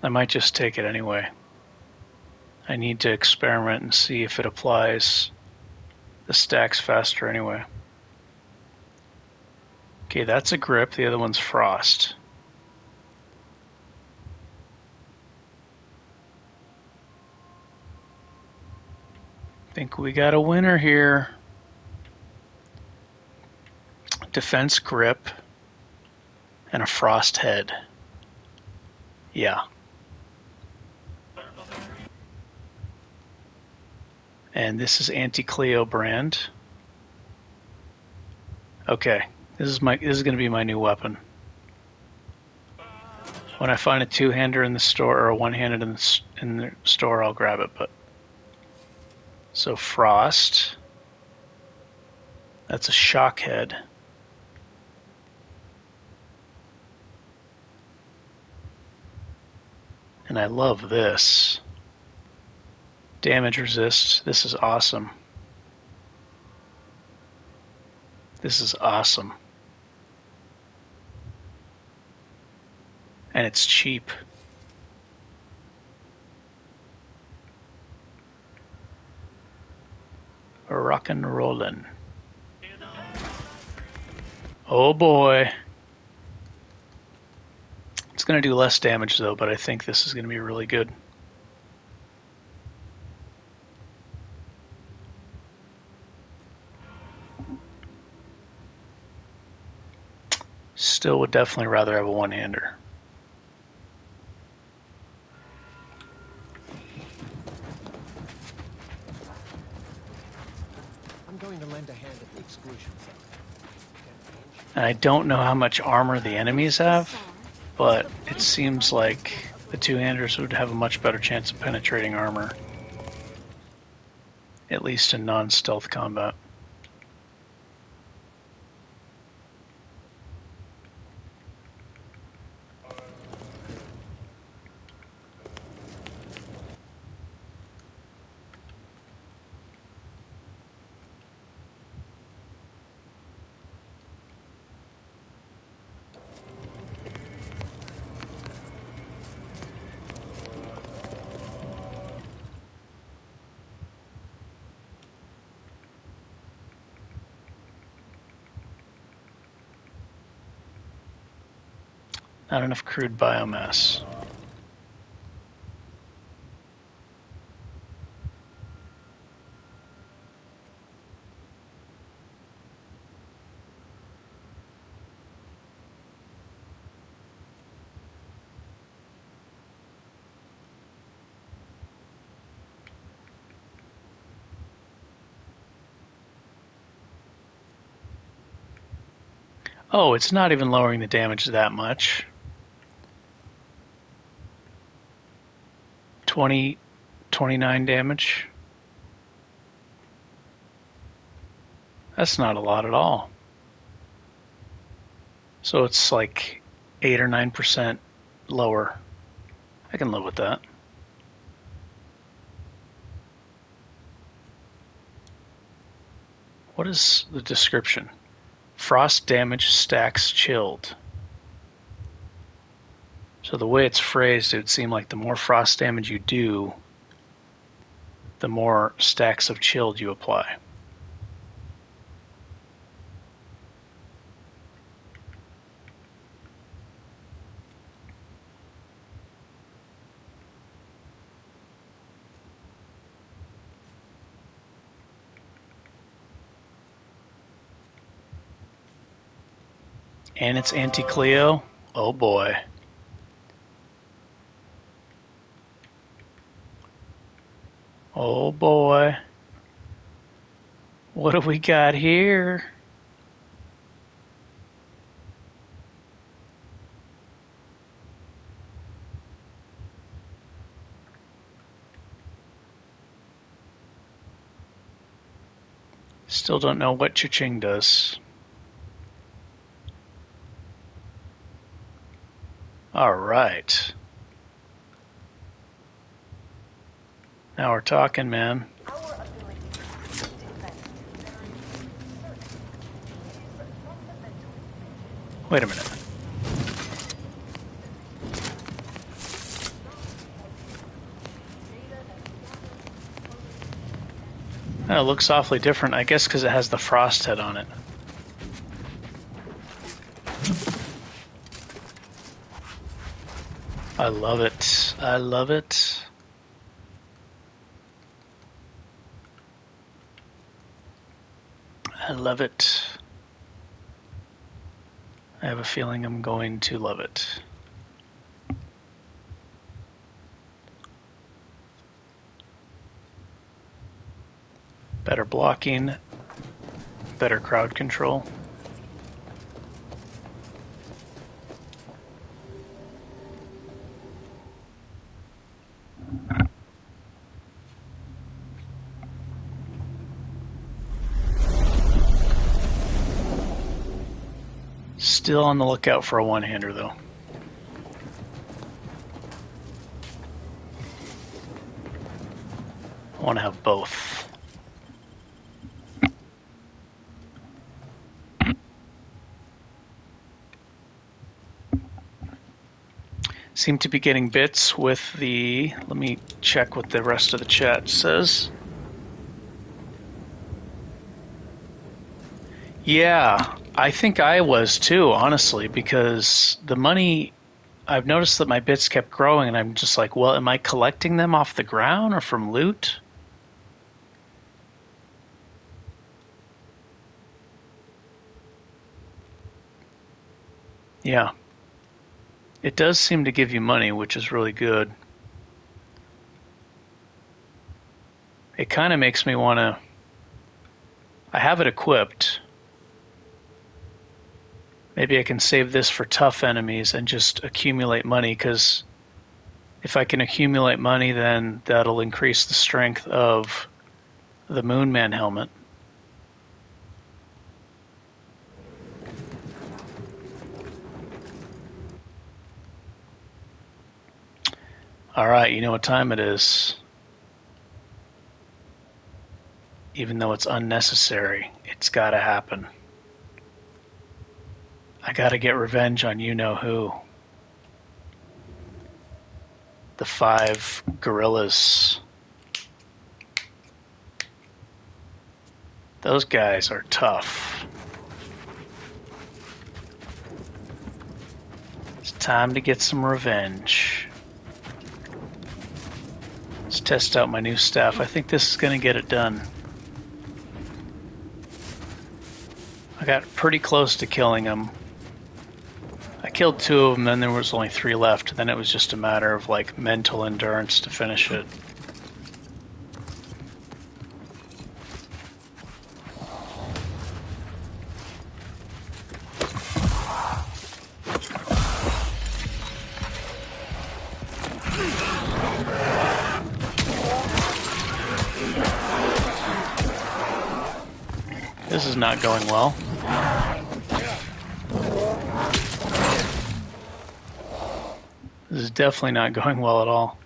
I might just take it anyway. I need to experiment and see if it applies the stacks faster anyway. Okay, that's a grip. The other one's frost. Think we got a winner here. Defense grip and a frost head. Yeah. And this is Anti-Cleo brand. Okay, this is going to be my new weapon. When I find a two-hander in the store or a one-handed in the store, I'll grab it. But so frost. That's a shock head. And I love this. Damage resist. This is awesome. This is awesome. And it's cheap. Rockin' rollin'. Oh boy. It's going to do less damage though, but I think this is going to be really good. Still would definitely rather have a one-hander. I'm going to lend a hand at the exclusion zone. And I don't know how much armor the enemies have, but it seems like the two-handers would have a much better chance of penetrating armor. At least in non-stealth combat. Not enough crude biomass. Oh, it's not even lowering the damage that much. 29 damage. That's not a lot at all. So it's like 8 or 9% lower. I can live with that. What is the description? Frost damage stacks chilled. So the way it's phrased, it would seem like the more frost damage you do, the more stacks of chilled you apply. And it's Anti-Cleo? Oh boy. Oh boy. What have we got here? Still don't know what Cha-Ching does. All right. Now we're talking, man. Wait a minute. It looks awfully different, I guess because it has the frost head on it. I love it. I love it. I love it. I have a feeling I'm going to love it. Better blocking, better crowd control. Still on the lookout for a one-hander, though. I want to have both. Seem to be getting bits with the... Let me check what the rest of the chat says. Yeah, I think I was too, honestly, because the money... I've noticed that my bits kept growing, and I'm just like, well, am I collecting them off the ground or from loot? Yeah. It does seem to give you money, which is really good. It kind of makes me want to... I have it equipped. Maybe I can save this for tough enemies and just accumulate money, because if I can accumulate money, then that'll increase the strength of the Moonman helmet. Alright, you know what time it is. Even though it's unnecessary, it's gotta happen. I gotta get revenge on you-know-who. The 5 gorillas. Those guys are tough. It's time to get some revenge. Let's test out my new staff. I think this is going to get it done. I got pretty close to killing them. I killed 2 of them, then there was only 3 left. Then it was just a matter of like mental endurance to finish it. This is not going well. This is definitely not going well at all.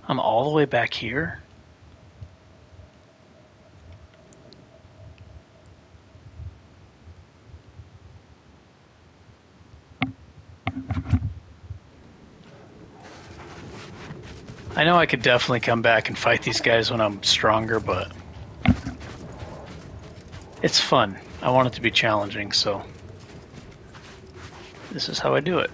I'm all the way back here? I know I could definitely come back and fight these guys when I'm stronger, but it's fun. I want it to be challenging, so this is how I do it.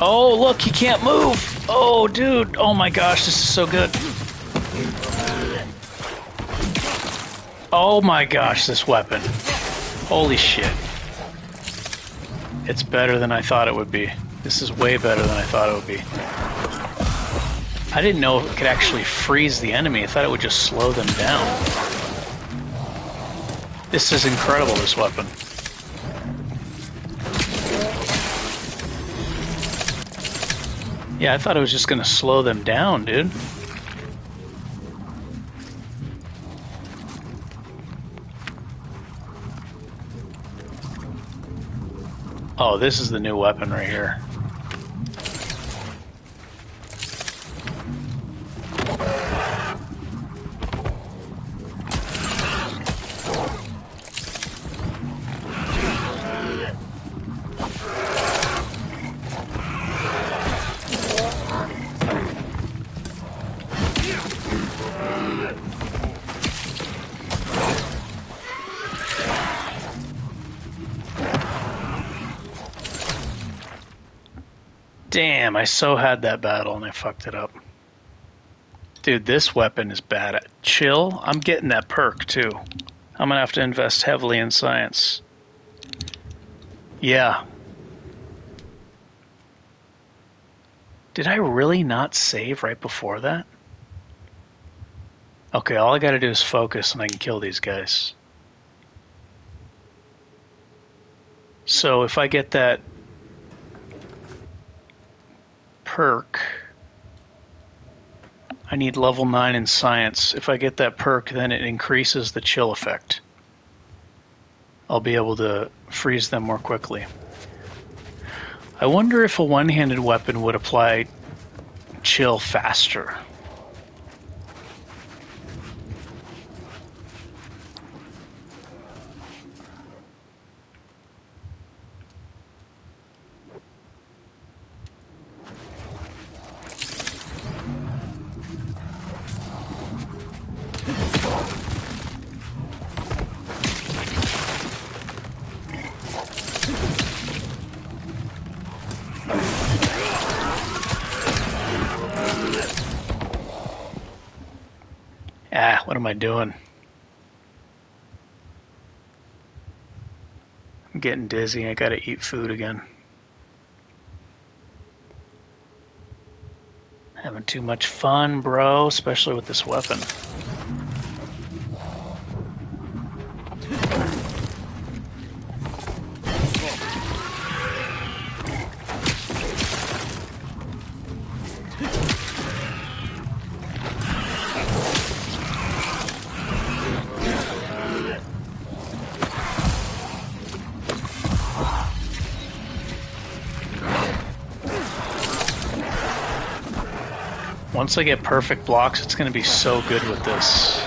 Oh, look, he can't move! Oh, dude! Oh my gosh, this is so good. Oh my gosh, this weapon. Holy shit. It's better than I thought it would be. This is way better than I thought it would be. I didn't know it could actually freeze the enemy. I thought it would just slow them down. This is incredible, this weapon. Yeah, I thought it was just going to slow them down, dude. Oh, this is the new weapon right here. Damn, I so had that battle and I fucked it up. Dude, this weapon is bad. Chill, I'm getting that perk too. I'm gonna have to invest heavily in science. Yeah. Did I really not save right before that? Okay, all I gotta do is focus and I can kill these guys. So if I get that perk, I need level 9 in science. If I get that perk, then it increases the chill effect. I'll be able to freeze them more quickly. I wonder if a one-handed weapon would apply chill faster. What am I doing? I'm getting dizzy. I gotta eat food again. Having too much fun, bro, especially with this weapon. Once I get perfect blocks, it's going to be so good with this.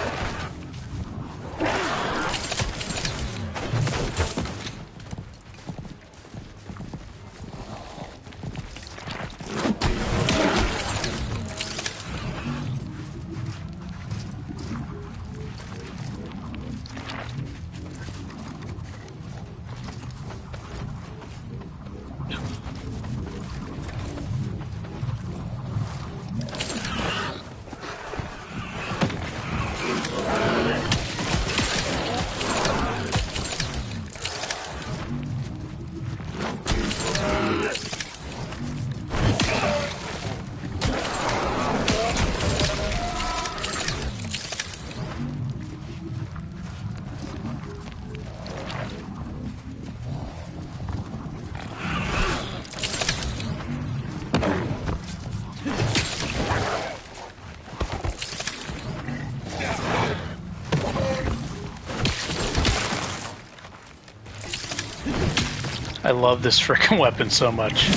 I love this frickin' weapon so much.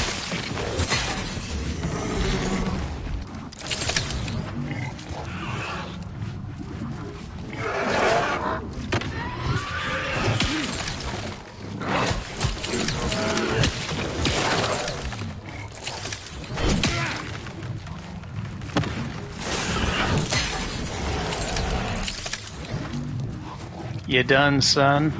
You done, son?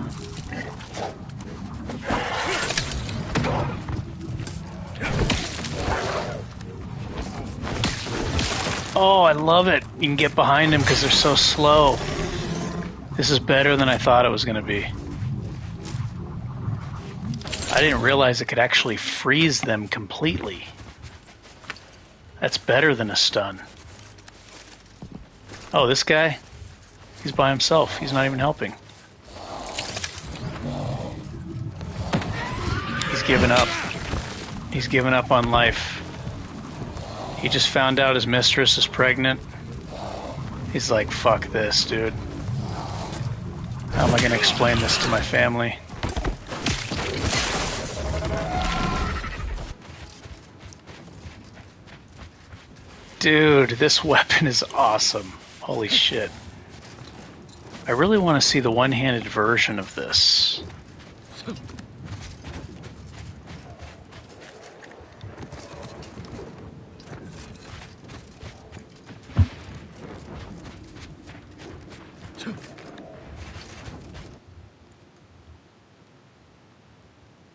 Oh, I love it. You can get behind them because they're so slow. This is better than I thought it was going to be. I didn't realize it could actually freeze them completely. That's better than a stun. Oh, this guy? He's by himself. He's not even helping. He's given up. He's given up on life. He just found out his mistress is pregnant. He's like, fuck this, dude. How am I going to explain this to my family? Dude, this weapon is awesome. Holy shit. I really want to see the one-handed version of this.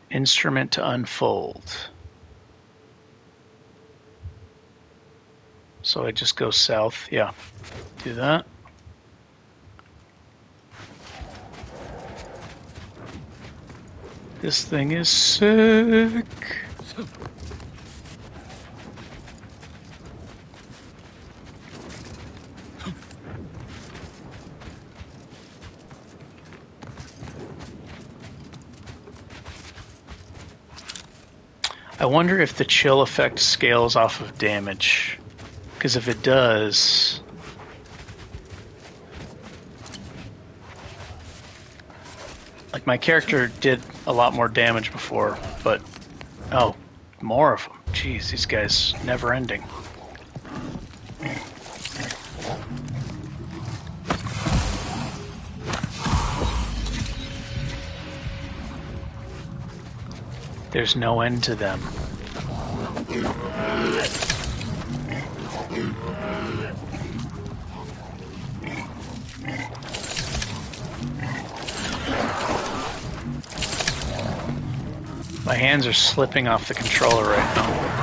Instrument to unfold. So I just go south. Yeah, do that. This thing is sick. I wonder if the chill effect scales off of damage. Because if it does... Like, my character did a lot more damage before, but... Oh, more of them. Jeez, these guys never ending. There's no end to them. My hands are slipping off the controller right now.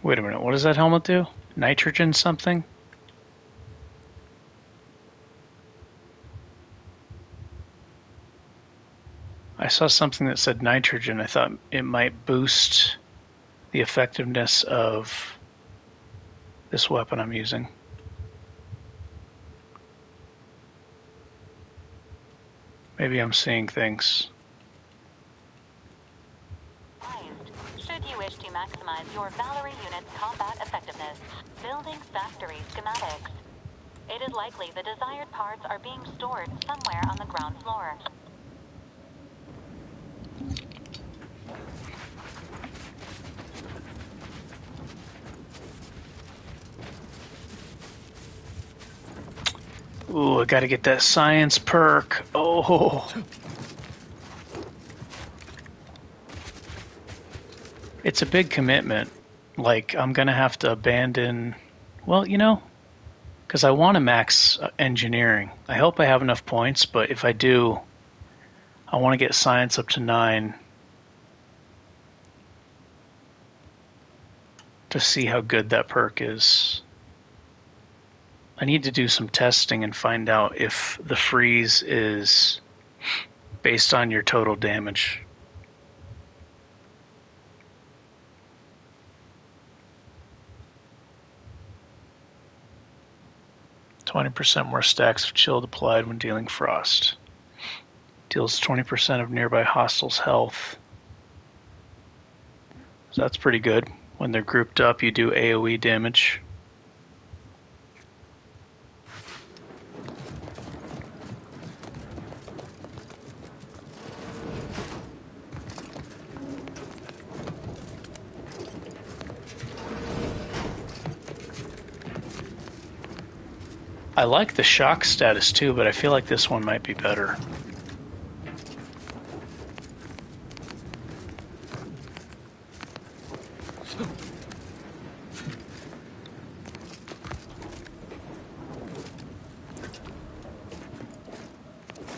Wait a minute, what does that helmet do? Nitrogen something? I saw something that said nitrogen. I thought it might boost the effectiveness of this weapon I'm using. Maybe I'm seeing things. Should you wish to maximize your Valkyrie unit's combat effectiveness, building factory schematics. It is likely the desired parts are being stored somewhere on the ground floor. Ooh, I gotta get that science perk. Oh. It's a big commitment. Like, I'm gonna have to abandon... Well, you know, because I want to max engineering. I hope I have enough points, but if I do, I want to get science up to 9 to see how good that perk is. I need to do some testing and find out if the freeze is based on your total damage. %, more stacks of chill applied when dealing frost. Deals 20% of nearby hostiles' health. So that's pretty good. When they're grouped up, you do AoE damage. I like the shock status too, but I feel like this one might be better.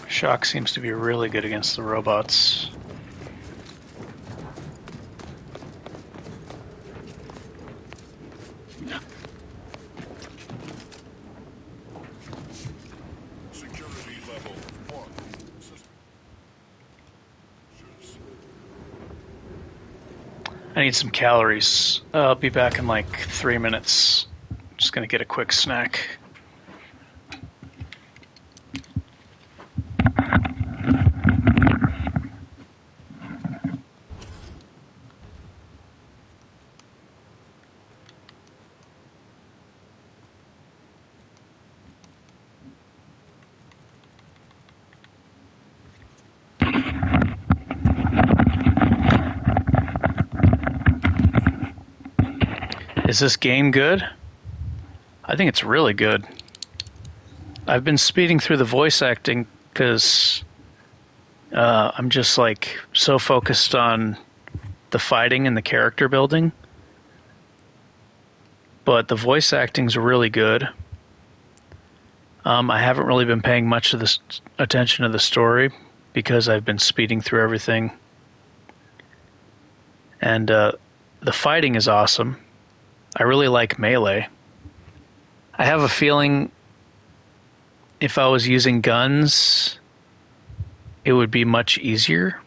Shock seems to be really good against the robots. Security level 1. I need some calories. I'll be back in like 3 minutes. Just gonna get a quick snack. Is this game good? I think it's really good. I've been speeding through the voice acting because I'm just like so focused on the fighting and the character building. But the voice acting's really good. I haven't really been paying much of this attention to the story because I've been speeding through everything. And the fighting is awesome. I really like Melee. I have a feeling if I was using guns, it would be much easier.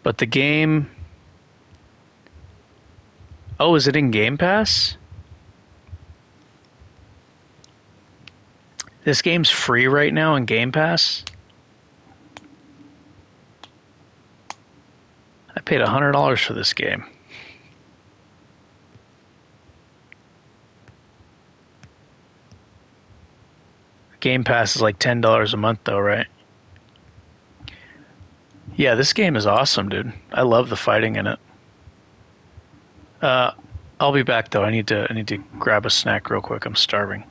But the game... Oh, is it in Game Pass? This game's free right now in Game Pass. I paid $100 for this game. Game Pass is like $10 a month though, right? Yeah, this game is awesome, dude. I love the fighting in it. I'll be back though. I need to grab a snack real quick. I'm starving.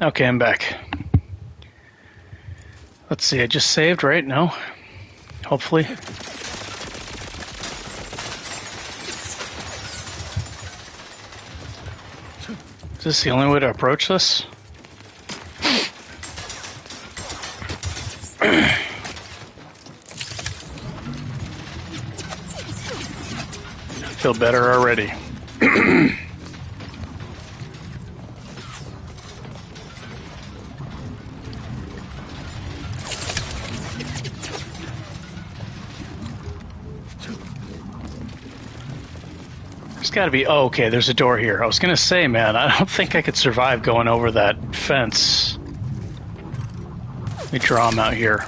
Okay, I'm back. Let's see, I just saved, right? No? Hopefully. Is this the only way to approach this? I feel better already. There's got to be... Oh, okay, there's a door here. I was going to say, man, I don't think I could survive going over that fence. Let me draw him out here.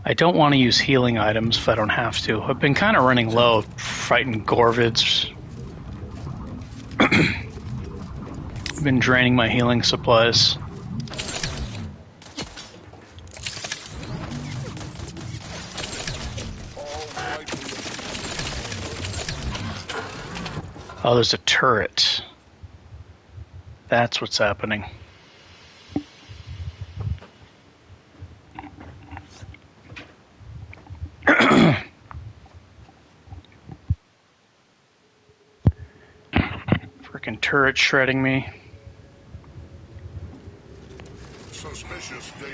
I don't want to use healing items if I don't have to. I've been kind of running low fighting Gorvids. I've been draining my healing supplies. Oh, there's a turret. That's what's happening. Frickin' turret shredding me.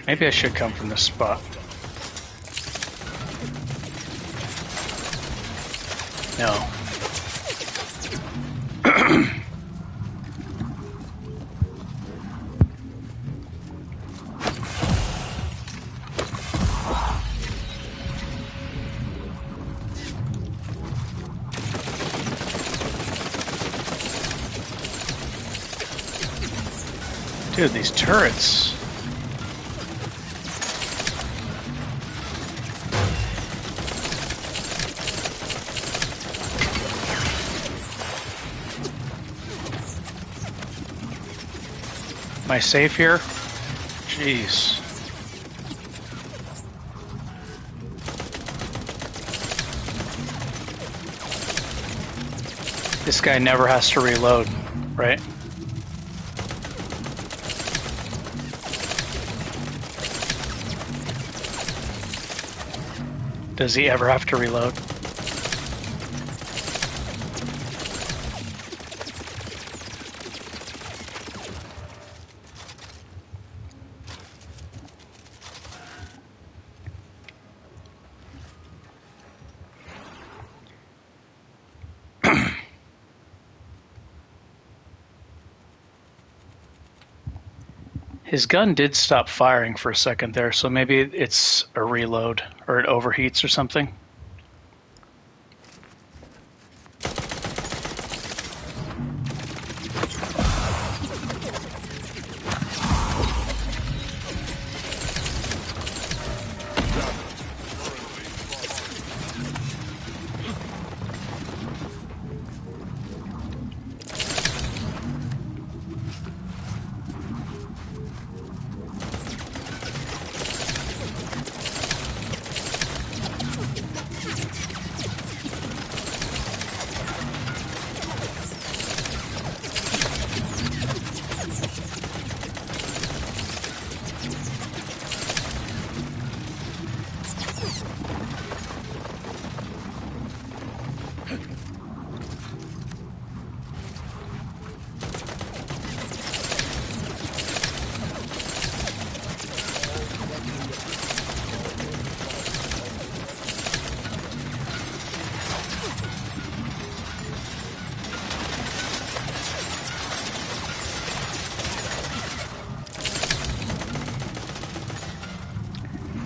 Maybe I should come from this spot. No. Dude, these turrets. Am I safe here? Jeez. This guy never has to reload, right? Does he ever have to reload? His gun did stop firing for a second there, so maybe it's a reload, or it overheats or something.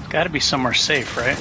Gotta be somewhere safe, right?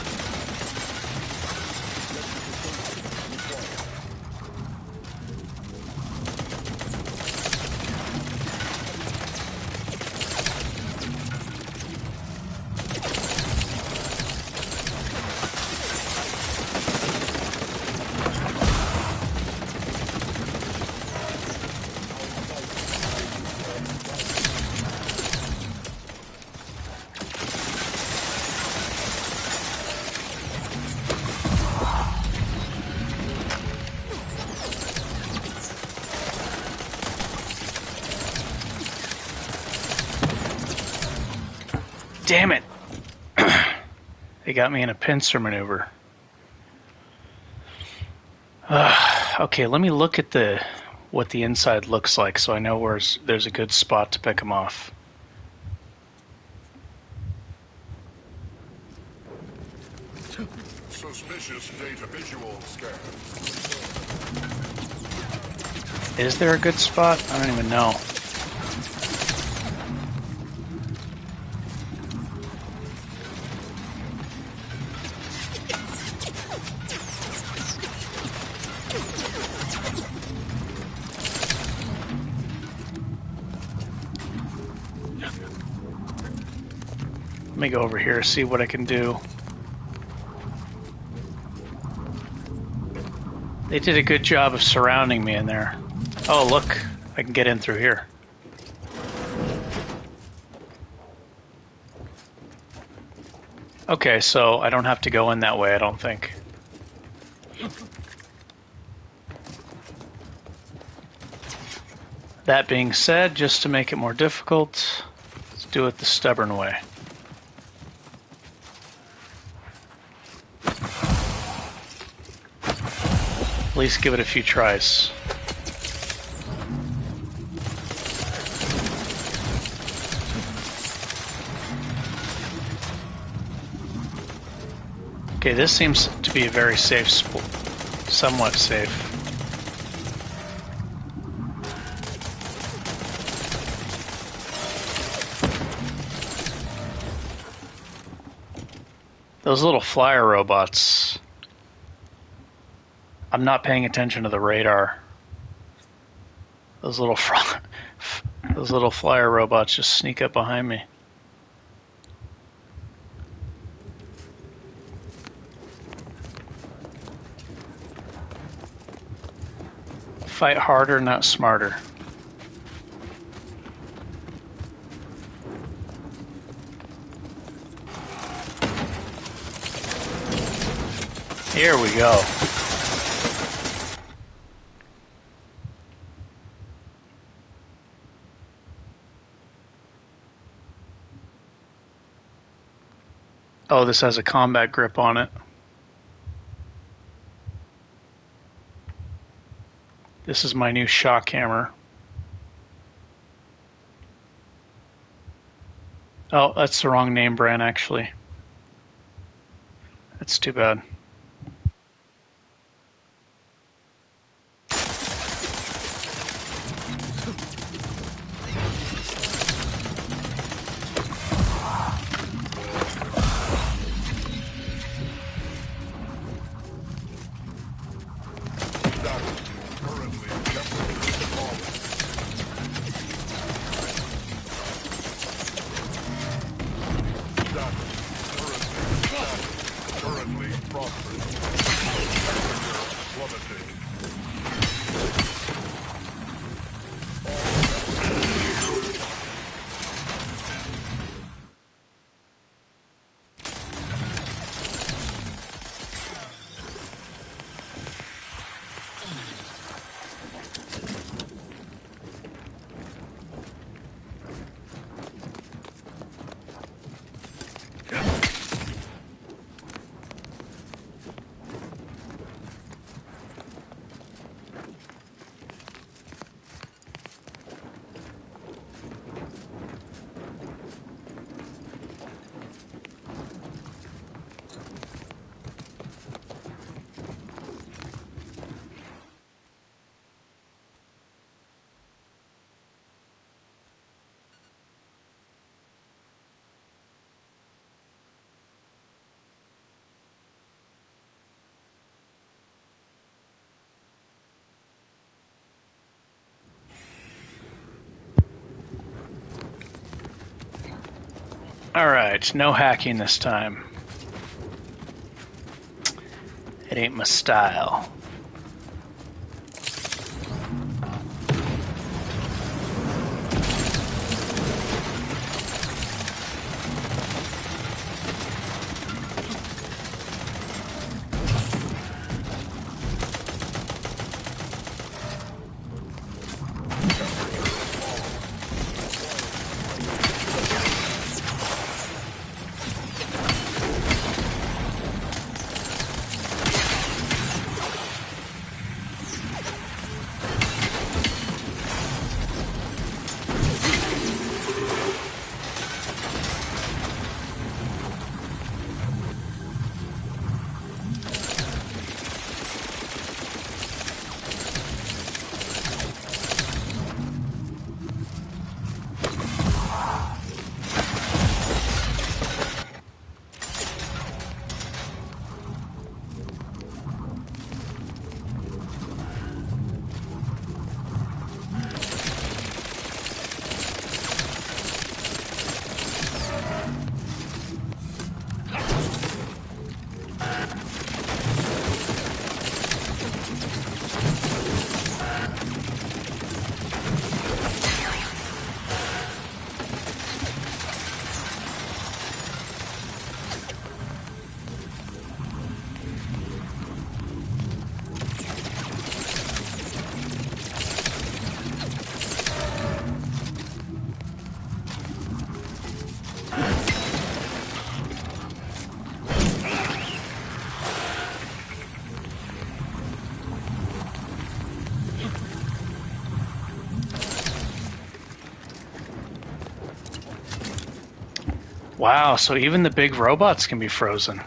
damn it! They got me in a pincer maneuver. Okay, let me look at what the inside looks like so I know where there's a good spot to pick them off. Suspicious data visual scan. Is there a good spot? I don't even know. Let me go over here, see what I can do. They did a good job of surrounding me in there. Oh, look, I can get in through here. Okay, so I don't have to go in that way, I don't think. That being said, just to make it more difficult, let's do it the stubborn way. At least give it a few tries. Okay, this seems to be a very safe spot, somewhat safe. Those little flyer robots. I'm not paying attention to the radar. Those little flyer robots just sneak up behind me. Fight harder, not smarter. Here we go. Oh, this has a combat grip on it. This is my new shock hammer. Oh, that's the wrong name brand, actually. That's too bad. Alright, no hacking this time. It ain't my style. Wow, so even the big robots can be frozen.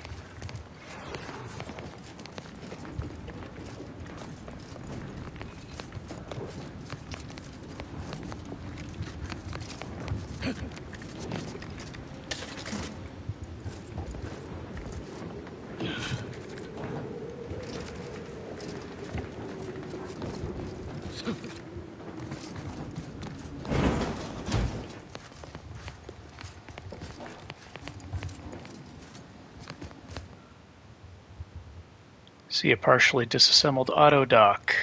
See a partially disassembled auto dock.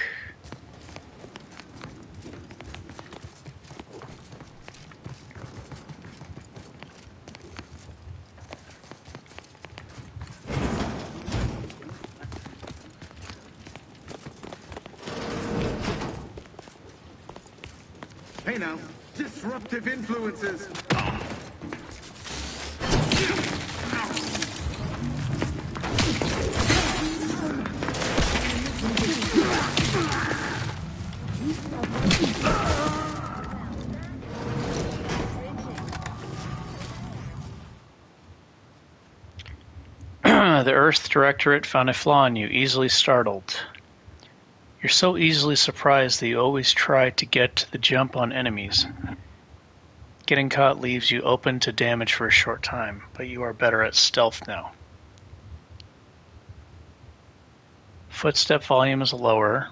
Hey now, disruptive influences. The Earth Directorate found a flaw in you, easily startled. You're so easily surprised that you always try to get to the jump on enemies. Getting caught leaves you open to damage for a short time, but you are better at stealth now. Footstep volume is lower.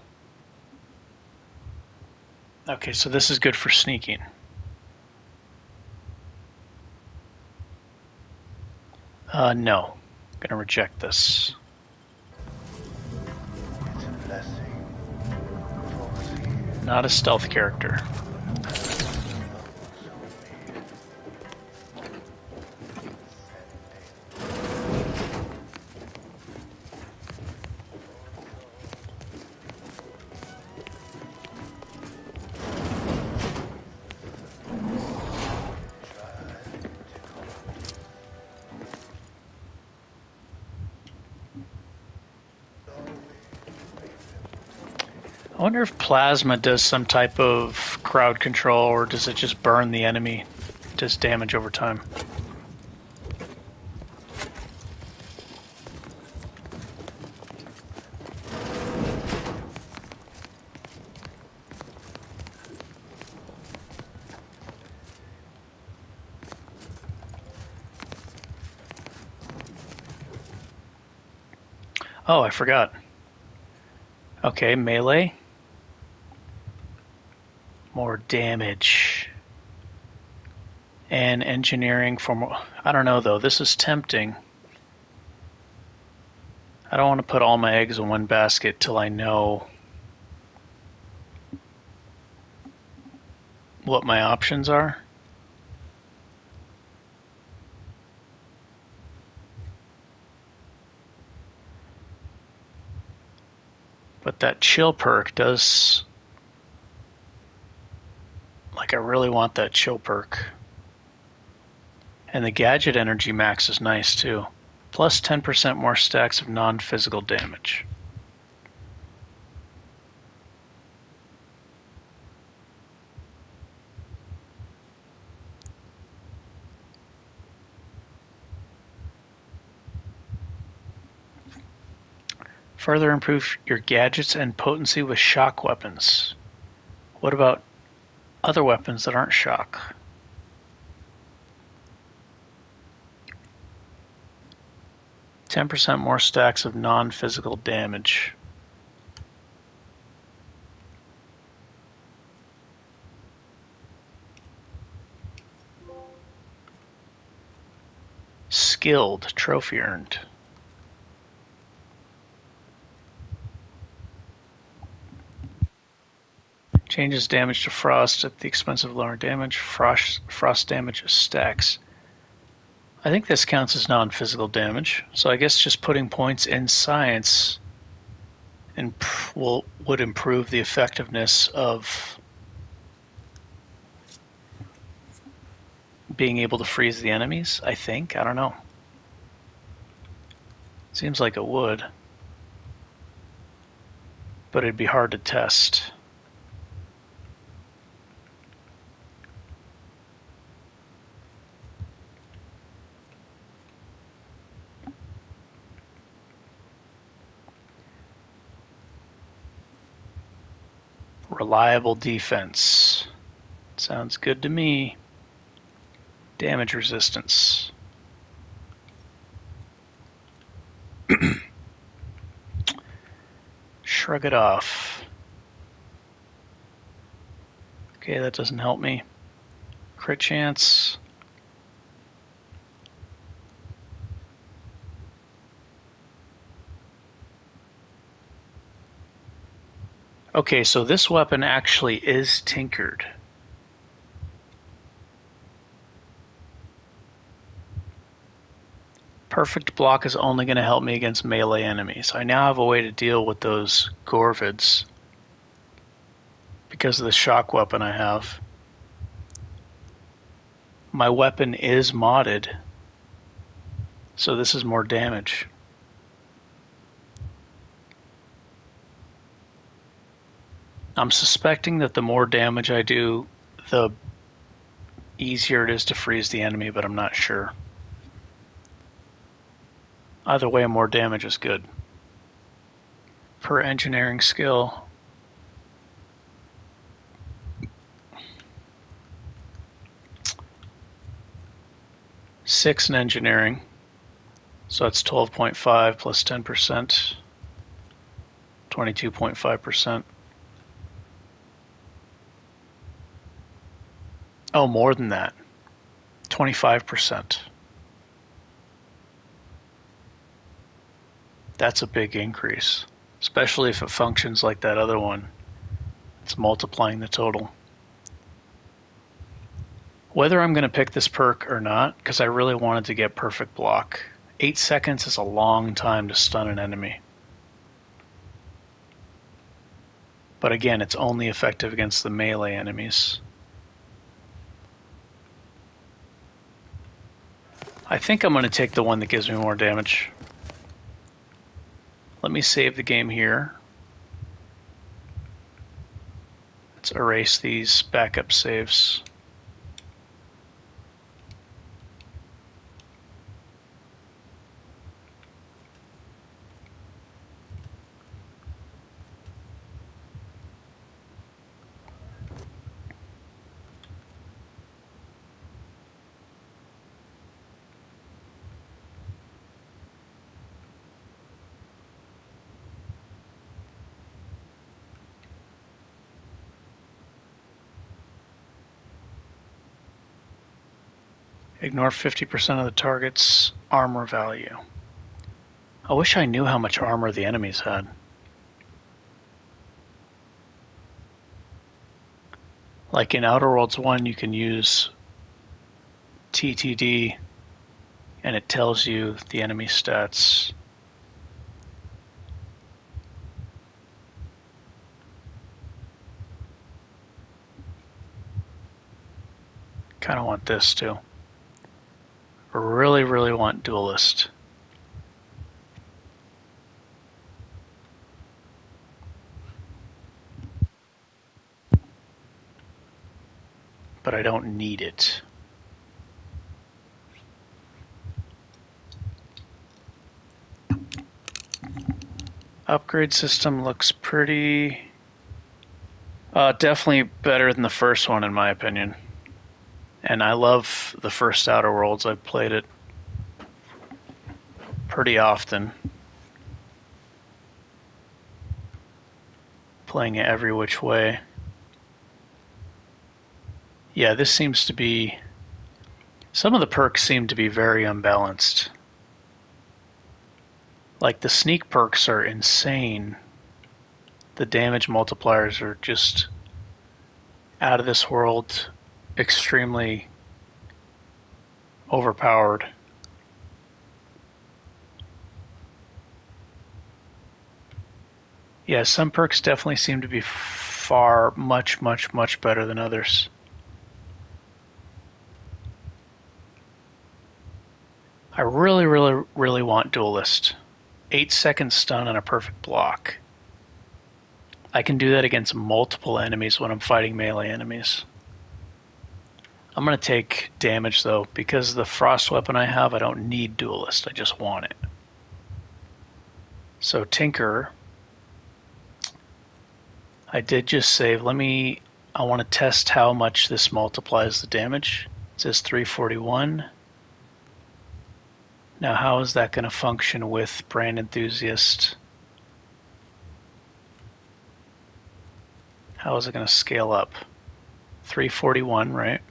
Okay, so this is good for sneaking. No. I'm gonna reject this. Not a stealth character. I wonder if plasma does some type of crowd control, or does it just burn the enemy, does damage over time? Oh, I forgot. Okay, melee. More damage. And engineering for more... I don't know, though. This is tempting. I don't want to put all my eggs in one basket till I know what my options are. But that chill perk does... Like, I really want that chill perk. And the gadget energy max is nice, too. Plus 10% more stacks of non-physical damage. Further improve your gadgets and potency with shock weapons. What about other weapons that aren't shock? %10 more stacks of non-physical damage. Skilled, trophy earned. Changes damage to frost at the expense of lower damage. Frost damage stacks. I think this counts as non-physical damage, so I guess just putting points in science would improve the effectiveness of being able to freeze the enemies, I think. I don't know. Seems like it would. But it'd be hard to test. Reliable defense. Sounds good to me. Damage resistance. Shrug it off. Okay, that doesn't help me. Crit chance. Okay, so this weapon actually is tinkered. Perfect block is only going to help me against melee enemies. I now have a way to deal with those Gorvids because of the shock weapon I have. My weapon is modded, so this is more damage. I'm suspecting that the more damage I do, the easier it is to freeze the enemy, but I'm not sure. Either way, more damage is good. Per engineering skill. Six in engineering. So that's 12.5 plus 10%. 22.5%. Oh, more than that. 25%. That's a big increase, especially if it functions like that other one. It's multiplying the total. Whether I'm going to pick this perk or not, because I really wanted to get perfect block. 8 seconds is a long time to stun an enemy. But again, it's only effective against the melee enemies. I think I'm going to take the one that gives me more damage. Let me save the game here. Let's erase these backup saves. Ignore 50% of the target's armor value. I wish I knew how much armor the enemies had. Like in Outer Worlds 1, you can use TTD and it tells you the enemy stats. Kind of want this too. Really, really want Duelist. But I don't need it. Upgrade system looks pretty... definitely better than the first one in my opinion. And I love the first Outer Worlds. I've played it pretty often. Playing it every which way. Yeah, this seems to be... Some of the perks seem to be very unbalanced. Like the sneak perks are insane. The damage multipliers are just out of this world. Extremely overpowered. Yeah, some perks definitely seem to be far, much better than others. I really want Duelist. 8 second stun and a perfect block. I can do that against multiple enemies when I'm fighting melee enemies. I'm going to take damage though, because the frost weapon I have, I don't need Duelist, I just want it. So Tinker, I did just save. I want to test how much this multiplies the damage. It says 341. Now, how is that going to function with Brand Enthusiast? How is it going to scale up? 341, right?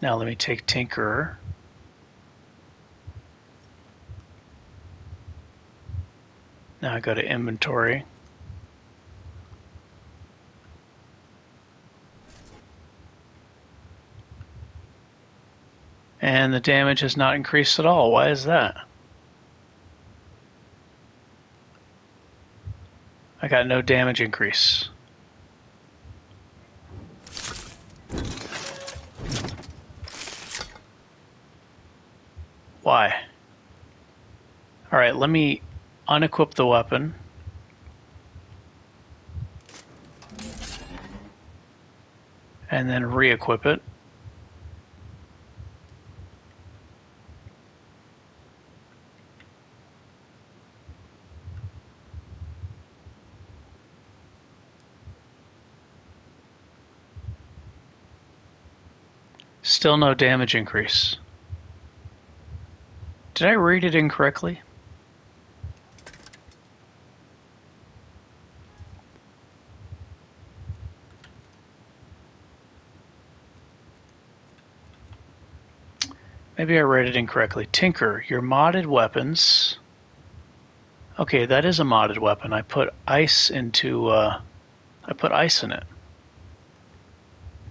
Now let me take Tinkerer. Now I go to Inventory. And the damage has not increased at all. Why is that? I got no damage increase. Why? Alright, let me unequip the weapon. And then re-equip it. Still no damage increase. Did I read it incorrectly? Maybe I read it incorrectly. Tinker, your modded weapons. Okay, that is a modded weapon. I put ice into, I put ice in it.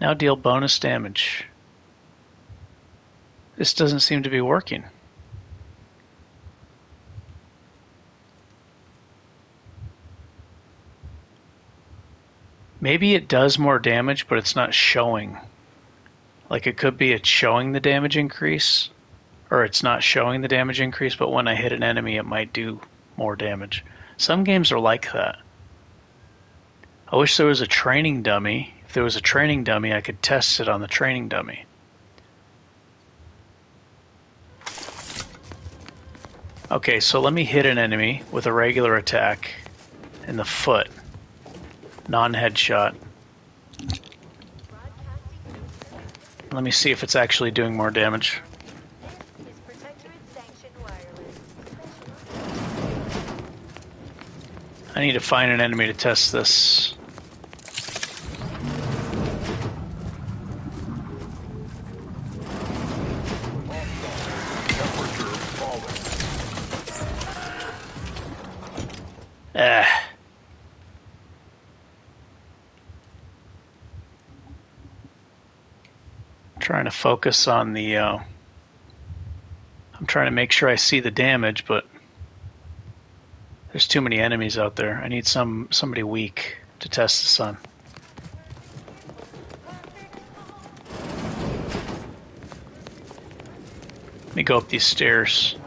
Now deal bonus damage. This doesn't seem to be working. Maybe it does more damage, but it's not showing. Like it could be it's showing the damage increase, or it's not showing the damage increase, but when I hit an enemy it might do more damage. Some games are like that. I wish there was a training dummy. If there was a training dummy, I could test it on the training dummy. Okay, so let me hit an enemy with a regular attack in the foot. Non-headshot. Let me see if it's actually doing more damage. I need to find an enemy to test this. Trying to focus on the I'm trying to make sure I see the damage, but there's too many enemies out there. I need somebody weak to test this on. Let me go up these stairs.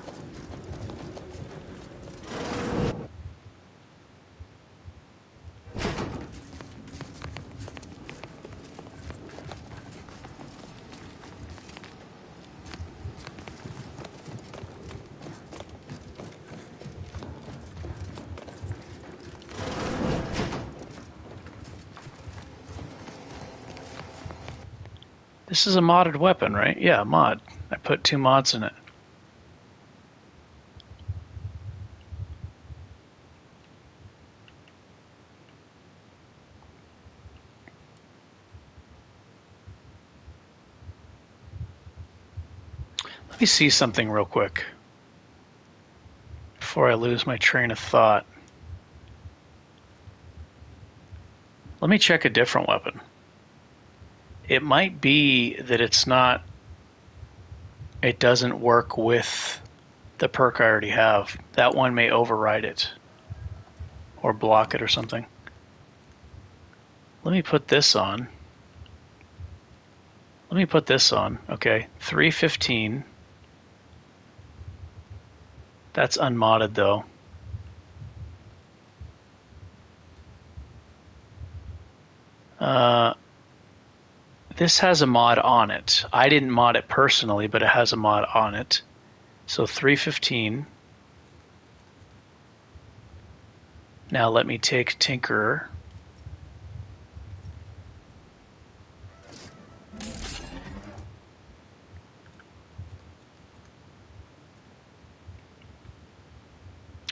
This is a modded weapon, right? Yeah, mod. I put 2 mods in it. Let me see something real quick before I lose my train of thought. Let me check a different weapon. It might be that it doesn't work with the perk I already have. That one may override it or block it or something. Let me put this on. Okay, 315. That's unmodded though. This has a mod on it. I didn't mod it personally, but it has a mod on it. So 315. Now let me take Tinkerer.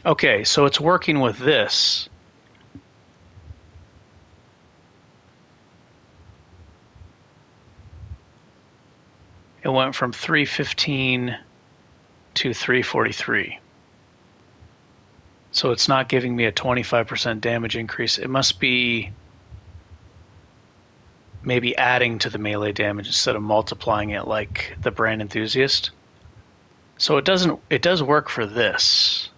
Okay, so it's working with this. It went from 315 to 343. So it's not giving me a 25% damage increase. It must be maybe adding to the melee damage instead of multiplying it like the Brand Enthusiast. So it does work for this.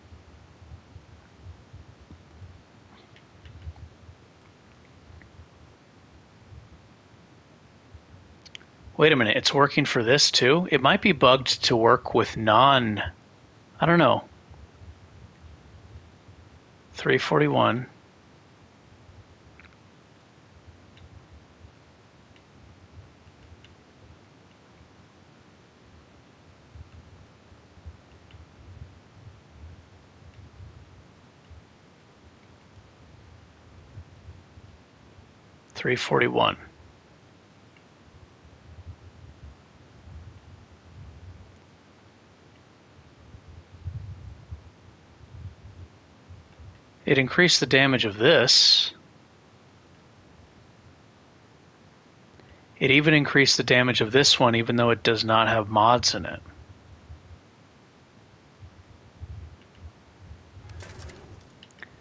Wait a minute, it's working for this too? It might be bugged to work with I don't know. 341. $341. It increased the damage of this. It even increased the damage of this one, even though it does not have mods in it.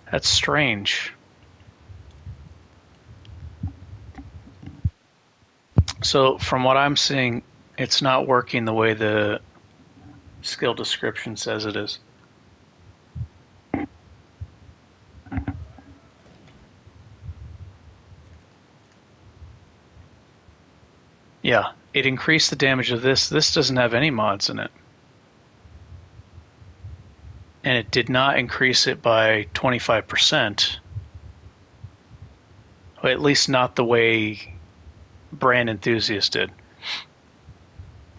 That's strange. So from what I'm seeing, it's not working the way the skill description says it is. Yeah, it increased the damage of this. This doesn't have any mods in it. And it did not increase it by 25%. Or at least not the way Brand Enthusiast did.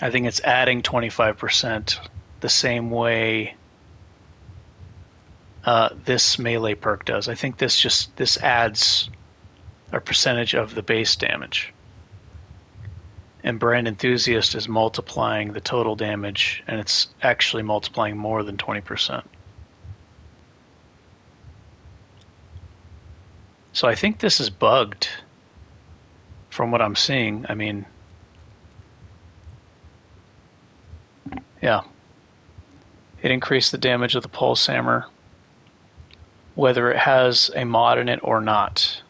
I think it's adding 25% the same way this melee perk does. I think this adds a percentage of the base damage. And Brand Enthusiast is multiplying the total damage, and it's actually multiplying more than 20%. So I think this is bugged from what I'm seeing. I mean, yeah. It increased the damage of the Pulse Hammer, whether it has a mod in it or not.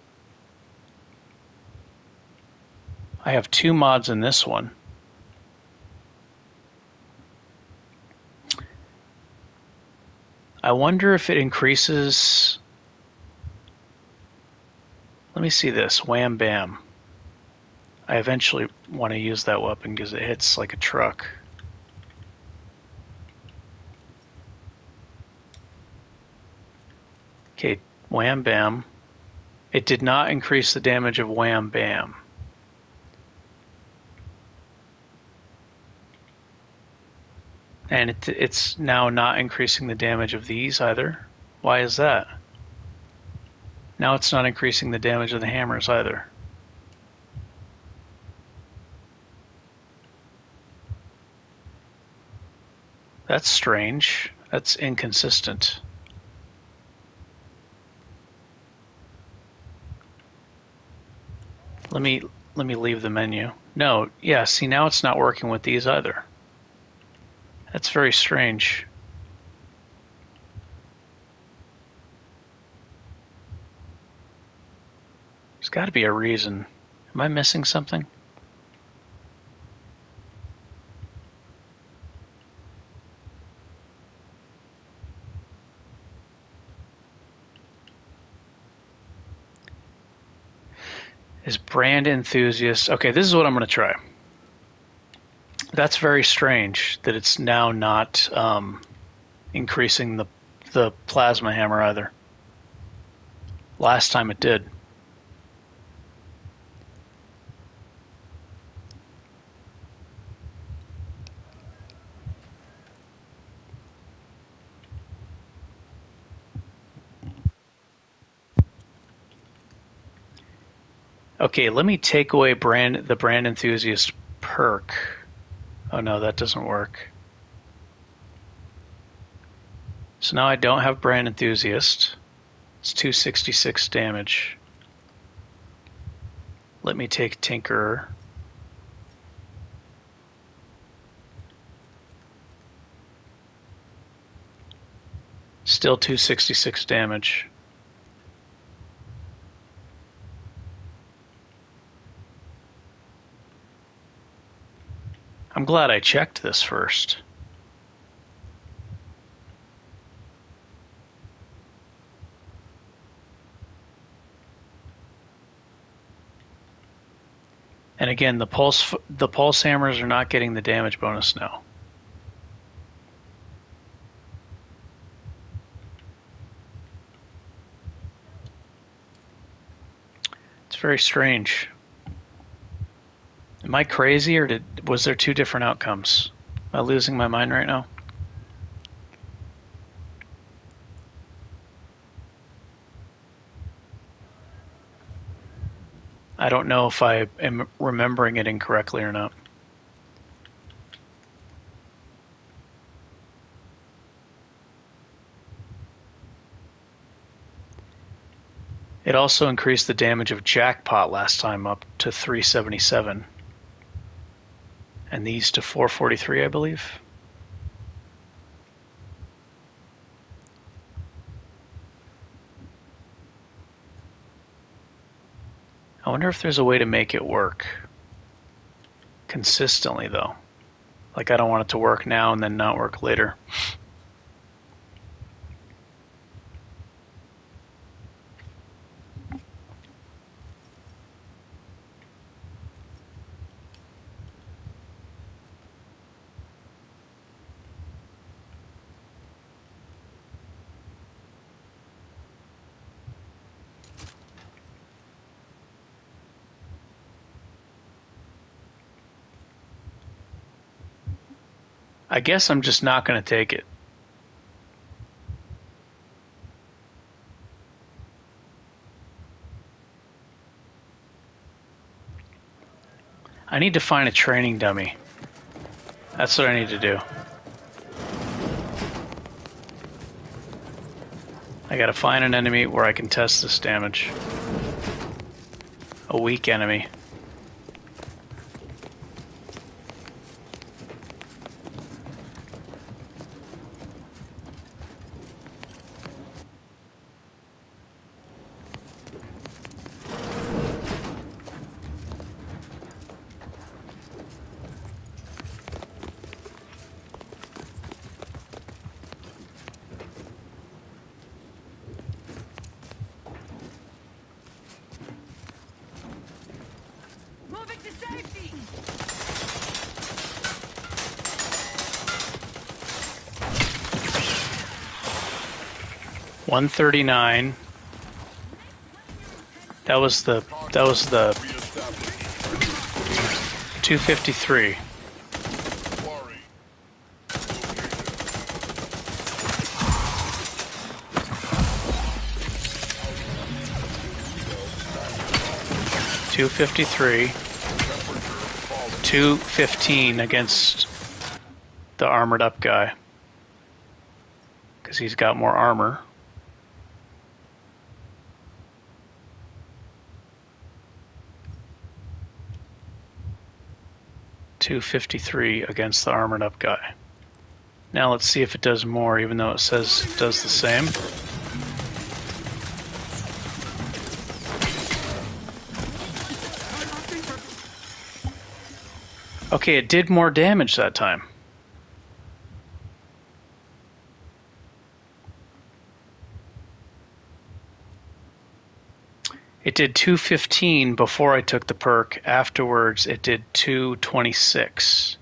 I have 2 mods in this one. I wonder if it increases... Let me see this. Wham Bam. I eventually want to use that weapon because it hits like a truck. Okay, Wham Bam. It did not increase the damage of Wham Bam. And it's now not increasing the damage of these either. Why is that? Now it's not increasing the damage of the hammers either. That's strange. That's inconsistent. Let me leave the menu. No, yeah, see now it's not working with these either. That's very strange. There's got to be a reason. Am I missing something? Is Brand Enthusiast... Okay, this is what I'm going to try. That's very strange that it's now not increasing the plasma hammer either. Last time it did. Okay, let me take away the brand enthusiast perk. Oh no, that doesn't work. So now I don't have brand enthusiast. It's 266 damage. Let me take Tinkerer. Still 266 damage. I'm glad I checked this first. And again, the pulse hammers are not getting the damage bonus now. It's very strange. Am I crazy, or was there two different outcomes? Am I losing my mind right now? I don't know if I am remembering it incorrectly or not. It also increased the damage of Jackpot last time up to 377. And these to 443, I believe. I wonder if there's a way to make it work consistently, though. Like, I don't want it to work now and then not work later. I guess I'm just not going to take it. I need to find a training dummy. That's what I need to do. I gotta find an enemy where I can test this damage. A weak enemy. Moving to safety. 139. That was the 253. $253, $215 against the armored up guy because he's got more armor. $253 against the armored up guy. Now let's see if it does more, even though it says it does the same. Okay, it did more damage that time. It did 215 before I took the perk. Afterwards, it did 226.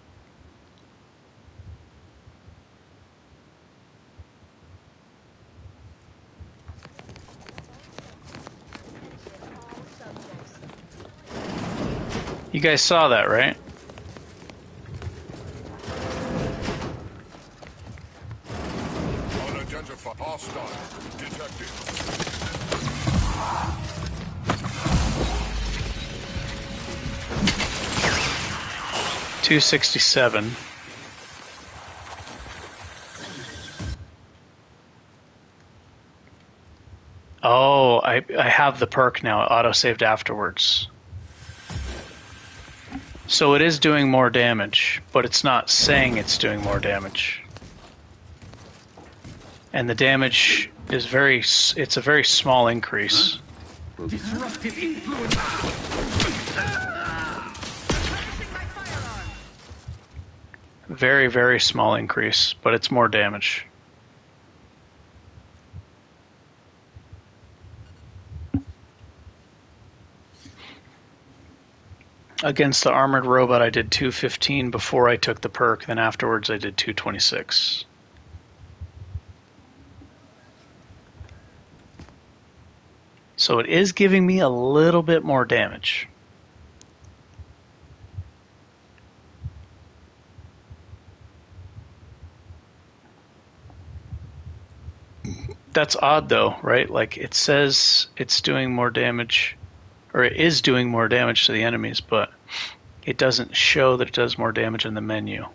You guys saw that, right? Unidentified hostile detected. 267. Oh, I have the perk now. It auto-saved afterwards. So it is doing more damage, but it's not saying it's doing more damage. And the damage is it's a very small increase. Disruptive influence. Very, very small increase, but it's more damage. Against the armored robot, I did 215 before I took the perk, then afterwards I did 226. So it is giving me a little bit more damage. That's odd though, right? Like it says it's doing more damage, or it is doing more damage to the enemies, but it doesn't show that it does more damage in the menu.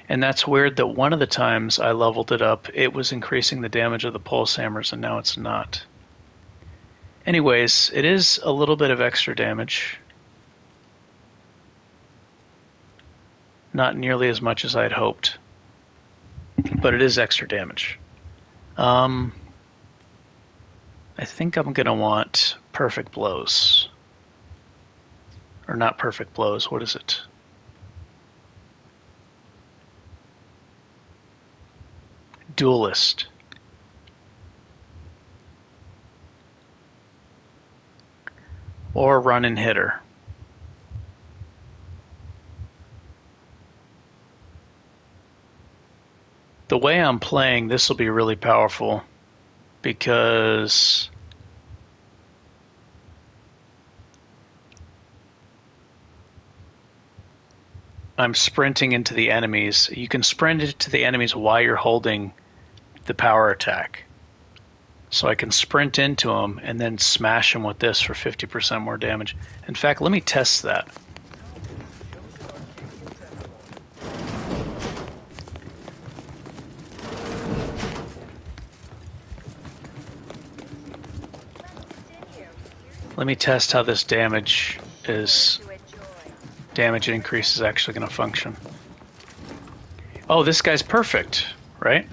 And that's weird that one of the times I leveled it up, it was increasing the damage of the pulse hammers, and now it's not. Anyways, it is a little bit of extra damage. Not nearly as much as I had hoped. But it is extra damage. I think I'm going to want perfect blows. Or not perfect blows, what is it? Duelist. Or run and hitter. The way I'm playing, this will be really powerful because I'm sprinting into the enemies. You can sprint into the enemies while you're holding the power attack. So I can sprint into them and then smash them with this for 50% more damage. In fact, let me test that. Let me test how this damage increase is actually going to function. Oh, this guy's perfect, right?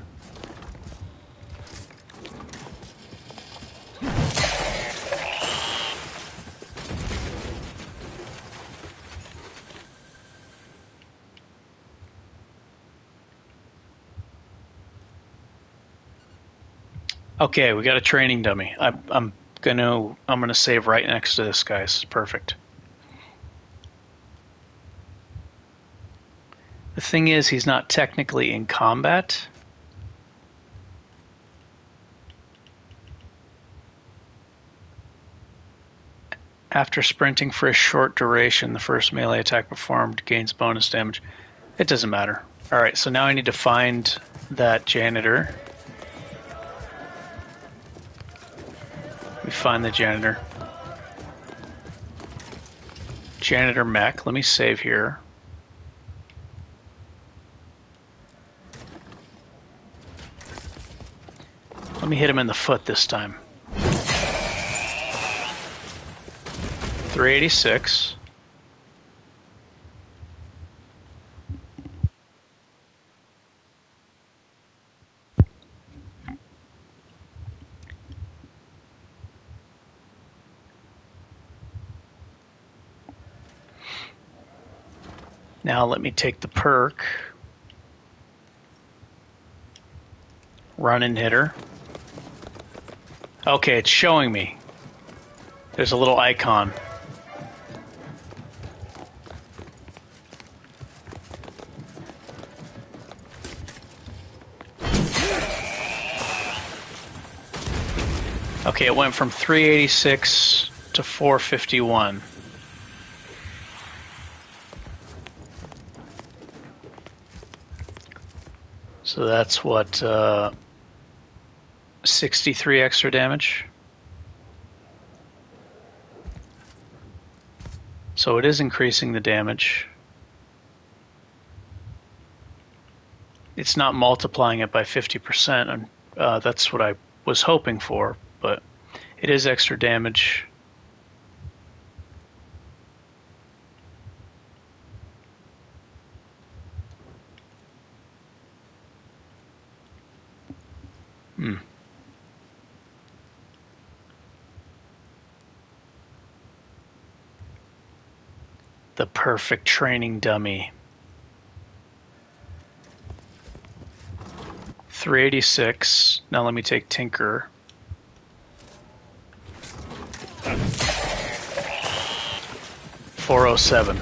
Okay, we got a training dummy. I'm gonna save right next to this guy. This is perfect. The thing is, he's not technically in combat. After sprinting for a short duration, the first melee attack performed gains bonus damage. It doesn't matter. Alright, so now I need to find that janitor. We find the janitor. Janitor mech. Let me save here. Let me hit him in the foot this time. 386. Now let me take the perk. Run and hitter. Okay, it's showing me. There's a little icon. Okay, it went from 386 to 451. So that's what, 63 extra damage? So it is increasing the damage. It's not multiplying it by 50%, and that's what I was hoping for, but it is extra damage. The perfect training dummy. 386. Now let me take Tinker. $407.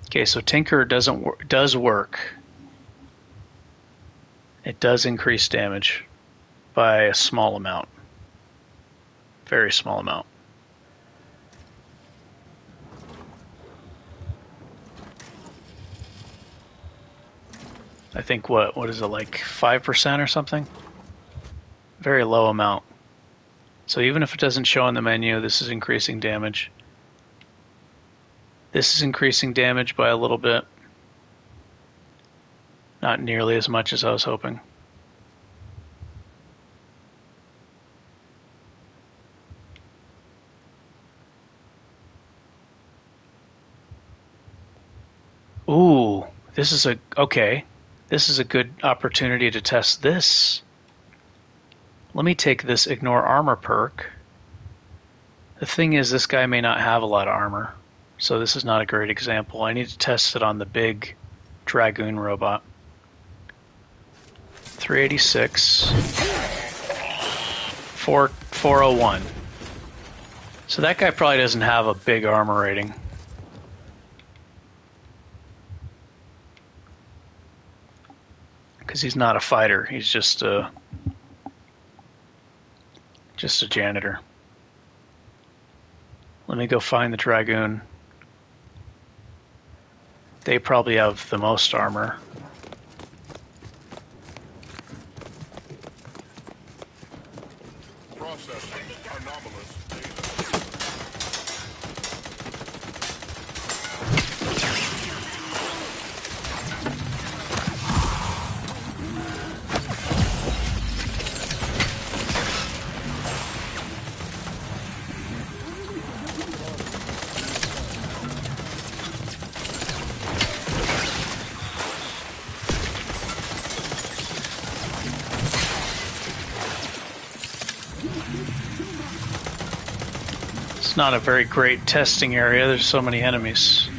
Okay, so Tinker does work. It does increase damage by a small amount. Very small amount. I think what is it, like 5% or something? Very low amount. So even if it doesn't show in the menu, this is increasing damage. This is increasing damage by a little bit. Not nearly as much as I was hoping. Ooh, this is okay. This is a good opportunity to test this. Let me take this Ignore Armor perk. The thing is, this guy may not have a lot of armor, so this is not a great example. I need to test it on the big Dragoon robot. 386. 401. So that guy probably doesn't have a big armor rating. Because he's not a fighter, he's just a janitor. Let me go find the Dragoon. They probably have the most armor. Processing anomalous data. It's not a very great testing area, there's so many enemies.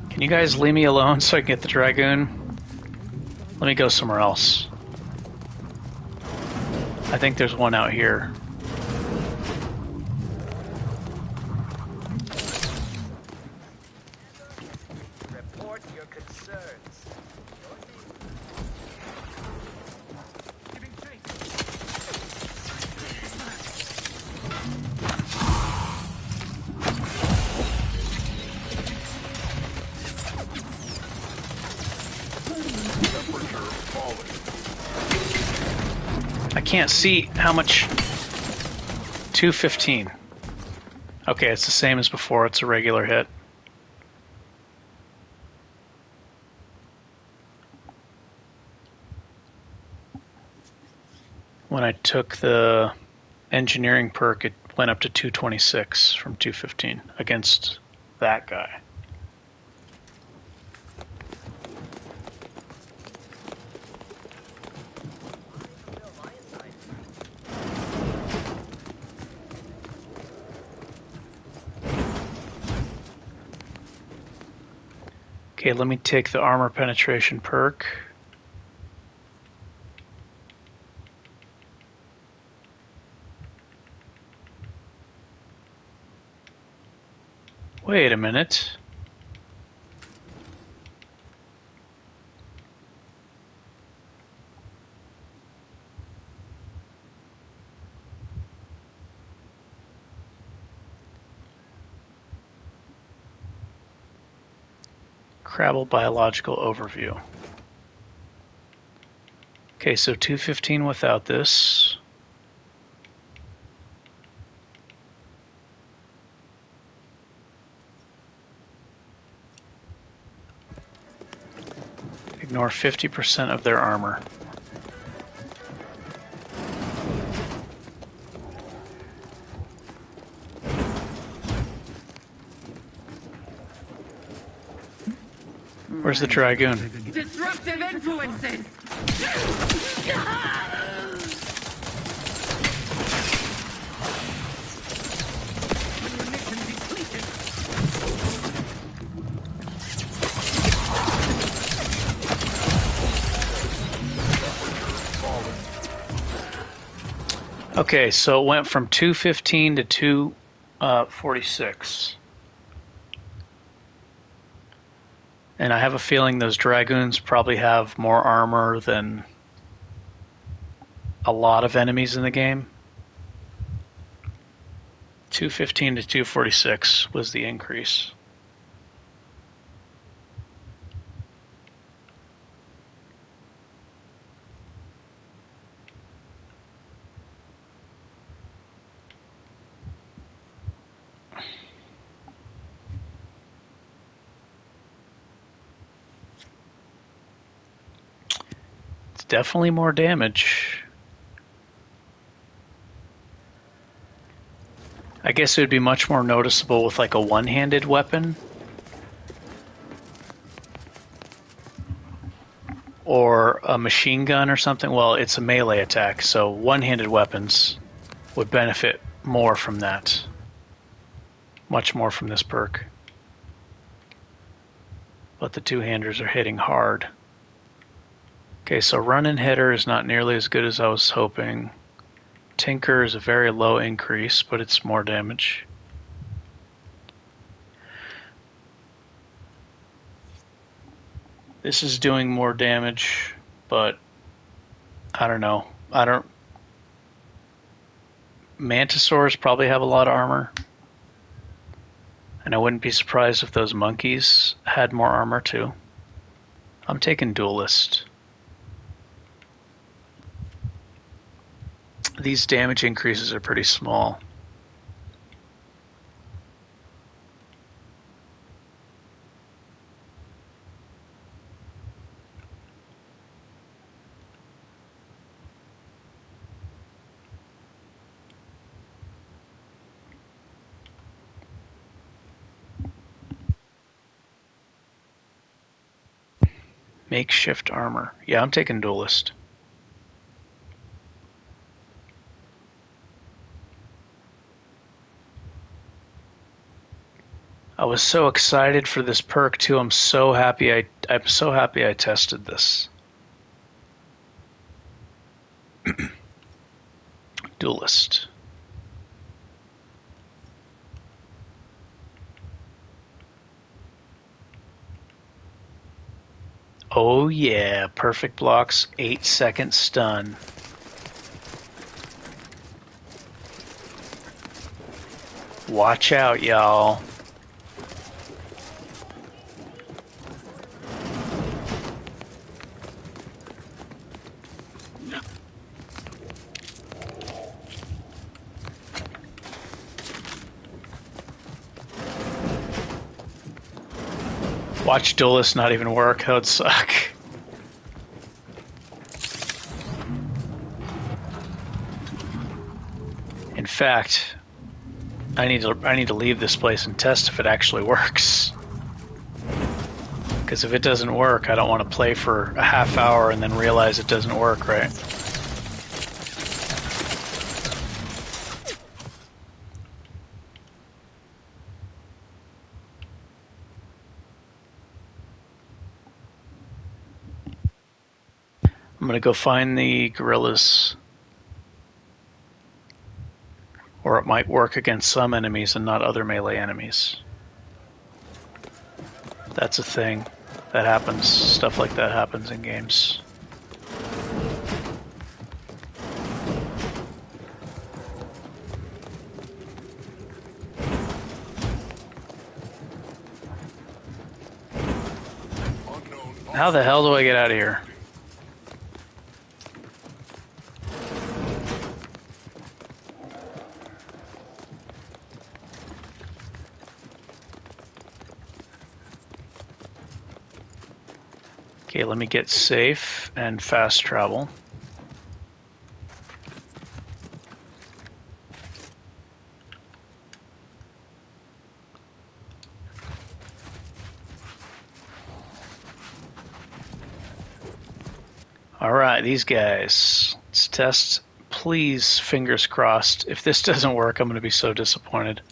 Can you guys leave me alone so I can get the Dragoon? Let me go somewhere else. I think there's one out here. Report your concerns. Giving Temperature falling. I can't see how much. 215. Okay, it's the same as before. It's a regular hit. When I took the engineering perk, it went up to 226 from 215 against that guy. Okay, let me take the armor penetration perk. Wait a minute. Crabble biological overview. Okay, so 215 without this. Ignore 50% of their armor. Where's the Dragoon? Disruptive influences! Okay, so it went from 215 to 246. And I have a feeling those Dragoons probably have more armor than a lot of enemies in the game. 215 to 246 was the increase. Definitely more damage. I guess it would be much more noticeable with like a one-handed weapon. Or a machine gun or something. Well, it's a melee attack, so one-handed weapons would benefit more from that. Much more from this perk. But the two-handers are hitting hard. Okay, so run and hitter is not nearly as good as I was hoping. Tinker is a very low increase, but it's more damage. This is doing more damage, but I don't know. Mantisaurs probably have a lot of armor. And I wouldn't be surprised if those monkeys had more armor too. I'm taking Duelist. These damage increases are pretty small. Makeshift armor. Yeah, I'm taking Duelist. I was so excited for this perk too. I'm so happy I tested this. Duelist. Oh yeah, perfect blocks, 8-second stun. Watch out, y'all. Watch Duelist not even work. That would suck. In fact, I need to leave this place and test if it actually works. Because if it doesn't work, I don't want to play for a half hour and then realize it doesn't work, right? I'm gonna go find the gorillas. Or it might work against some enemies and not other melee enemies. That's a thing that happens. Stuff like that happens in games. How the hell do I get out of here? Okay, let me get safe and fast travel. All right, these guys. Let's test. Please, fingers crossed. If this doesn't work, I'm going to be so disappointed.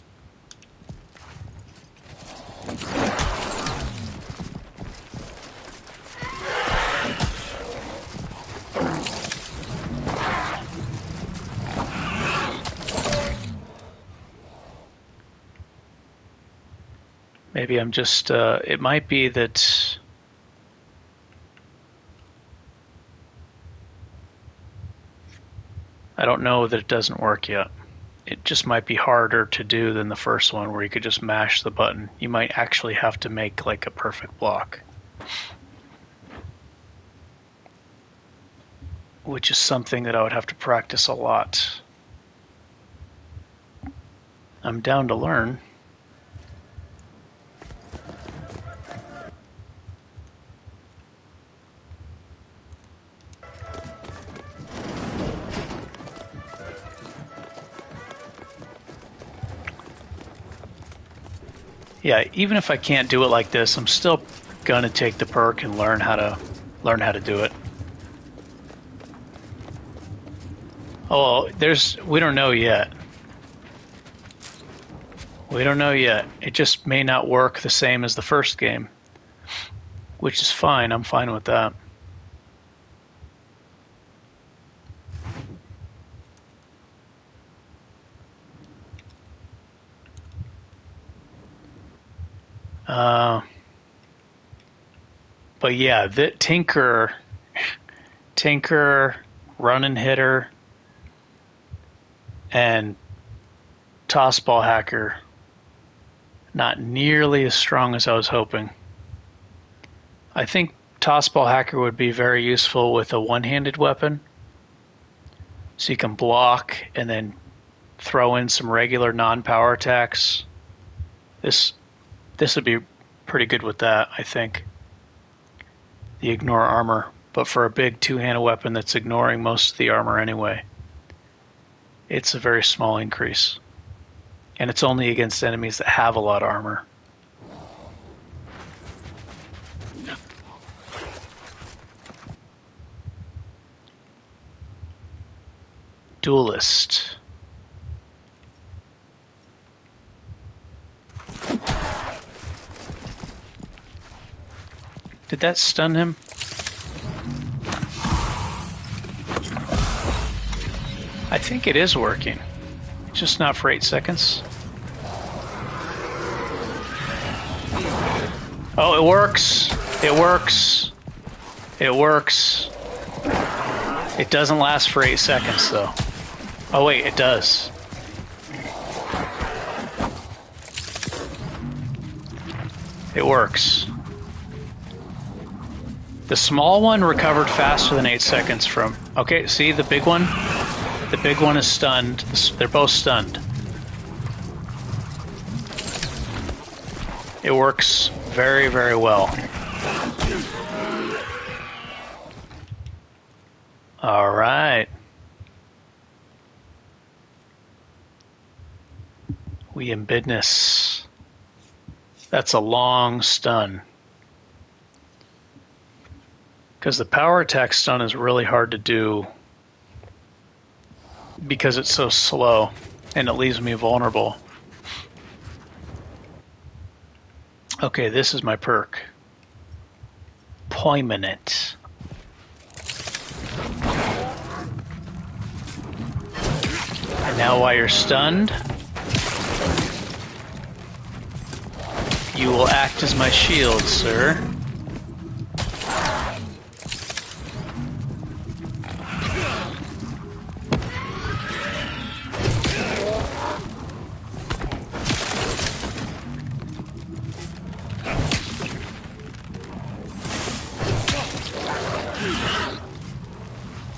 Maybe I'm just, it might be that I don't know that it doesn't work yet. It just might be harder to do than the first one where you could just mash the button. You might actually have to make like a perfect block. Which is something that I would have to practice a lot. I'm down to learn. Yeah, even if I can't do it like this, I'm still gonna take the perk and learn how to do it. Oh, we don't know yet. We don't know yet. It just may not work the same as the first game, which is fine. I'm fine with that. But yeah, the Tinker, Run and Hitter, and Tossball Hacker, not nearly as strong as I was hoping. I think Tossball Hacker would be very useful with a one-handed weapon, so you can block and then throw in some regular non-power attacks. This would be pretty good with that, I think. The ignore armor, but for a big two-handed weapon that's ignoring most of the armor anyway, it's a very small increase. And it's only against enemies that have a lot of armor. Duelist. Did that stun him? I think it is working. Just not for 8 seconds. Oh, it works. It works. It works. It doesn't last for 8 seconds, though. Oh, wait, it does. It works. The small one recovered faster than 8 seconds from... Okay, see the big one? The big one is stunned. They're both stunned. It works very, very well. All right. We in business. That's a long stun. Because the power attack stun is really hard to do because it's so slow and it leaves me vulnerable. Okay, this is my perk. Poignant. And now while you're stunned, you will act as my shield, sir.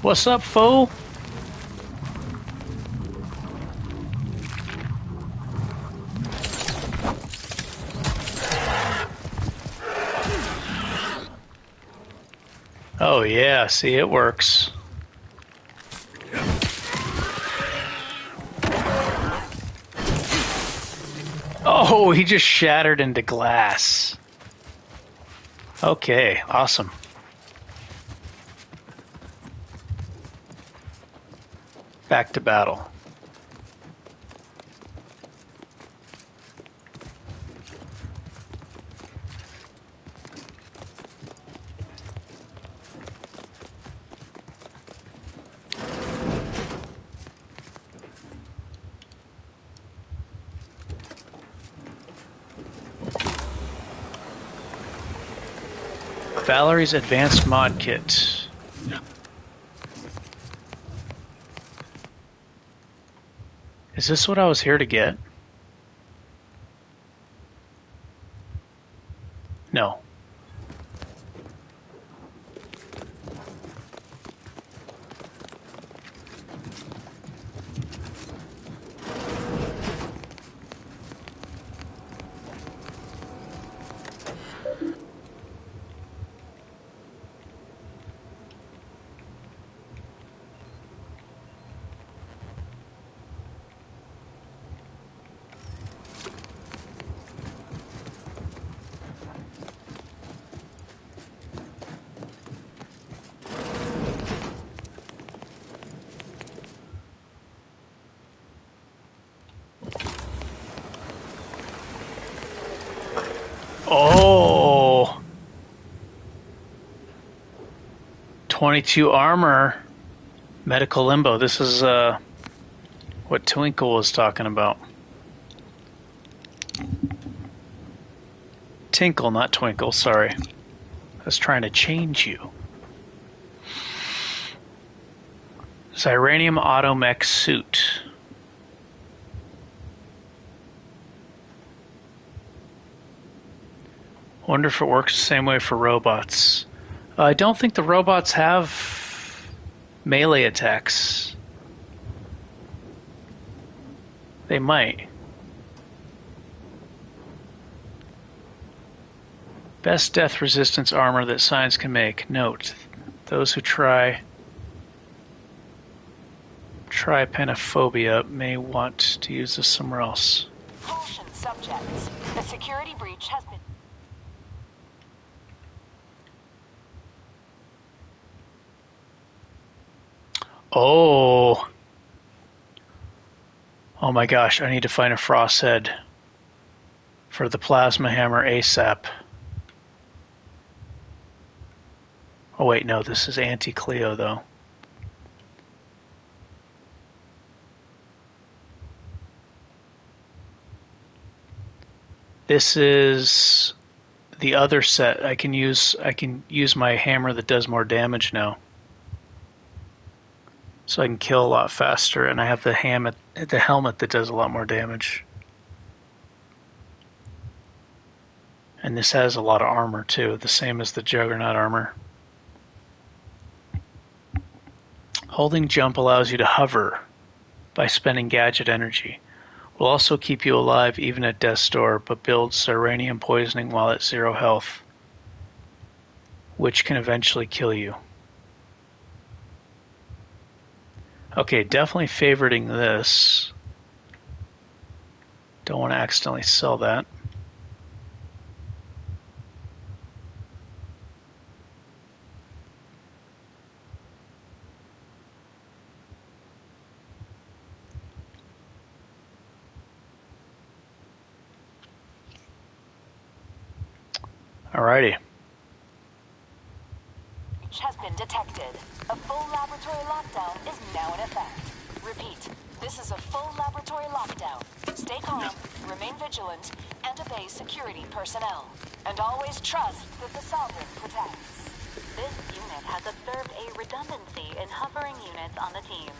What's up, fool? Oh yeah, see, it works. Oh, he just shattered into glass. Okay, awesome. Back to battle. Valerie's Advanced Mod Kit. Is this what I was here to get? No. Oh, 22 armor, medical limbo. This is what Twinkle was talking about. Tinkle, not Twinkle, sorry. I was trying to change you. Zyranium Automech Suit. Wonder if it works the same way for robots. I don't think the robots have melee attacks. They might. Best death resistance armor that Signs can make. Note, those who try trypanophobia may want to use this somewhere else. Caution subjects. The security breach has been... Oh. Oh my gosh, I need to find a frost head for the plasma hammer ASAP. Oh wait, no, this is Anti-Cleo though. This is the other set. I can use my hammer that does more damage now. So I can kill a lot faster, and I have the helmet that does a lot more damage. And this has a lot of armor too, the same as the Juggernaut armor. Holding jump allows you to hover by spending gadget energy. Will also keep you alive even at death's door, but builds Zyranium poisoning while at 0 health, which can eventually kill you. Okay, definitely favoriting this. Don't want to accidentally sell that. Alrighty. Has been detected. A full laboratory lockdown is now in effect. Repeat, this is a full laboratory lockdown. Stay calm, remain vigilant, and obey security personnel. And always trust that the Sovereign protects. This unit has observed a redundancy in hovering units on the team.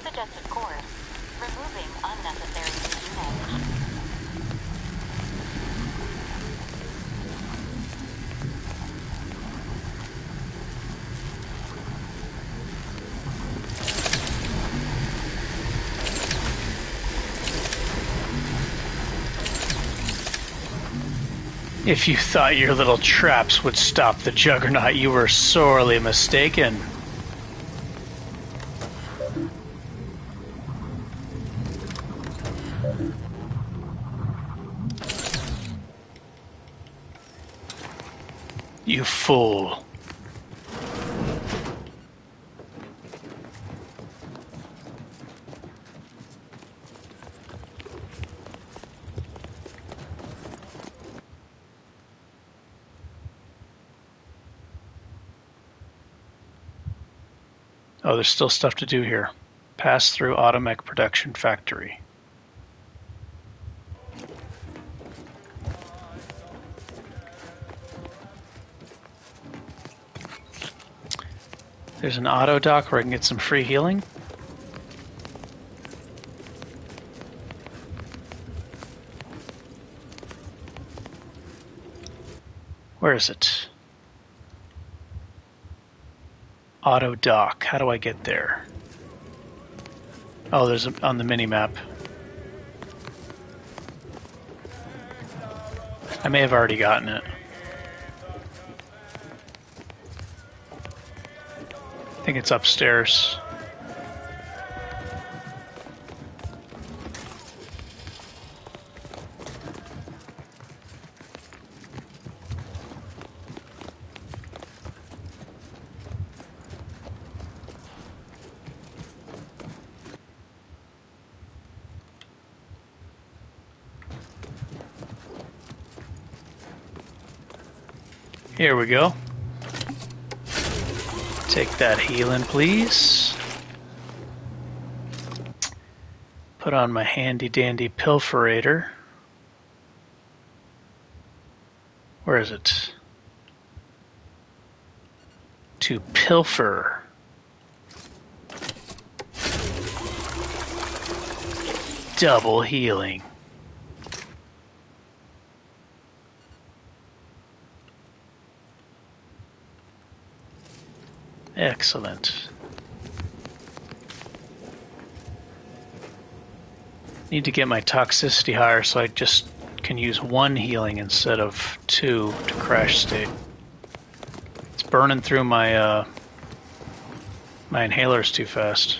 Suggested course: removing unnecessary units. If you thought your little traps would stop the Juggernaut, you were sorely mistaken. You fool. Oh, there's still stuff to do here. Pass through Automech Production Factory. There's an auto dock where I can get some free healing. Where is it? Auto dock. How do I get there? Oh, there's on the mini-map. I may have already gotten it. I think it's upstairs. Here we go. Take that healing, please. Put on my handy dandy pilferator. Where is it? To pilfer. Double healing. Excellent. Need to get my toxicity higher so I just can use one healing instead of two to crash state. It's burning through my my inhalers too fast.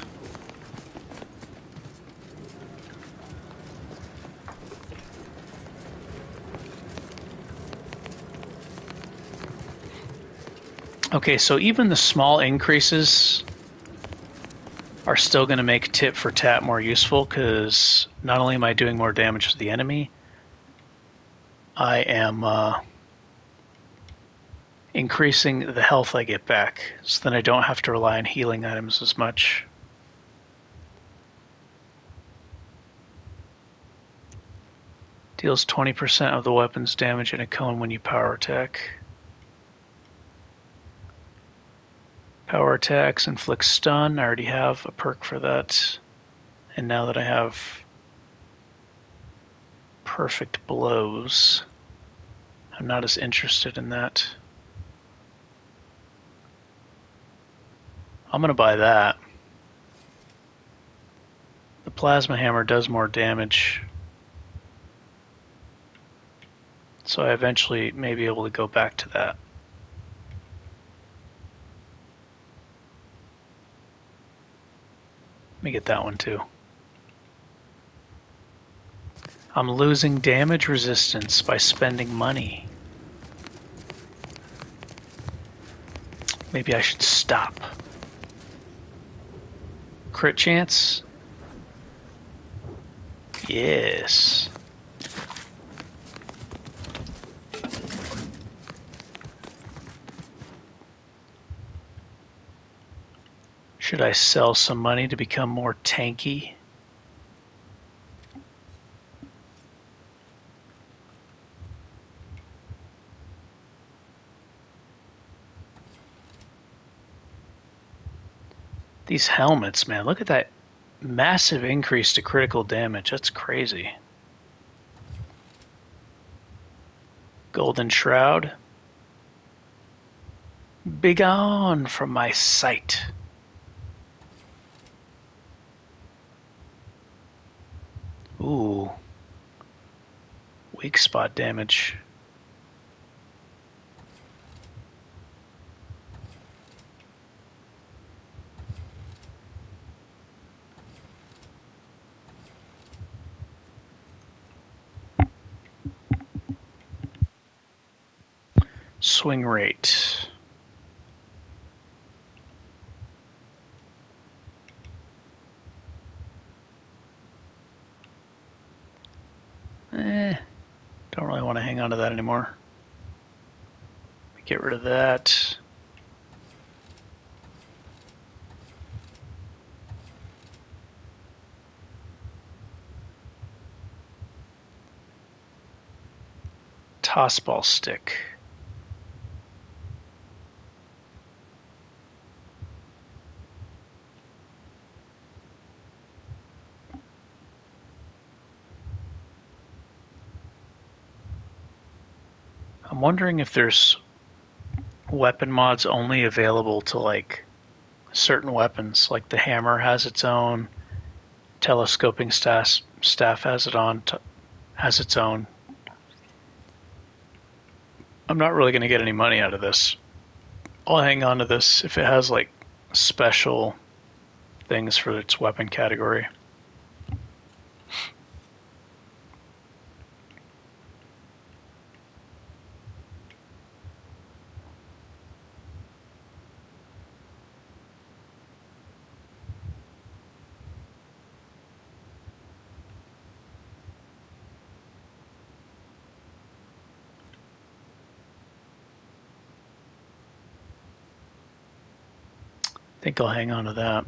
Okay, so even the small increases are still going to make tit for tat more useful, because not only am I doing more damage to the enemy, I am increasing the health I get back, so then I don't have to rely on healing items as much. Deals 20% of the weapon's damage in a cone when you power attack. Power attacks inflict stun. I already have a perk for that. And now that I have perfect blows, I'm not as interested in that. I'm gonna buy that. The plasma hammer does more damage, so I eventually may be able to go back to that. Let me get that one too. I'm losing damage resistance by spending money. Maybe I should stop. Crit chance? Yes. Should I sell some money to become more tanky? These helmets, man, look at that massive increase to critical damage. That's crazy. Golden Shroud. Begone from my sight. Ooh. Weak spot damage. swing rate. Don't really want to hang on to that anymore. Get rid of that. Tossball stick. I'm wondering if there's weapon mods only available to like certain weapons. Like the hammer has its own, telescoping staff has its own. I'm not really going to get any money out of this. I'll hang on to this if it has like special things for its weapon category. I think I'll hang on to that.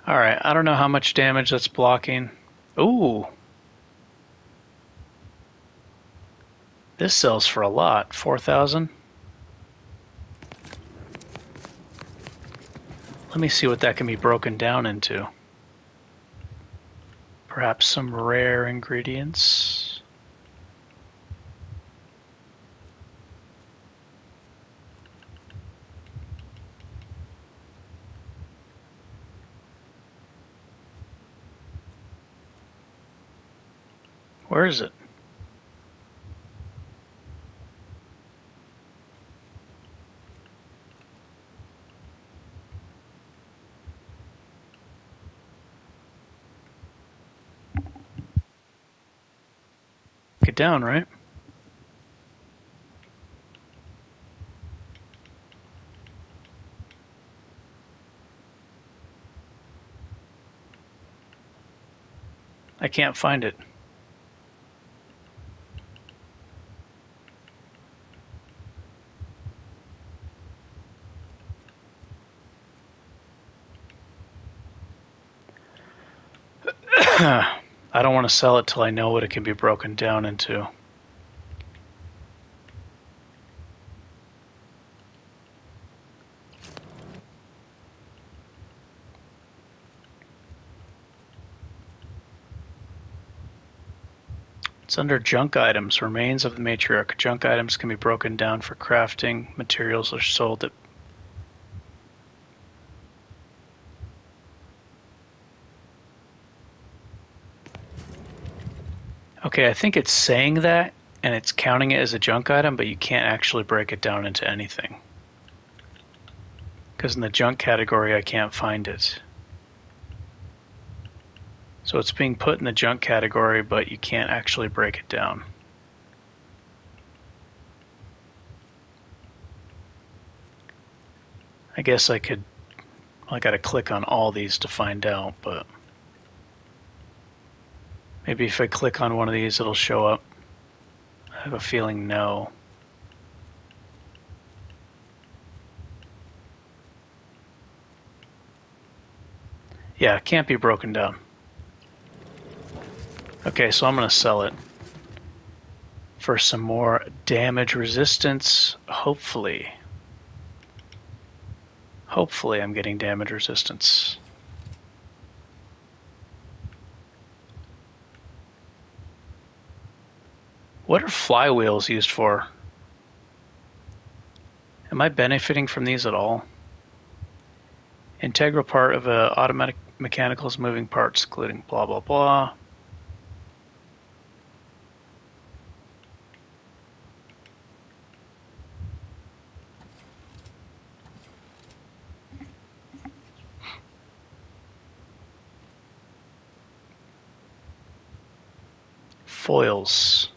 Alright, I don't know how much damage that's blocking. Ooh. This sells for a lot. 4,000. Let me see what that can be broken down into. Perhaps some rare ingredients. Where is it? Get down, right? I can't find it. I don't want to sell it till I know what it can be broken down into. It's under junk items, remains of the matriarch. Junk items can be broken down for crafting. Materials are sold at... Okay, I think it's saying that, and it's counting it as a junk item, but you can't actually break it down into anything. Because in the junk category, I can't find it. So it's being put in the junk category, but you can't actually break it down. I guess I could... I gotta click on all these to find out, but... Maybe if I click on one of these, it'll show up. I have a feeling no. Yeah, it can't be broken down. Okay, so I'm going to sell it for some more damage resistance, hopefully. Hopefully I'm getting damage resistance. What are flywheels used for? Am I benefiting from these at all? Integral part of a automatic mechanicals moving parts, including blah blah blah. Foils.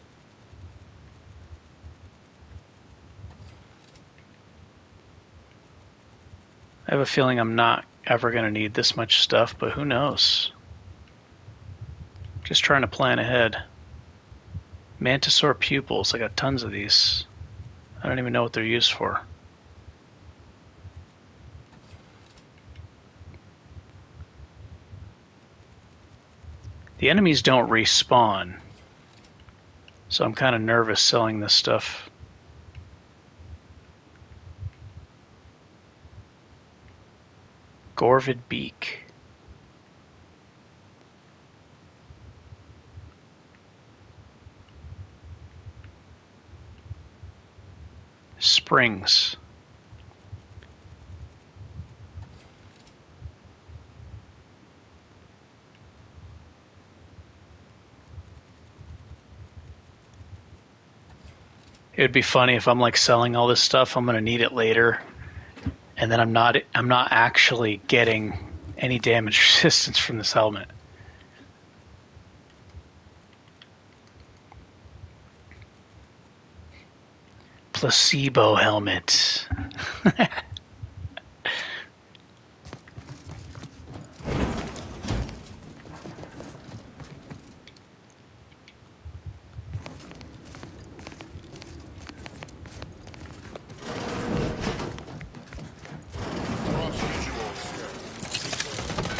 I have a feeling I'm not ever going to need this much stuff, but who knows? Just trying to plan ahead. Mantisaur pupils. I got tons of these. I don't even know what they're used for. The enemies don't respawn, so I'm kind of nervous selling this stuff. Gorvid Beak. Springs. It would be funny if I'm like selling all this stuff, I'm going to need it later, and then I'm not actually getting any damage resistance from this helmet. Placebo helmet.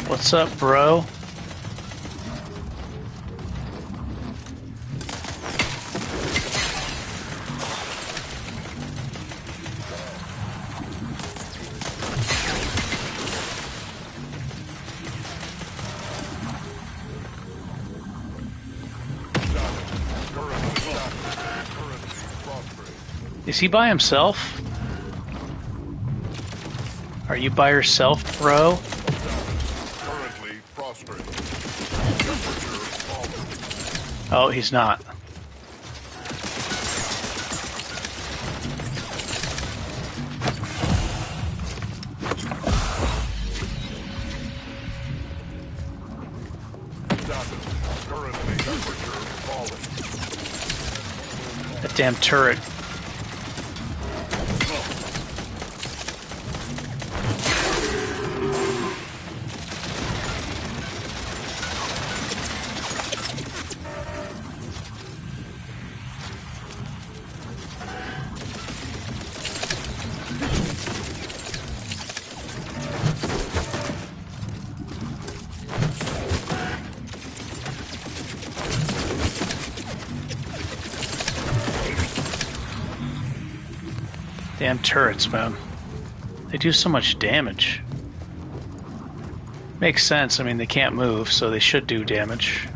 What's up, bro? Is he by himself? Are you by yourself, bro? Currently prostrate. Oh, he's not. Currently temperature falling. That damn turret. Damn turrets, man. They do so much damage. Makes sense. I mean, they can't move, so they should do damage.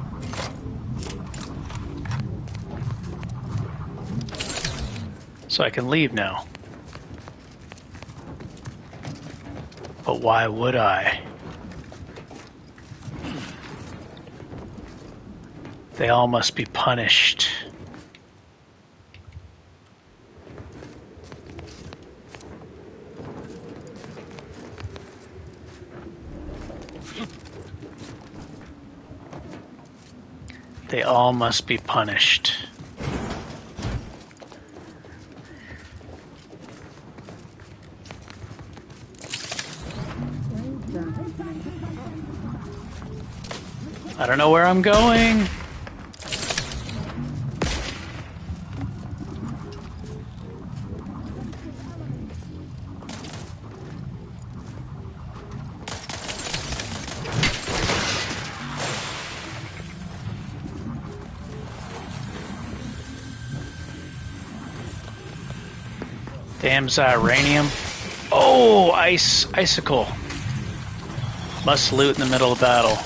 So I can leave now. But why would I? They all must be punished. They all must be punished. I don't know where I'm going. Damn Xyranium. Oh, icicle. Must loot in the middle of battle.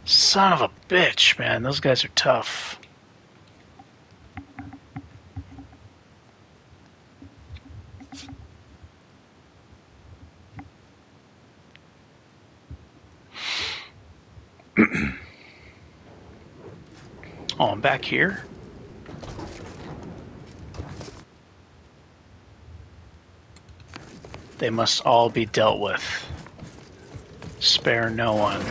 Son of a bitch, man. Those guys are tough. Oh, I'm back here? They must all be dealt with. Spare no one.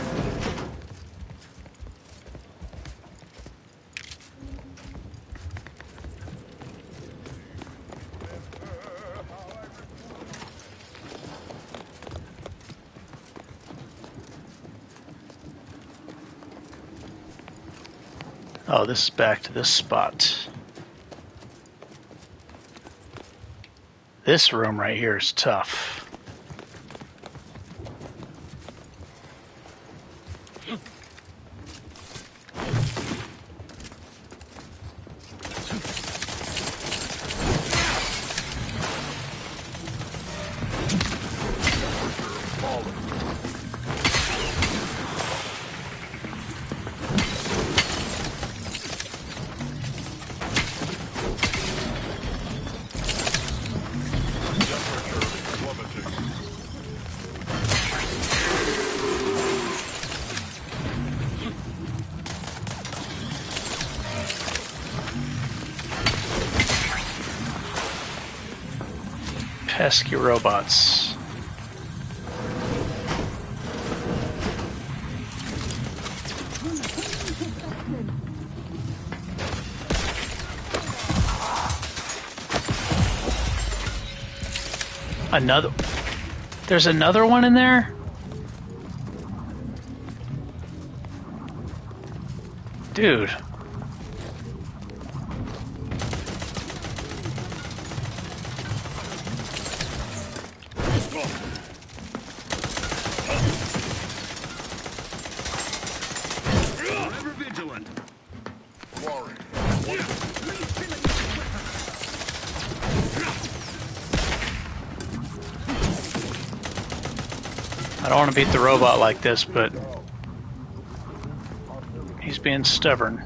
Oh, this is back to this spot. This room right here is tough. Pesky robots. Another. There's another one in there? Dude. I don't want to beat the robot like this, but he's being stubborn.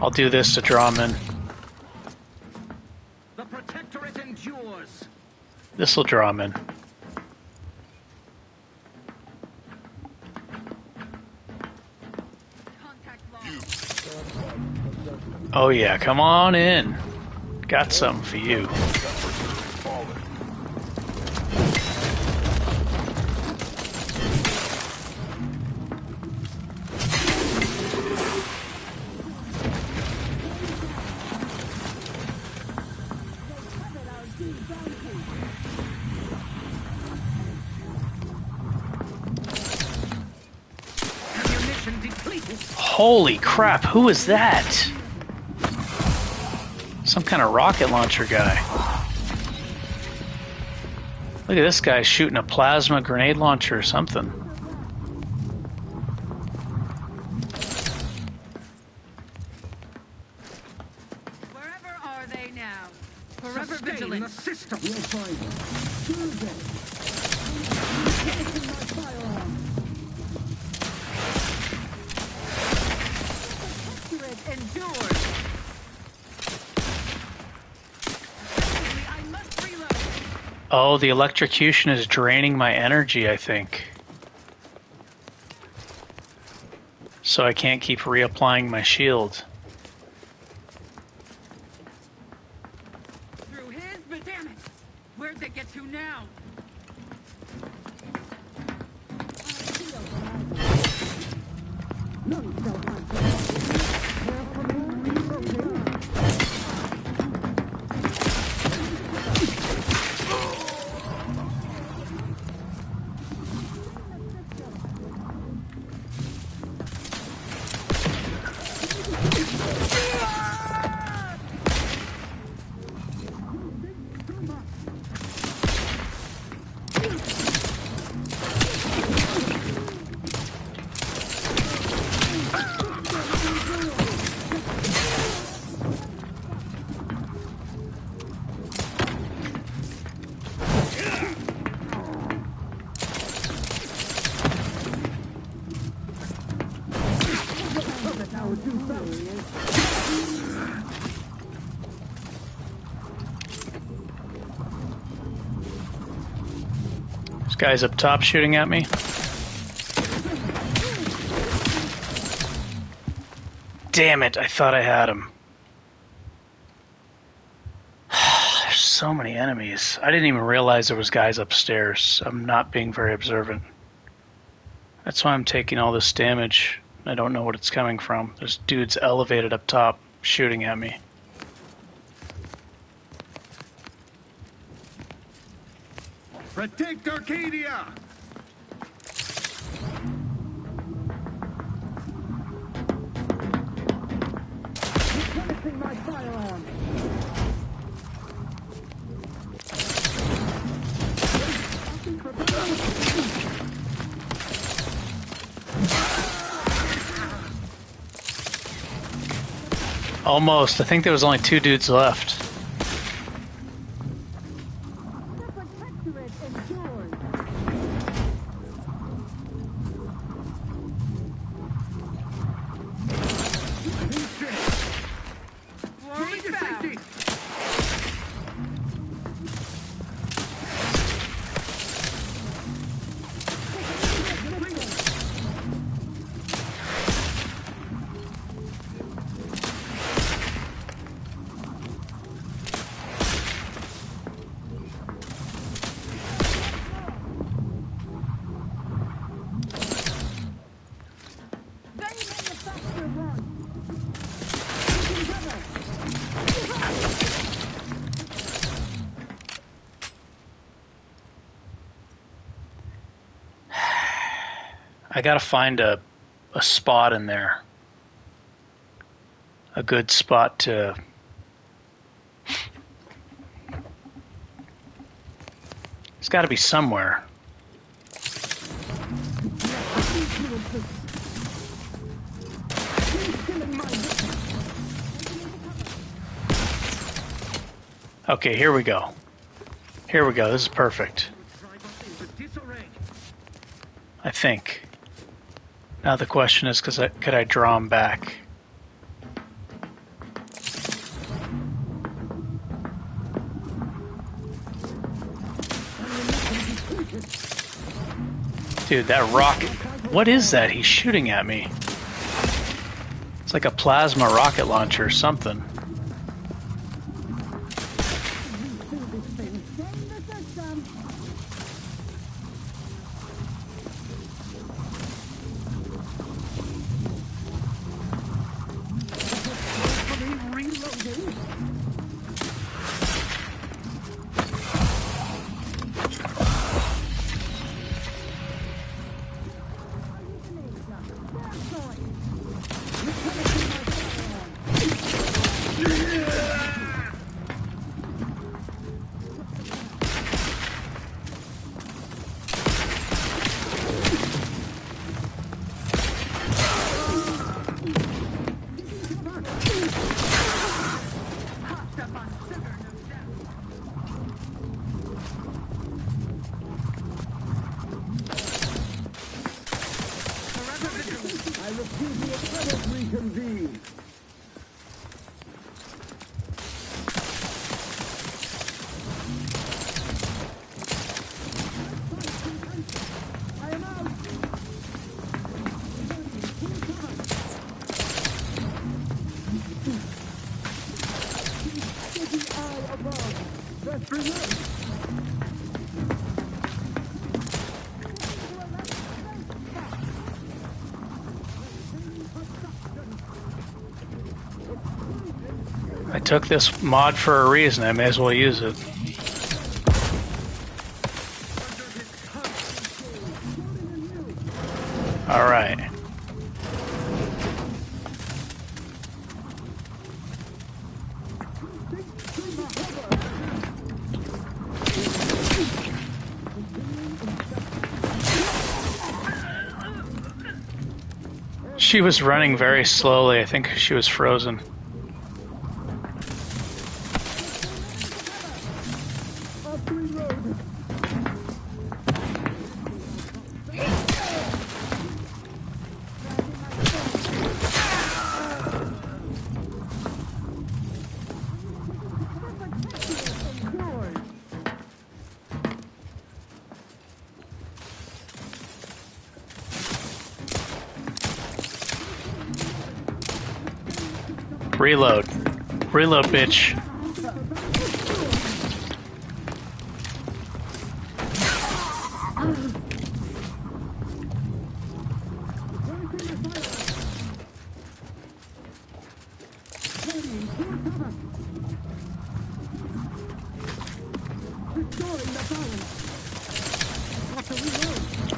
I'll do this to draw him in. The Protectorate endures. This will draw him in. Oh yeah, come on in. Got something for you. Holy crap, who is that? Some kind of rocket launcher guy. Look at this guy shooting a plasma grenade launcher or something. Wherever are they now? Forever vigilant. The system. We'll find Oh, the electrocution is draining my energy, I think. So I can't keep reapplying my shield. Through his, but damn it! Where'd they get to now? This guy's up top shooting at me. Damn it, I thought I had him. There's so many enemies. I didn't even realize there was guys upstairs. I'm not being very observant. That's why I'm taking all this damage. I don't know what it's coming from. There's dudes elevated up top shooting at me. Protect Arcadia! Replenishing my firearm. Almost. I think there was only 2 dudes left. I gotta find a spot in there. A good spot to... It's gotta be somewhere. Okay, here we go. Here we go. This is perfect. I think. Now the question is, could I draw him back? Dude, that rocket... What is that? He's shooting at me. It's like a plasma rocket launcher or something. I took this mod for a reason. I may as well use it. All right. She was running very slowly. I think she was frozen. Reload. Reload, bitch.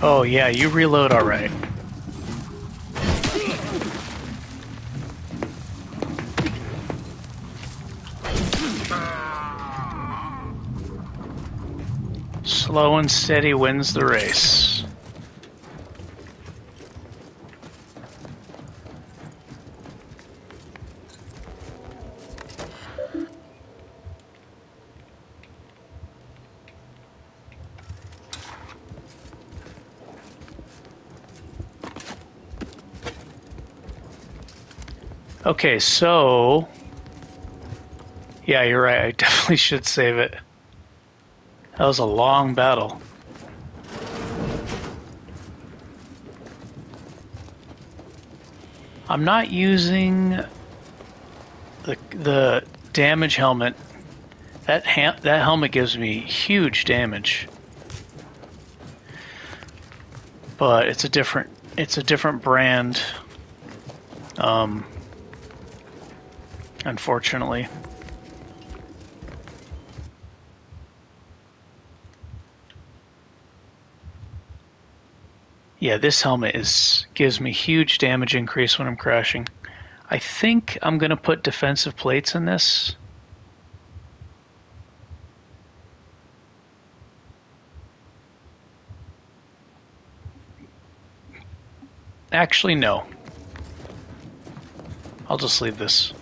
Oh yeah, you reload alright. Slow and steady wins the race. Okay, so... Yeah, you're right. I definitely should save it. That was a long battle. I'm not using the damage helmet. That helmet gives me huge damage. But it's a different brand. Unfortunately. Yeah, this helmet gives me huge damage increase when I'm crashing. I think I'm gonna put defensive plates in this. Actually, no. I'll just leave this.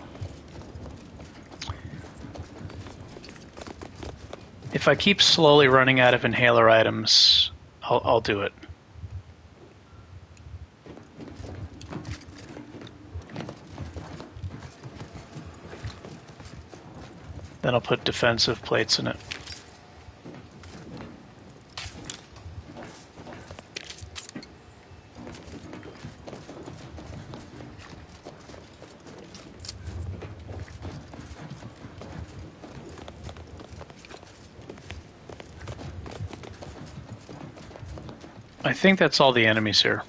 If I keep slowly running out of inhaler items, I'll do it. Then I'll put defensive plates in it. I think that's all the enemies here.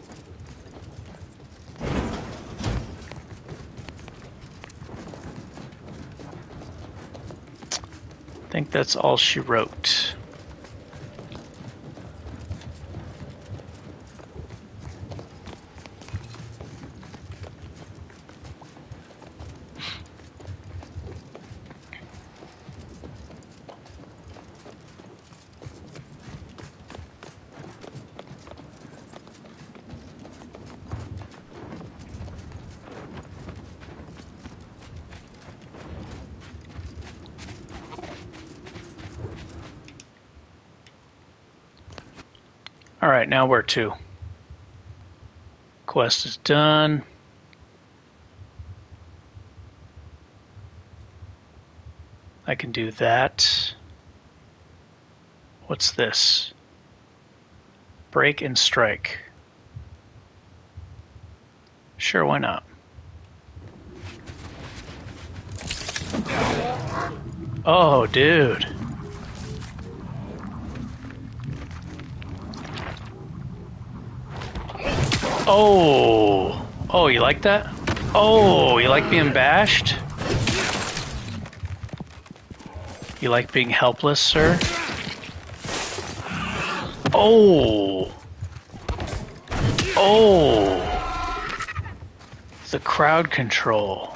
I think that's all she wrote. Alright, now where to? Quest is done. I can do that. What's this? Break and strike. Sure, why not? Oh, dude. Oh, oh, you like that? Oh, you like being bashed? You like being helpless, sir? Oh. Oh. The crowd control.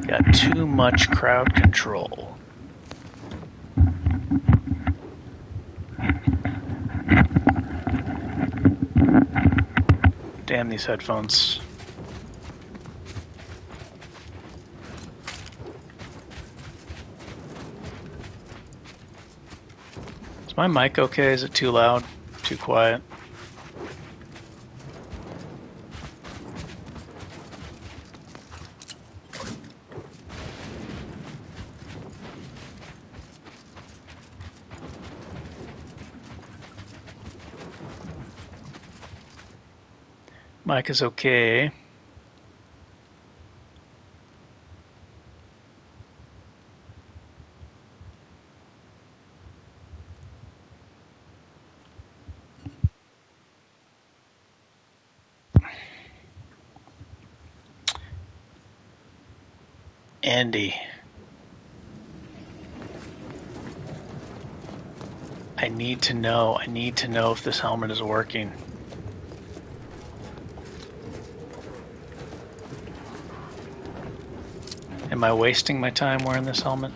Got too much crowd control. Damn these headphones. Is my mic okay? Is it too loud? Too quiet? Mike is okay. Andy. I need to know if this helmet is working. Am I wasting my time wearing this helmet?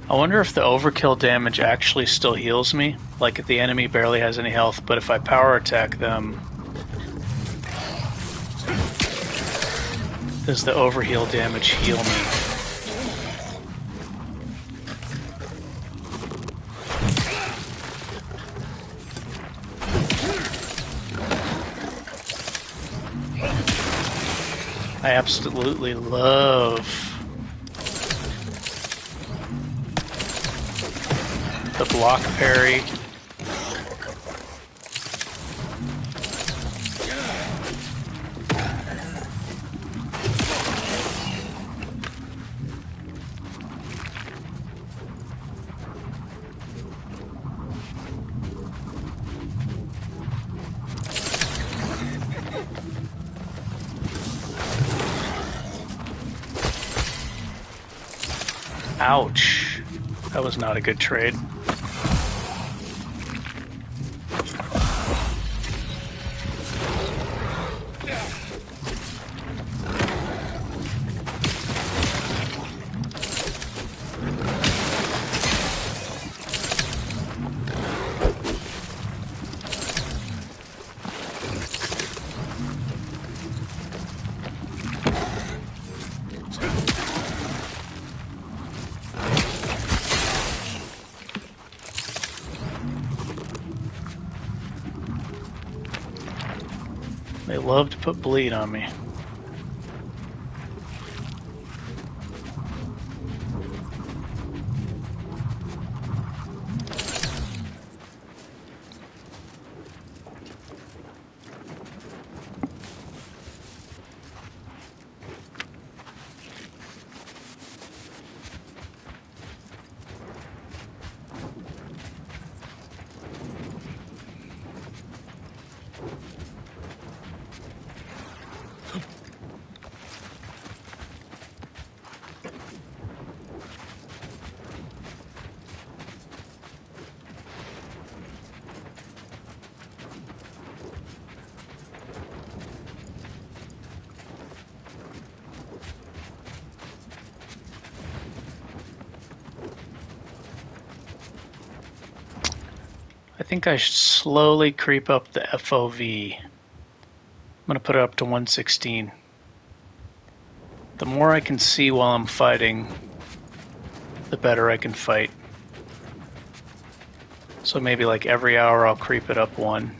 I wonder if the overkill damage actually still heals me. Like if the enemy barely has any health, but if I power attack them, does the overheal damage heal me? I absolutely love the block parry. Ouch. That was not a good trade. They love to put bleed on me. I think I should slowly creep up the FOV. I'm going to put it up to 116. The more I can see while I'm fighting, the better I can fight. So maybe like every hour I'll creep it up one.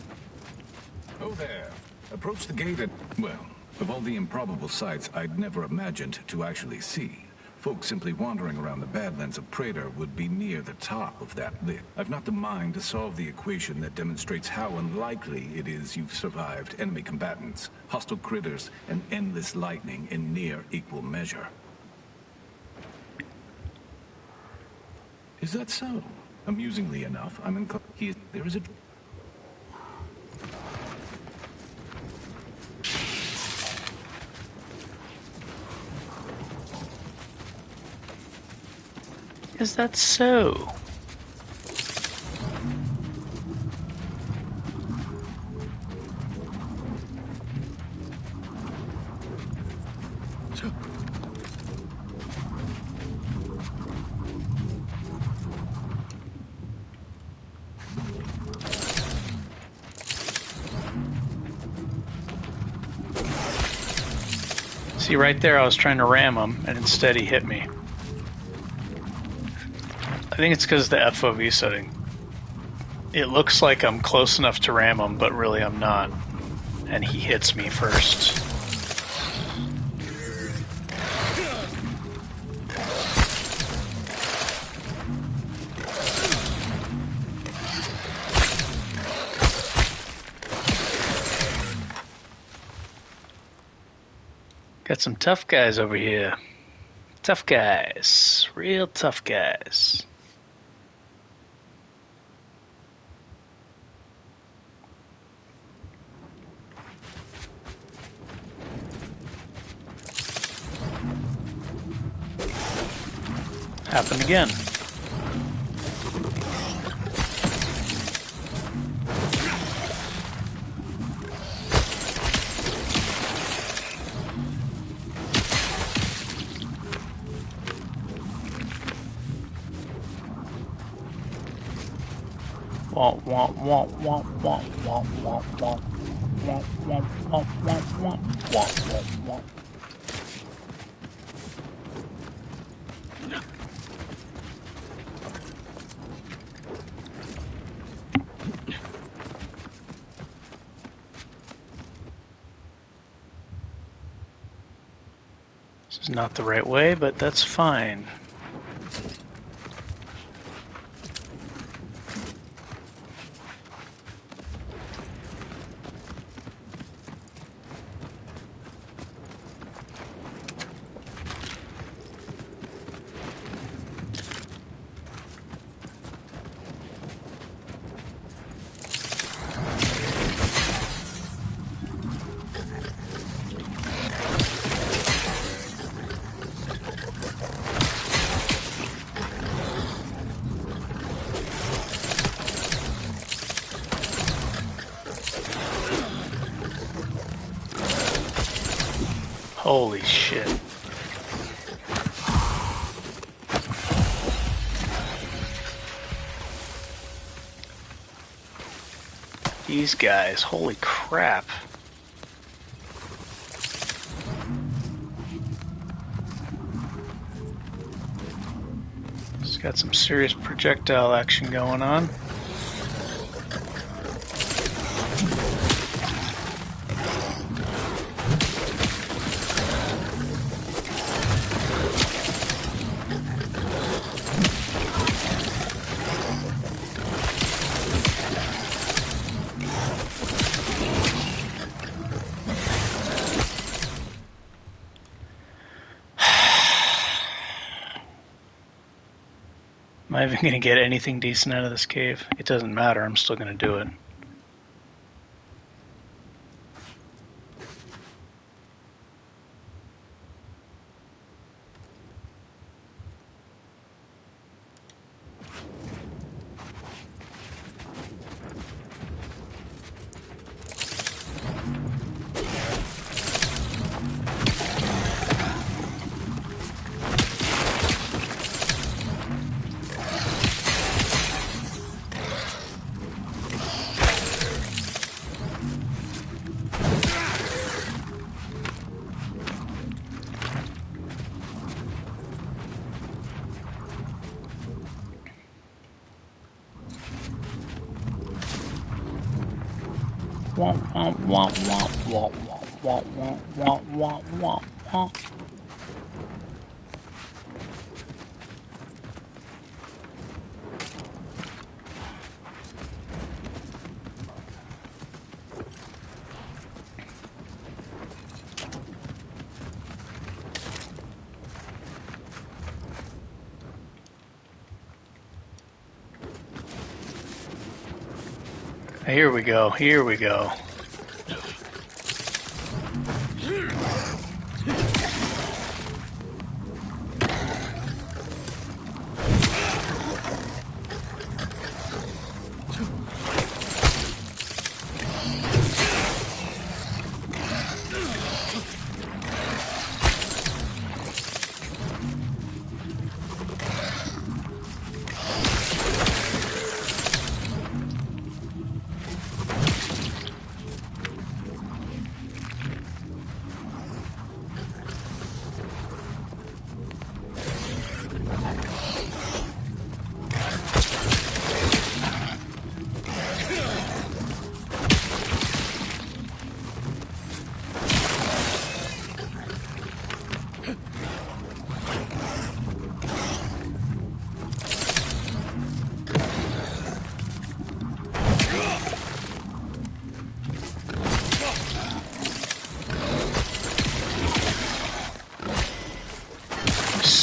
Oh there. Approach the gate and, well, of all the improbable sights I'd never imagined to actually see, folks simply wandering around the Badlands of Praetor would be near the top of that list. I've not the mind to solve the equation that demonstrates how unlikely it is you've survived enemy combatants, hostile critters, and endless lightning in near equal measure. Is that so? Amusingly enough, I'm in... There is a... Is that so? See, right there I was trying to ram him, and instead he hit me. I think it's because of the FOV setting. It looks like I'm close enough to ram him, but really I'm not. And he hits me first. Got some tough guys over here. Tough guys. Real tough guys. Happened again. Womp womp womp womp womp womp womp womp womp womp womp womp womp womp womp. This is not the right way, but that's fine. Holy shit. These guys, holy crap. It's got some serious projectile action going on. Am I even going to get anything decent out of this cave? It doesn't matter, I'm still going to do it. Womp womp womp womp womp womp womp womp womp womp. Here we go, here we go.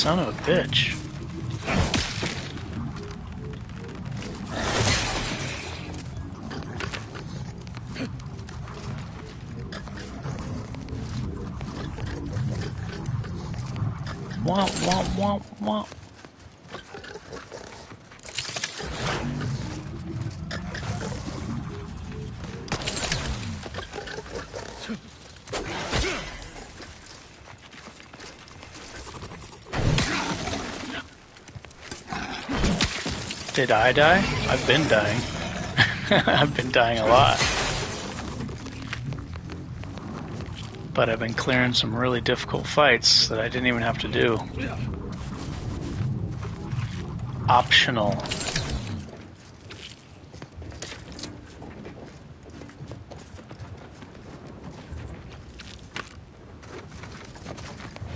Son of a bitch. Womp, womp, womp, womp. Did I die? I've been dying. I've been dying a lot. But I've been clearing some really difficult fights that I didn't even have to do. Optional.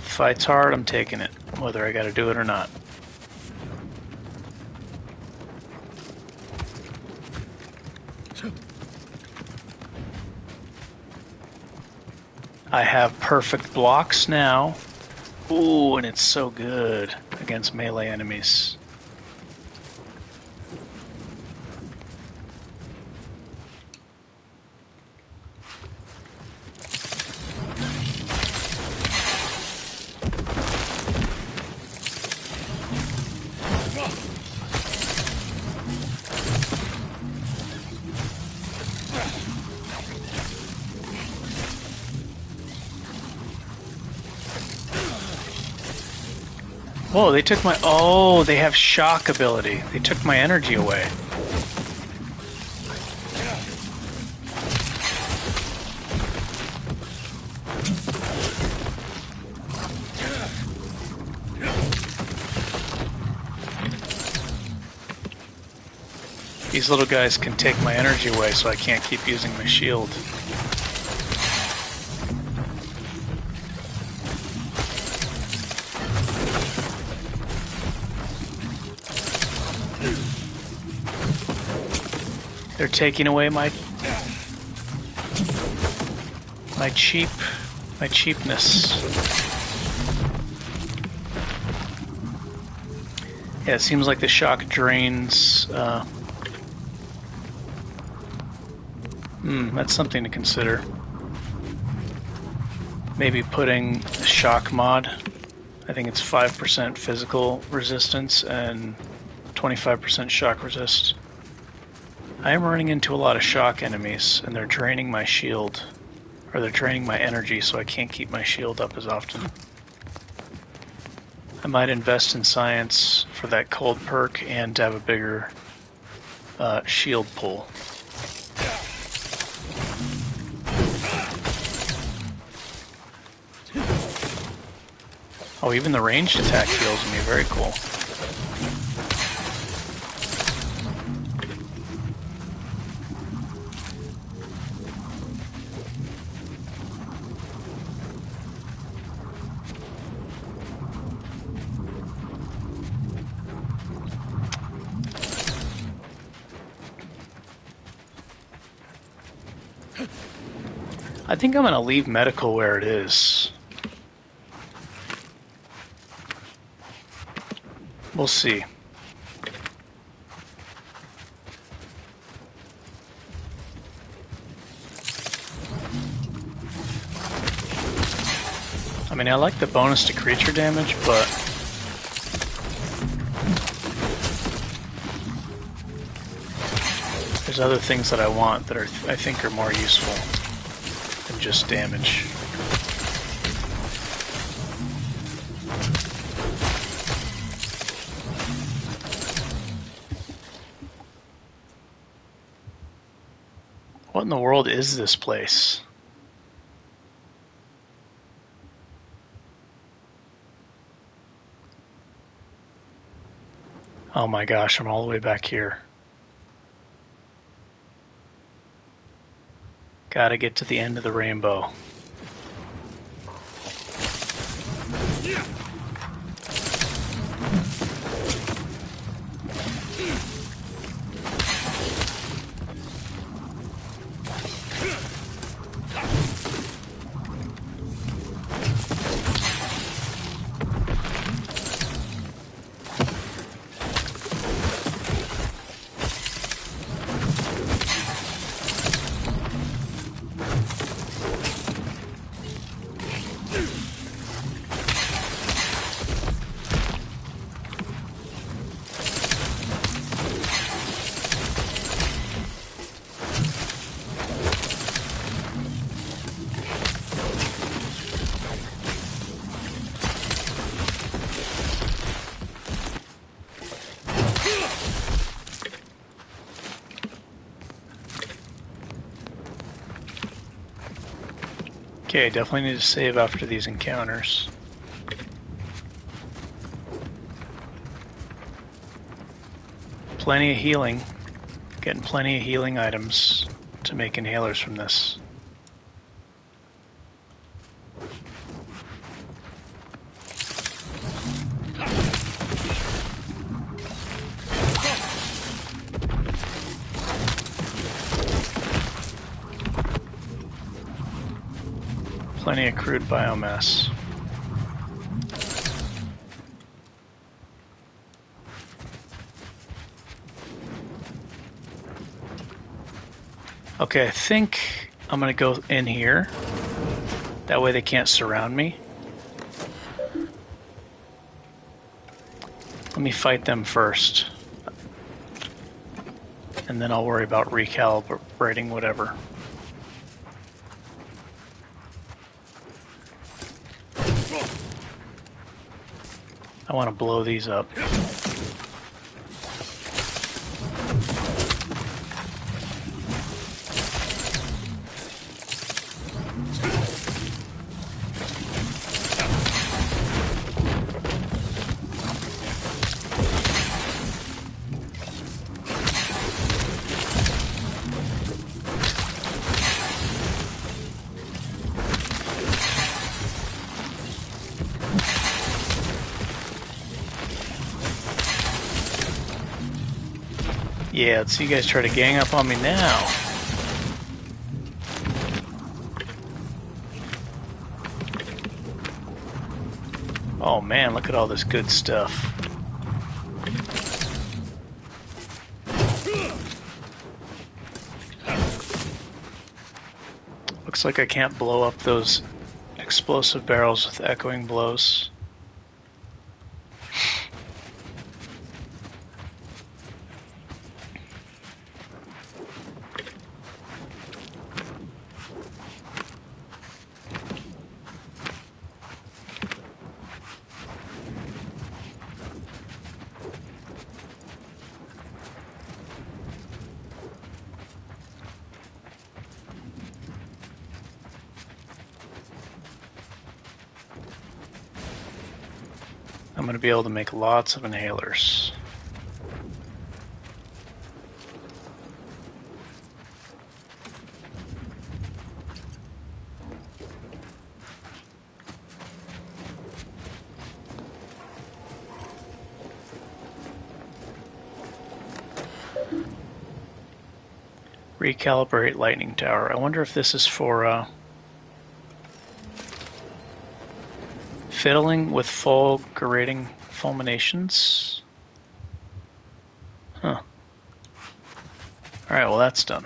Fight's hard, I'm taking it, whether I gotta do it or not. I have perfect blocks now. Ooh, and it's so good against melee enemies. Whoa, they took my... Oh, they have shock ability. They took my energy away. These little guys can take my energy away, so I can't keep using my shield. They're taking away my cheapness. Yeah, it seems like the shock drains. That's something to consider. Maybe putting a shock mod. I think it's 5% physical resistance and 25% shock resist. I am running into a lot of shock enemies, and they're draining my shield. Or they're draining my energy, so I can't keep my shield up as often. I might invest in science for that cold perk and to have a bigger shield pull. Oh, even the ranged attack heals me. Very cool. I think I'm going to leave medical where it is. We'll see. I mean, I like the bonus to creature damage, but there's other things that I want that I think are more useful than just damage. What in the world is this place? Oh my gosh, I'm all the way back here. Gotta get to the end of the rainbow. Okay, definitely need to save after these encounters. Plenty of healing. Getting plenty of healing items to make inhalers from this. Plenty of crude biomass. Okay, I think I'm gonna go in here. That way they can't surround me. Let me fight them first. And then I'll worry about recalibrating whatever. I want to blow these up. Yeah, let's see you guys try to gang up on me now. Oh man, look at all this good stuff. Looks like I can't blow up those explosive barrels with echoing blows. I'm going to be able to make lots of inhalers. Recalibrate lightning tower. I wonder if this is for fiddling with fulgurating fulminations. Huh. Alright, well that's done.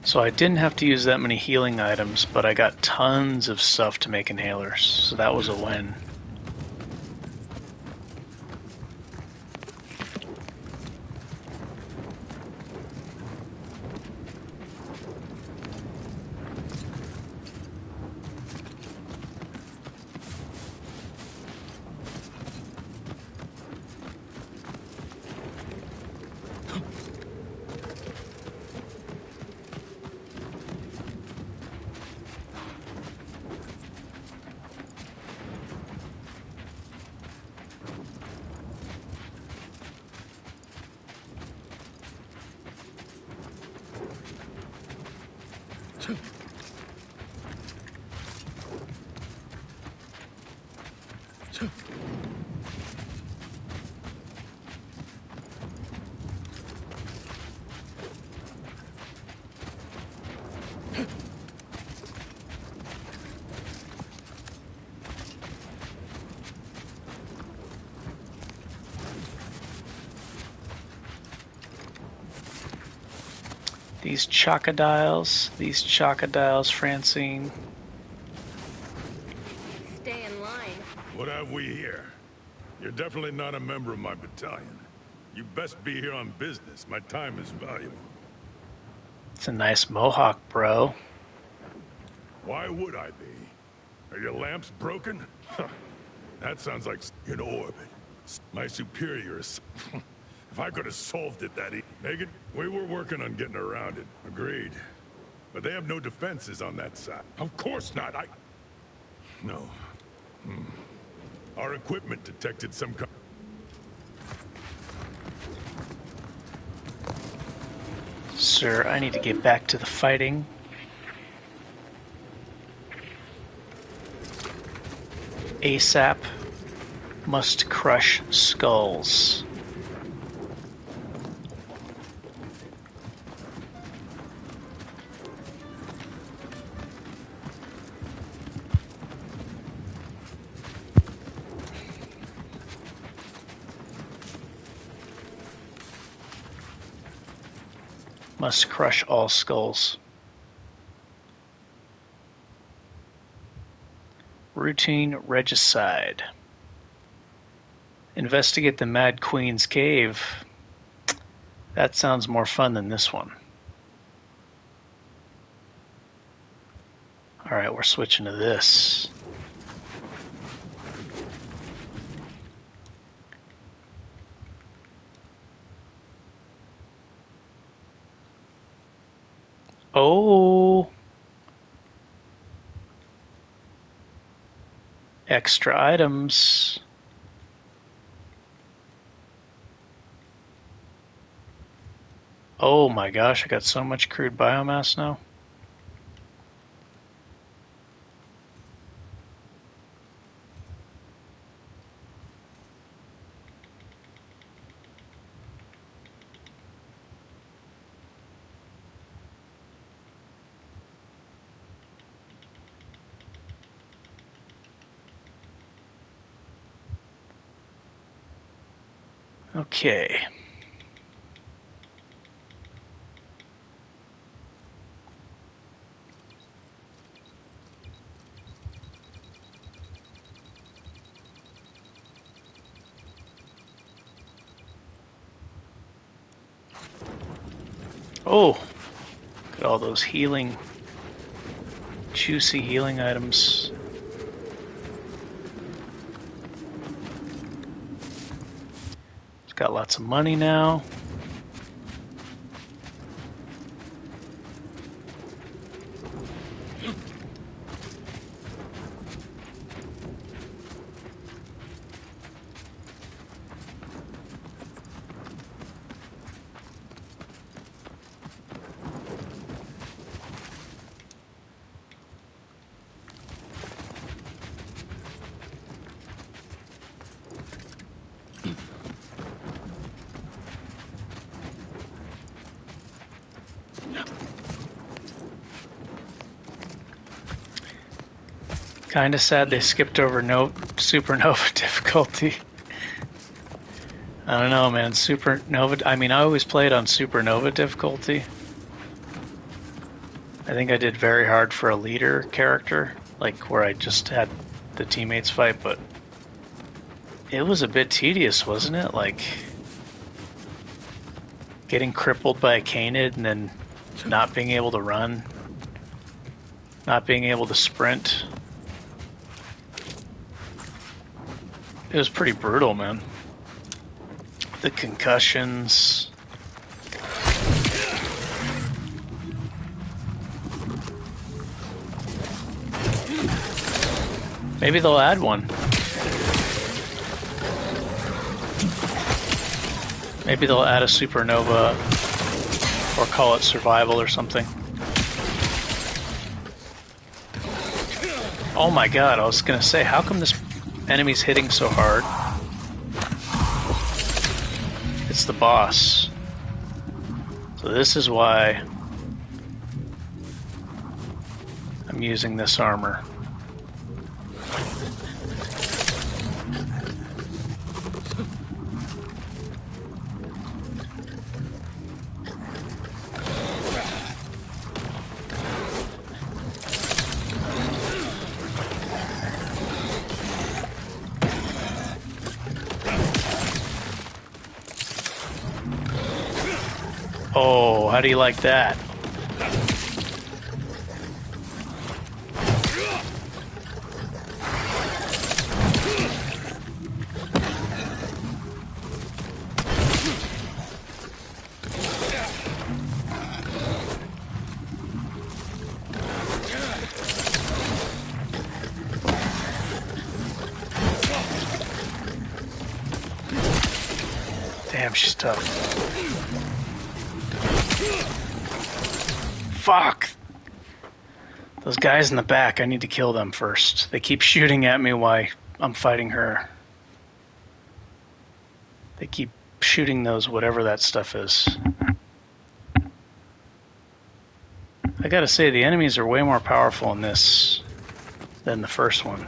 So I didn't have to use that many healing items, but I got tons of stuff to make inhalers, so that was a win. These chocodiles, Francine. Stay in line. What have we here? You're definitely not a member of my battalion. You best be here on business. My time is valuable. It's a nice mohawk, bro. Why would I be? Are your lamps broken? That sounds like in orbit. My superiors. If I could have solved it that easy. Megan, we were working on getting around it. Agreed. But they have no defenses on that side. Of course not. No. Our equipment detected some kind. Sir, I need to get back to the fighting. ASAP. Must crush skulls. Must crush all skulls. Routine regicide. Investigate the Mad Queen's cave. That sounds more fun than this one. Alright, we're switching to this. Oh. Extra items. Oh my gosh, I got so much crude biomass now. Okay. Oh, look at all those healing, juicy healing items. It's got lots of money now. Kinda sad they skipped over supernova difficulty. I don't know, man. Supernova. I mean, I always played on supernova difficulty. I think I did very hard for a leader character, like where I just had the teammates fight, but it was a bit tedious, wasn't it? Like getting crippled by a Canid and then not being able to run, not being able to sprint. It was pretty brutal, man. The concussions. Maybe they'll add one. Maybe they'll add a supernova or call it survival or something. Oh my god, I was gonna say, how come this enemy's hitting so hard? It's the boss. So this is why I'm using this armor. Oh, how do you like that? Damn, she's tough. Fuck! Those guys in the back, I need to kill them first. They keep shooting at me while I'm fighting her. They keep shooting those whatever that stuff is. I gotta say, the enemies are way more powerful in this than the first one.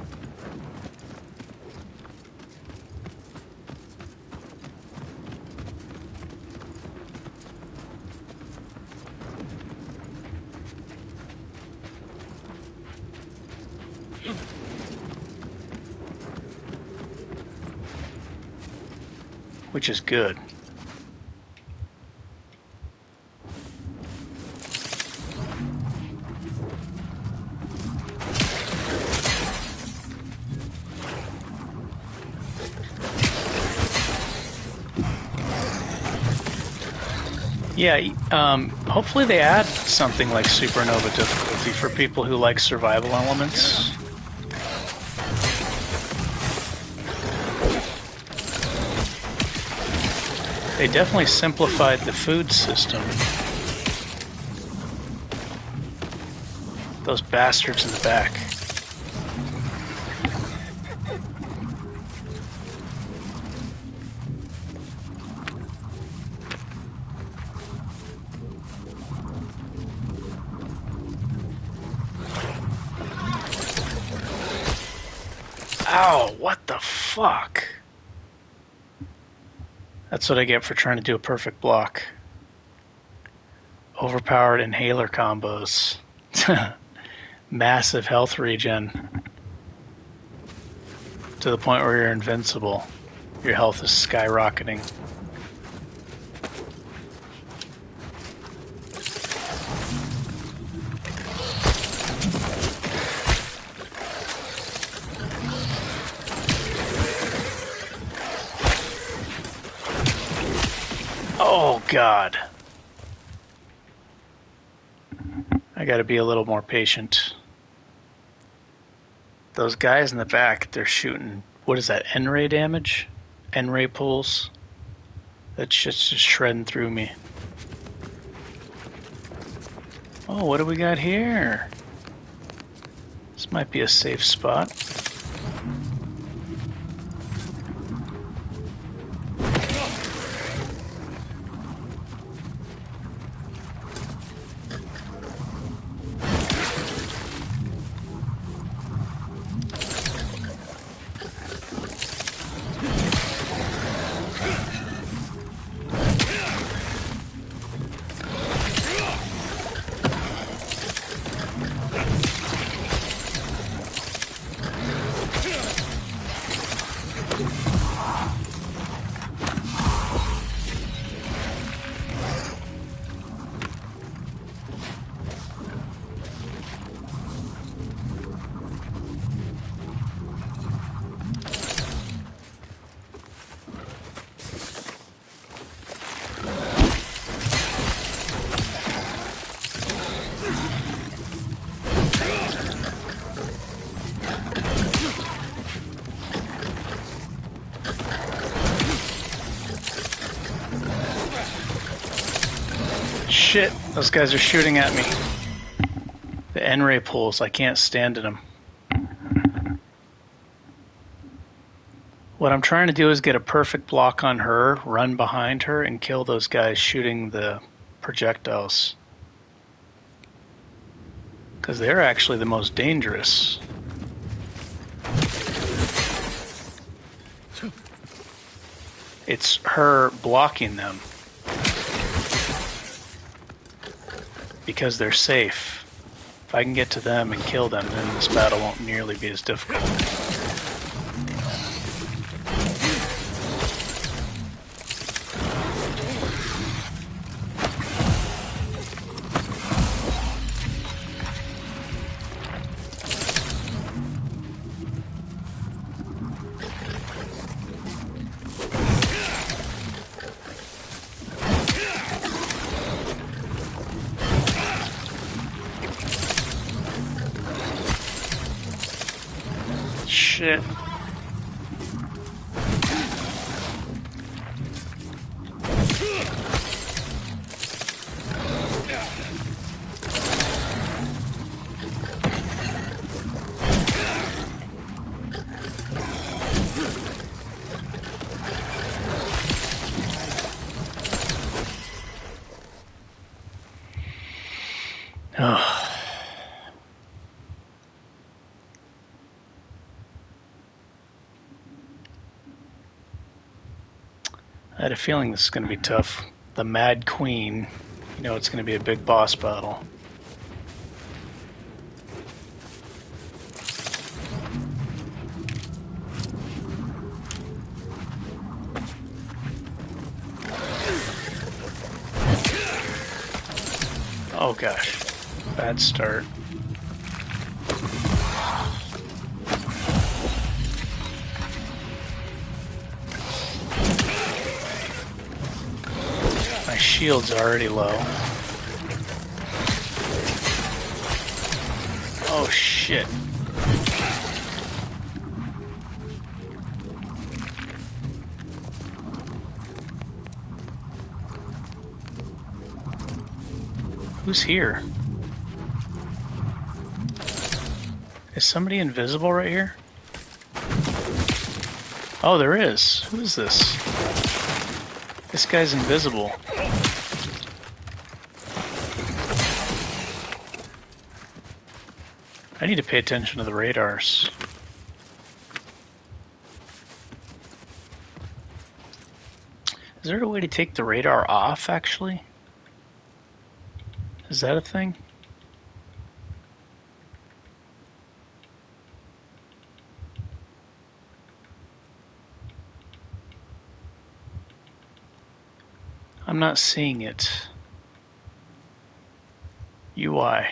Which is good. Yeah, hopefully they add something like supernova difficulty for people who like survival elements. They definitely simplified the food system. Those bastards in the back. Ow, what the fuck? That's what I get for trying to do a perfect block. Overpowered inhaler combos. Massive health regen. To the point where you're invincible. Your health is skyrocketing. Oh, God. I gotta be a little more patient. Those guys in the back, they're shooting, what is that, N-ray damage? N-ray pulls? That shit's just shredding through me. Oh, what do we got here? This might be a safe spot. Shit, those guys are shooting at me. The N-ray pulls, I can't stand them. What I'm trying to do is get a perfect block on her, run behind her, and kill those guys shooting the projectiles. Because they're actually the most dangerous. It's her blocking them. Because they're safe. If I can get to them and kill them, then this battle won't nearly be as difficult. Shit. Oh. I had a feeling this is going to be tough. The Mad Queen, you know, it's going to be a big boss battle. Oh gosh, bad start. My shield's already low. Oh shit. Who's here? Is somebody invisible right here? Oh, there is. Who is this? This guy's invisible. I need to pay attention to the radars. Is there a way to take the radar off, actually? Is that a thing? I'm not seeing it. UI.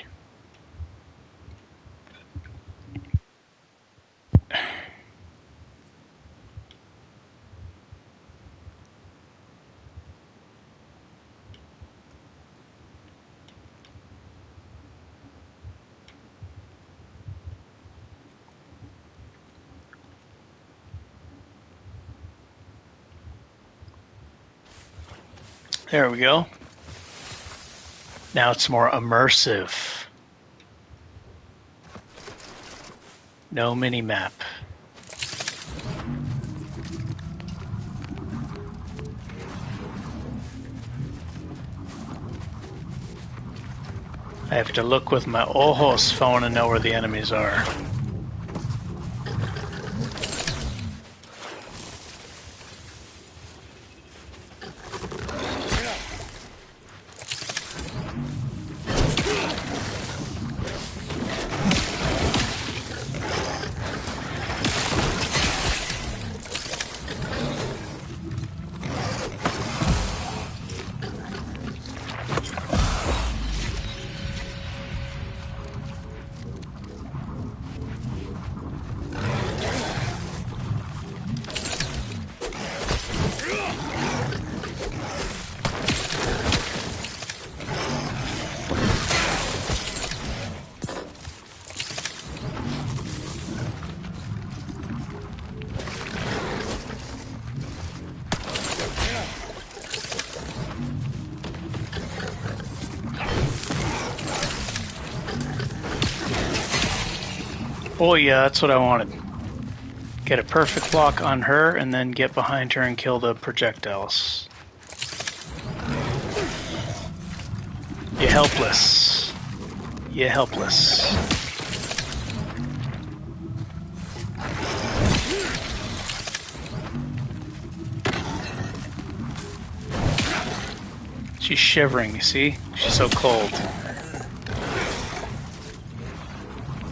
There we go. Now it's more immersive. No mini-map. I have to look with my ojos if I want to know where the enemies are. Oh yeah, that's what I wanted. Get a perfect block on her and then get behind her and kill the projectiles. You're helpless. You're helpless. She's shivering, you see? She's so cold.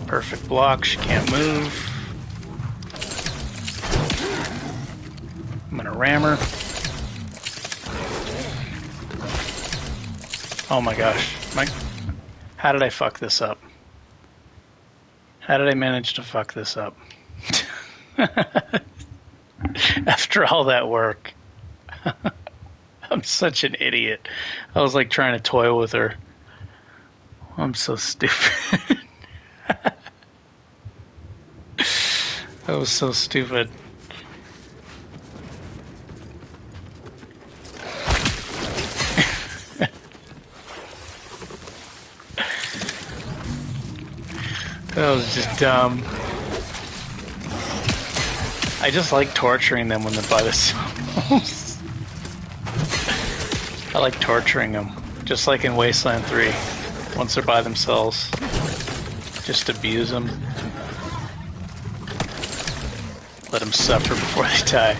Perfect block, she can't move. I'm gonna ram her. Oh my gosh. How did I fuck this up? How did I manage to fuck this up? After all that work. I'm such an idiot. I was like trying to toy with her. I'm so stupid. That was so stupid. That was just dumb. I just like torturing them when they're by themselves. I like torturing them, just like in Wasteland 3. once they're by themselves. Just abuse them. Let them suffer before they die.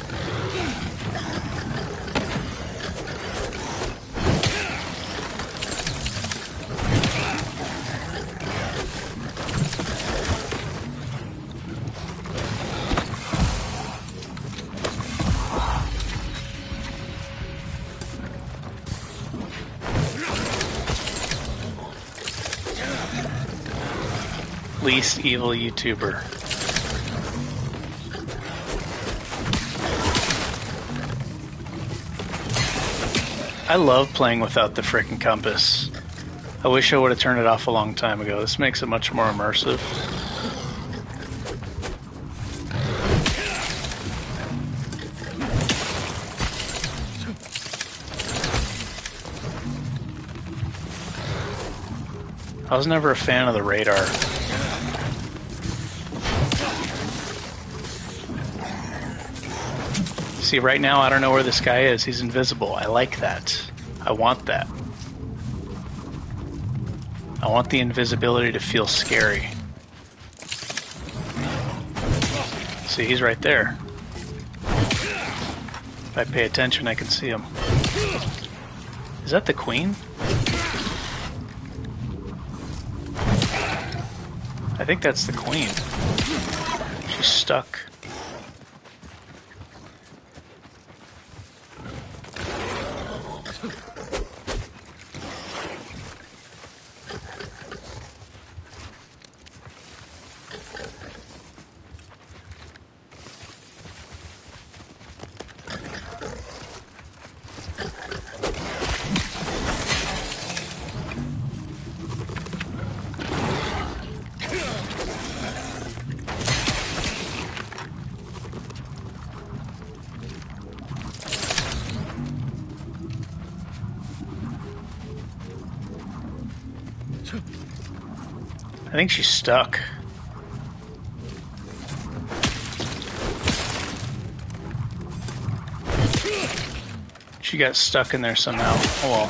Least evil YouTuber. I love playing without the frickin' compass. I wish I would have turned it off a long time ago. This makes it much more immersive. I was never a fan of the radar. See, right now I don't know where this guy is. He's invisible. I like that. I want that. I want the invisibility to feel scary. See, he's right there. If I pay attention, I can see him. Is that the queen? I think that's the queen. She's stuck. I think she's stuck. She got stuck in there somehow. Oh well.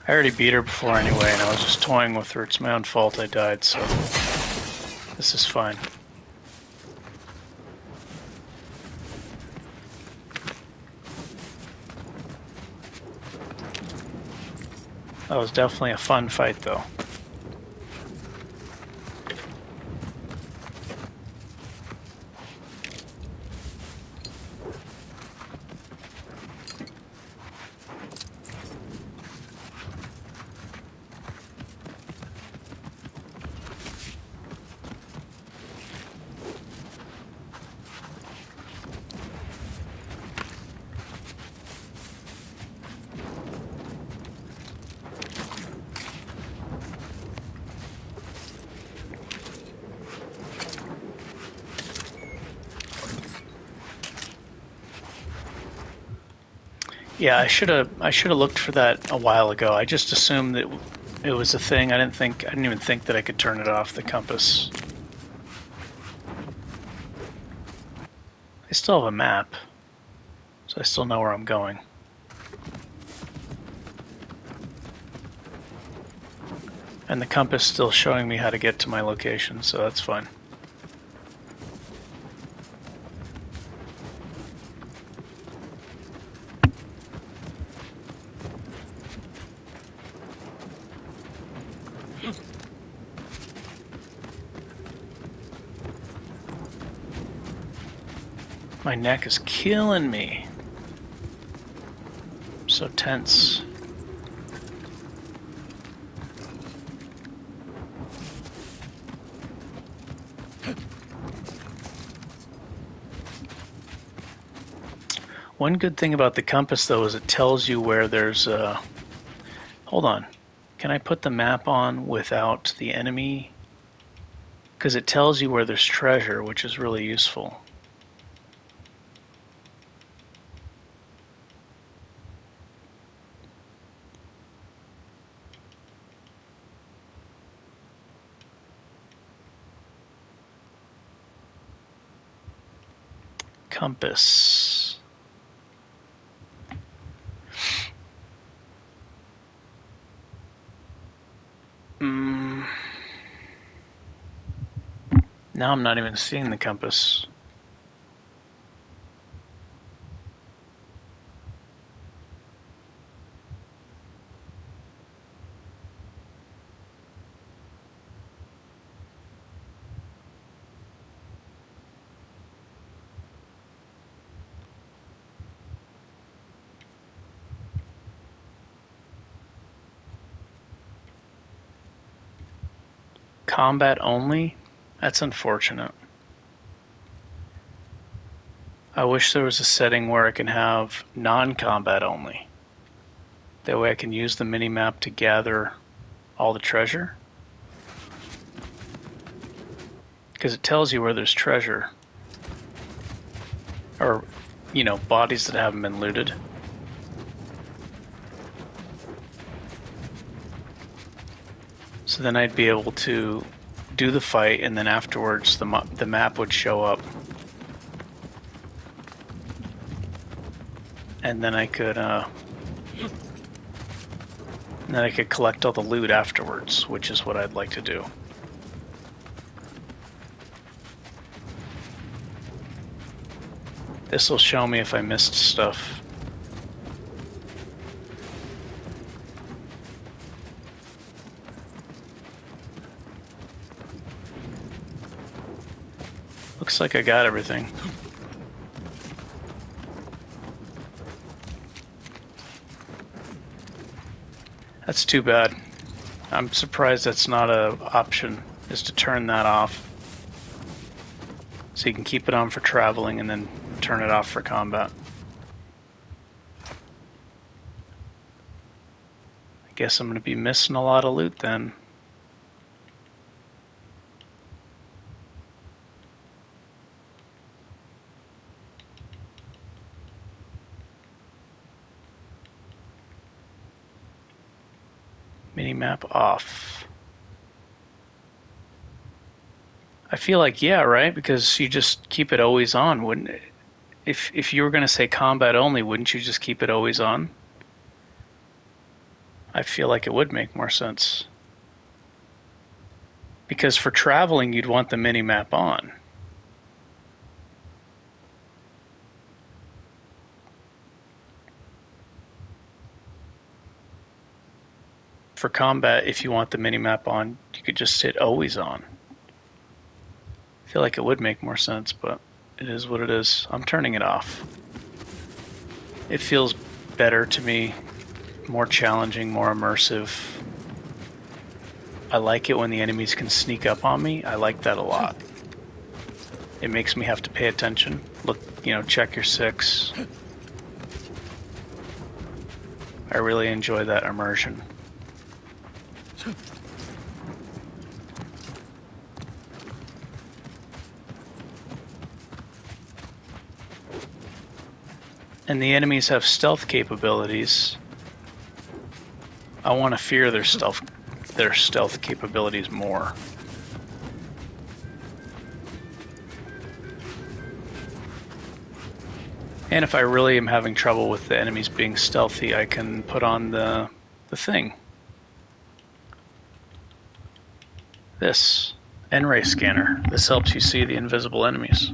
I already beat her before anyway, and I was just toying with her. It's my own fault I died, so this is fine. That was definitely a fun fight, though. Yeah, I should have looked for that a while ago. I just assumed that it was a thing. I didn't even think that I could turn it off, the compass. I still have a map, so I still know where I'm going. And the compass still showing me how to get to my location, so that's fine. My neck is killing me. I'm so tense. One good thing about the compass, though, is it tells you where there's a... Hold on. Can I put the map on without the enemy? Because it tells you where there's treasure, which is really useful. Compass. Now I'm not even seeing the compass. Combat only? That's unfortunate. I wish there was a setting where I can have non-combat only. That way I can use the mini-map to gather all the treasure. Because it tells you where there's treasure. Or, you know, bodies that haven't been looted. So then I'd be able to do the fight, and then afterwards the map would show up. And then I could collect all the loot afterwards, which is what I'd like to do. This will show me if I missed stuff. Looks like I got everything. That's too bad. I'm surprised that's not an option, is to turn that off. So you can keep it on for traveling and then turn it off for combat. I guess I'm going to be missing a lot of loot then. Minimap off. I feel like, yeah, right? Because you just keep it always on, wouldn't it? If you were going to say combat only, wouldn't you just keep it always on? I feel like it would make more sense. Because for traveling, you'd want the minimap on. For combat, if you want the minimap on, you could just hit always on. I feel like it would make more sense, but it is what it is. I'm turning it off. It feels better to me, more challenging, more immersive. I like it when the enemies can sneak up on me. I like that a lot. It makes me have to pay attention. Look, you know, check your six. I really enjoy that immersion. And the enemies have stealth capabilities. I want to fear their stealth capabilities more. And if I really am having trouble with the enemies being stealthy, I can put on the thing. This N-ray scanner. This helps you see the invisible enemies.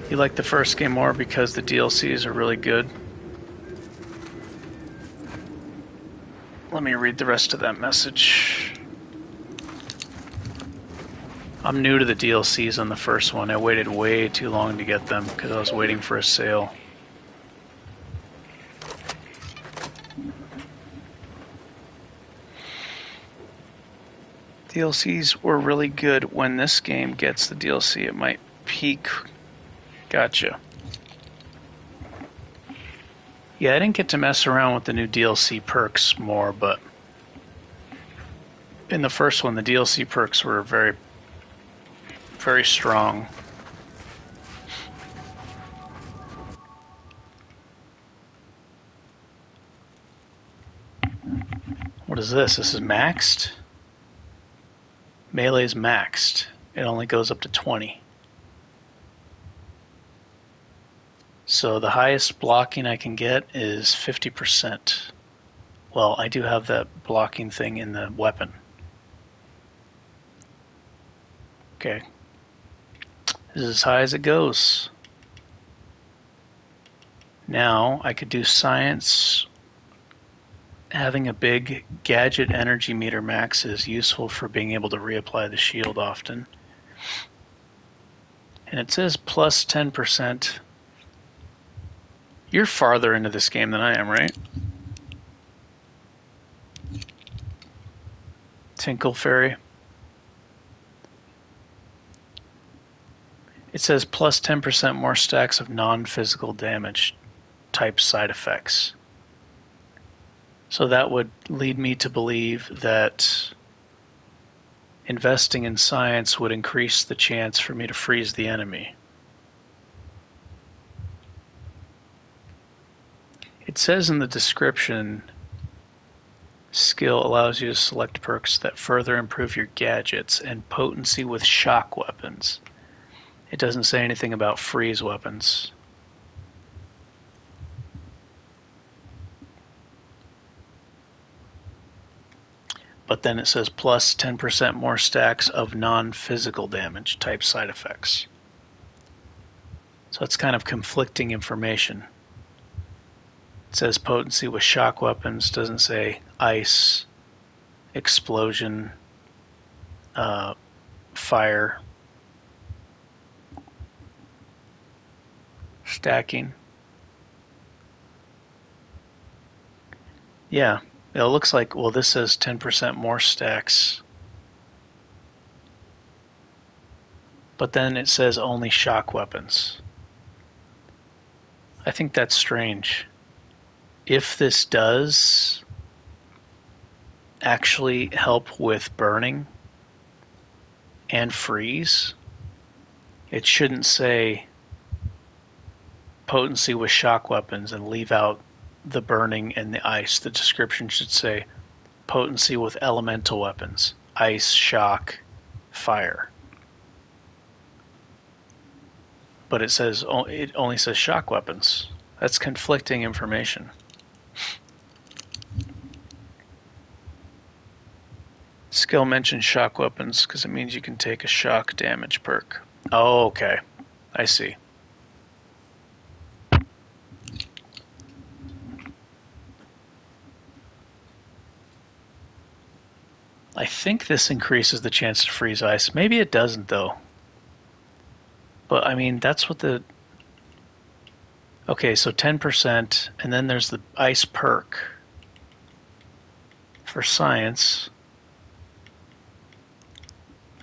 You like the first game more because the DLCs are really good? Let me read the rest of that message. I'm new to the DLCs on the first one. I waited way too long to get them because I was waiting for a sale. DLCs were really good. When this game gets the DLC, it might peak. Gotcha. Yeah, I didn't get to mess around with the new DLC perks more, but in the first one, the DLC perks were very, very strong. What is this? This is maxed? Melee's maxed. It only goes up to 20. So the highest blocking I can get is 50%. Well, I do have that blocking thing in the weapon. Okay. This is as high as it goes. Now I could do science. Having a big gadget energy meter max is useful for being able to reapply the shield often. And it says plus 10%. You're farther into this game than I am, right? Tinkle Fairy. It says plus 10% more stacks of non-physical damage type side effects. So that would lead me to believe that investing in science would increase the chance for me to freeze the enemy. It says in the description, skill allows you to select perks that further improve your gadgets and potency with shock weapons. It doesn't say anything about freeze weapons. But then it says plus 10% more stacks of non-physical damage type side effects. So it's kind of conflicting information. It says potency with shock weapons, doesn't say ice, explosion, fire, stacking. Yeah. It looks like, well, this says 10% more stacks. But then it says only shock weapons. I think that's strange. If this does actually help with burning and freeze, it shouldn't say potency with shock weapons and leave out the burning and the ice. The description should say potency with elemental weapons, ice, shock, fire. But it only says shock weapons. That's conflicting information. Skill mentions shock weapons because it means you can take a shock damage perk. Oh, okay. I see. I think this increases the chance to freeze ice. Maybe it doesn't, though. But, I mean, that's what the... Okay, so 10%, and then there's the ice perk for science.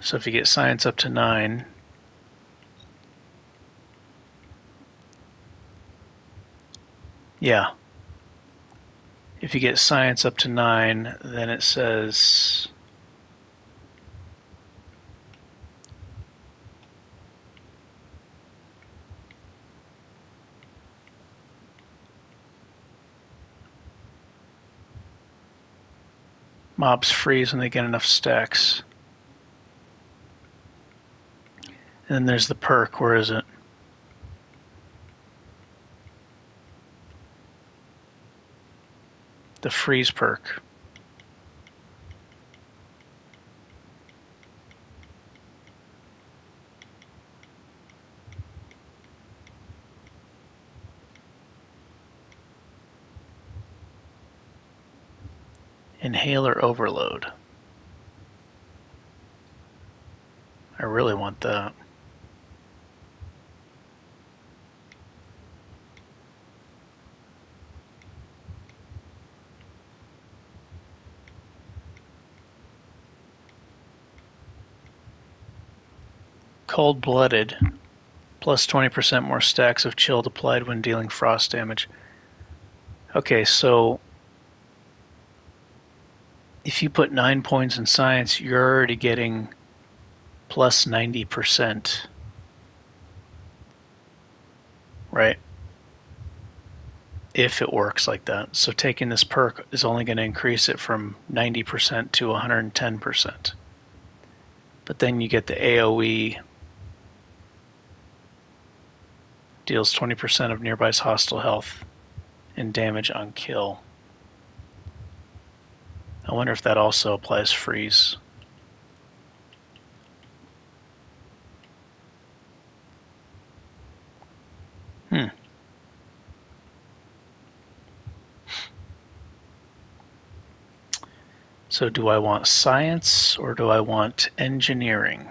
So if you get science up to 9... Yeah. If you get science up to 9, then it says... Mobs freeze when they get enough stacks. And then there's the perk. Where is it? The freeze perk. Inhaler overload. I really want that. Cold-blooded. Plus 20% more stacks of chilled applied when dealing frost damage. Okay, so if you put 9 points in science, you're already getting plus 90%. Right? If it works like that. So taking this perk is only going to increase it from 90% to 110%. But then you get the AoE. Deals 20% of nearby's hostile health and damage on kill. I wonder if that also applies freeze. So do I want science or do I want engineering?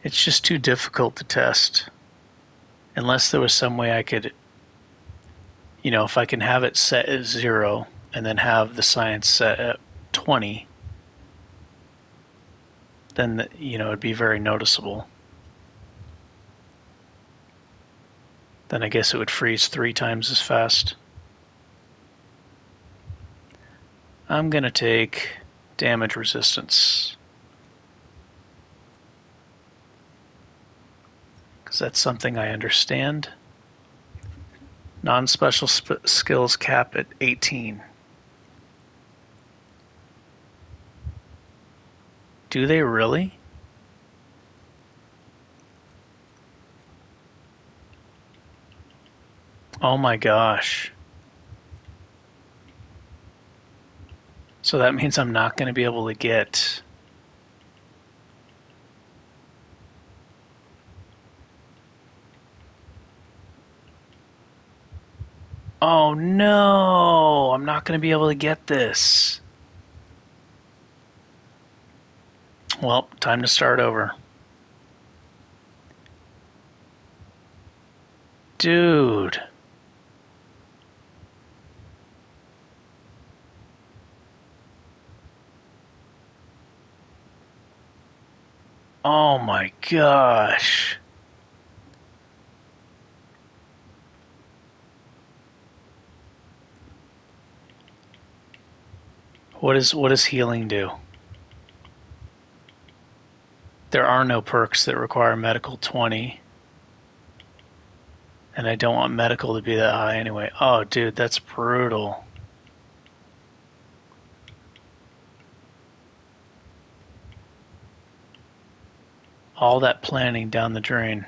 It's just too difficult to test. Unless there was some way I could, you know, if I can have it set at 0 and then have the science set at 20, then, you know, it'd be very noticeable. Then I guess it would freeze 3 times as fast. I'm gonna take damage resistance. Because that's something I understand. Non-special skills cap at 18. Do they really? Oh my gosh. So that means I'm not going to be able to get... Oh no! I'm not going to be able to get this. Well, time to start over. Dude. Oh my gosh. What does healing do? There are no perks that require medical 20. And I don't want medical to be that high anyway. Oh, dude, that's brutal. All that planning down the drain.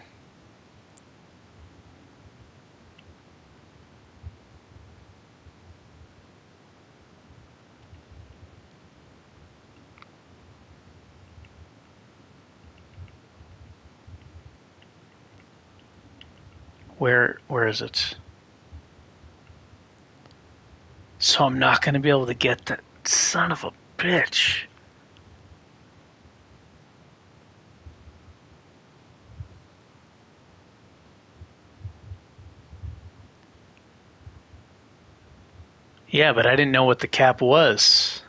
Where is it? So I'm not going to be able to get that son of a bitch. Yeah, but I didn't know what the cap was.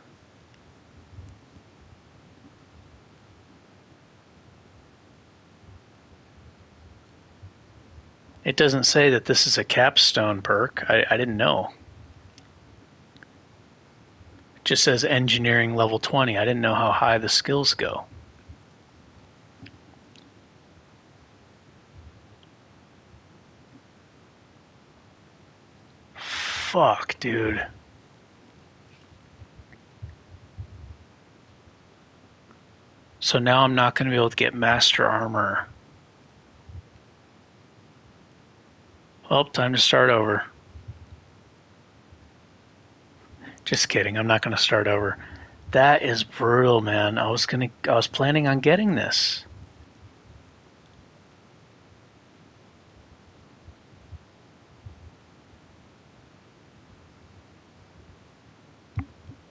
It doesn't say that this is a capstone perk. I didn't know. It just says engineering level 20. I didn't know how high the skills go. Fuck, dude. So now I'm not going to be able to get master armor. Well, time to start over. Just kidding. I'm not going to start over. That is brutal, man. I was planning on getting this.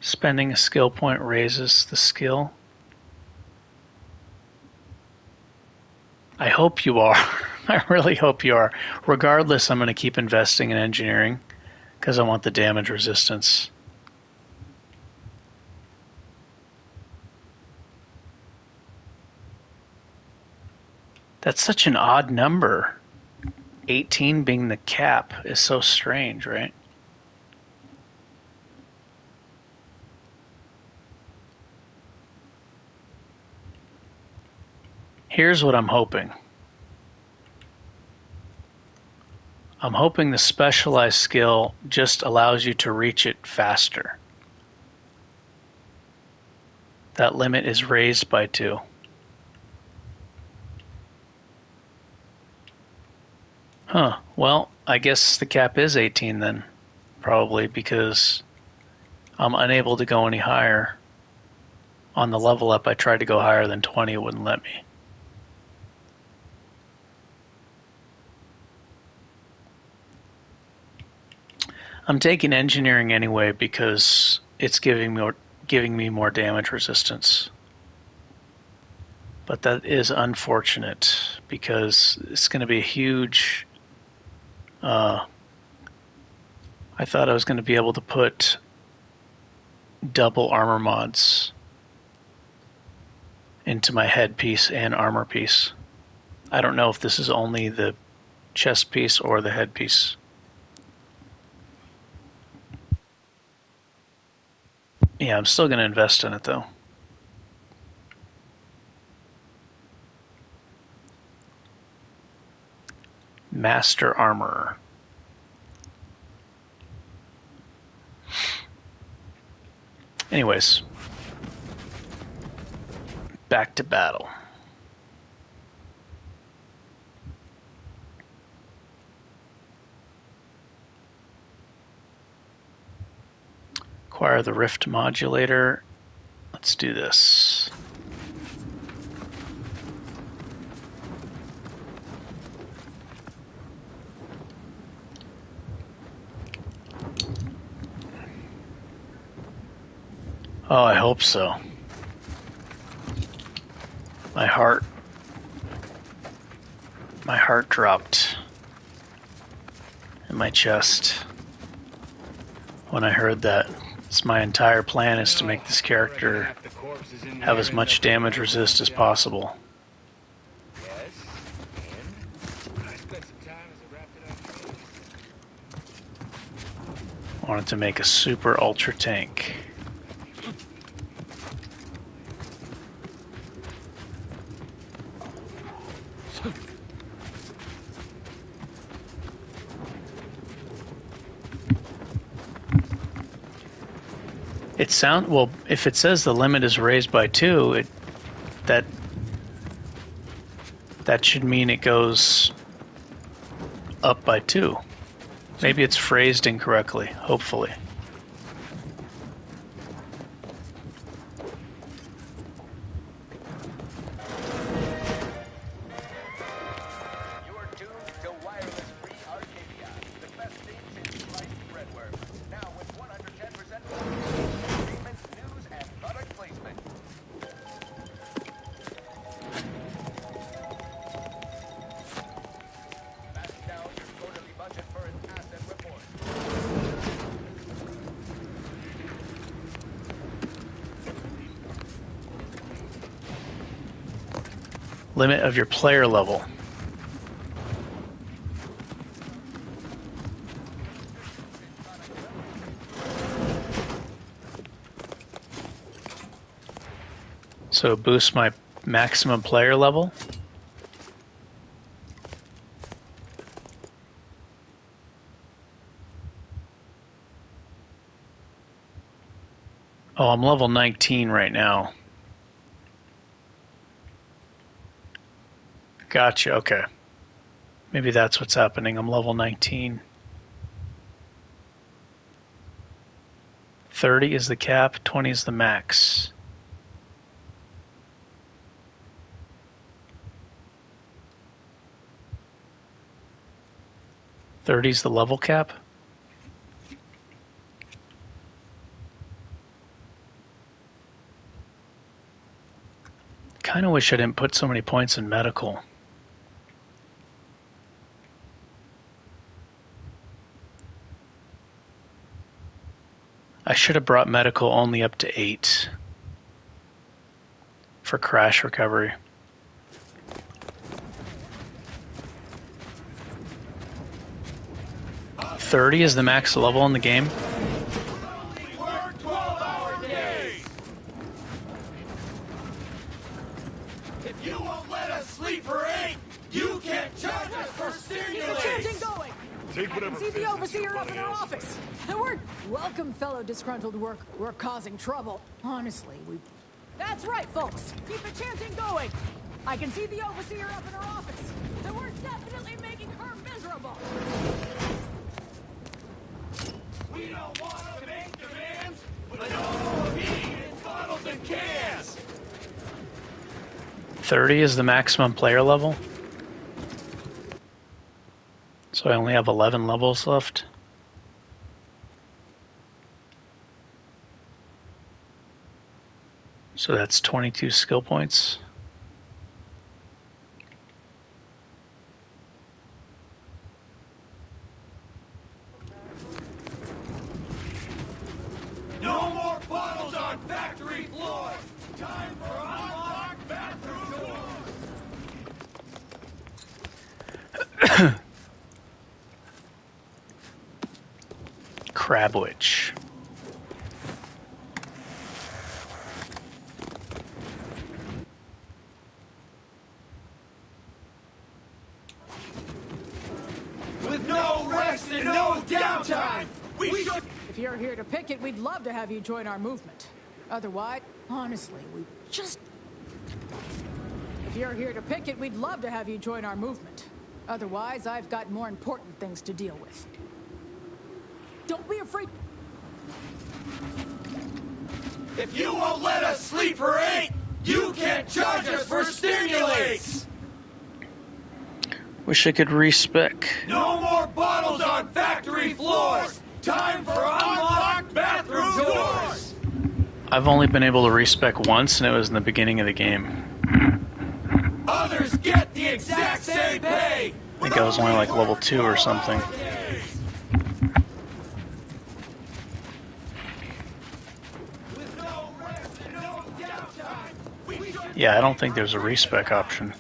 Spending a skill point raises the skill. I hope you are. I really hope you are. Regardless, I'm going to keep investing in engineering because I want the damage resistance. That's such an odd number. 18 being the cap is so strange, right? Here's what I'm hoping. I'm hoping the specialized skill just allows you to reach it faster. That limit is raised by 2. Huh. Well, I guess the cap is 18 then. Probably because I'm unable to go any higher. On the level up, I tried to go higher than 20, it wouldn't let me. I'm taking engineering anyway because it's giving me more damage resistance. But that is unfortunate because it's going to be a huge... I thought I was going to be able to put double armor mods into my headpiece and armor piece. I don't know if this is only the chest piece or the headpiece. Yeah, I'm still going to invest in it though. Master Armor. Anyways, back to battle. Acquire the Rift Modulator. Let's do this. Oh, I hope so. My heart dropped in my chest when I heard that. It's my entire plan is to make this character have as much damage resist as possible. I wanted to make a super ultra tank. Well, if it says the limit is raised by 2, that should mean it goes up by 2. Maybe it's phrased incorrectly, hopefully. Limit of your player level. So boost my maximum player level. Oh, I'm level 19 right now. Gotcha, okay. Maybe that's what's happening. I'm level 19. 30 is the cap, 20 is the max. $30's the level cap? Kinda wish I didn't put so many points in medical. I should have brought medical only up to 8 for crash recovery. $30 is the max level in the game. If you won't let us sleep for 8, you can't charge us for stimulants. Chanting going. Take whatever. See the overseer up in her office. We're welcome, fellow disgruntled work. We're causing trouble. Honestly, we. That's right, folks. Keep the chanting going. I can see the overseer up in her office. And we're definitely making her miserable. We don't want to make demands, but no being in bottles and cans. 30 is the maximum player level. So I only have 11 levels left. So that's 22 skill points. No more bottles on factory floor! Time for unlocked bathroom doors! Crabwitch. With no rest and no downtime, we should... If you're here to picket, we'd love to have you join our movement. Otherwise, honestly, we just... If you're here to picket, we'd love to have you join our movement. Otherwise, I've got more important things to deal with. Don't be afraid. If you won't let us sleep for 8, you can't charge us for stimulates! Wish I could respec. No more bottles on factory floors! Time for unlocked bathroom doors! I've only been able to respec once, and it was in the beginning of the game. Others get the exact same pay! I think I was only like level 2 or something. Yeah, I don't think there's a respec option.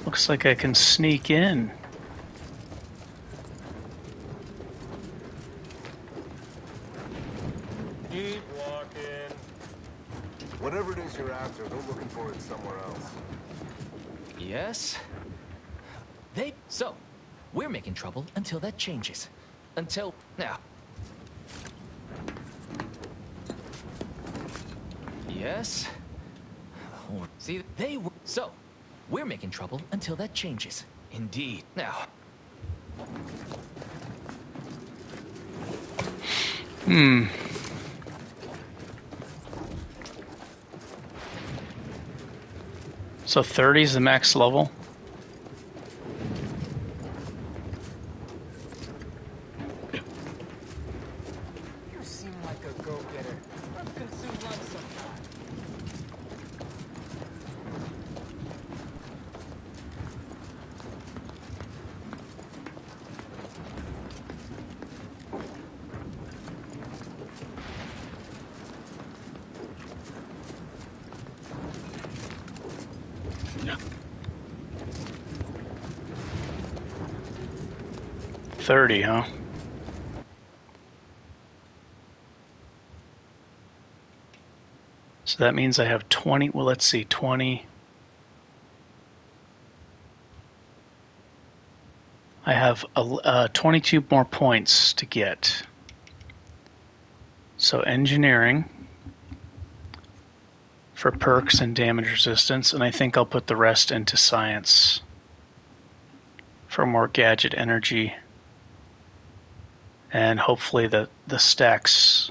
Looks like I can sneak in. Keep walking. Whatever it is you're after, go looking for it somewhere else. Yes? So, we're making trouble until that changes. Until... Now. Yes? See, they were... So, we're making trouble until that changes. Indeed. Now. So 30 is the max level? You seem like a go-getter. Let's consume lunch sometime. Yeah. 30, huh? So that means I have 20. Well, let's see, 20. I have 22 more points to get. So engineering for perks and damage resistance, and I think I'll put the rest into science for more gadget energy, and hopefully the stacks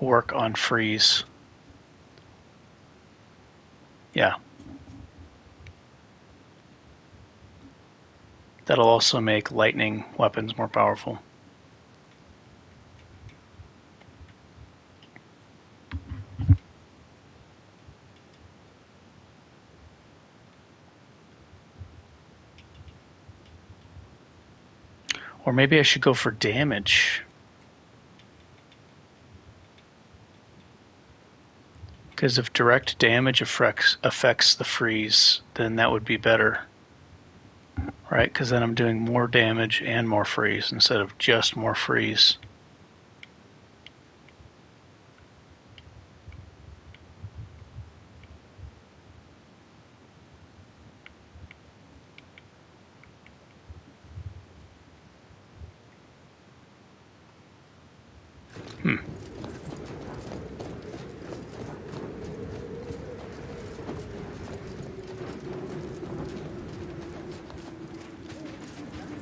work on freeze. Yeah. That'll also make lightning weapons more powerful. Or maybe I should go for damage. Because if direct damage affects the freeze, then that would be better. Right? Because then I'm doing more damage and more freeze instead of just more freeze.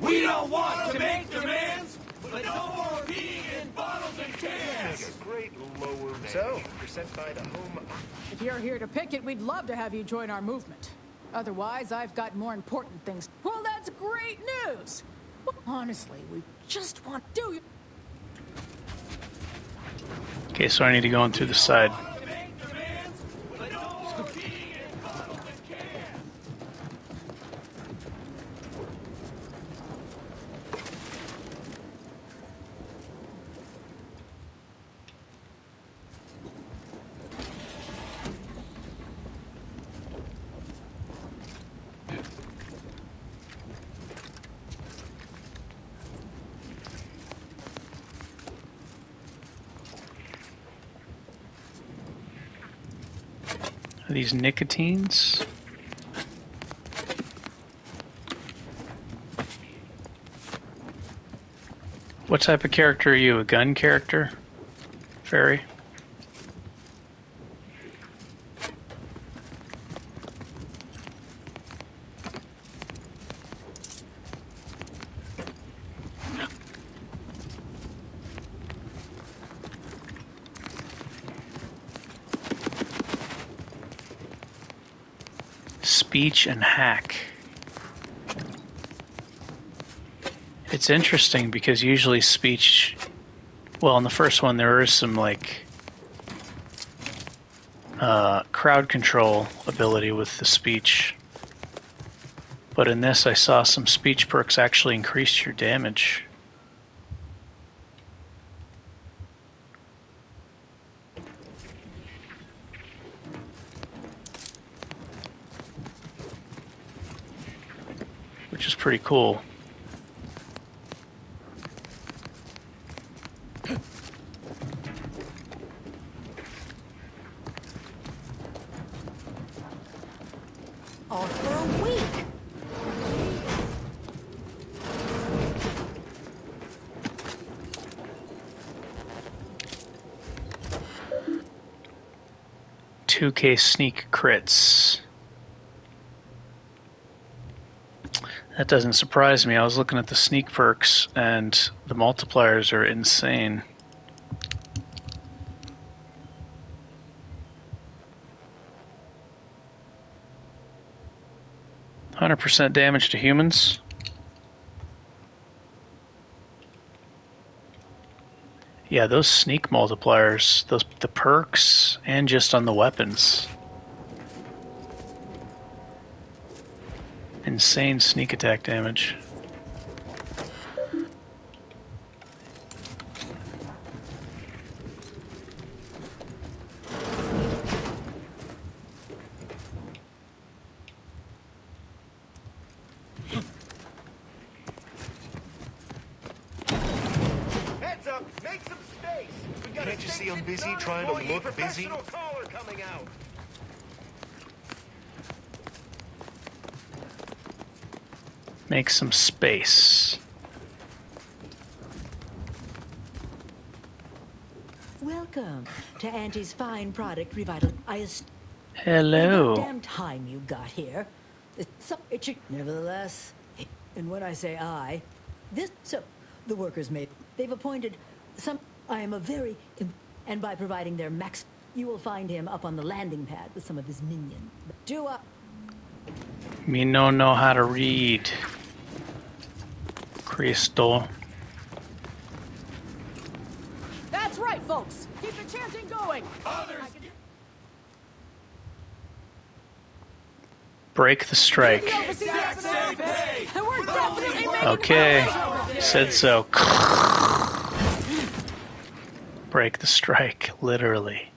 We don't want to make demands, but no more being in bottles and cans! A great lower man. So, you're sent by the home... If you're here to picket, we'd love to have you join our movement. Otherwise, I've got more important things. Well, that's That's great news. Honestly, we just want to do you. Okay, so I need to go in through the side. Are these nicotines? What type of character are you? A gun character? Fairy? Speech and hack. It's interesting because usually speech, well, in the first one there is some like crowd control ability with the speech, but in this I saw some speech perks actually increase your damage. Which is pretty cool. All for a week. $2K sneak crits. That doesn't surprise me. I was looking at the sneak perks and the multipliers are insane. %, damage to humans. Yeah, those sneak multipliers, the perks, and just on the weapons. Insane sneak attack damage. Heads up! Make some space! Can't you see I'm busy trying to look busy? Caller coming out. Make some space. Welcome to Auntie's fine product revital. Hello. About damn time you got here. Nevertheless, and when I say I, the workers they've appointed some. I am a very, and by providing their max, you will find him up on the landing pad with some of his minions. Me no know how to read. Crystal. That's right, folks. Keep the chanting going. Break the strike. Okay, said so. Break the strike, literally.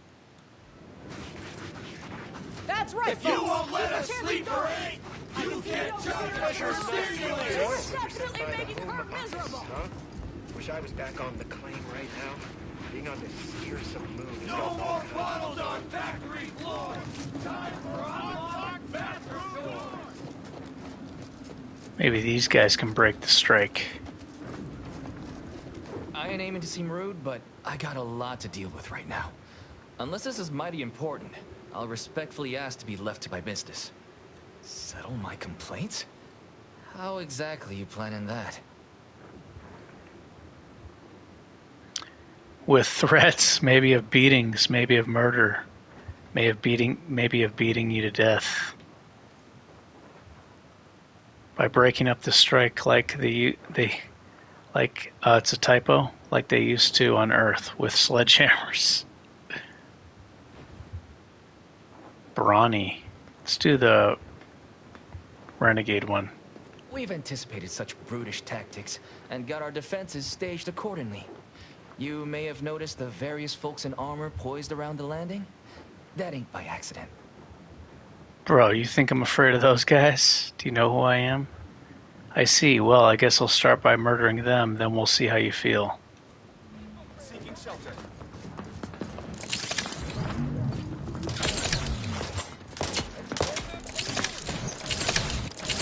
That's right, folks. You won't let us sleep or eat. You can't judge your stimulus. Definitely making her miserable. Wish I was back on the claim right now. Being on this fearsome move. No more bottles on factory floor. Time for unlocked bathroom doors. Maybe these guys can break the strike. I ain't aiming to seem rude, but I got a lot to deal with right now. Unless this is mighty important, I'll respectfully ask to be left to my business. Settle my complaints? How exactly you planning that? With threats, maybe of beatings, maybe of murder, maybe of beating you to death. by breaking up the strike like it's a typo, like they used to on Earth with sledgehammers. Brawny. Let's do the renegade one. We've anticipated such brutish tactics and got our defenses staged accordingly. You may have noticed the various folks in armor poised around the landing. That ain't by accident. Bro, you think I'm afraid of those guys? Do you know who I am? I see. Well, I guess I'll start by murdering them, then we'll see how you feel. Seeking shelter.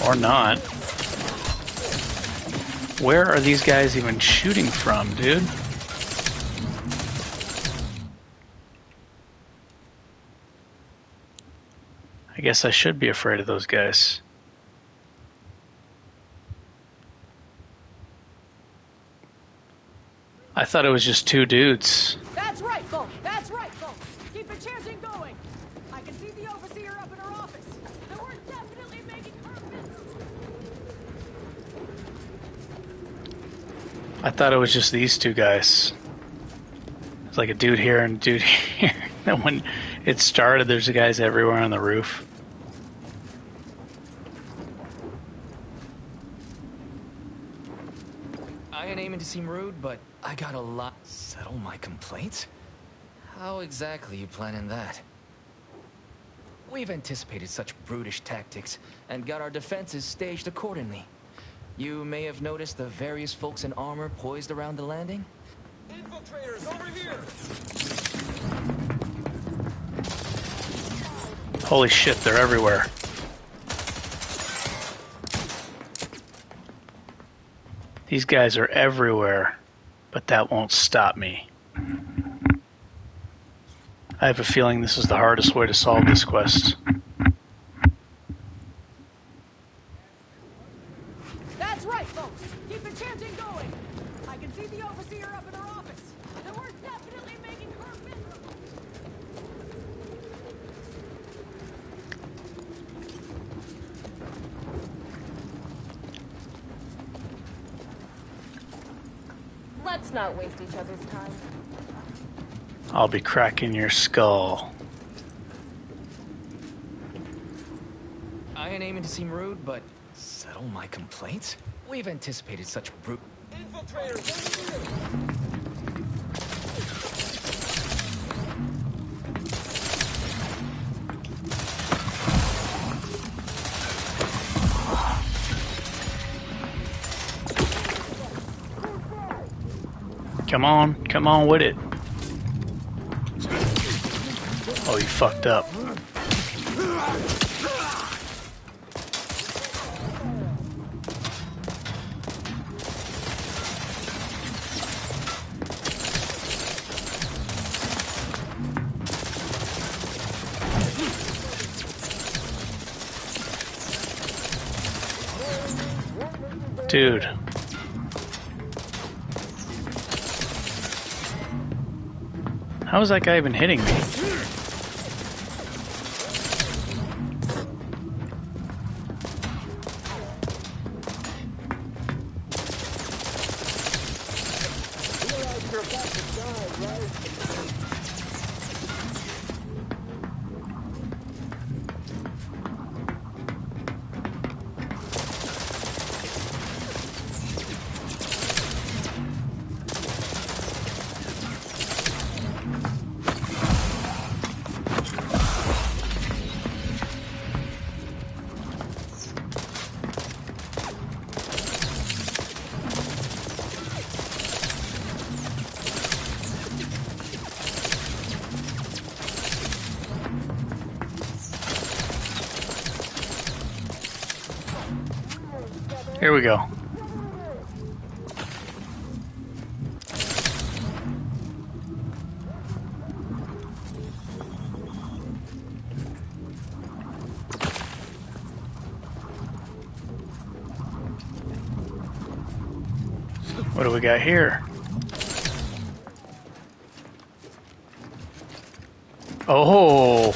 Or not. Where are these guys even shooting from, dude? I guess I should be afraid of those guys. I thought it was just two dudes. That's right, folks. That's right, folks. Keep the chanting going. I can see the overseer up in her office. And we're definitely making her miserable. I thought it was just these two guys. It's like a dude here and a dude here. And when it started, there's guys everywhere on the roof. I ain't aiming to seem rude, but I got a lot. Settle my complaints? How exactly you planning that? We've anticipated such brutish tactics and got our defenses staged accordingly. You may have noticed the various folks in armor poised around the landing. Infiltrators over here. Holy shit, they're everywhere. These guys are everywhere, but that won't stop me. I have a feeling this is the hardest way to solve this quest. That's right, folks. Keep the chanting going. I can see the overseer up in her office. And we're definitely making her miserable. Let's not waste each other's time. I'll be cracking your skull. I ain't aiming to seem rude, but settle my complaints? We've anticipated such Infiltrators over here. Come on with it. Oh, you fucked up. Dude. How is that guy even hitting me? Here we go. What do we got here? Oh,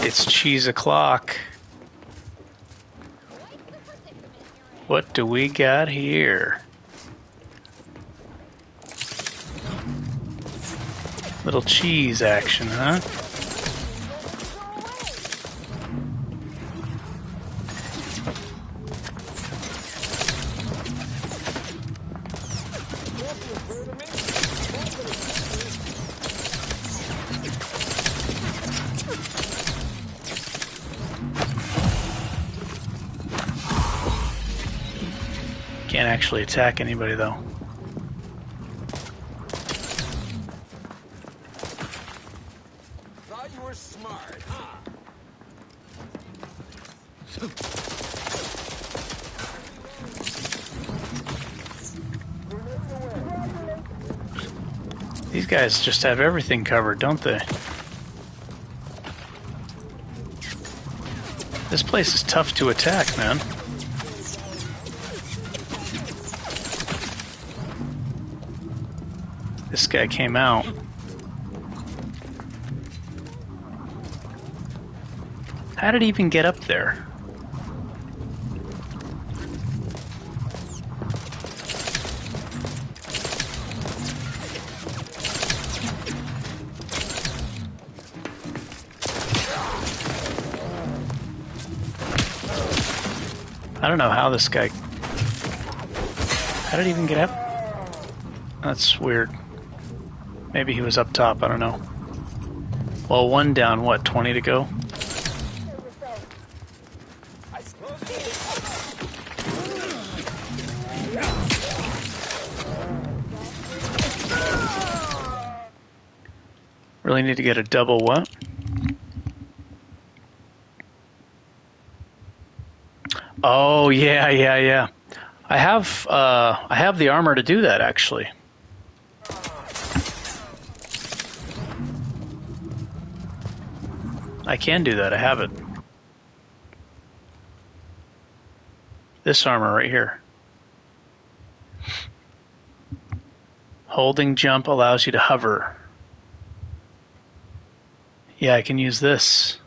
it's cheese o'clock. What do we got here? Little cheese action, huh? Can't actually attack anybody though. Thought you were smart, huh? These guys just have everything covered, don't they? This place is tough to attack, man. This guy came out. How did he even get up there? I don't know how this guy... How did he even get up? That's weird. Maybe he was up top, I don't know. Well, one down, what, 20 to go? Really need to get a double what? Oh, yeah. I have the armor to do that, actually. I can do that, I have it. This armor right here. Holding jump allows you to hover. Yeah, I can use this.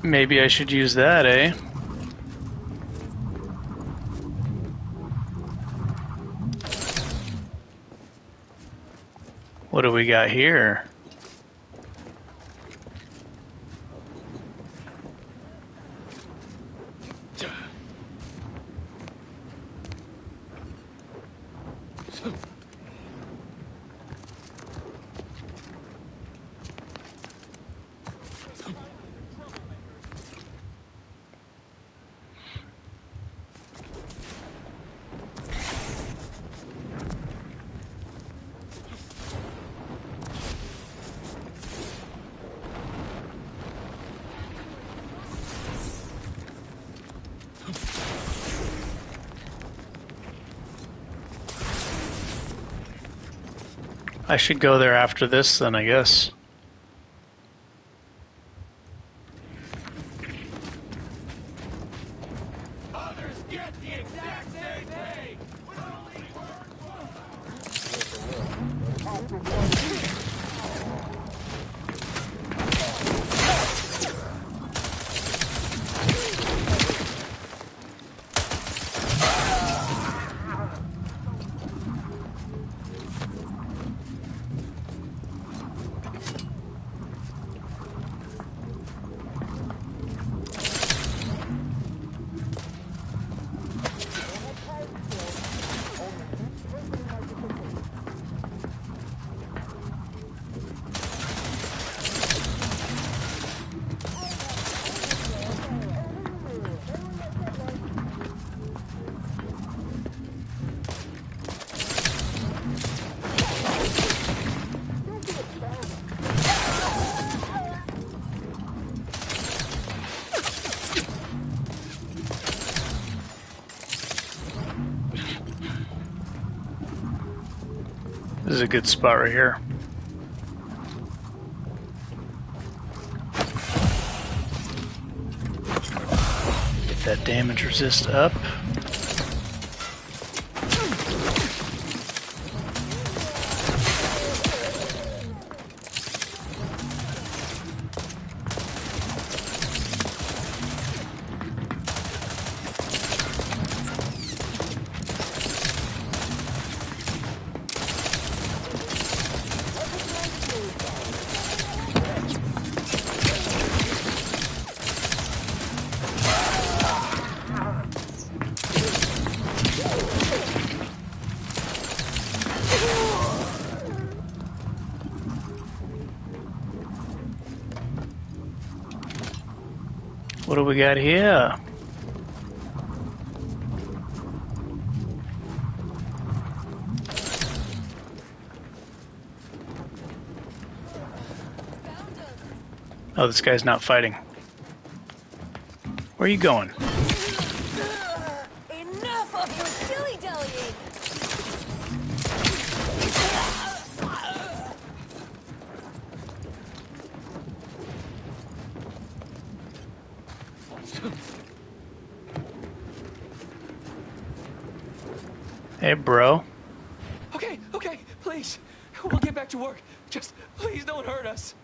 Maybe I should use that, eh? What do we got here? I should go there after this then, I guess. Others get the exact same thing. This is a good spot right here. Get that damage resist up. What do we got here? Oh, this guy's not fighting. Where are you going? Enough of your dilly-dallying! Hey, bro. Okay, please. We'll get back to work. Just please don't hurt us.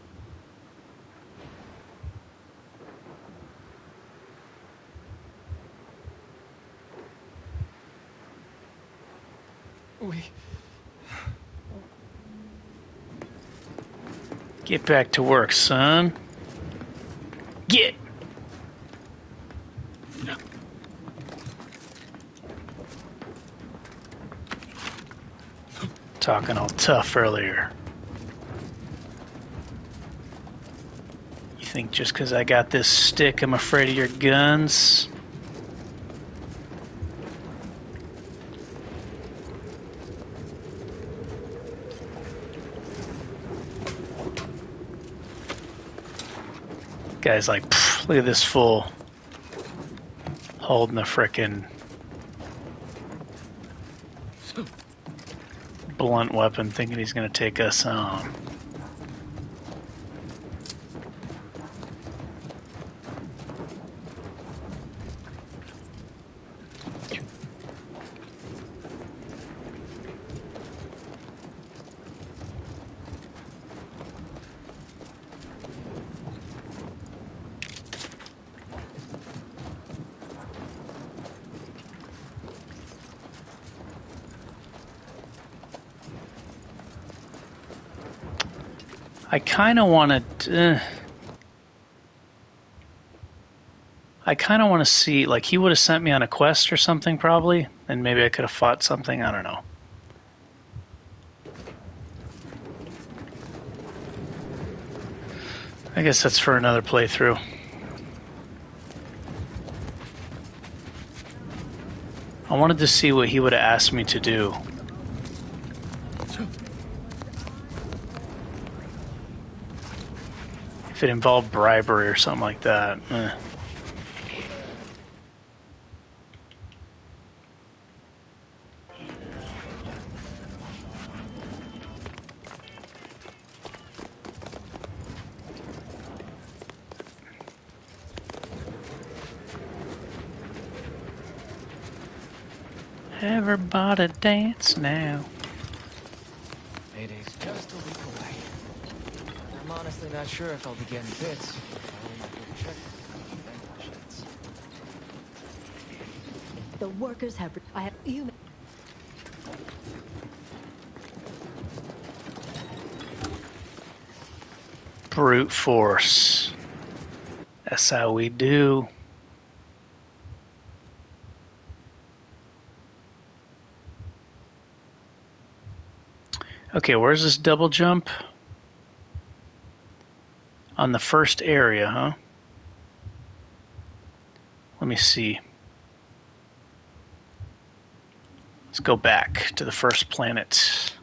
Get back to work, son. Get! Talking all tough earlier. You think just because I got this stick I'm afraid of your guns? Guy's like, look at this fool holding the frickin' blunt weapon thinking he's gonna take us on. I kind of want to. I kind of want to see, like, he would have sent me on a quest or something, probably, and maybe I could have fought something. I don't know. I guess that's for another playthrough. I wanted to see what he would have asked me to do. If it involved bribery or something like that. Everybody dance now. Mayday's just a week away. I'm honestly not sure if I'll be getting bits. The workers have. I have you. Brute force. That's how we do. Okay, where's this double jump? On the first area, huh? Let me see. Let's go back to the first planet.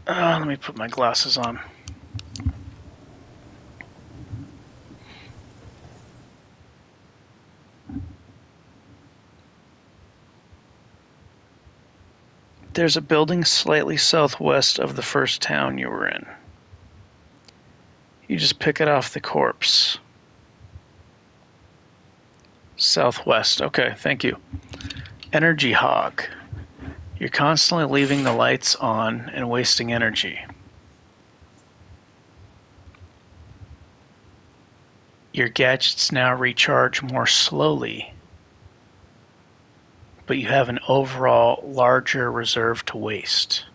Let me put my glasses on. There's a building slightly southwest of the first town you were in. You just pick it off the corpse. Southwest. Okay, thank you. Energy hog. You're constantly leaving the lights on and wasting energy. Your gadgets now recharge more slowly, but you have an overall larger reserve to waste.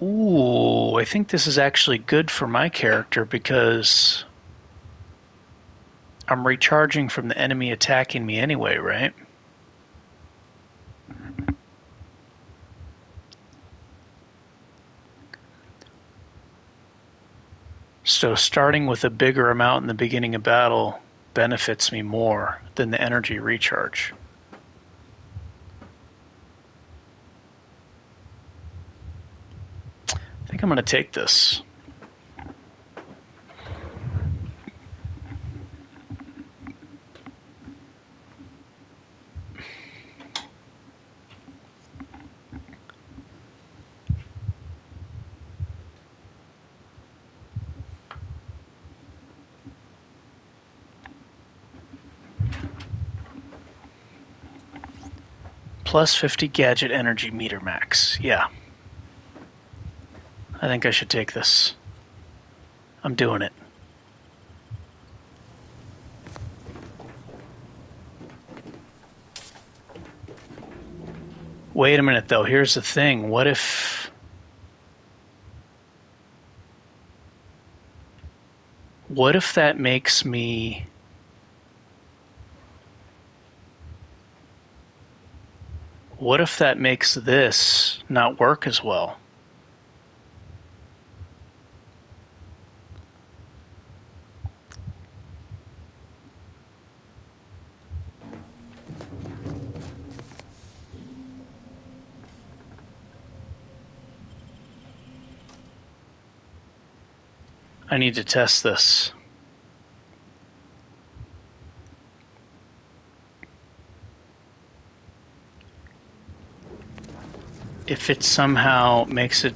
Ooh, I think this is actually good for my character because I'm recharging from the enemy attacking me anyway, right? though, starting with a bigger amount in the beginning of battle benefits me more than the energy recharge. I think I'm going to take this. Plus 50 gadget energy meter max. Yeah. I think I should take this. I'm doing it. Wait a minute, though. Here's the thing. What if... What if that makes me... What if that makes this not work as well? I need to test this. If it somehow makes it...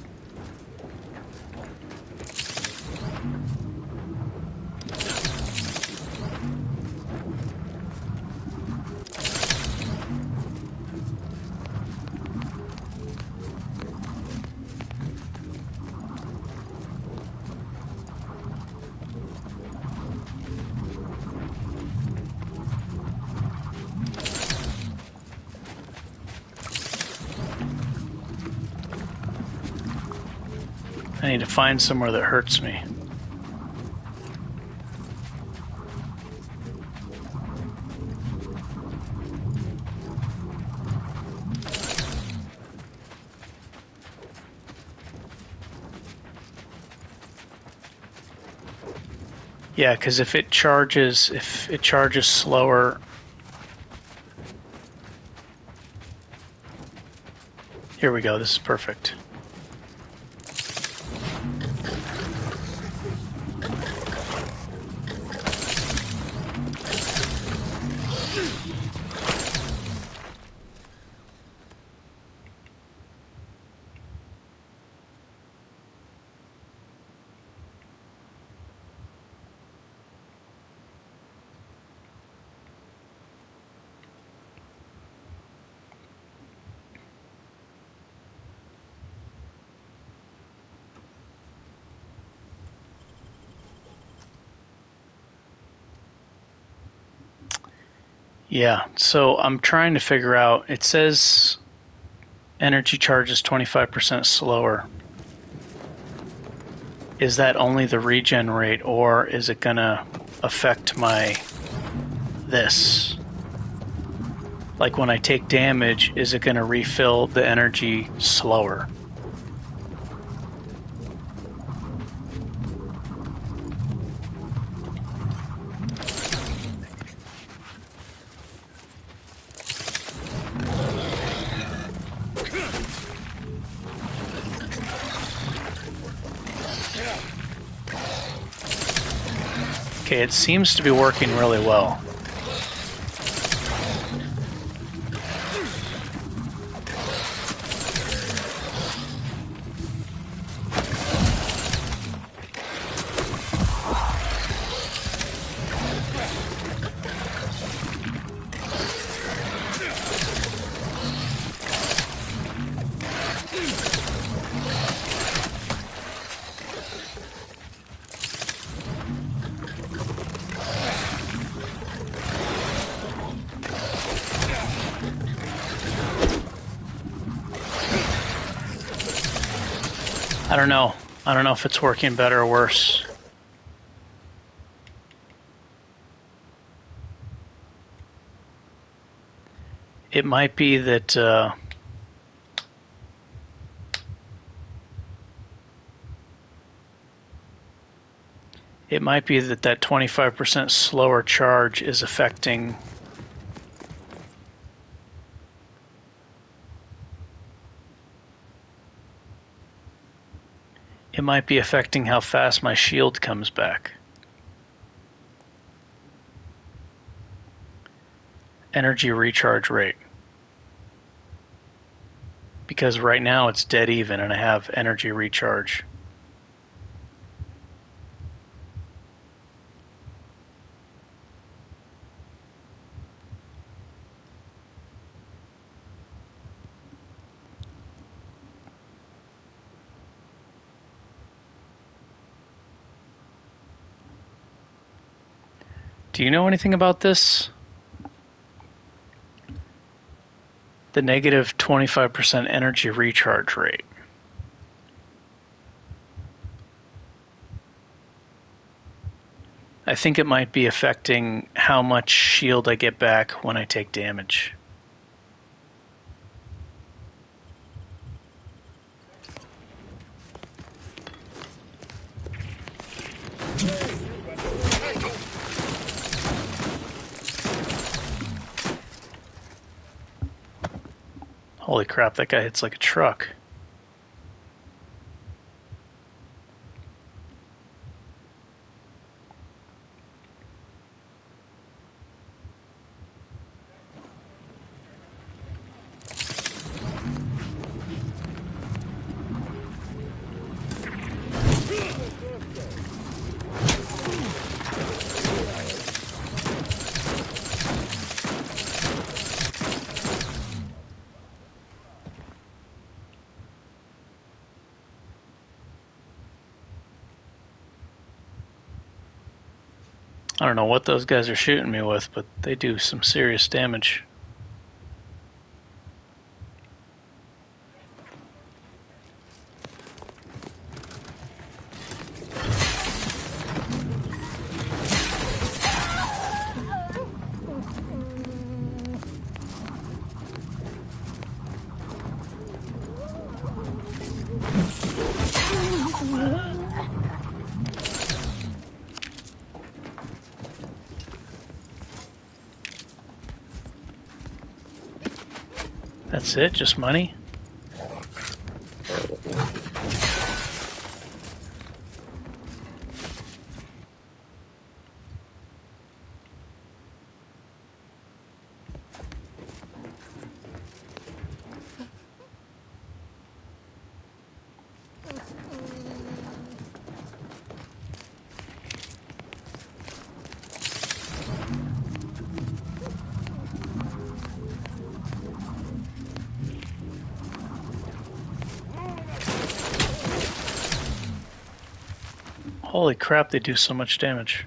I need to find somewhere that hurts me. Yeah, because if it charges slower... Here we go, this is perfect. Yeah, so I'm trying to figure out, it says energy charge is 25% slower. Is that only the regen rate, or is it gonna affect my this? Like when I take damage, is it gonna refill the energy slower? Okay, it seems to be working really well. I don't know. I don't know if it's working better or worse. It might be that It might be that that 25% slower charge is affecting... It might be affecting how fast my shield comes back. Energy recharge rate. Because right now it's dead even and I have energy recharge. Do you know anything about this? The negative 25% energy recharge rate. I think it might be affecting how much shield I get back when I take damage. Holy crap, that guy hits like a truck. I don't know what those guys are shooting me with, but they do some serious damage. That's it? Just money? Holy crap, they do so much damage.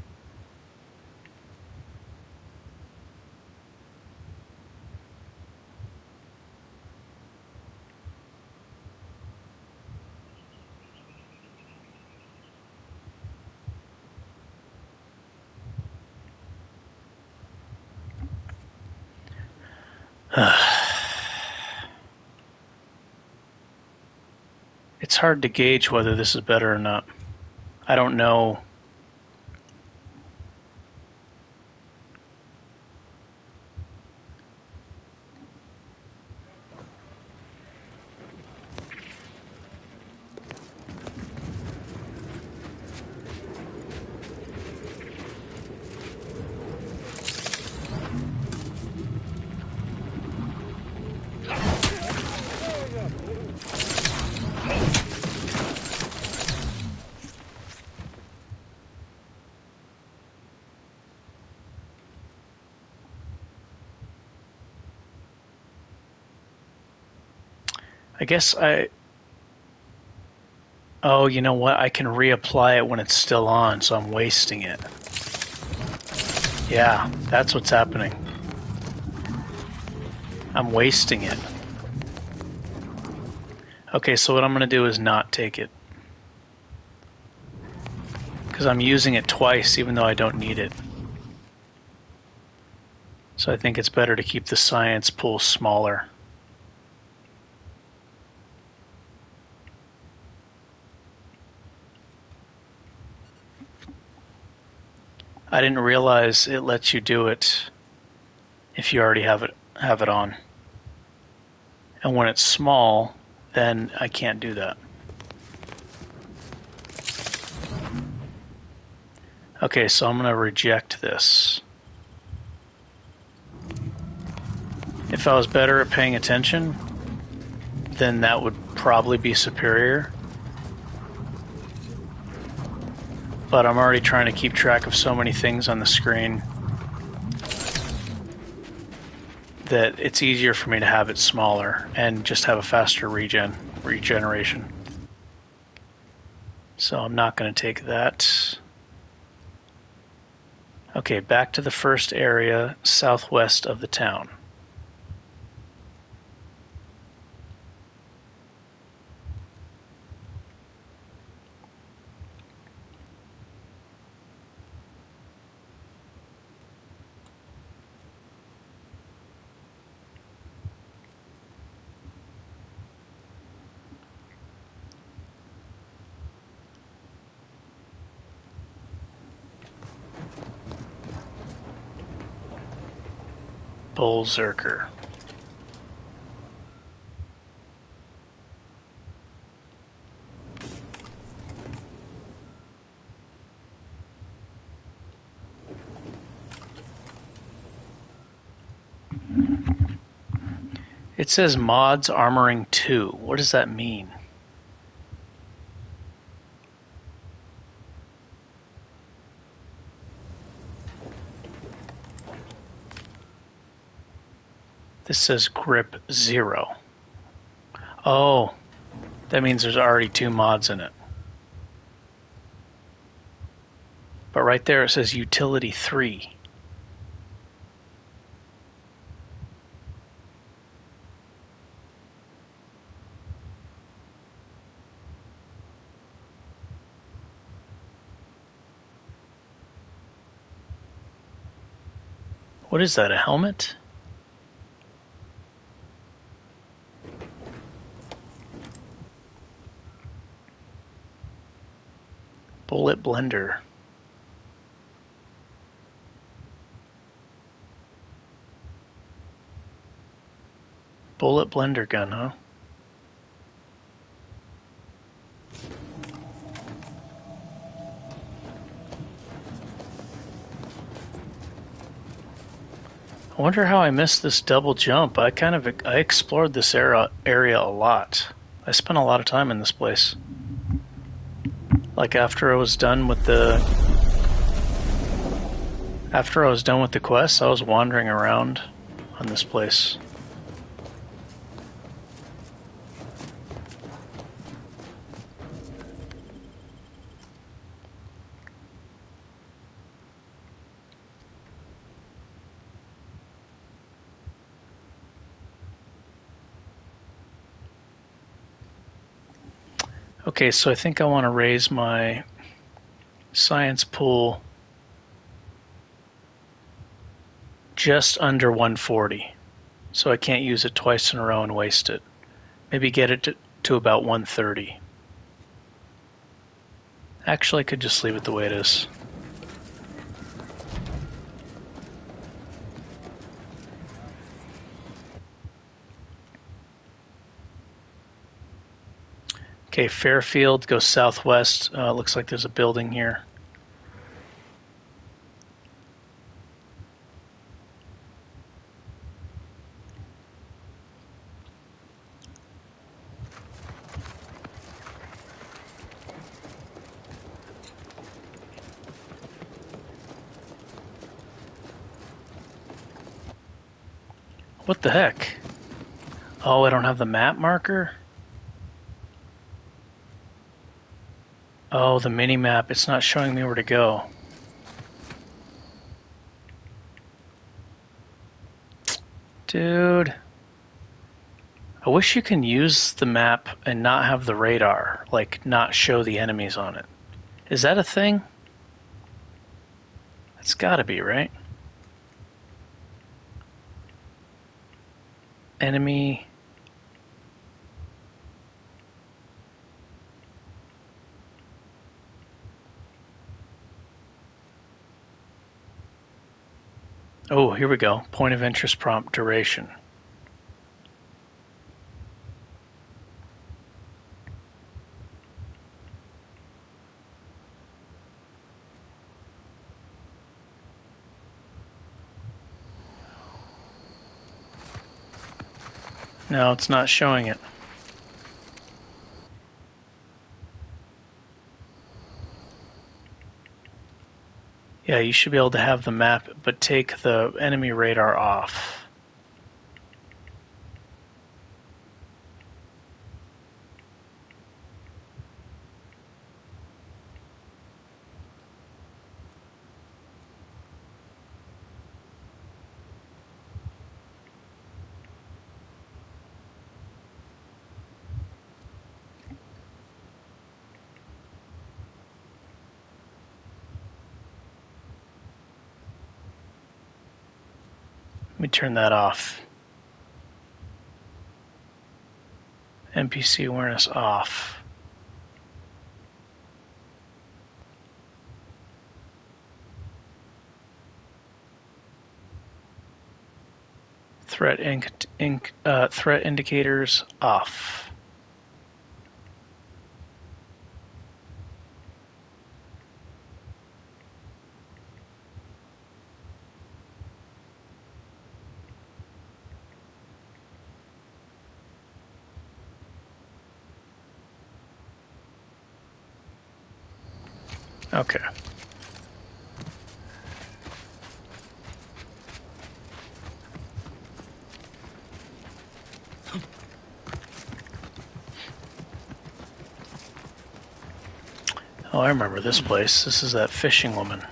It's hard to gauge whether this is better or not. I don't know. I guess oh, you know what? I can reapply it when it's still on, so I'm wasting it. Yeah, that's what's happening. I'm wasting it. Okay, so what I'm going to do is not take it. Because I'm using it twice, even though I don't need it. So I think it's better to keep the science pool smaller. I didn't realize it lets you do it if you already have it on. And when it's small, then I can't do that. Okay, so I'm going to reject this. If I was better at paying attention, then that would probably be superior. But I'm already trying to keep track of so many things on the screen that it's easier for me to have it smaller and just have a faster regeneration. So I'm not going to take that. Okay, back to the first area southwest of the town. Berserker. It says mods armoring 2. What does that mean? This says grip 0. Oh, that means there's already 2 mods in it. But right there it says utility 3. What is that, a helmet? Bullet blender. Bullet blender gun, huh? I wonder how I missed this double jump. I explored this area a lot. I spent a lot of time in this place. Like after I was done with the quest, I was wandering around on this place. Okay, so I think I want to raise my science pool just under 140. So I can't use it twice in a row and waste it. Maybe get it to about 130. Actually, I could just leave it the way it is. Okay, Fairfield goes southwest. Looks like there's a building here. What the heck? Oh, I don't have the map marker? Oh, the mini-map, it's not showing me where to go. Dude. I wish you can use the map and not have the radar, like not show the enemies on it. Is that a thing? It's gotta be, right? Enemy... Oh, here we go. Point of interest prompt duration. No, it's not showing it. Yeah, you should be able to have the map, but take the enemy radar off. Let me turn that off. NPC awareness off. Threat indicators off. Okay. Oh, I remember this place. This is that fishing woman.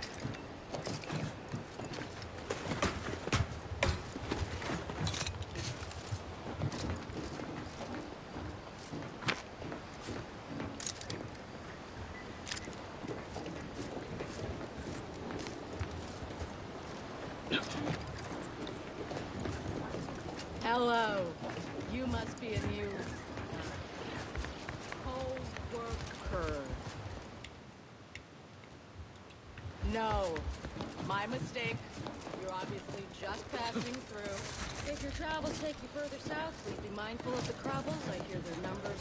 Hello. You must be a new co-worker. No, my mistake. You're obviously just passing through. If your travels take you further south, please be mindful of the Krabbles. I hear their numbers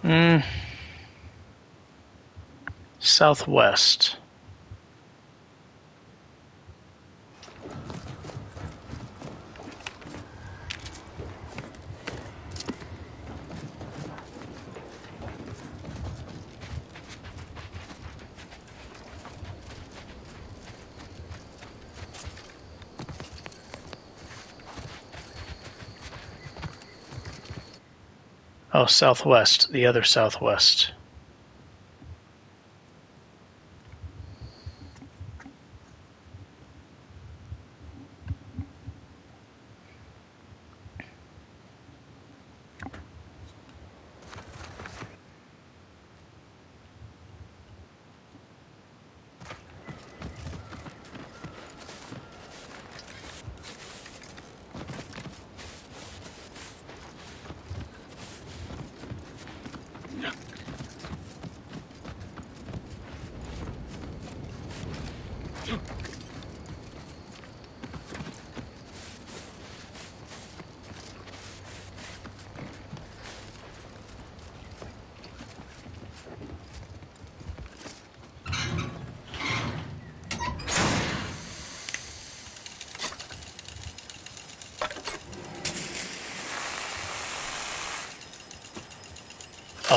are Southwest. Oh, southwest. The other southwest.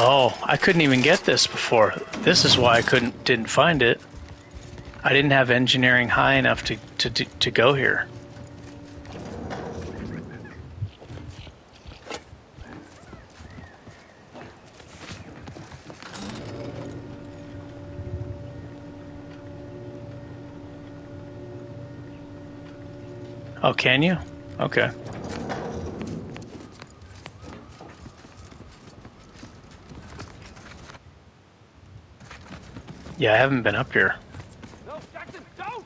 Oh, I couldn't even get this before. This is why I didn't find it. I didn't have engineering high enough to go here. Oh, can you? Okay. Yeah, I haven't been up here. No, Jackson, don't!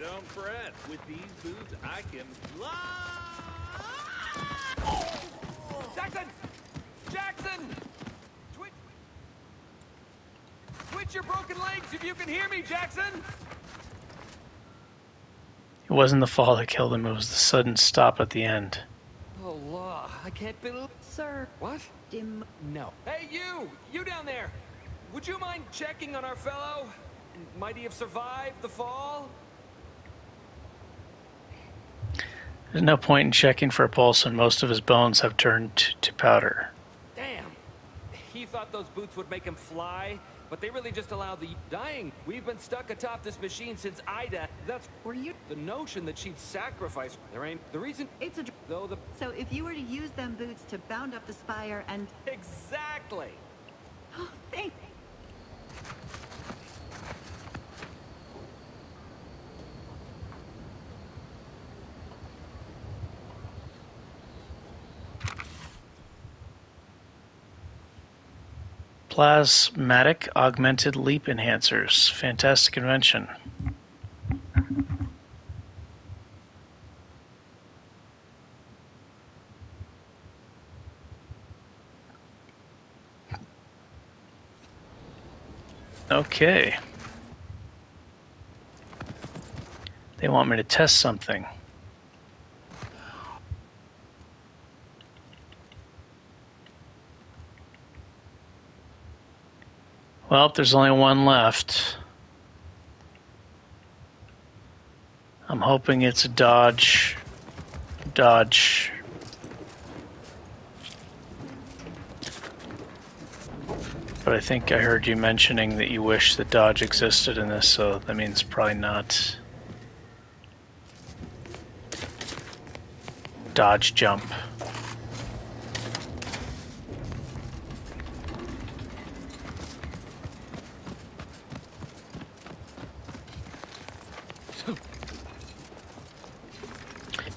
Don't fret. With these boots, I can fly! Jackson! Jackson! Twitch! Quit your broken legs if you can hear me, Jackson! It wasn't the fall that killed him, it was the sudden stop at the end. Oh, law, I can't believe... Sir. What? Dim. No. Hey, you! You down there! Would you mind checking on our fellow? Might he have survived the fall? There's no point in checking for a pulse when most of his bones have turned to powder. Damn! He thought those boots would make him fly, but they really just allow the dying. We've been stuck atop this machine since Ida. That's were you the notion that she'd sacrifice. There ain't the reason. It's a though the so if you were to use them boots to bound up the spire and exactly. Oh, thank. Plasmatic augmented leap enhancers. Fantastic invention. Okay. They want me to test something. Well, there's only one left. I'm hoping it's a dodge. Dodge. But I think I heard you mentioning that you wish that dodge existed in this, so that means probably not. Dodge jump.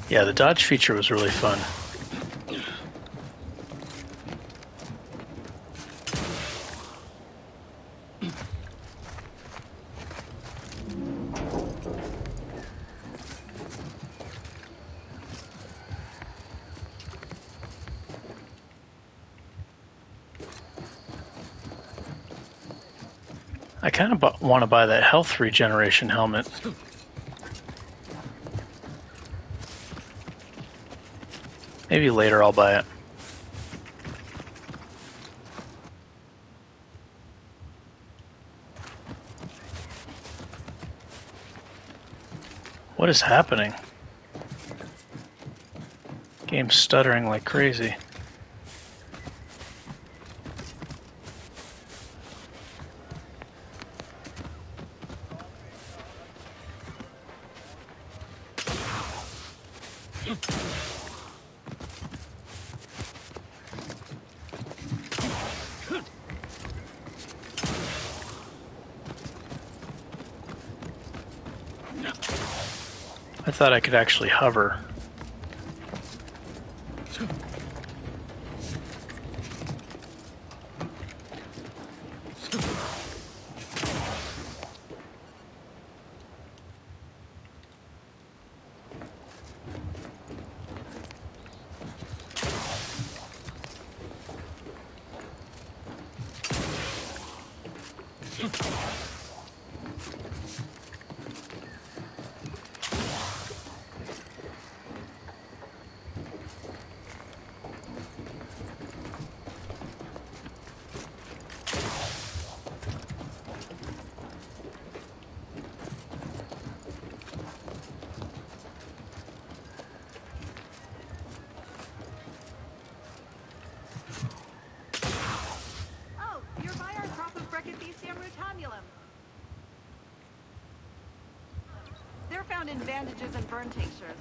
Yeah, the dodge feature was really fun. I kind of want to buy that health regeneration helmet. Maybe later I'll buy it. What is happening? Game's stuttering like crazy. I thought I could actually hover. Oh, you're by our crop of Brachythecium rutanulum. They're found in bandages and burn tinctures.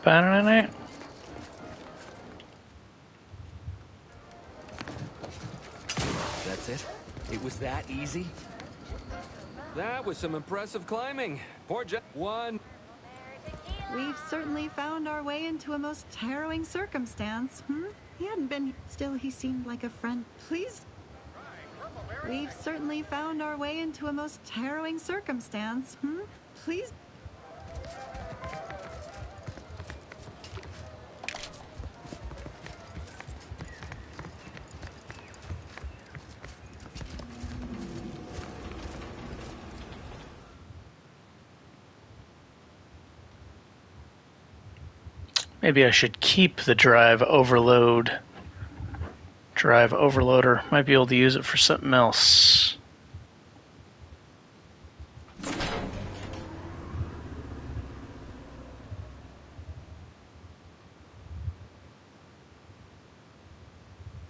Ba-da-da-da. That's it? It was that easy? That was some impressive climbing. Poor Jack. One. We've certainly found our way into a most harrowing circumstance. He hadn't been... Still, he seemed like a friend. Please? We've certainly found our way into a most harrowing circumstance. Please? Maybe I should keep the drive overloader. Might be able to use it for something else.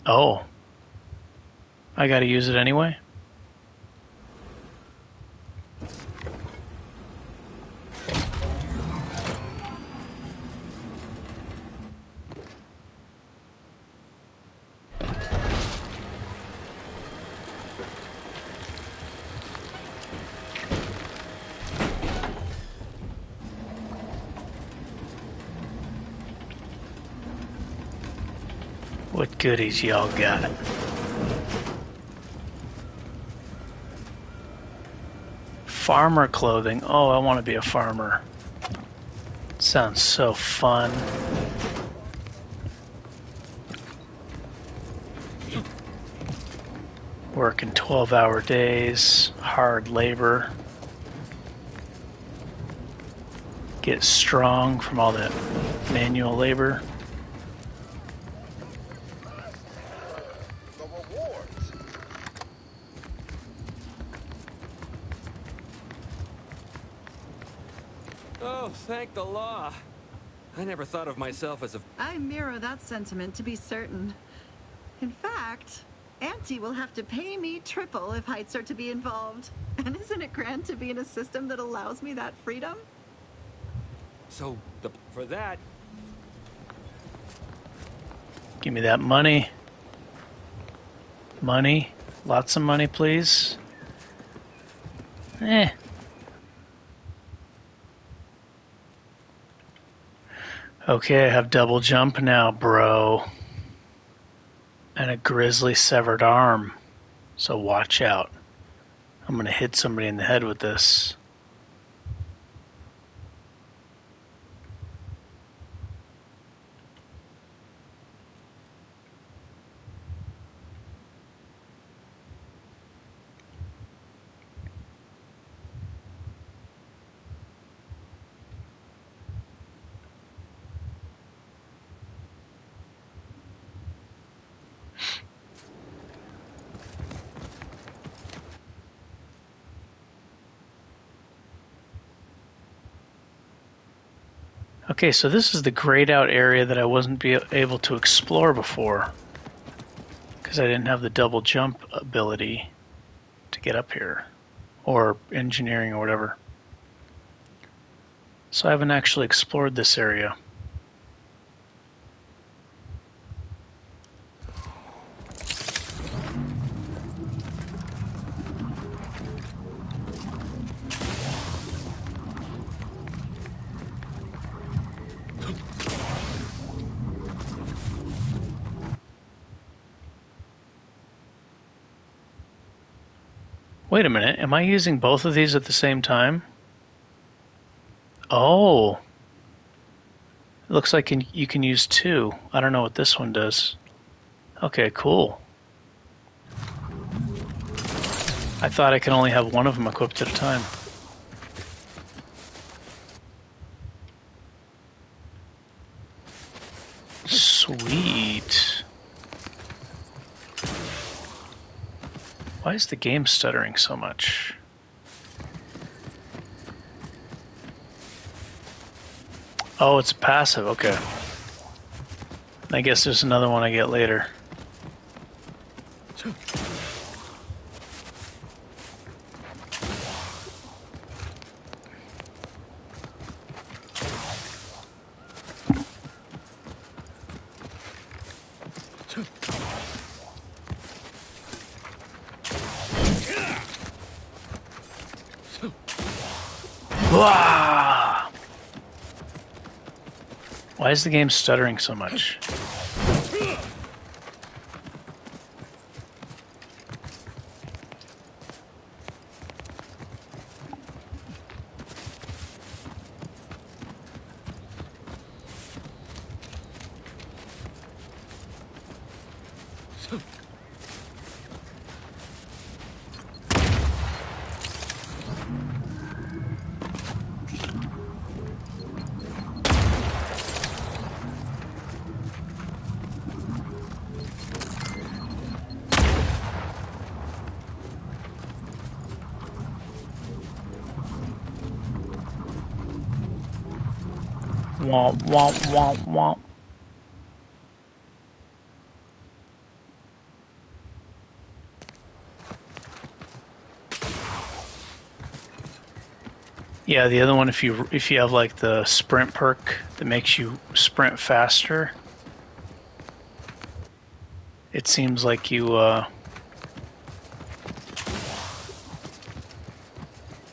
Oh. I gotta use it anyway? What goodies y'all got? Farmer clothing. Oh, I want to be a farmer. Sounds so fun. Working 12-hour days, hard labor. Get strong from all that manual labor. Oh, thank the law. I never thought of myself as a... I mirror that sentiment, to be certain. In fact, Auntie will have to pay me triple if heights are to be involved. And isn't it grand to be in a system that allows me that freedom? So, for that... Give me that money. Money. Lots of money, please. Okay, I have double jump now, bro. And a grizzly severed arm. So watch out. I'm gonna hit somebody in the head with this. Okay, so this is the grayed out area that I wasn't able to explore before because I didn't have the double jump ability to get up here, or engineering or whatever. So I haven't actually explored this area. Wait a minute, am I using both of these at the same time? Oh. It looks like you can use two. I don't know what this one does. Okay, cool. I thought I could only have one of them equipped at a time. Sweet. Why is the game stuttering so much? Oh, it's passive, okay. I guess there's another one I get later. Wah! Why is the game stuttering so much? Womp, womp, womp, womp. Yeah, the other one, if you have like the sprint perk that makes you sprint faster, it seems like you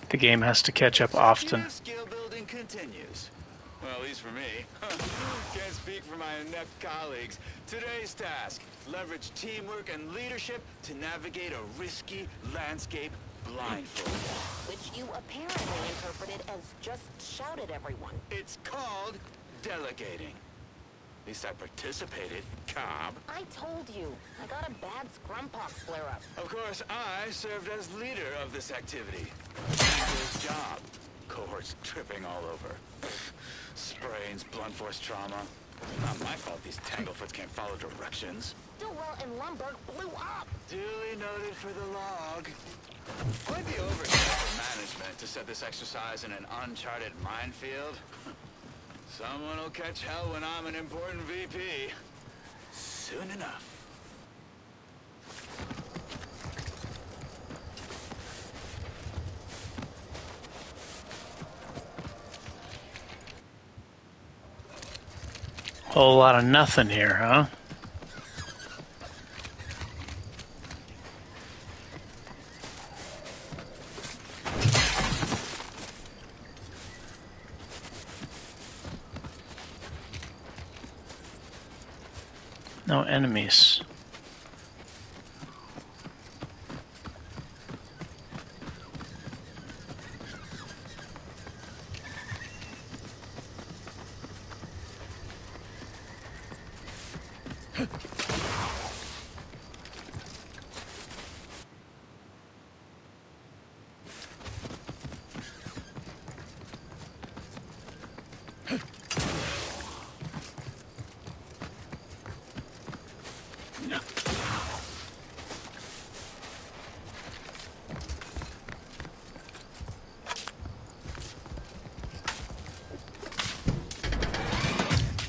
the game has to catch up often. Skill building continues. Well, at least for me. Can't speak for my inept colleagues. Today's task: leverage teamwork and leadership to navigate a risky landscape blindfolded. Which you apparently interpreted as just shout at everyone. It's called delegating. At least I participated, Cobb. I told you. I got a bad scrumpox flare-up. Of course, I served as leader of this activity. Good job. Cohorts tripping all over. Sprains, blunt force trauma. Not my fault these tanglefoots can't follow directions. Stillwell and Lumberg blew up. Duly noted for the log. Quite the oversight for management to set this exercise in an uncharted minefield. Someone will catch hell when I'm an important VP. Soon enough. Whole lot of nothing here, huh? No enemies.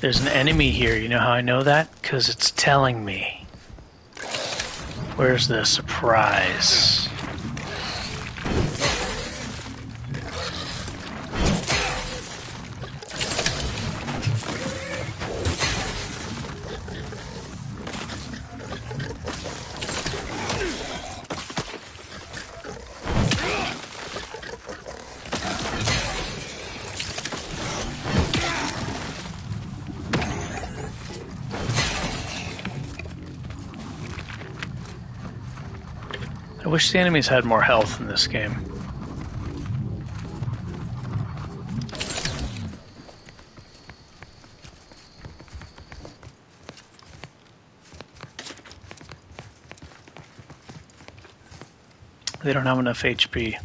There's an enemy here. You know how I know that? Because it's telling me. Where's the surprise? I wish the enemies had more health in this game. They don't have enough HP.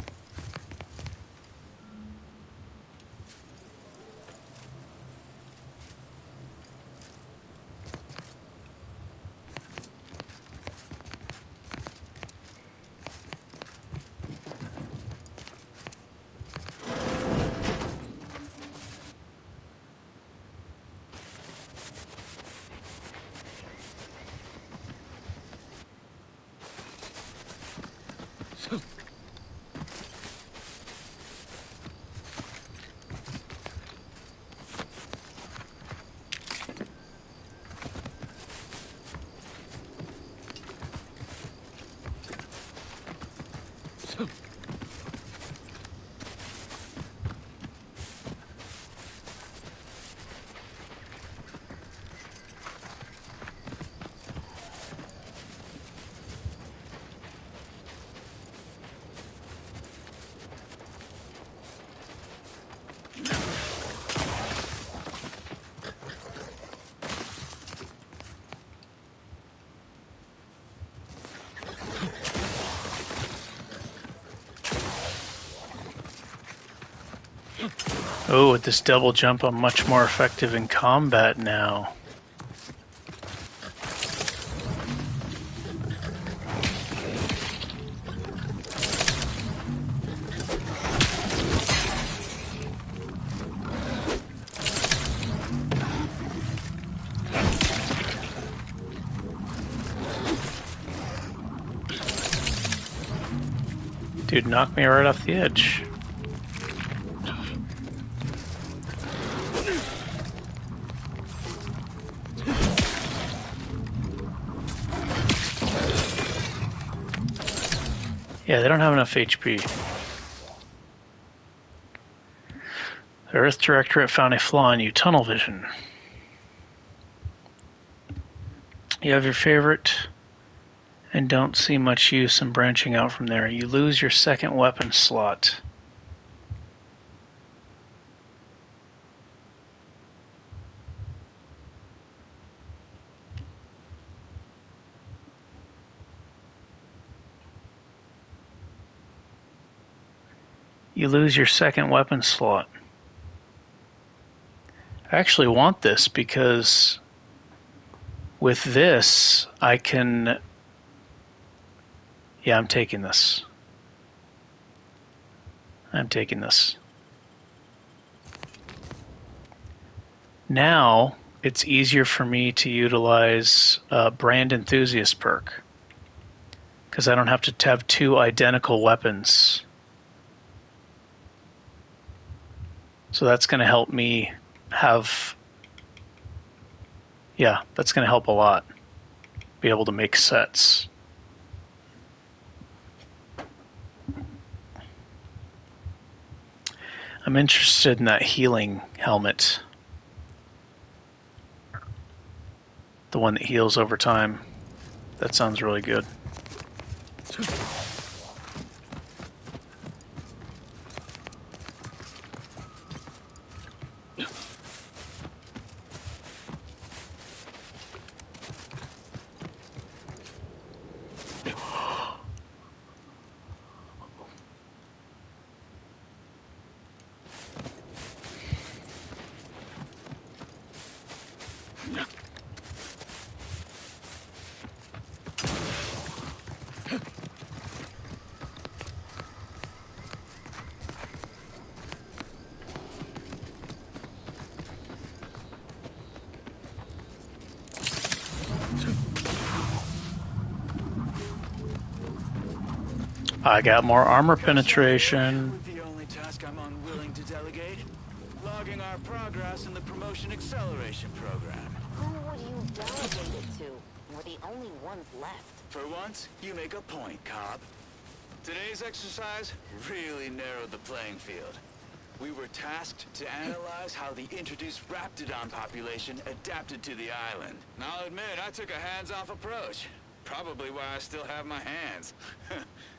Oh, with this double jump, I'm much more effective in combat now. Dude, knocked me right off the edge. Yeah, they don't have enough HP. The Earth Directorate found a flaw in you. Tunnel vision. You have your favorite and don't see much use in branching out from there. You lose your second weapon slot. You lose your second weapon slot. I actually want this because with this I can... Yeah, I'm taking this. I'm taking this. Now, it's easier for me to utilize Brand Enthusiast perk. Because I don't have to have two identical weapons. So that's going to help me have... Yeah, that's going to help a lot. Be able to make sets. I'm interested in that healing helmet. The one that heals over time. That sounds really good. I got more armor penetration. The only task I'm unwilling to delegate. Logging our progress in the promotion acceleration program. Who would you delegate it to? We're the only ones left. For once, you make a point, Cobb. Today's exercise really narrowed the playing field. We were tasked to analyze how the introduced Raptidon population adapted to the island. And I'll admit, I took a hands-off approach. Probably why I still have my hands.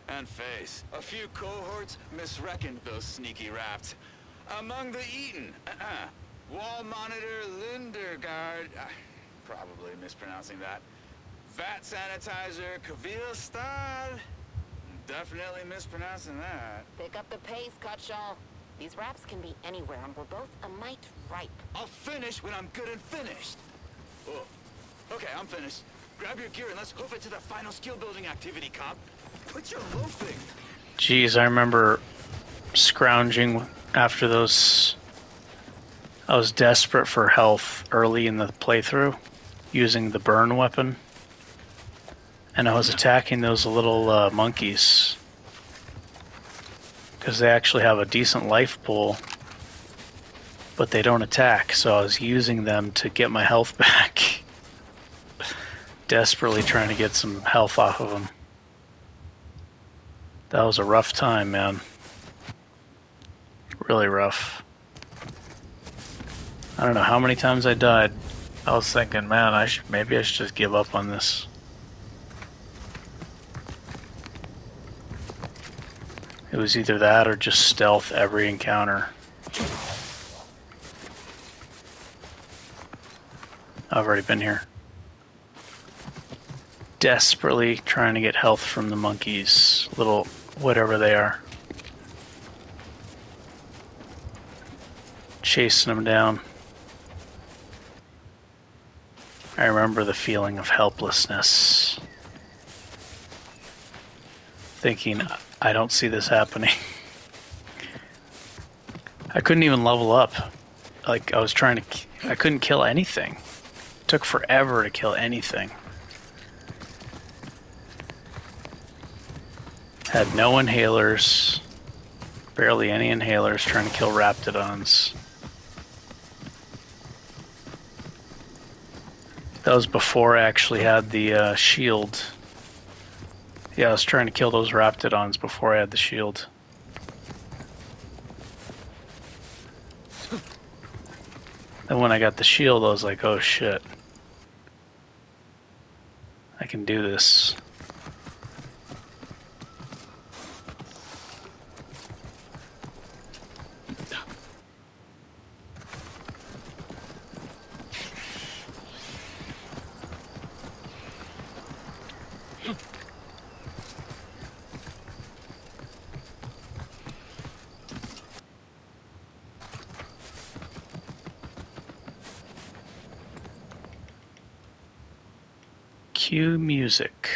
And face. A few cohorts misreckoned those sneaky rats. Among the Eaton, Wall Monitor Lindergaard, probably mispronouncing that. Vat Sanitizer Kavil Stahl, definitely mispronouncing that. Pick up the pace, Cutshaw. These raps can be anywhere, and we're both a mite ripe. I'll finish when I'm good and finished. Oh, okay, I'm finished. Grab your gear and let's hoof it to the final skill-building activity, Cop. Quit your loafing. Jeez, I remember scrounging after those. I was desperate for health early in the playthrough, using the burn weapon. And I was attacking those little monkeys. Because they actually have a decent life pool, but they don't attack, so I was using them to get my health back. Desperately trying to get some health off of them. That was a rough time, man. Really rough. I don't know how many times I died. I was thinking, man, maybe I should just give up on this. It was either that or just stealth every encounter. I've already been here. Desperately trying to get health from the monkeys. Little whatever they are. chasing him down. I remember the feeling of helplessness. Thinking, I don't see this happening. I couldn't even level up. Like, I couldn't kill anything. It took forever to kill anything. Had no inhalers. Barely any inhalers, trying to kill Raptidons. That was before I actually had the shield. Yeah, I was trying to kill those Raptidons before I had the shield. And when I got the shield, I was like, oh shit. I can do this. Cue music.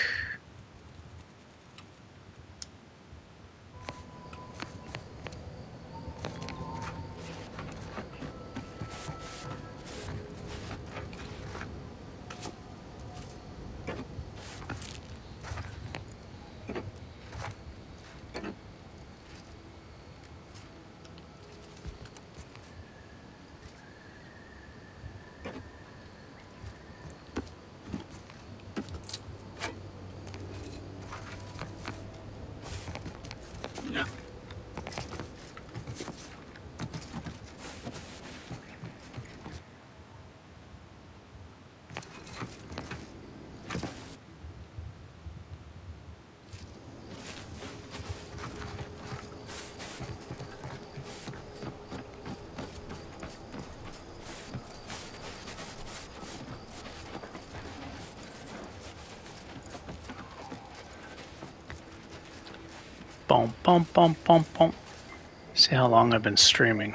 Boom, boom, boom, boom, boom. See how long I've been streaming.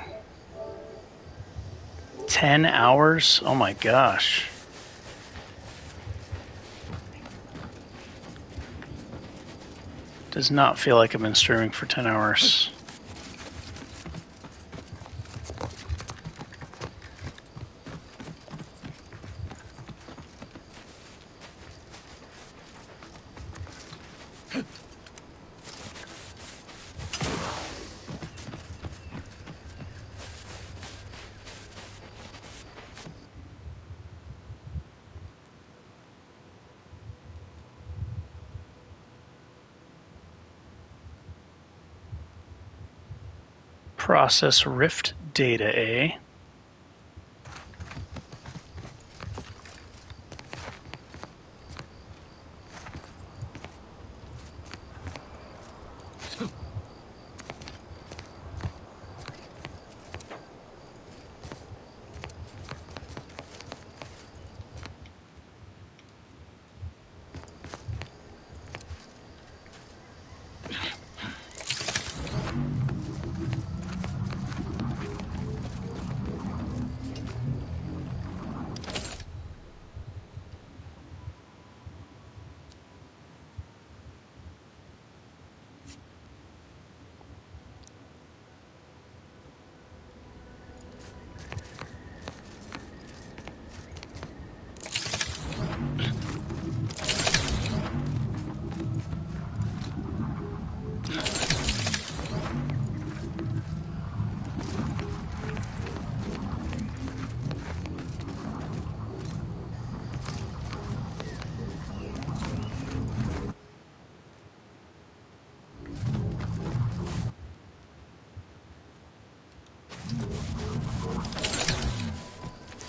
10 hours? Oh my gosh. Does not feel like I've been streaming for 10 hours. Process Rift data, eh?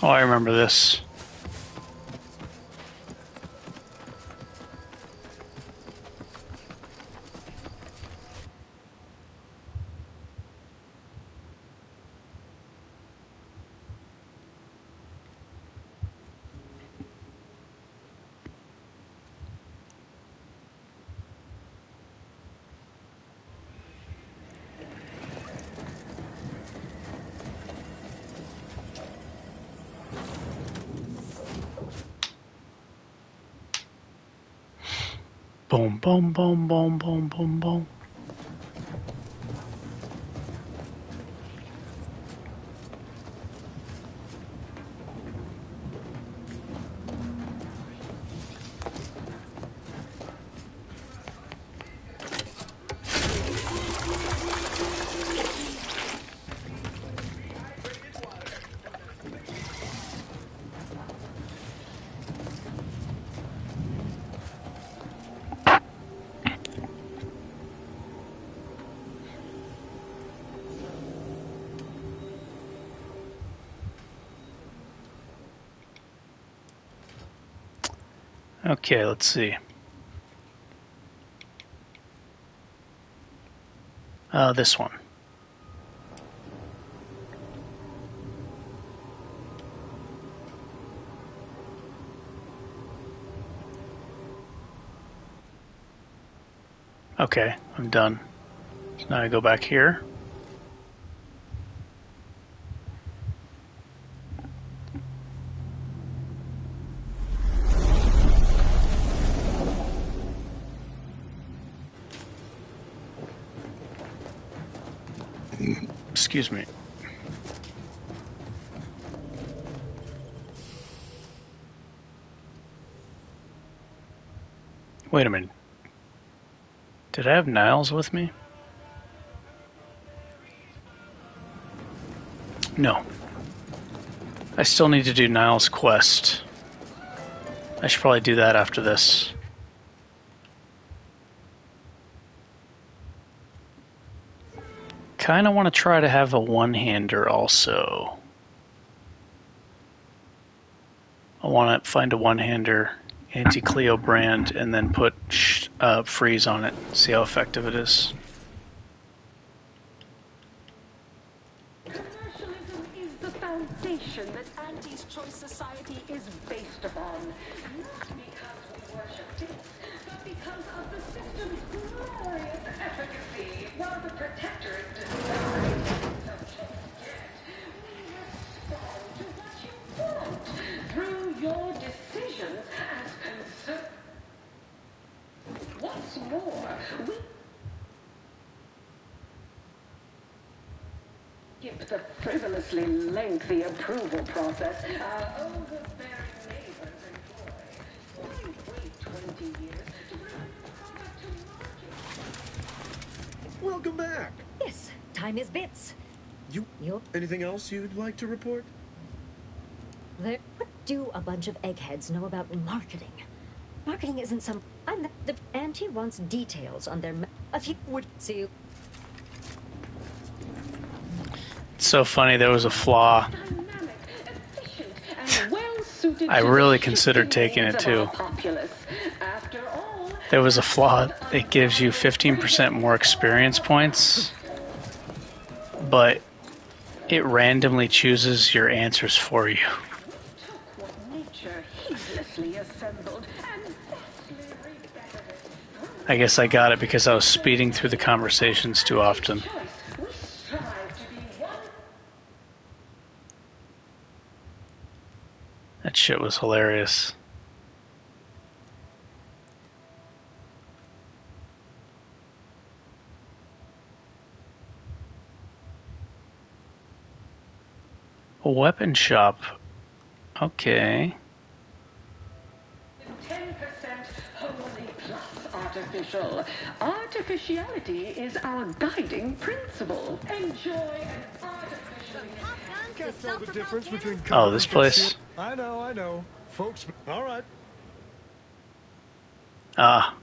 Oh, I remember this. Boom, boom, boom, boom, boom, boom, boom. Okay, let's see. This one. Okay, I'm done. So now I go back here. Excuse me. Wait a minute. Did I have Niles with me? No. I still need to do Niles' quest. I should probably do that after this. Kinda want to try to have a one-hander also. I want to find a one-hander, anti-Cleo brand, and then put freeze on it. See how effective it is. Commercialism is the foundation that Auntie's Choice Society is based upon. Not because we worship this, but because of the system's glorious efficacy. While the Protectorate decides, so just yet, we respond to what you want through your decisions as concern. What's more, we skip the frivolously lengthy approval process our overbearing neighbors employ. Why wait 20 years to bring a new product to market? Welcome back. Yes, time is bits. You anything else you'd like to report? What do a bunch of eggheads know about marketing? Marketing isn't some... I'm the Auntie wants details on their... If you would see... It's so funny, there was a flaw. I really considered taking it too. There was a flaw. It gives you 15% more experience points, but it randomly chooses your answers for you. I guess I got it because I was speeding through the conversations too often. That shit was hilarious. A weapon shop. Okay. 10% wholly plus artificial. Artificiality is our guiding principle. Enjoy an artificially... Can't tell the difference between Oh, this place? I know. Folks, all right. Ah.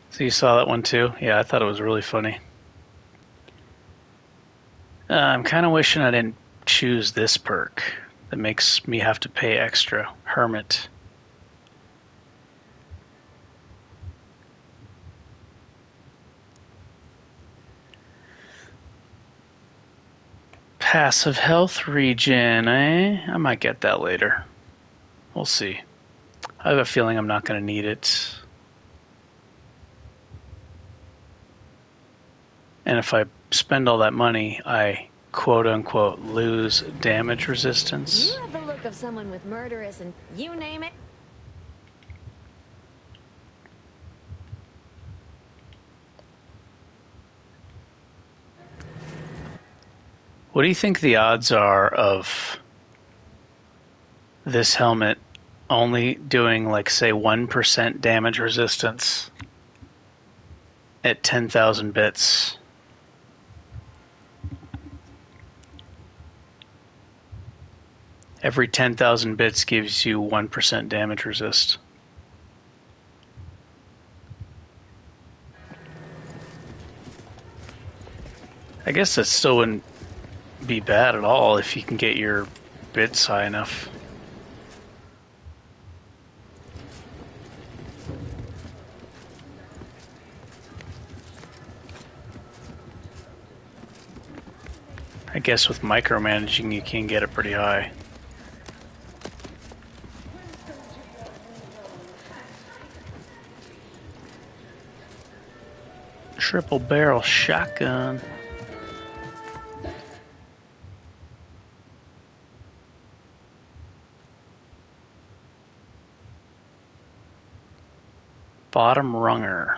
So you saw that one too? Yeah, I thought it was really funny. I'm kind of wishing I didn't choose this perk that makes me have to pay extra. Hermit. Passive health regen, eh? I might get that later. We'll see. I have a feeling I'm not going to need it. And if I spend all that money, I quote-unquote lose damage resistance. You have the look of someone with murderous and you name it. What do you think the odds are of this helmet only doing, like, say, 1% damage resistance at 10,000 bits? Every 10,000 bits gives you 1% damage resist. I guess that still wouldn't be bad at all if you can get your bits high enough. I guess with micromanaging you can get it pretty high. Triple barrel shotgun. Bottom runger.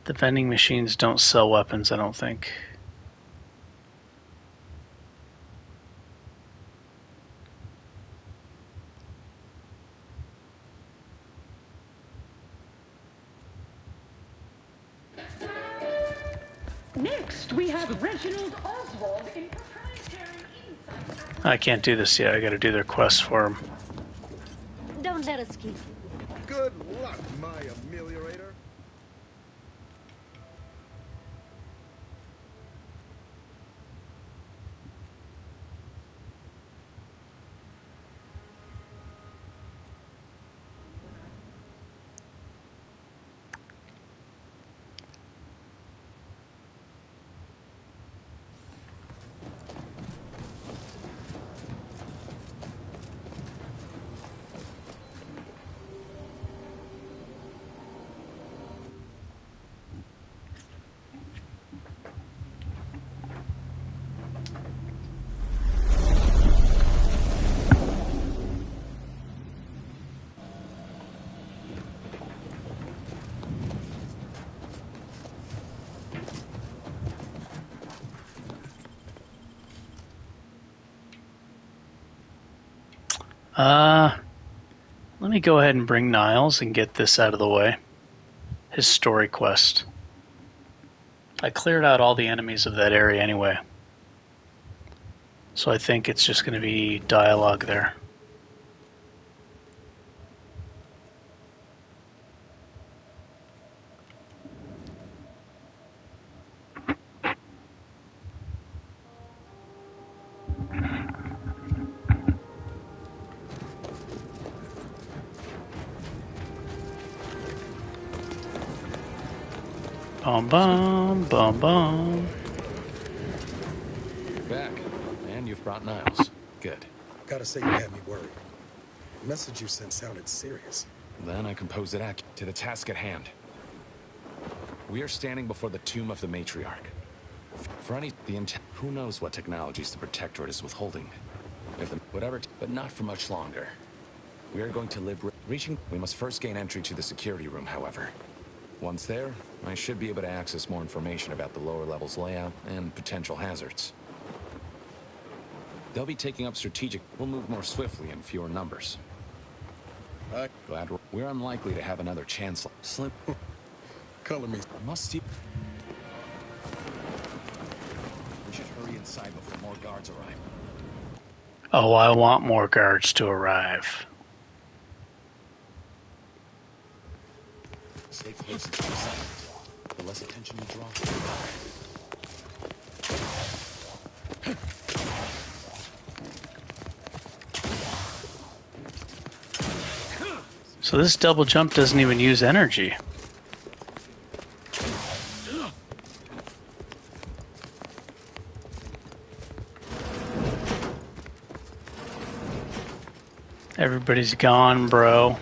The vending machines don't sell weapons, I don't think. Next, we have Reginald Oswald in proprietary insight. I can't do this yet. I gotta do their quest for them. Don't let us keep. Good luck, my ameliorator. Let me go ahead and bring Niles and get this out of the way. His story quest. I cleared out all the enemies of that area anyway. So I think it's just going to be dialogue there. Bum bum bum bum. Back. And you've brought Niles. Good. Gotta say, you had me worried. The message you sent sounded serious. Then I composed it to the task at hand. We are standing before the tomb of the matriarch. Who knows what technologies the Protectorate is withholding? But not for much longer. We are going to liberate. We must first gain entry to the security room, however. Once there, I should be able to access more information about the lower level's layout and potential hazards. They'll be taking up strategic. We'll move more swiftly in fewer numbers. Glad we're unlikely to have another chance. Slim. Color me. Must see. We should hurry inside before more guards arrive. Oh, I want more guards to arrive. Stay close and keep silent. The less attention you draw. So this double jump doesn't even use energy. Everybody's gone, bro.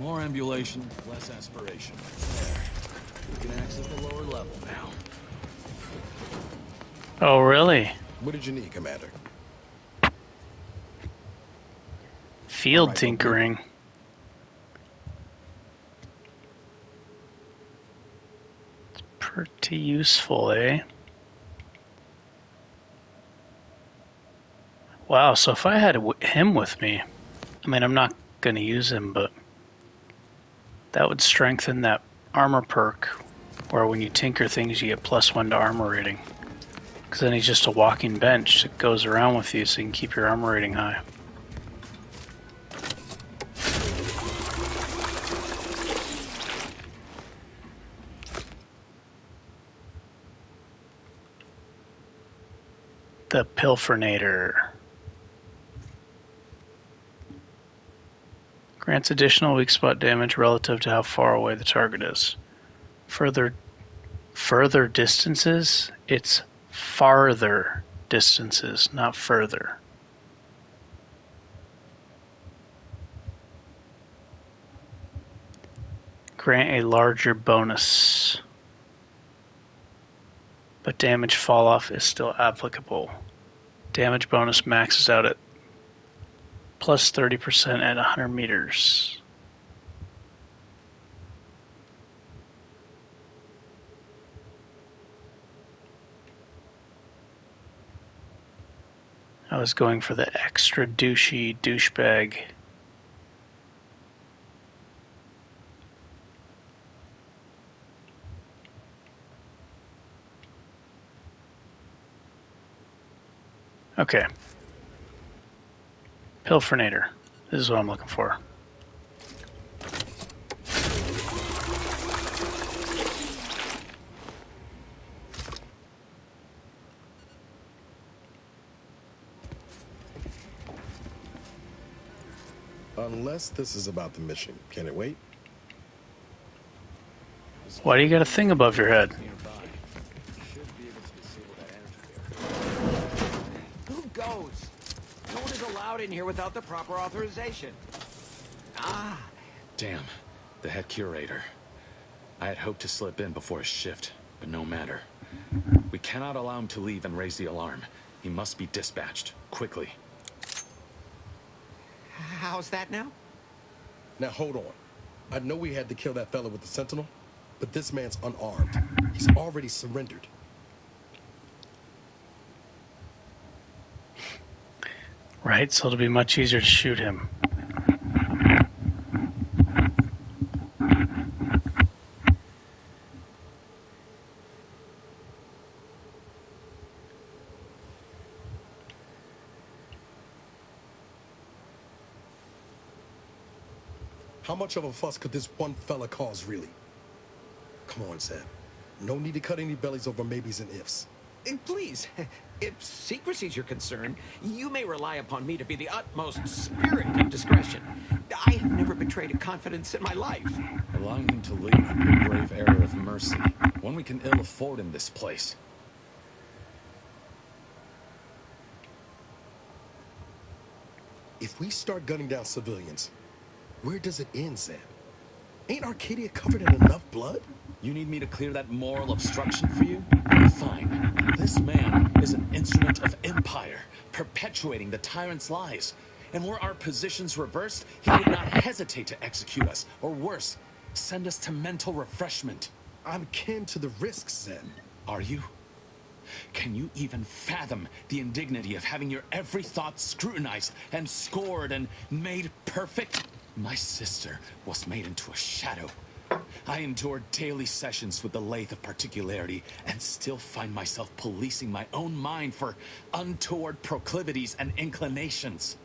More ambulation, less aspiration. There. We can access the lower level now. Oh, really? What did you need, Commander? Field tinkering. It's pretty useful, eh? Wow, so if I had him with me, I mean, I'm not going to use him, but that would strengthen that armor perk, where when you tinker things, you get +1 to armor rating. Because then he's just a walking bench that goes around with you so you can keep your armor rating high. The Pilfernator. Grants additional weak spot damage relative to how far away the target is. Further distances? It's farther distances, not further. Grant a larger bonus. But damage fall off is still applicable. Damage bonus maxes out at plus 30% at 100 meters. I was going for the extra douchebag. Okay. Pilfernator. This is what I'm looking for. Unless this is about the mission. Can it wait? Why do you got a thing above your head? Who goes? No one is allowed in here without the proper authorization. Ah. Damn. The head curator. I had hoped to slip in before his shift, but no matter. We cannot allow him to leave and raise the alarm. He must be dispatched, quickly. How's that now? Now hold on. I know we had to kill that fella with the Sentinel, but this man's unarmed. He's already surrendered. Right, so it'll be much easier to shoot him. How much of a fuss could this one fella cause, really? Come on, Zeb. No need to cut any bellies over maybes and ifs. Please, if secrecy's your concern, you may rely upon me to be the utmost spirit of discretion. I have never betrayed a confidence in my life. Allowing him to leave would be a brave error of mercy, one we can ill afford in this place. If we start gunning down civilians, where does it end, Zeb? Ain't Arcadia covered in enough blood? You need me to clear that moral obstruction for you? Fine. This man is an instrument of empire, perpetuating the tyrant's lies. And were our positions reversed, he would not hesitate to execute us, or worse, send us to mental refreshment. I'm kin to the risks, Zeb. Are you? Can you even fathom the indignity of having your every thought scrutinized and scored and made perfect? My sister was made into a shadow. I endured daily sessions with the lathe of particularity and still find myself policing my own mind for untoward proclivities and inclinations.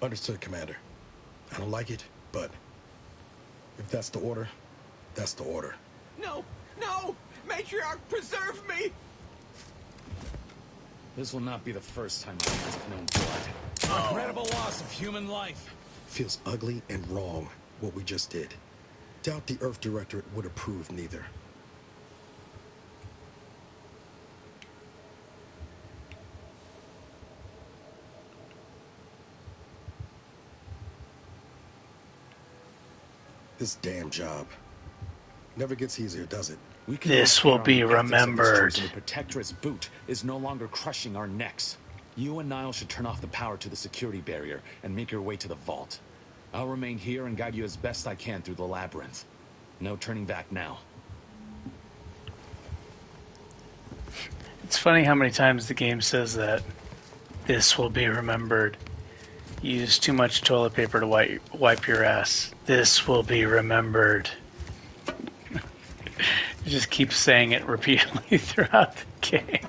Understood, Commander. I don't like it, but if that's the order, that's the order. No! No! Matriarch, preserve me! This will not be the first time my hands have known blood. Incredible loss of human life. Feels ugly and wrong, what we just did. Doubt the Earth Directorate would approve neither. This damn job. Never gets easier, does it? This will be remembered. The Protectorate boot is no longer crushing our necks. You and Niles should turn off the power to the security barrier and make your way to the vault. I'll remain here and guide you as best I can through the labyrinth. No turning back now. It's funny how many times the game says that. This will be remembered. You use too much toilet paper to wipe your ass. This will be remembered. You just keep saying it repeatedly throughout the game.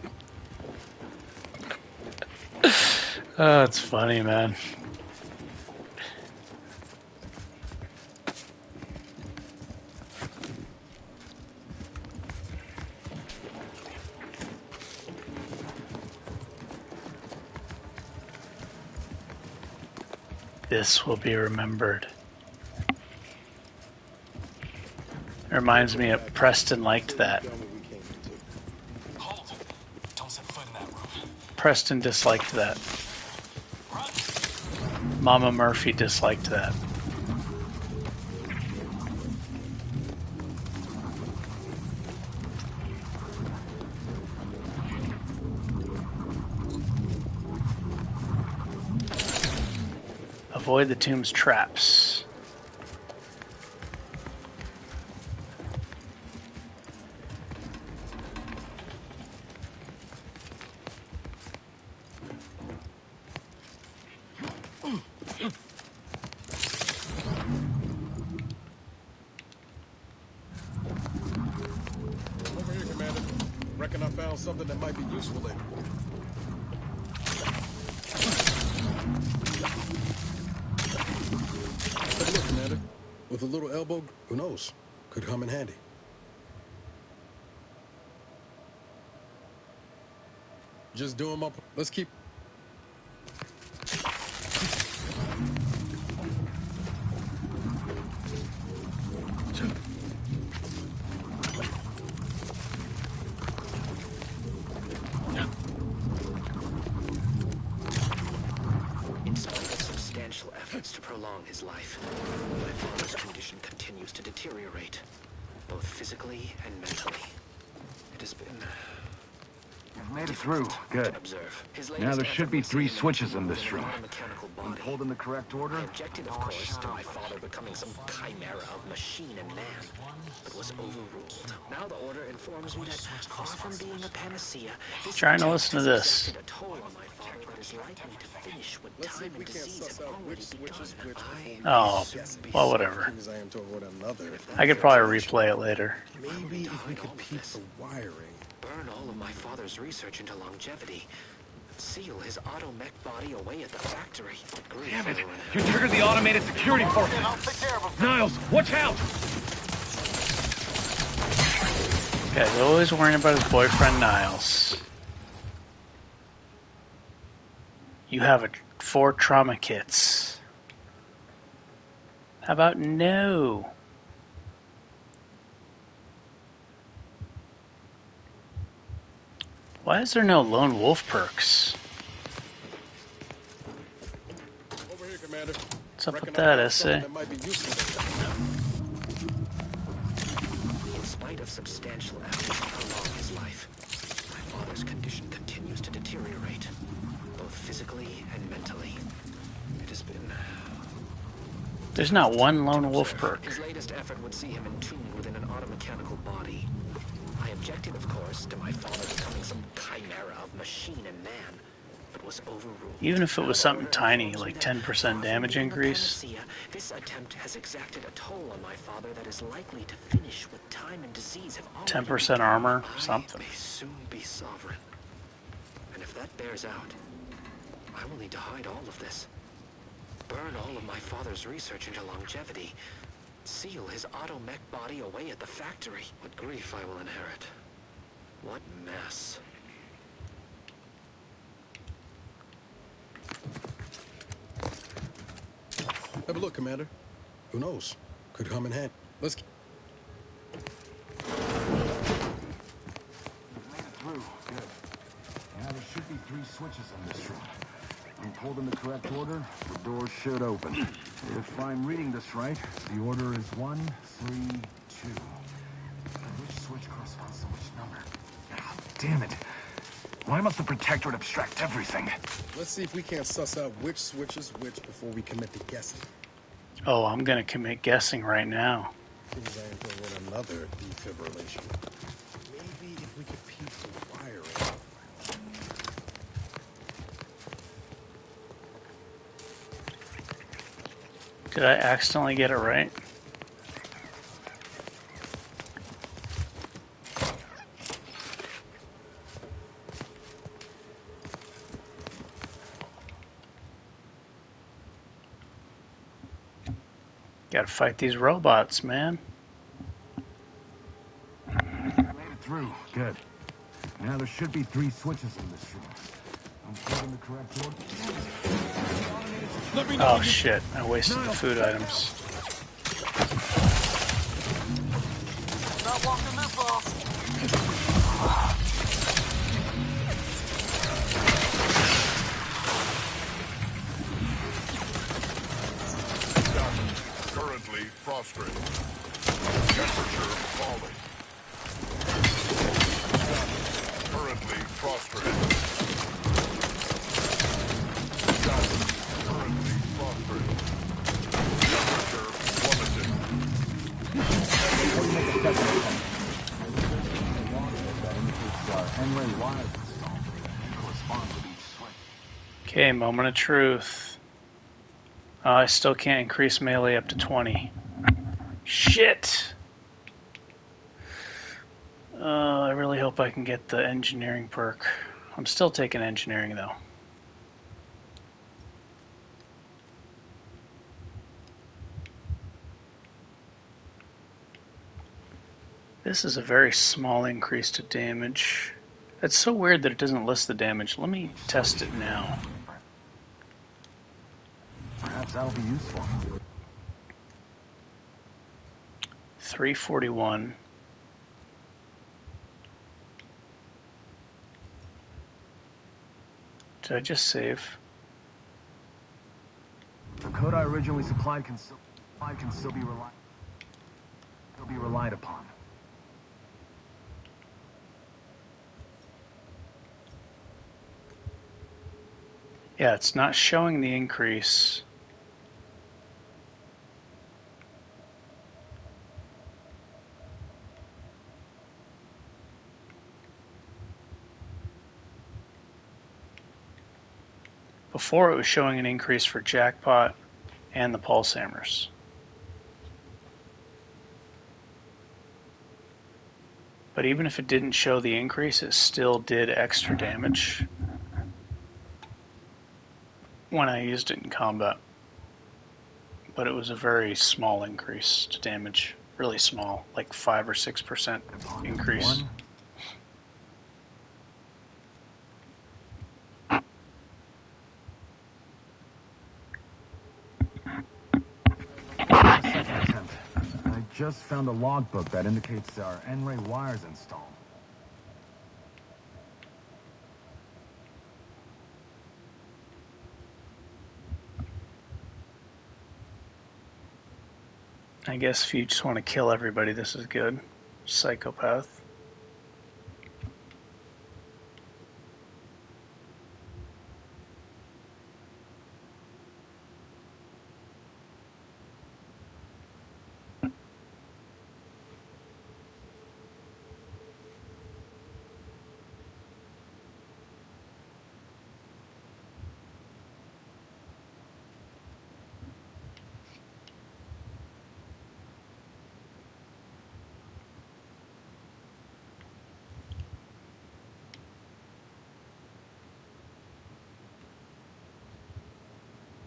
Oh, it's funny, man. This will be remembered. It reminds me of Preston liked that. Hold. Don't set foot in that room. Preston disliked that. Mama Murphy disliked that. Avoid the tomb's traps. Over here, Commander. Reckon I found something that might be useful later. Take a look, Commander. With a little elbow, who knows? Could come in handy. Just doing my... Let's keep... In spite of substantial efforts to prolong his life, my father's condition continues to deteriorate, both physically and mentally. It has been... You've made it through. Good. Now there should be 3 switches in this room. I'm pulled in the correct order. I objected, of course, to my father becoming some chimera of machine and man, but was overruled. Now the Order informs me that, far from being a panacea, this Trying to listen to this. exacted a toll on my father that is likely to finish when time and disease have already begun. Oh, well, whatever. I could probably replay it later. Maybe if we could peep the wiring. Burn all of my father's research into longevity. Seal his auto-mech body away at the factory. Damn it! You triggered the automated security force. Niles, watch out! Guy's always worrying about his boyfriend Niles. You have 4 trauma kits. How about no? Why is there no lone wolf perks? Over here, Commander. What's up with that, essay? In spite of substantial efforts to prolong his life, my father's condition continues to deteriorate, both physically and mentally. It has been... There's not one lone wolf perk. His latest effort would see him entombed within an automechanical body. I objected, of course, to my father becoming some chimera of machine and man, but was overruled. Even if it was something tiny, like 10% damage increase. This attempt has exacted a toll on my father that is likely to finish with time and disease have already 10% armor, something. may soon be sovereign. And if that bears out, I will need to hide all of this. Burn all of my father's research into longevity. Seal his auto-mech body away at the factory. What grief I will inherit. What mess. Have a look, Commander. Who knows? Could come in handy. Let's. Made it through. Good. Now there should be 3 switches in this room. When pulled in the correct order, the doors should open. If I'm reading this right, the order is 1, 3, 2. Which switch corresponds to which number? Ah, damn it. Why must the Protectorate abstract everything? Let's see if we can't suss out which switch is which before we commit to guessing. Oh, I'm gonna commit guessing right now. Seems I am going with another defibrillation. Maybe if we could piece the wiring. Did I accidentally get it right? Gotta fight these robots, man. Made it through. Good. Now there should be 3 switches in this room. I'm pulled in the correct order. Oh shit, I wasted the food items. Not walking this fast. Currently prostrate. Temperature falling. Currently prostrate. Currently prostrate. Temperature plummeting. Okay, moment of truth. I still can't increase melee up to 20. Shit! I really hope I can get the engineering perk. I'm still taking engineering though. This is a very small increase to damage. It's so weird that it doesn't list the damage. Let me test it now. Perhaps that'll be useful. 341. Did I just save? The code I originally supplied can still be relied upon. Yeah, it's not showing the increase. Before it was showing an increase for Jackpot and the Pulse Hammers. But even if it didn't show the increase, it still did extra damage when I used it in combat. But it was a very small increase to damage. Really small, like 5 or 6% increase. I just found a logbook that indicates there are N-ray wires installed. I guess if you just want to kill everybody, this is good. Psychopath.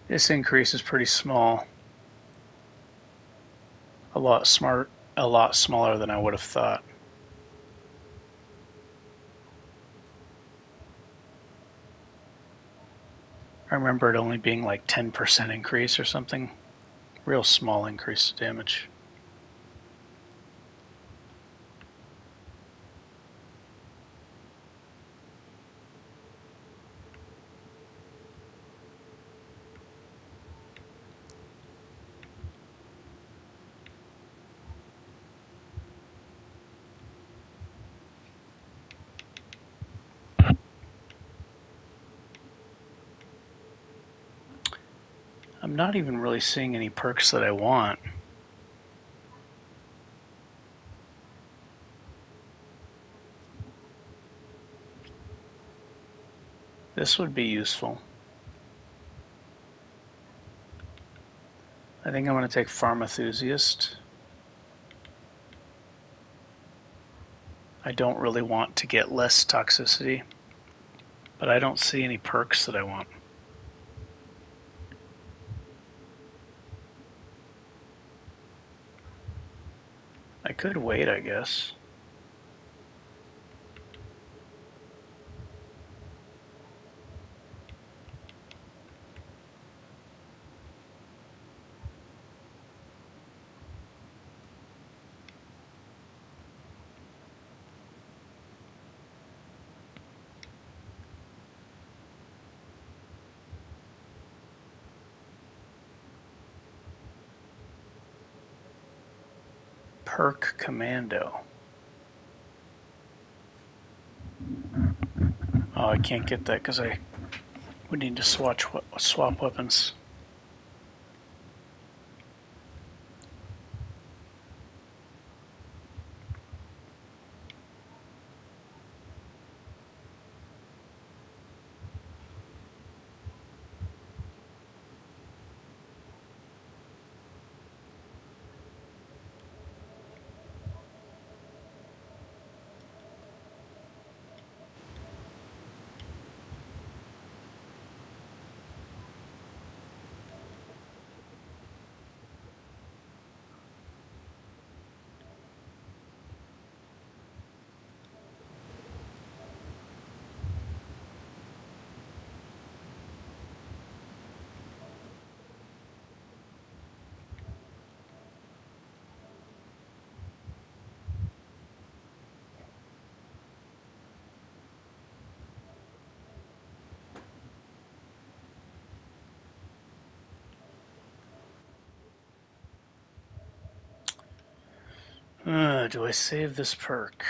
This increase is pretty small. A lot smaller than I would have thought. I remember it only being like 10% increase or something. Real small increase to damage. I'm not even really seeing any perks that I want. This would be useful. I think I'm going to take Pharmatheusist. I don't really want to get less toxicity, but I don't see any perks that I want. I could wait, I guess. Perk Commando. Oh, I can't get that because I would need to swap weapons. Do I save this perk?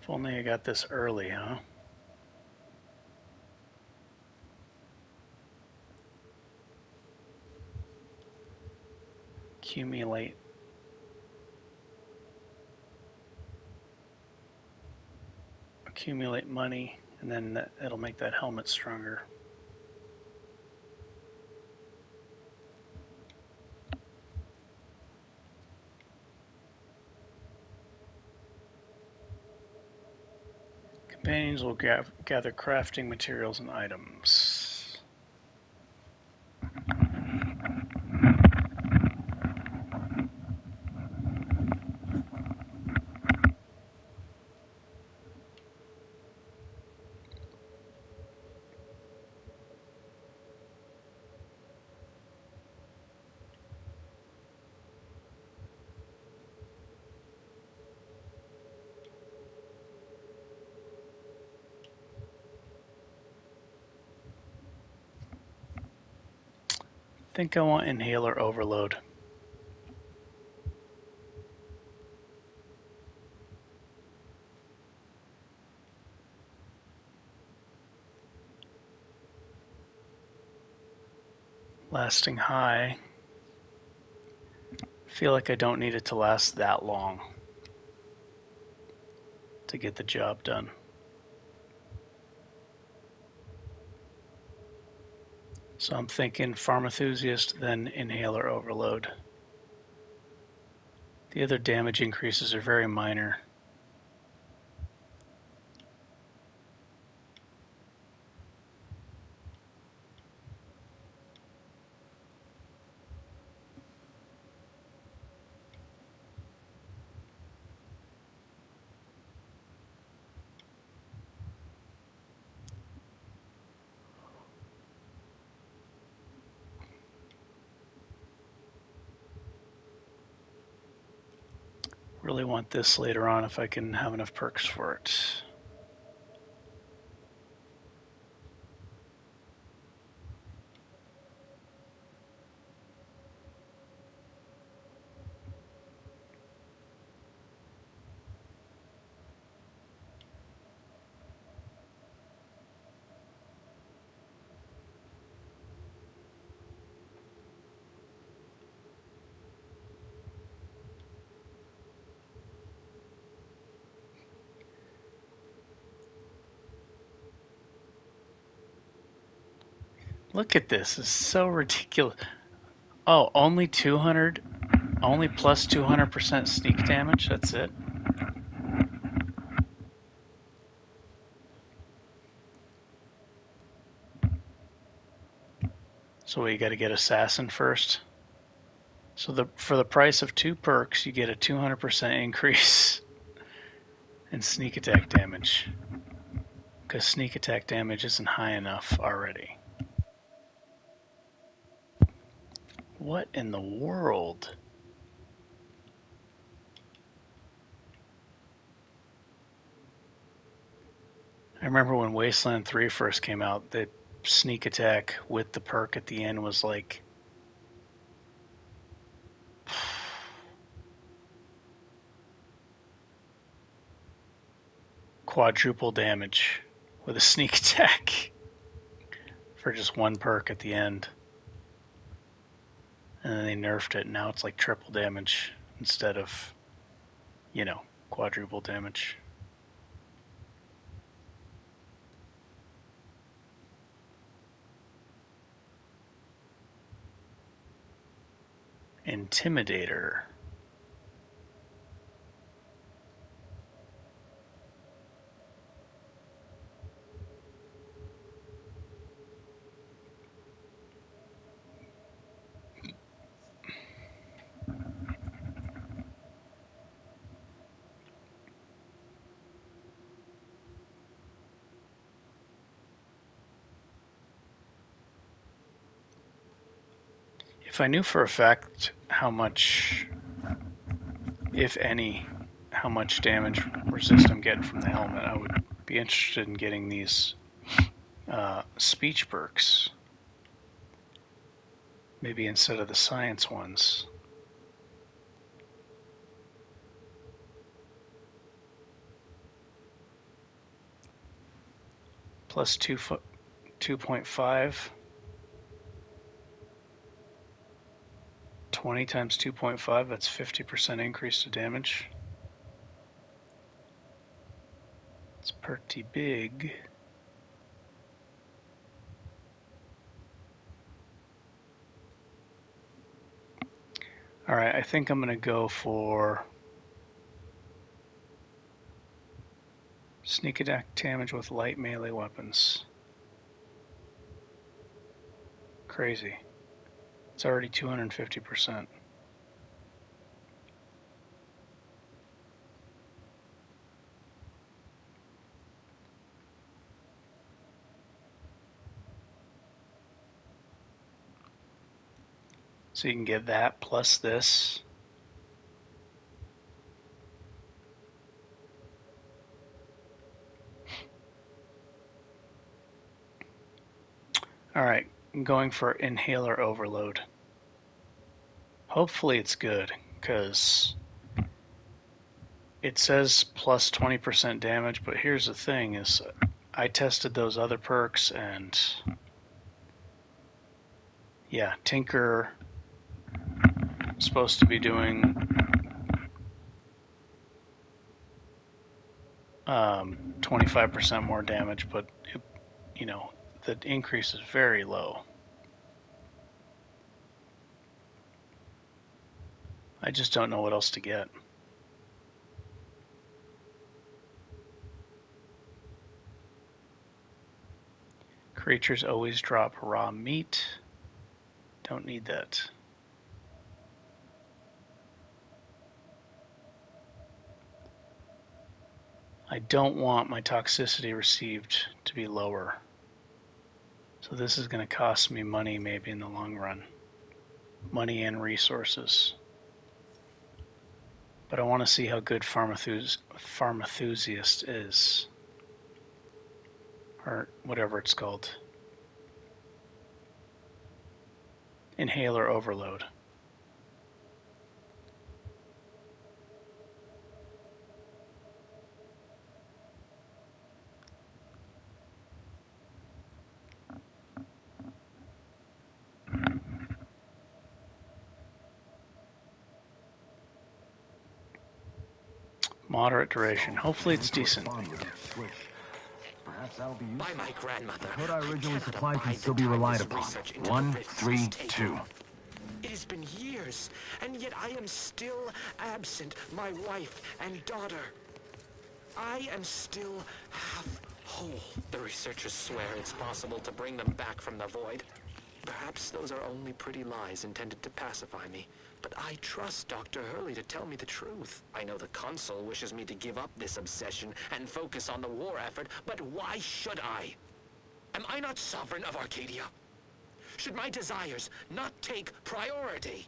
If only I got this early, huh? Accumulate. Accumulate money, and then it'll make that helmet stronger. Companions will gather crafting materials and items. I think I want Inhaler Overload. Lasting high. I feel like I don't need it to last that long to get the job done. So I'm thinking Pharmatheusist, then Inhaler Overload. The other damage increases are very minor. Really want this later on if I can have enough perks for it. Look at this. It's so ridiculous. Oh, only 200, only plus 200% sneak damage? That's it? So we got to get Assassin first. So for the price of 2 perks, you get a 200% increase in sneak attack damage. Because sneak attack damage isn't high enough already. What in the world? I remember when Wasteland 3 first came out, the sneak attack with the perk at the end was like quadruple damage with a sneak attack for just 1 perk at the end. And then they nerfed it, and now it's like triple damage instead of, you know, quadruple damage. Intimidator. If I knew for a fact how much, if any, how much damage resist I'm getting from the helmet, I would be interested in getting these speech perks. Maybe instead of the science ones. Plus 2.5. 20 times 2.5, that's 50% increase to damage. It's pretty big. Alright, I think I'm going to go for sneak attack damage with light melee weapons. Crazy. It's already 250%. So you can get that plus this. Alright, I'm going for Inhaler Overload. Hopefully it's good, because it says plus 20% damage, but here's the thing is I tested those other perks and yeah, Tinker is supposed to be doing 25% more damage, but it, you know, the increase is very low. I just don't know what else to get. Creatures always drop raw meat. Don't need that. I don't want my toxicity received to be lower. So this is going to cost me money maybe in the long run. Money and resources. But I want to see how good Pharmaenthusiast is. Or whatever it's called. Inhaler overload. Moderate duration. Hopefully it's decent. Perhaps that'll be useful. By my grandmother. The code I originally supplied can still be relied upon. 132. It has been years, and yet I am still absent, my wife and daughter. I am still half whole. The researchers swear it's possible to bring them back from the void. Perhaps those are only pretty lies intended to pacify me. But I trust Dr. Hurley to tell me the truth. I know the Consul wishes me to give up this obsession and focus on the war effort, but why should I? Am I not sovereign of Arcadia? Should my desires not take priority?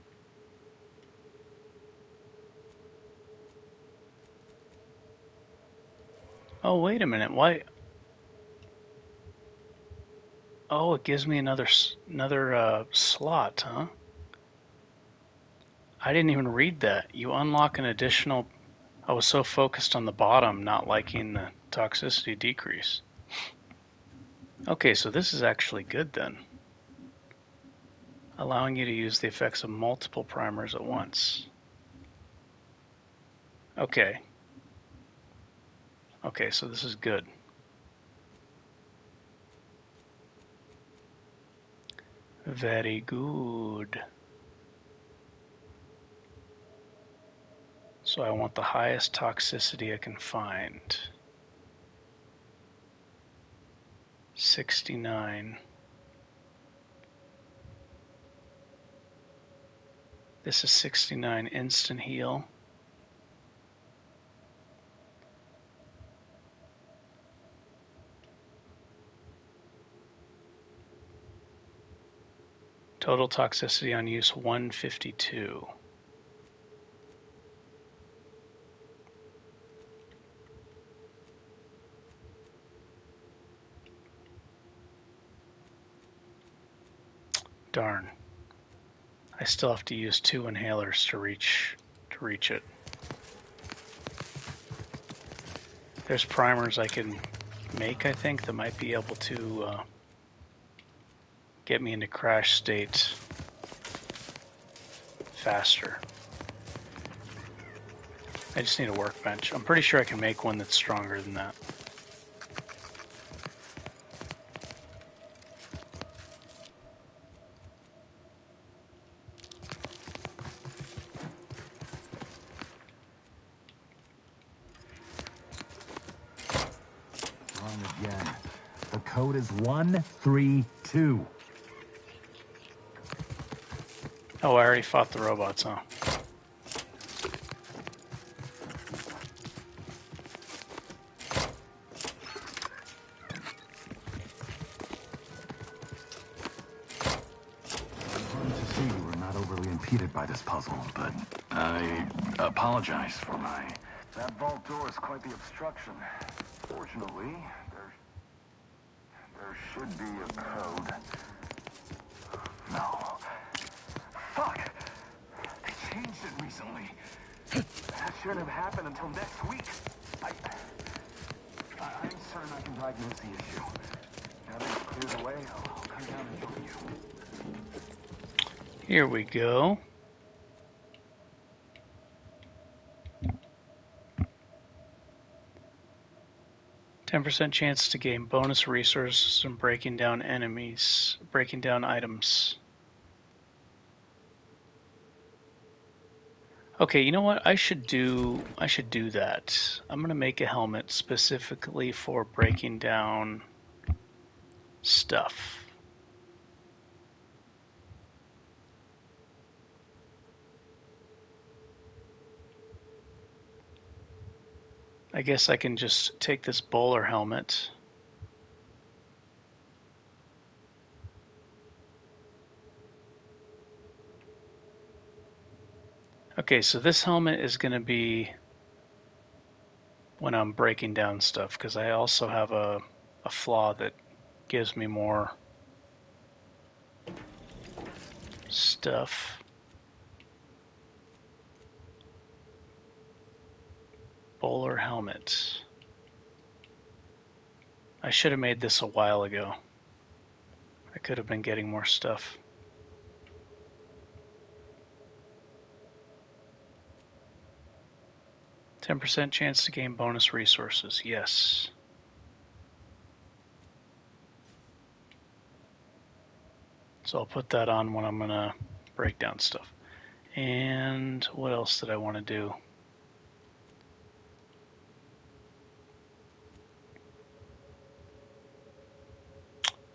Oh, wait a minute. Why? Oh, it gives me another slot, huh? I didn't even read that. You unlock an additional... I was so focused on the bottom, not liking the toxicity decrease. Okay, so this is actually good then. Allowing you to use the effects of multiple primers at once. Okay. Okay, so this is good. Very good. So I want the highest toxicity I can find. 69. This is 69 instant heal. Total toxicity on use 152. Darn. I still have to use 2 inhalers to reach it. There's primers I can make, I think, that might be able to get me into crash state faster. I just need a workbench. I'm pretty sure I can make one that's stronger than that. Wrong again. The code is 132. Oh, I already fought the robots, huh? Impeded by this puzzle, but I apologize for my... That vault door is quite the obstruction. Fortunately, there should be a code. No. Fuck! They changed it recently. That shouldn't have happened until next week. I'm certain I can diagnose the issue. Now that it's cleared away, I'll come down and join you. Here we go. %10 chance to gain bonus resources from breaking down items. Okay, you know what? I should do that. I'm gonna make a helmet specifically for breaking down stuff. I guess I can just take this bowler helmet. Okay, so this helmet is going to be when I'm breaking down stuff, because I also have a flaw that gives me more stuff. Bowler helmet. I should have made this a while ago. I could have been getting more stuff. %10 chance to gain bonus resources. Yes. So I'll put that on when I'm gonna break down stuff. And what else did I want to do?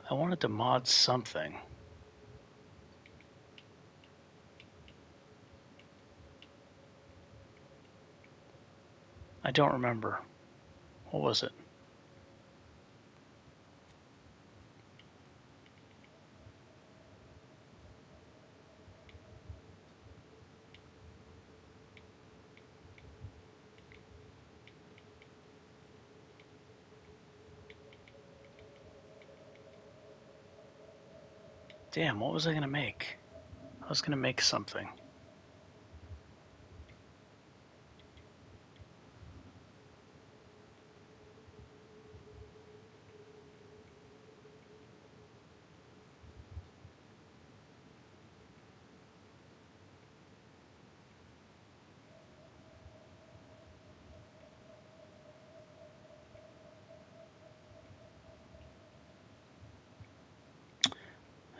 I wanted to mod something. I don't remember. What was it? Damn, what was I gonna make? I was gonna make something.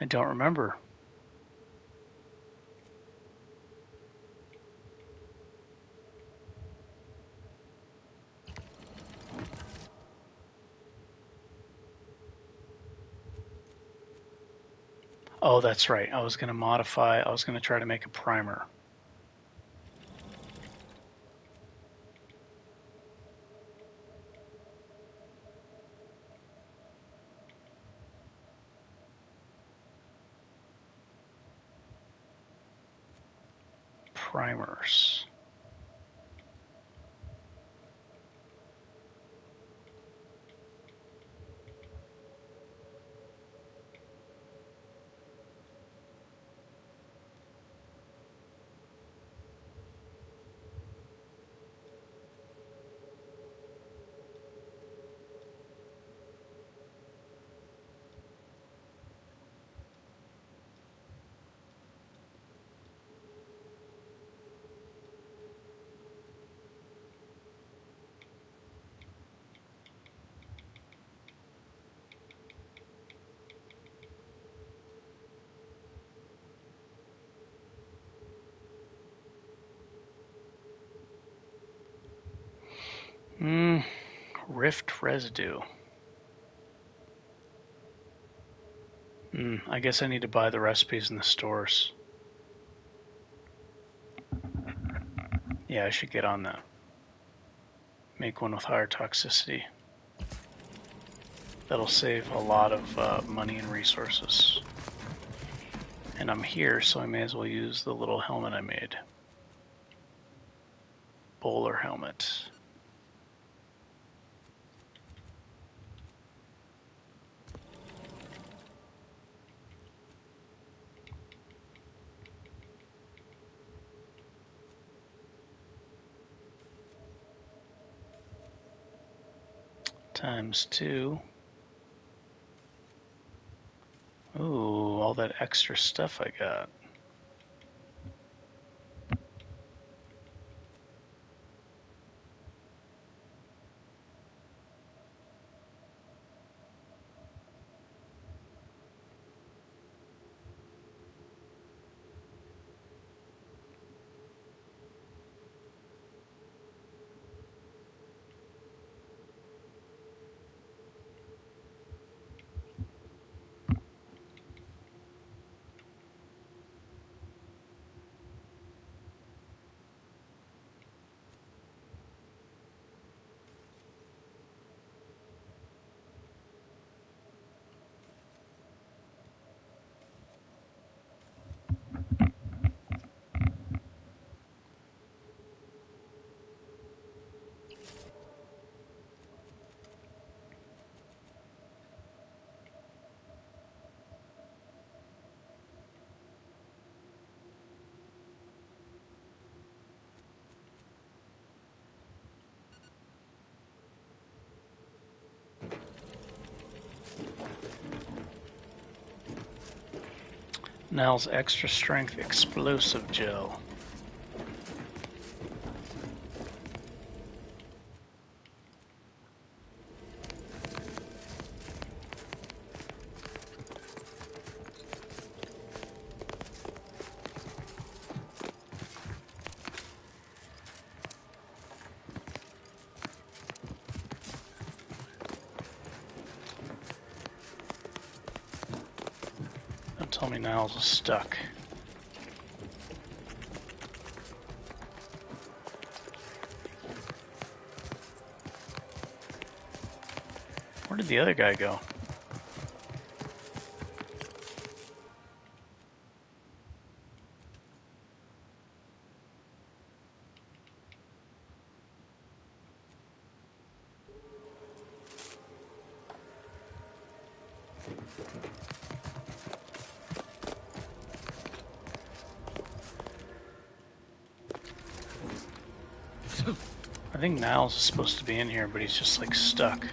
I don't remember. Oh, that's right. I was gonna try to make a primer. Primers. Rift residue. I guess I need to buy the recipes in the stores. Yeah, I should get on that. Make one with higher toxicity. That'll save a lot of money and resources. And I'm here, so I may as well use the little helmet I made. Bowler helmet. ×2. Ooh, all that extra stuff I got. Nell's extra strength explosive gel. Don't tell me Niles is stuck. Where did the other guy go? I think Niles is supposed to be in here, but he's just like stuck.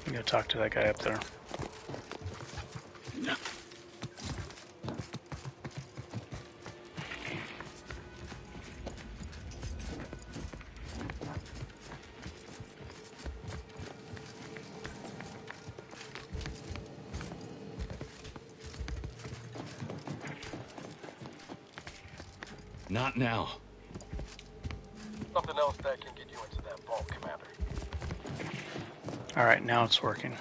I'm gonna talk to that guy up there. Not now. Something else that can get you into that vault, Commander. Alright, now it's working.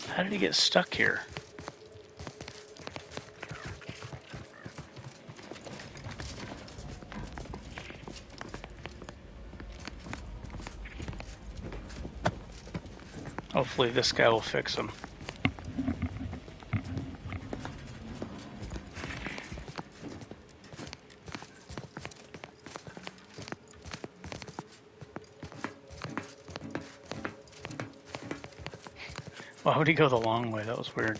How did he get stuck here? Hopefully this guy will fix him. Why would he go the long way? That was weird.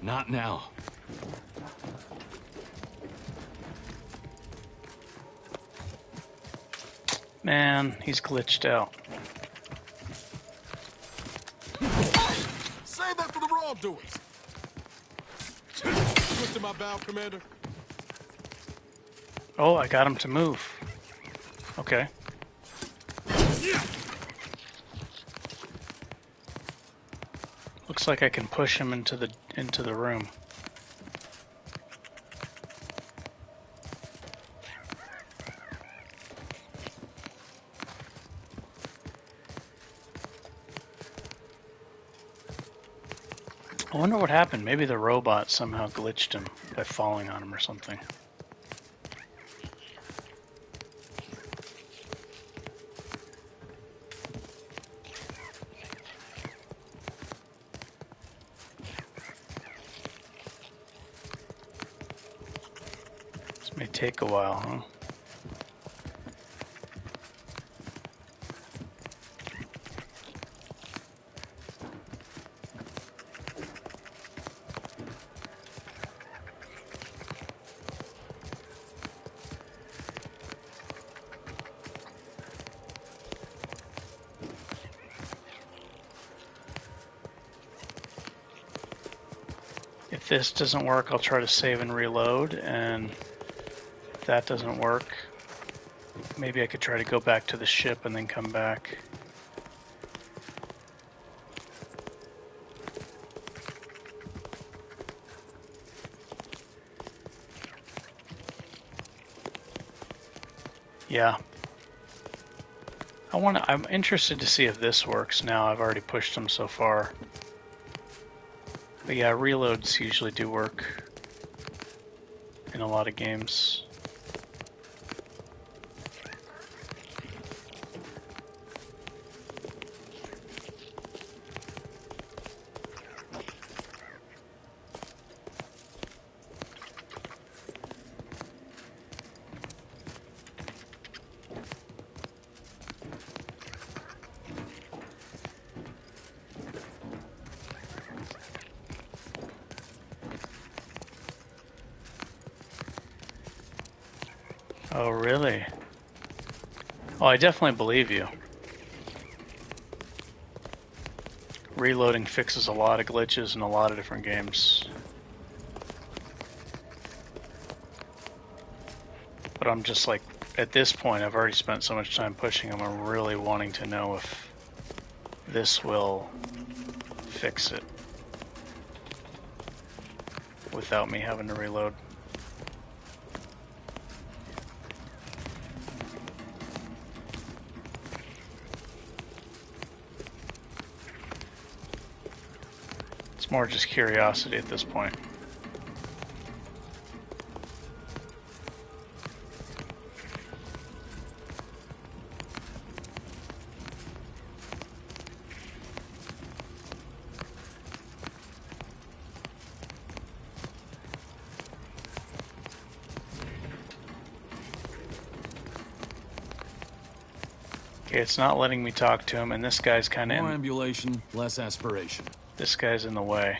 Not now. Man, he's glitched out. Save that for the wrongdoers. Twisted my valve, Commander. Oh, I got him to move. Okay. Looks like I can push him into the room. I wonder what happened. Maybe the robot somehow glitched him by falling on him or something. This may take a while, huh? If this doesn't work, I'll try to save and reload, and if that doesn't work, maybe I could try to go back to the ship and then come back. Yeah. I'm interested to see if this works now. I've already pushed them so far. But yeah, reloads usually do work. a lot of games. Oh, really? Oh, I definitely believe you. Reloading fixes a lot of glitches in a lot of different games. But I'm just like, at this point, I've already spent so much time pushing them, I'm really wanting to know if this will fix it without me having to reload. It's more just curiosity at this point. Okay, it's not letting me talk to him, and this guy's kind of more ambulation, less aspiration. This guy's in the way.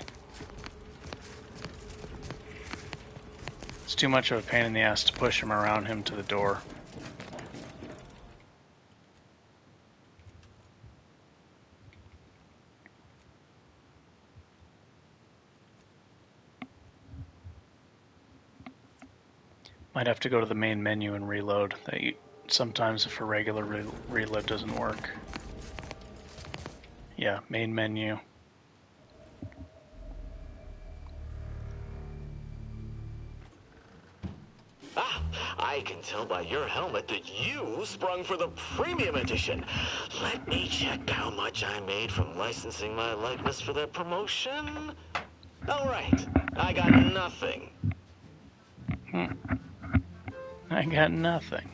It's too much of a pain in the ass to push him around him to the door. Might have to go to the main menu and reload. Sometimes if a regular reload doesn't work. Yeah, main menu. I can tell by your helmet that you sprung for the premium edition. Let me check how much I made from licensing my likeness for that promotion. All right, I got nothing. I got nothing.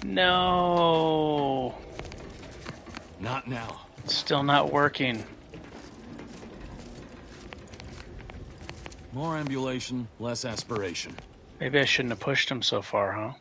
No. Not now. It's still not working. More ambulation, less aspiration. Maybe I shouldn't have pushed him so far, huh?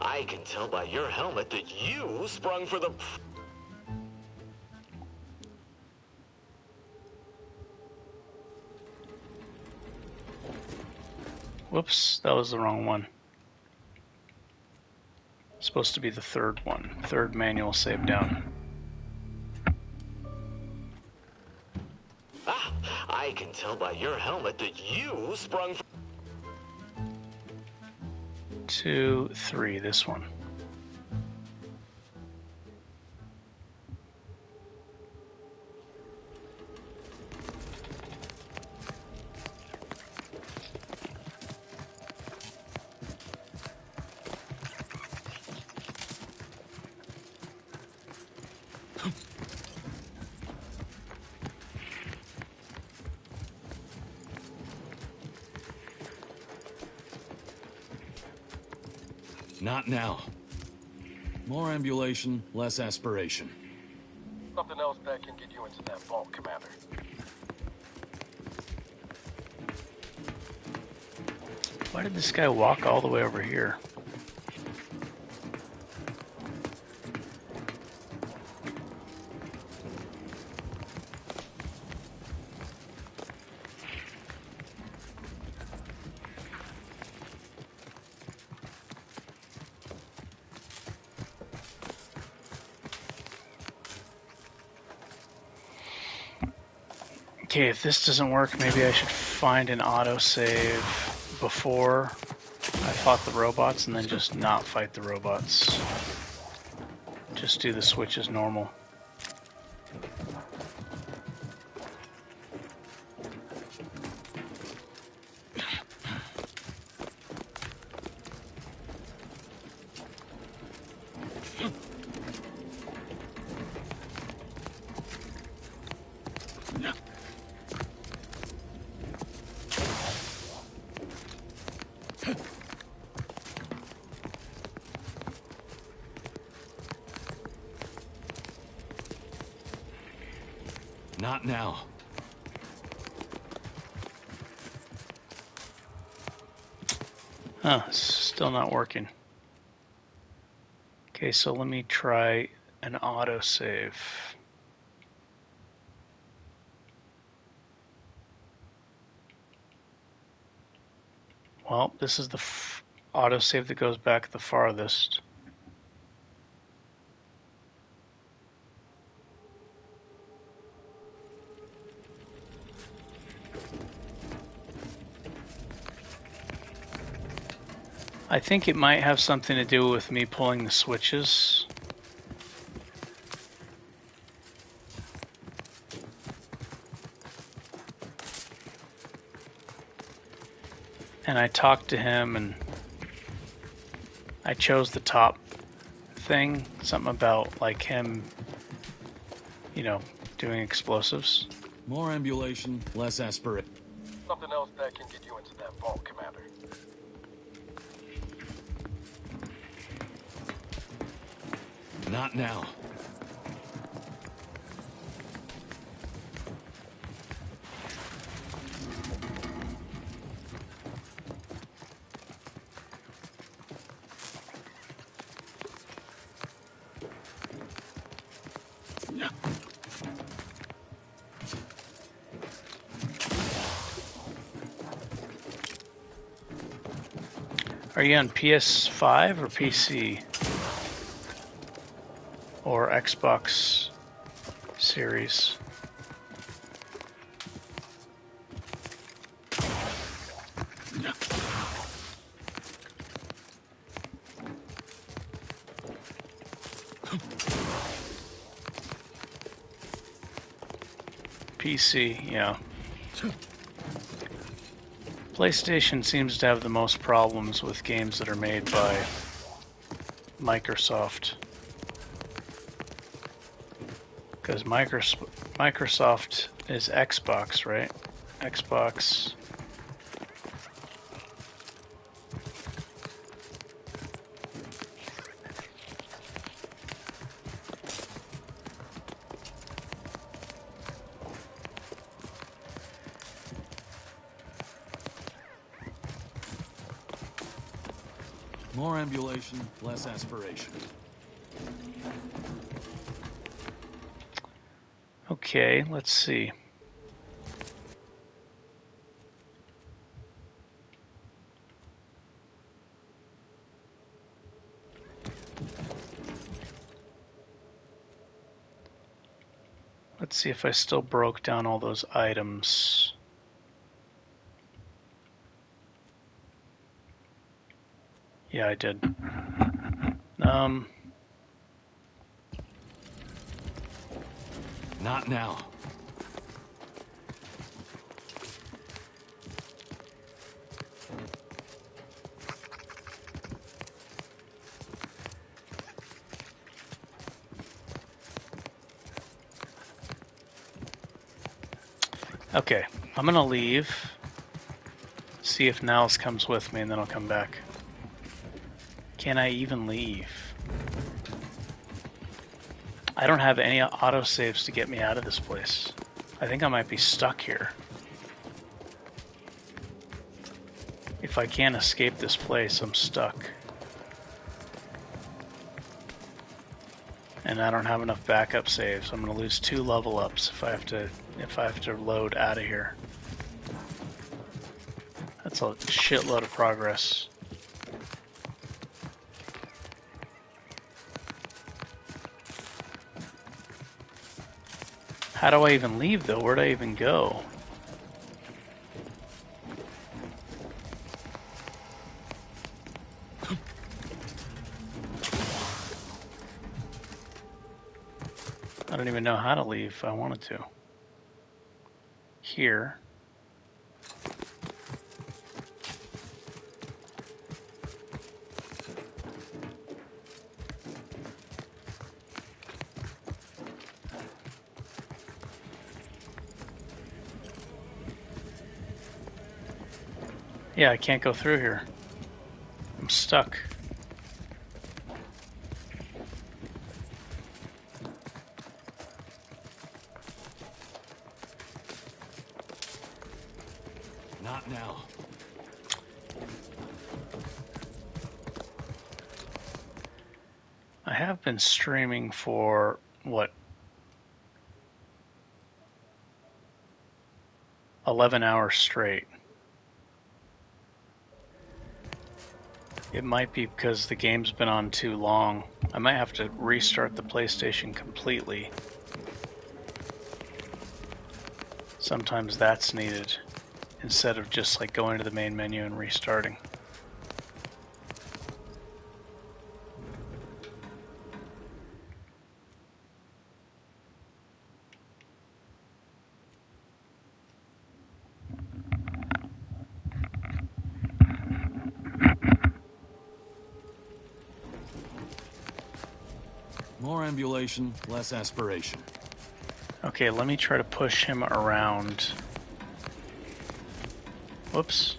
I can tell by your helmet that you sprung for the... Whoops, that was the wrong one. Supposed to be the third one. Third manual save down. I can tell by your helmet that you sprung for... 2, 3, this one. Not now. More ambulation, less aspiration. Something else that can get you into that vault, Commander. Why did this guy walk all the way over here? Okay, if this doesn't work, maybe I should find an autosave before I fought the robots and then just not fight the robots. Just do the switch as normal. Not now. Huh, still not working. Okay, so let me try an autosave. Well, this is the autosave that goes back the farthest. I think it might have something to do with me pulling the switches. And I talked to him and I chose the top thing, something about like him, you know, doing explosives. More ambulation, less aspirate. Something else that can get you into that vault, Commander. Not now. Are you on PS5 or PC? Or Xbox Series? PC, yeah. PlayStation seems to have the most problems with games that are made by Microsoft. Because Microsoft is Xbox, right? Xbox. More ambulation, less aspiration. Okay, let's see. Let's see if I still broke down all those items. Yeah, I did. Not now. Okay, I'm gonna leave. See if Nels comes with me and then I'll come back. Can I even leave? I don't have any autosaves to get me out of this place. I think I might be stuck here. If I can't escape this place, I'm stuck. And I don't have enough backup saves. I'm gonna lose 2 level ups if I have to load out of here. That's a shitload of progress. How do I even leave, though? Where'd I even go? I don't even know how to leave if I wanted to. Here. Yeah, I can't go through here. I'm stuck. Not now. I have been streaming for, what, 11 hours straight. It might be because the game's been on too long. I might have to restart the PlayStation completely. Sometimes that's needed, instead of just like going to the main menu and restarting. More ambulation, less aspiration. Okay, let me try to push him around. Whoops.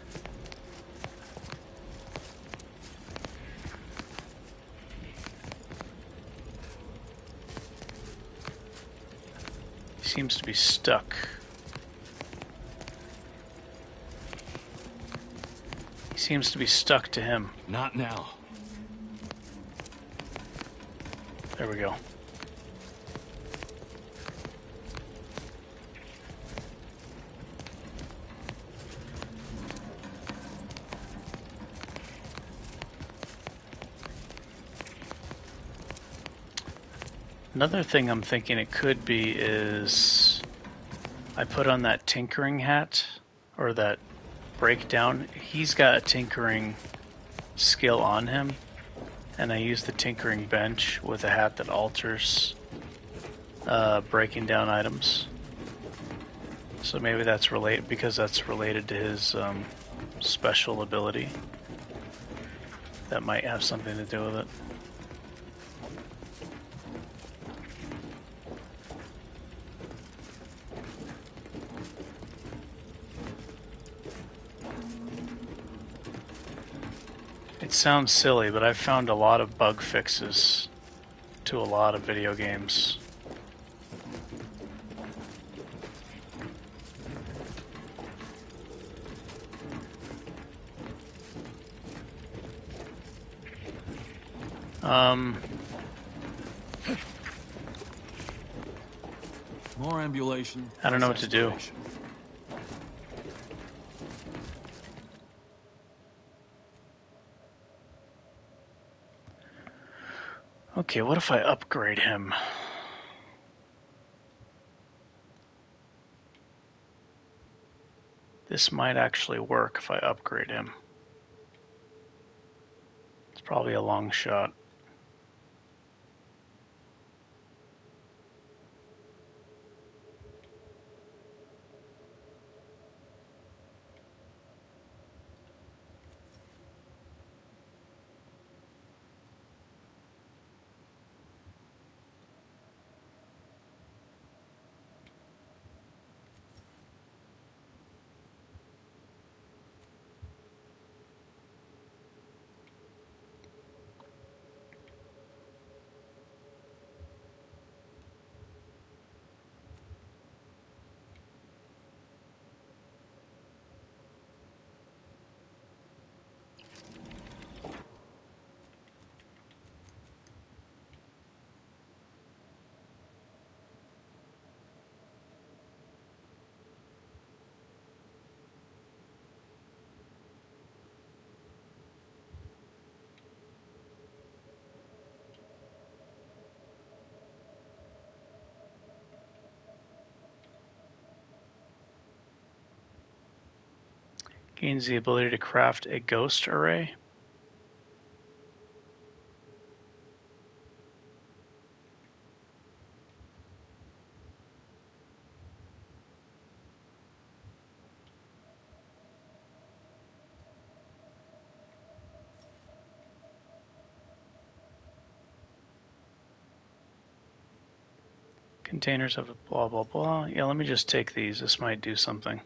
He seems to be stuck. He seems to be stuck to him. Not now. There we go. Another thing I'm thinking it could be is I put on that tinkering hat, or that breakdown. He's got a tinkering skill on him, and I use the tinkering bench with a hat that alters breaking down items. So maybe that's related, because that's related to his special ability. That might have something to do with it. It sounds silly, but I've found a lot of bug fixes to a lot of video games. More ambulation. I don't know what to do. Okay, what if I upgrade him? This might actually work if I upgrade him. It's probably a long shot. Gains the ability to craft a ghost array. Containers of blah, blah, blah. Yeah, let me just take these. This might do something.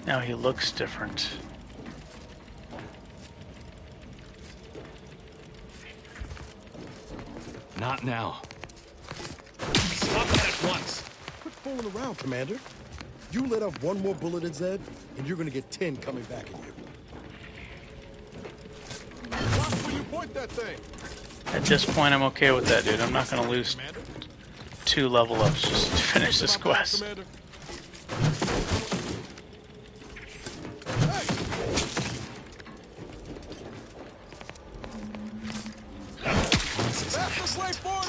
Now he looks different. Not now. Stop that at once. Quit fooling around, Commander. You let off one more bullet at Zed, and you're gonna get 10 coming back at you. Watch where you point that thing. At this point, I'm okay with that, dude. I'm not gonna lose 2 level ups just to finish this quest.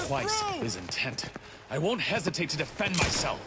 Twice his intent. I won't hesitate to defend myself.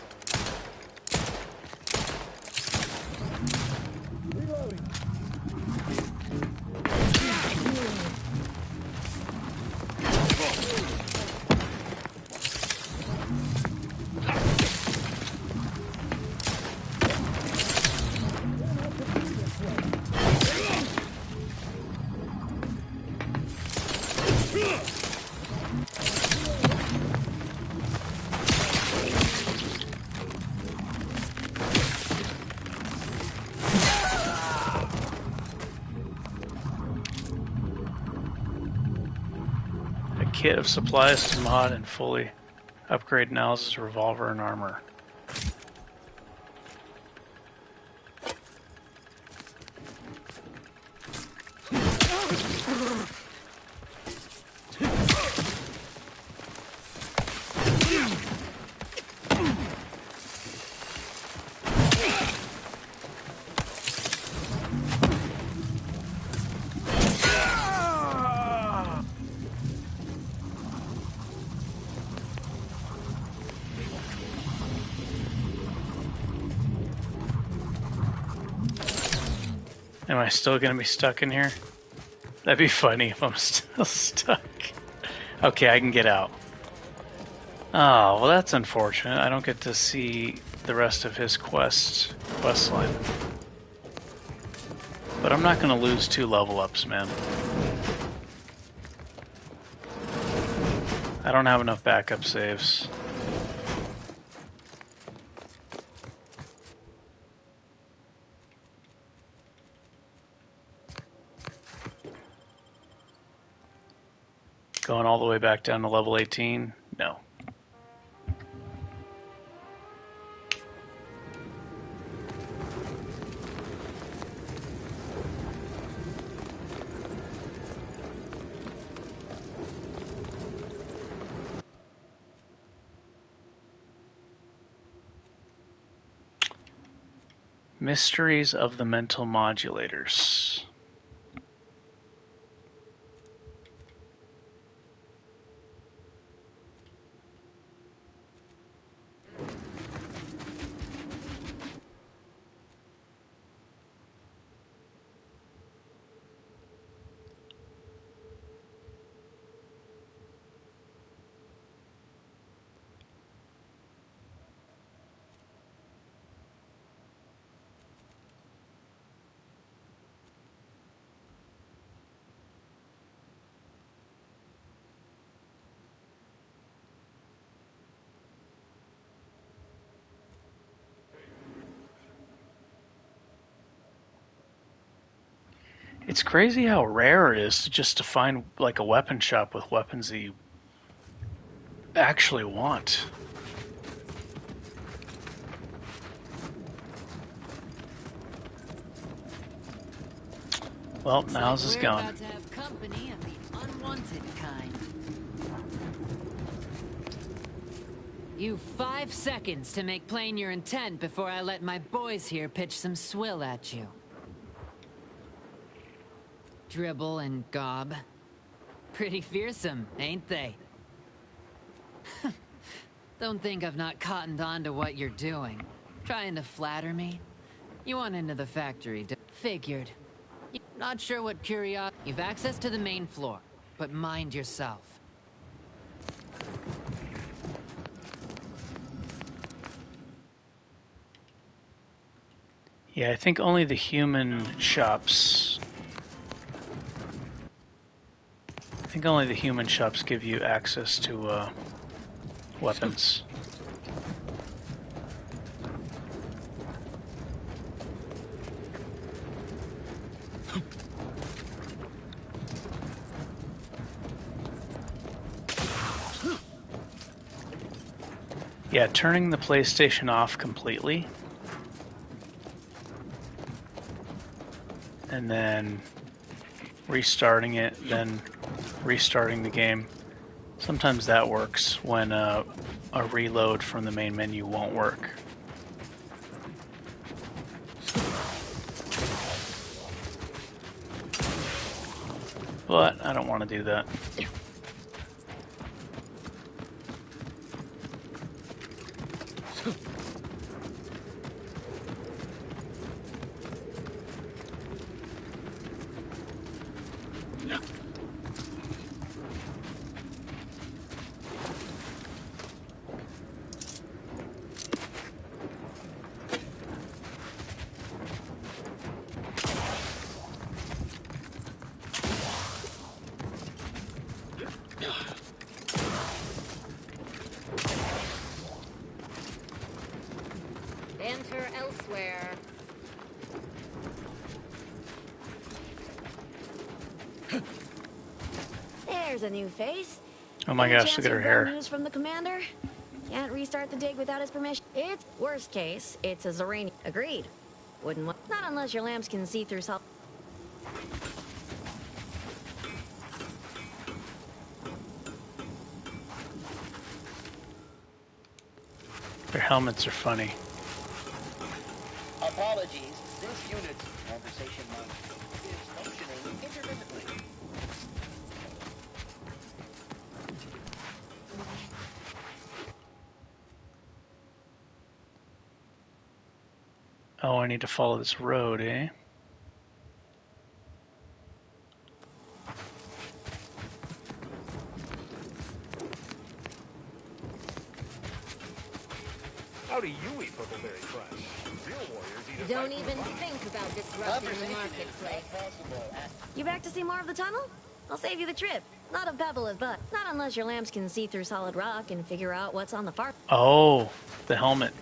Kit of supplies to mod and fully upgrade Niles' revolver and armor. Am I still gonna be stuck in here? That'd be funny if I'm still stuck. Okay, I can get out. Oh, well that's unfortunate. I don't get to see the rest of his quest line. But I'm not gonna lose 2 level ups, man. I don't have enough backup saves. Going all the way back down to level 18? No. Mysteries of the Mental Modulators. It's crazy how rare it is just to find like a weapon shop with weapons that you actually want. Well, now's is We're gone. about to have company of the unwanted kind. You've 5 seconds to make plain your intent before I let my boys here pitch some swill at you. Dribble and gob. Pretty fearsome, ain't they? Don't think I've not cottoned on to what you're doing. Trying to flatter me? You want into the factory, figured. Not sure what You've access to the main floor, but mind yourself. Yeah, I think only the human shops... I think only the human shops give you access to weapons. Yeah, turning the PlayStation off completely. And then restarting it, then restarting the game. Sometimes that works when a reload from the main menu won't work. But I don't want to do that. Enter elsewhere. There's a new face. Oh my Any gosh, chance look at her you've got hair. News from the commander? Can't restart the dig without his permission. It's worst case. It's a Zarani. Agreed. Wouldn't want. Not unless your lamps can see through salt. Their helmets are funny. Apologies. This unit's conversation mic is functioning intermittently. Oh, I need to follow this road, eh? How do you eat Purpleberry Crunch? Real warriors eat a Don't even think about disrupting the marketplace. You back to see more of the tunnel? I'll save you the trip. Not of Pebble, but not unless your lamps can see through solid rock and figure out what's on the far. Oh, the helmet.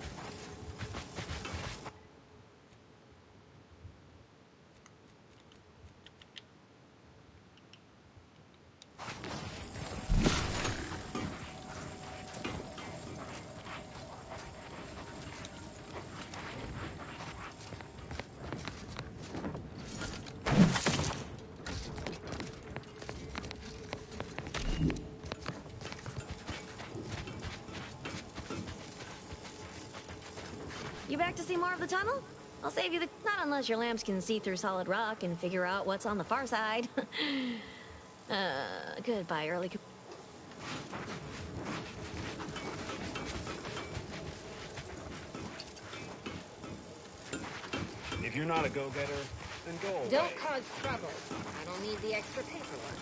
You back to see more of the tunnel? I'll save you the... Not unless your lamps can see through solid rock and figure out what's on the far side. Goodbye, early... If you're not a go-getter, then go away. Don't cause trouble. I don't need the extra paperwork.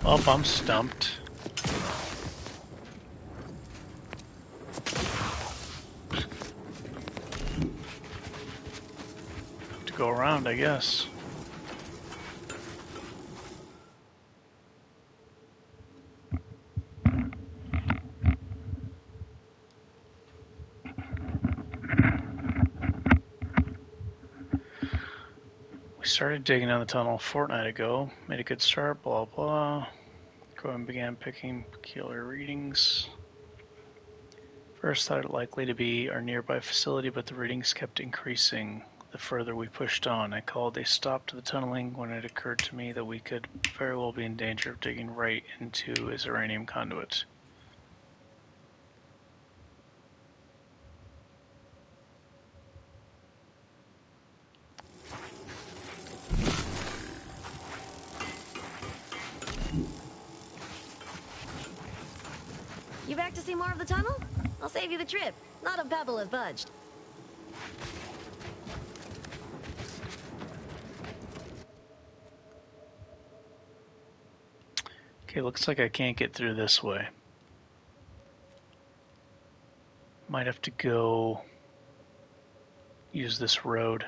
Oh, I'm stumped. To go around, I guess. started digging down the tunnel a fortnight ago. Made a good start, blah blah. Growing began picking peculiar readings. First thought it likely to be our nearby facility, but the readings kept increasing the further we pushed on. I called a stop to the tunneling when it occurred to me that we could very well be in danger of digging right into his uranium conduit. You back to see more of the tunnel? I'll save you the trip. Not a pebble has budged. Okay, looks like I can't get through this way. Might have to go use this road.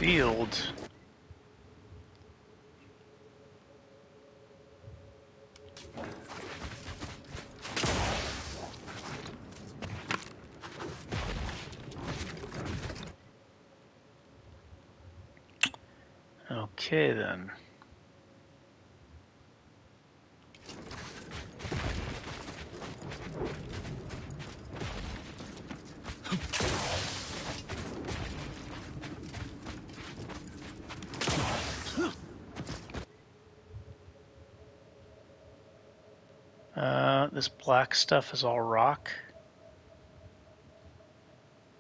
Sealed. Okay then. this black stuff is all rock.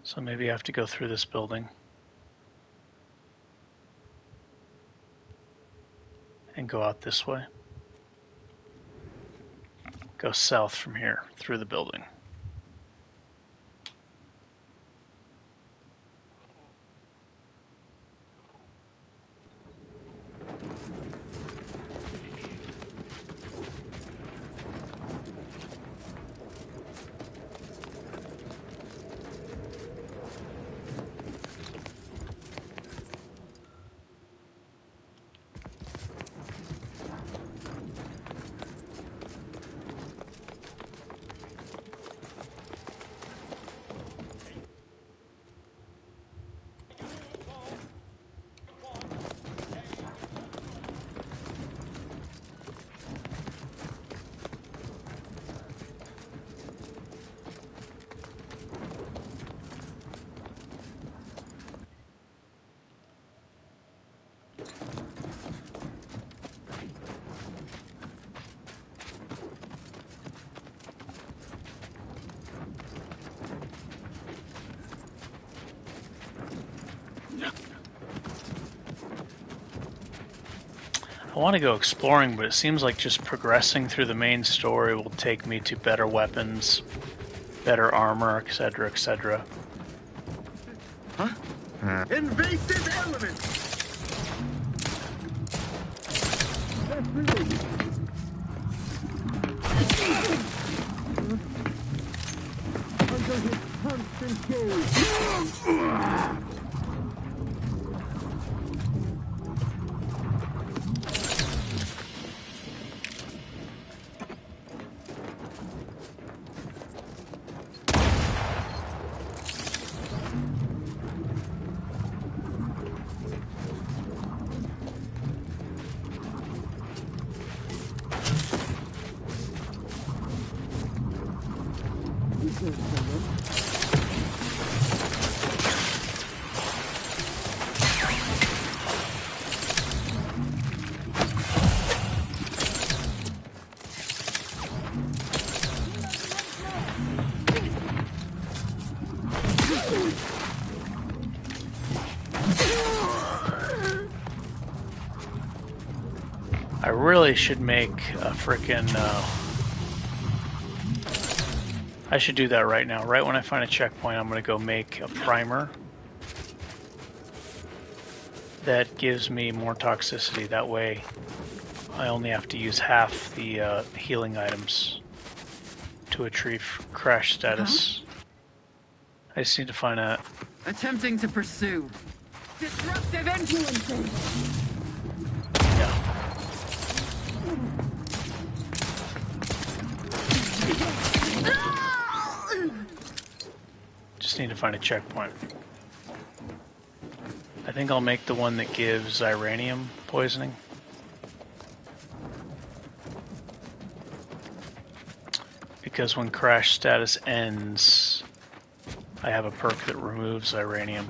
So maybe I have to go through this building. And go out this way. Go south from here, through the building. I want to go exploring, but it seems like just progressing through the main story will take me to better weapons, better armor, etc., etc. Huh? Invasive elements! Under his constant gaze. I really should make a frickin' I should do that right now. Right when I find a checkpoint, I'm gonna go make a primer that gives me more toxicity. That way I only have to use half the healing items to achieve crash status. I just need to find a... Attempting to pursue. Disruptive influences! Just need to find a checkpoint. I think I'll make the one that gives uranium poisoning. Because when crash status ends, I have a perk that removes uranium.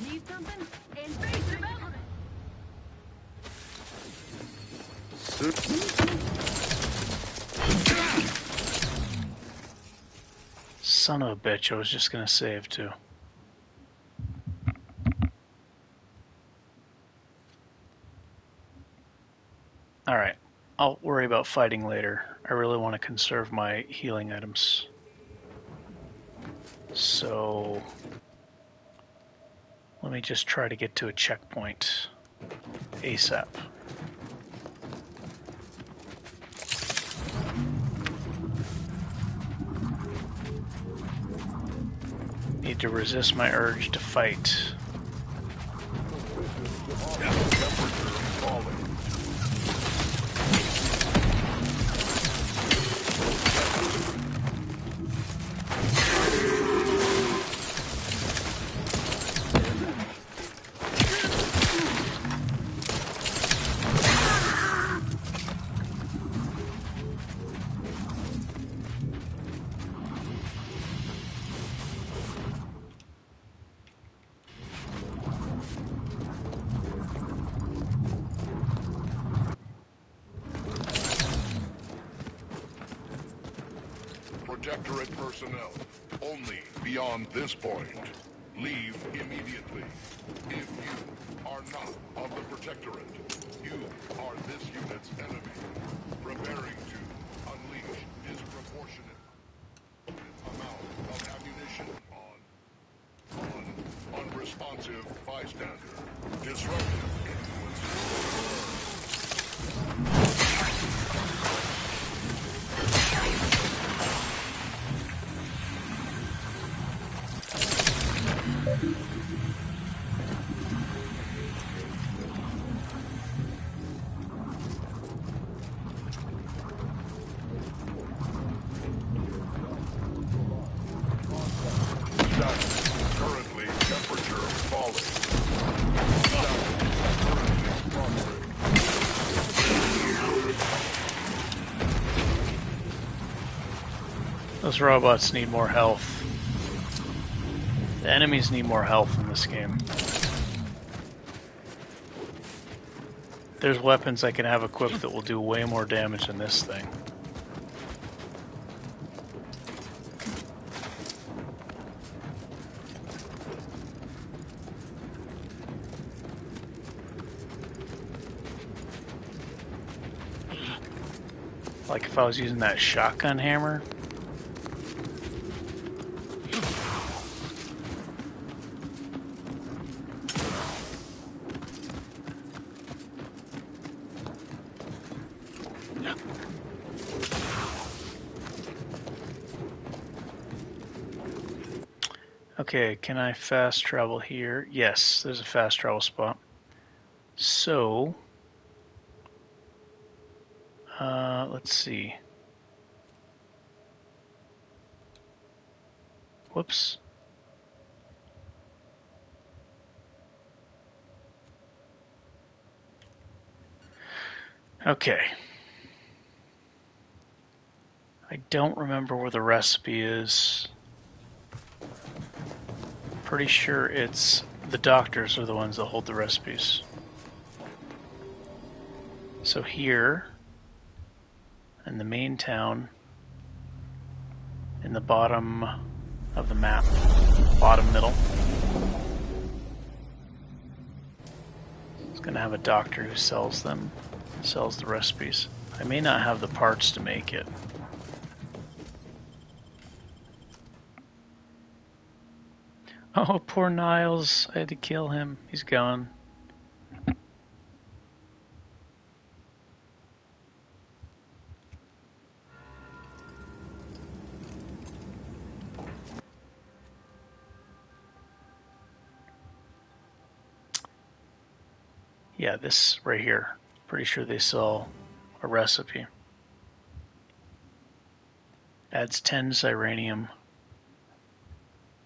Need something? Invasive element! Son of a bitch, I was just gonna save too. Alright, I'll worry about fighting later. I really want to conserve my healing items. So, let me just try to get to a checkpoint ASAP. Need to resist my urge to fight. Protectorate personnel. Only beyond this point. Leave immediately. If you are not of the Protectorate, you are this unit's enemy. Preparing to unleash disproportionate amount of ammunition on unresponsive bystander. Disruptive influences. Currently, temperature falling. Those robots need more health. The enemies need more health in this game. There's weapons I can have equipped that will do way more damage than this thing. Like if I was using that shotgun hammer. Okay, can I fast travel here? Yes, there's a fast travel spot. So, let's see. Whoops. Okay. I don't remember where the recipe is. Pretty sure it's the doctors are the ones that hold the recipes. So here, in the main town, in the bottom of the map, bottom middle, it's gonna have a doctor who sells them, sells the recipes. I may not have the parts to make it. Oh, poor Niles. I had to kill him. He's gone. Yeah, this right here. Pretty sure they sell a recipe. Adds 10 xyranium.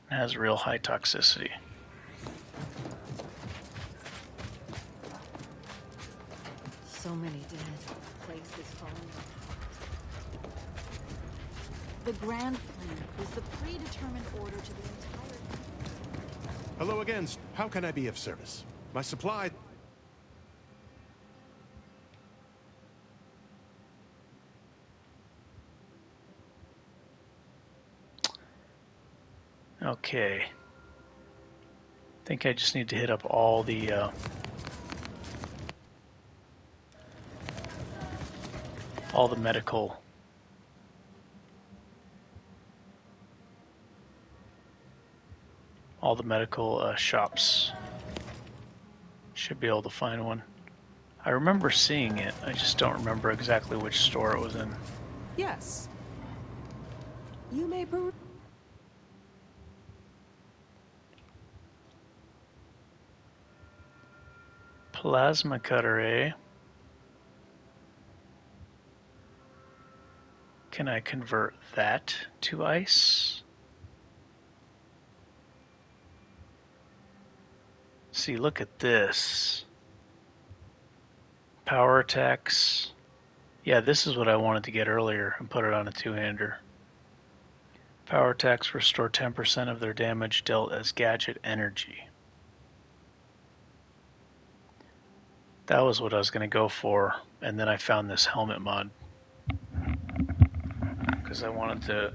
Has real high toxicity. So many dead. Place is falling apart. The grand plan is the predetermined order to the entire... Hello again. How can I be of service? My supply... Okay. I think I just need to hit up all the medical shops. Should be able to find one. I remember seeing it. I just don't remember exactly which store it was in. Yes. You may peruse. Plasma cutter, eh? Can I convert that to ice? See, look at this. Power attacks. Yeah, this is what I wanted to get earlier and put it on a two-hander. Power attacks restore 10% of their damage dealt as gadget energy. That was what I was going to go for, and then I found this helmet mod. Because I wanted to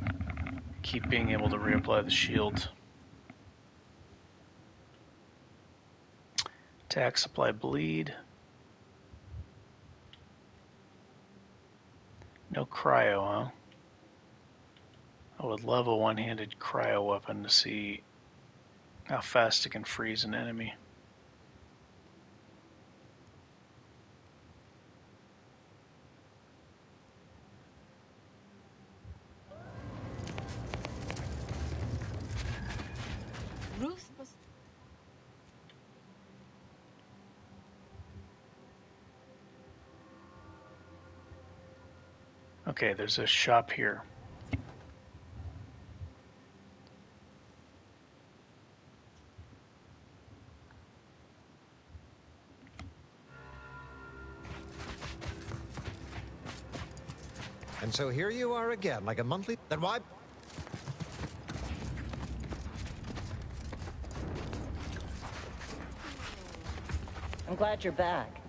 keep being able to reapply the shield. Attack, supply, bleed. No cryo, huh? I would love a one-handed cryo weapon to see how fast it can freeze an enemy. Ruth was... Okay, there's a shop here. And so here you are again, like a monthly... Then why... I'm glad you're back.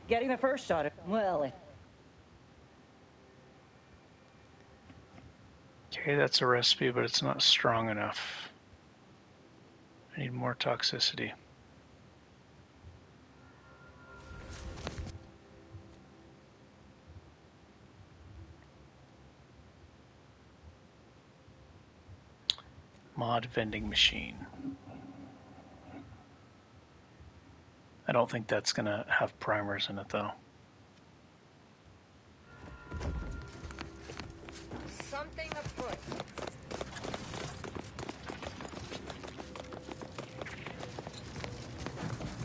Getting the first shot at... Well, Okay, that's a recipe, but it's not strong enough. I need more toxicity. Mod vending machine. I don't think that's gonna have primers in it though. Something afoot.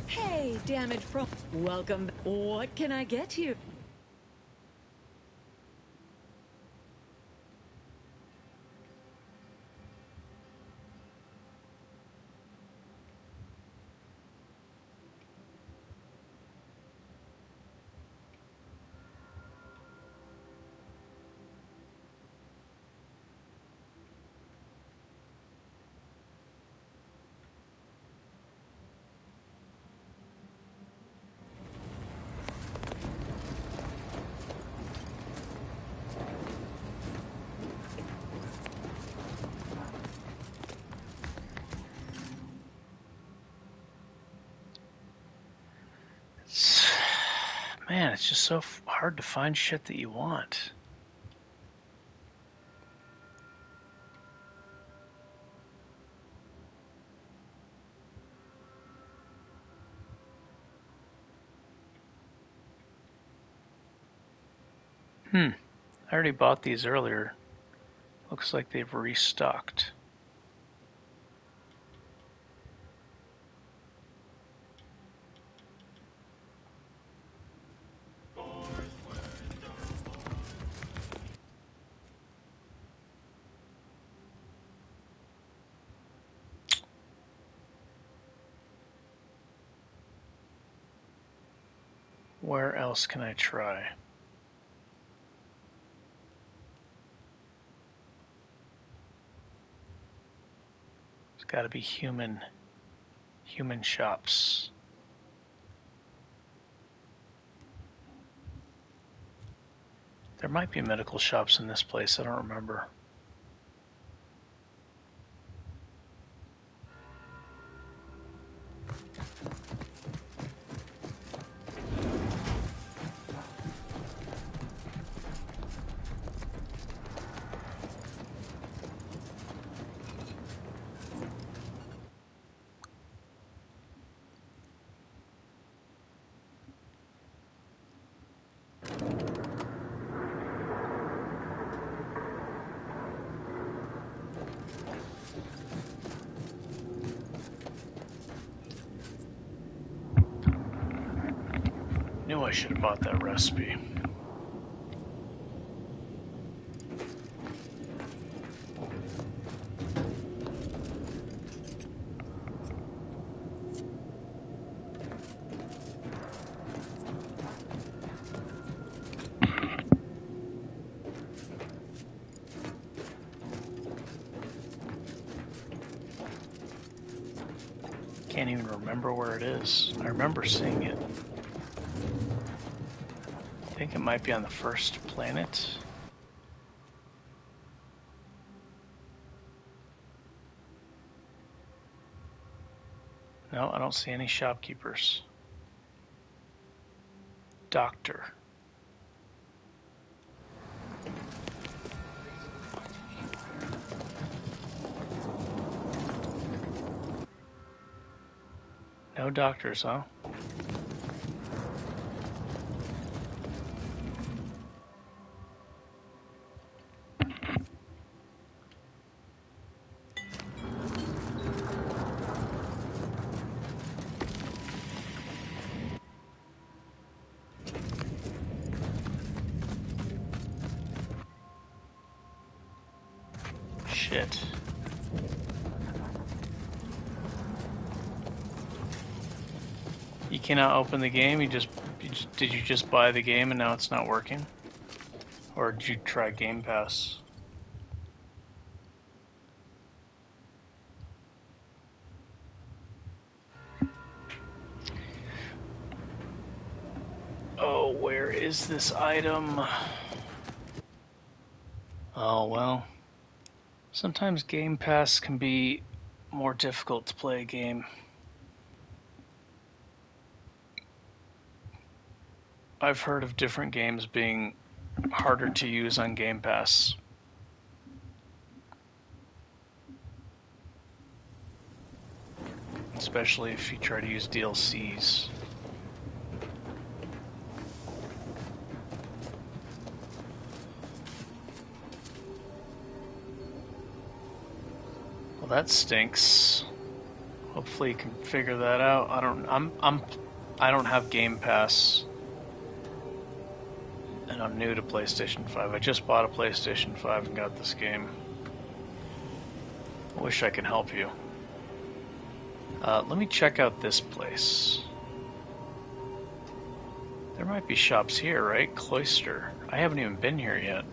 Hey, damage pro. Welcome. What can I get you? Man, it's just so hard to find shit that you want. I already bought these earlier. Looks like they've restocked. Where else can I try? It's got to be human shops. There might be medical shops in this place, I don't remember. Knew I should have bought that recipe. Can't even remember where it is. I remember seeing it. I think it might be on the first planet. No, I don't see any shopkeepers. Doctor. No doctors, huh? Shit. You cannot open the game? Did you just buy the game and now it's not working? Or did you try Game Pass? Oh, where is this item? Oh, well. Sometimes Game Pass can be more difficult to play a game. I've heard of different games being harder to use on Game Pass. Especially if you try to use DLCs. Well, that stinks. Hopefully you can figure that out. I don't have Game Pass. And I'm new to PlayStation 5. I just bought a PlayStation 5 and got this game. I wish I could help you. Let me check out this place. There might be shops here, right? Cloister. I haven't even been here yet.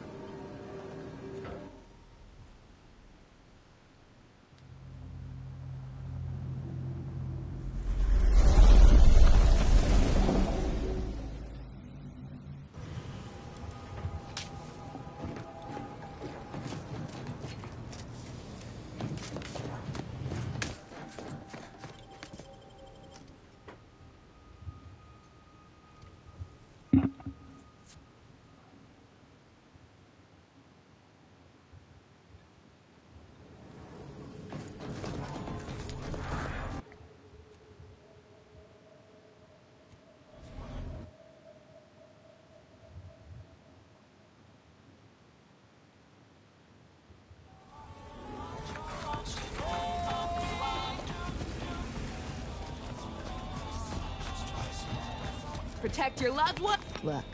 Protect your loved one. Look,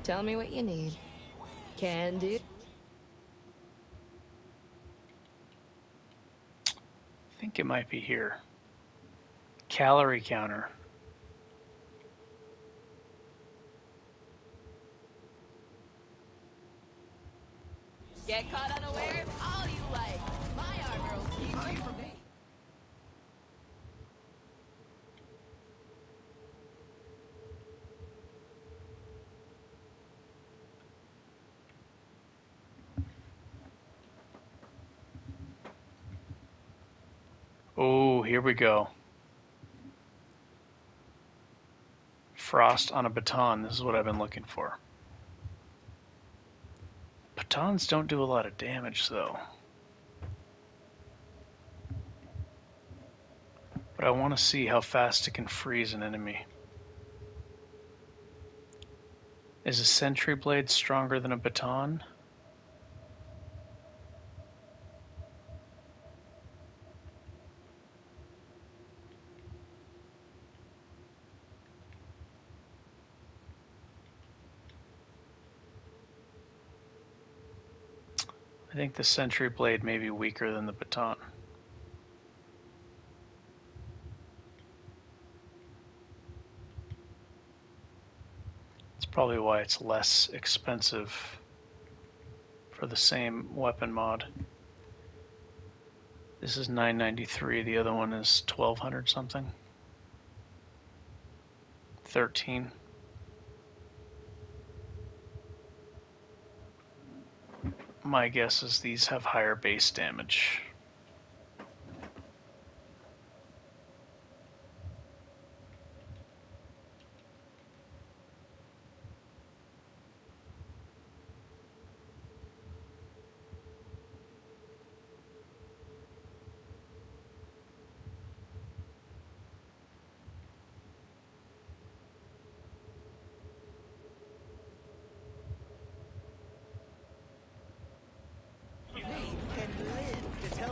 tell me what you need. Can do. I think it might be here. Calorie counter. Get caught unawares all you like. My armor will keep you from me. Oh, here we go. Frost on a baton. This is what I've been looking for. Batons don't do a lot of damage, though. But I want to see how fast it can freeze an enemy. Is a sentry blade stronger than a baton? I think the sentry blade may be weaker than the baton. It's probably why it's less expensive for the same weapon mod. This is $9.93, the other one is $1,200 something. 13. My guess is these have higher base damage.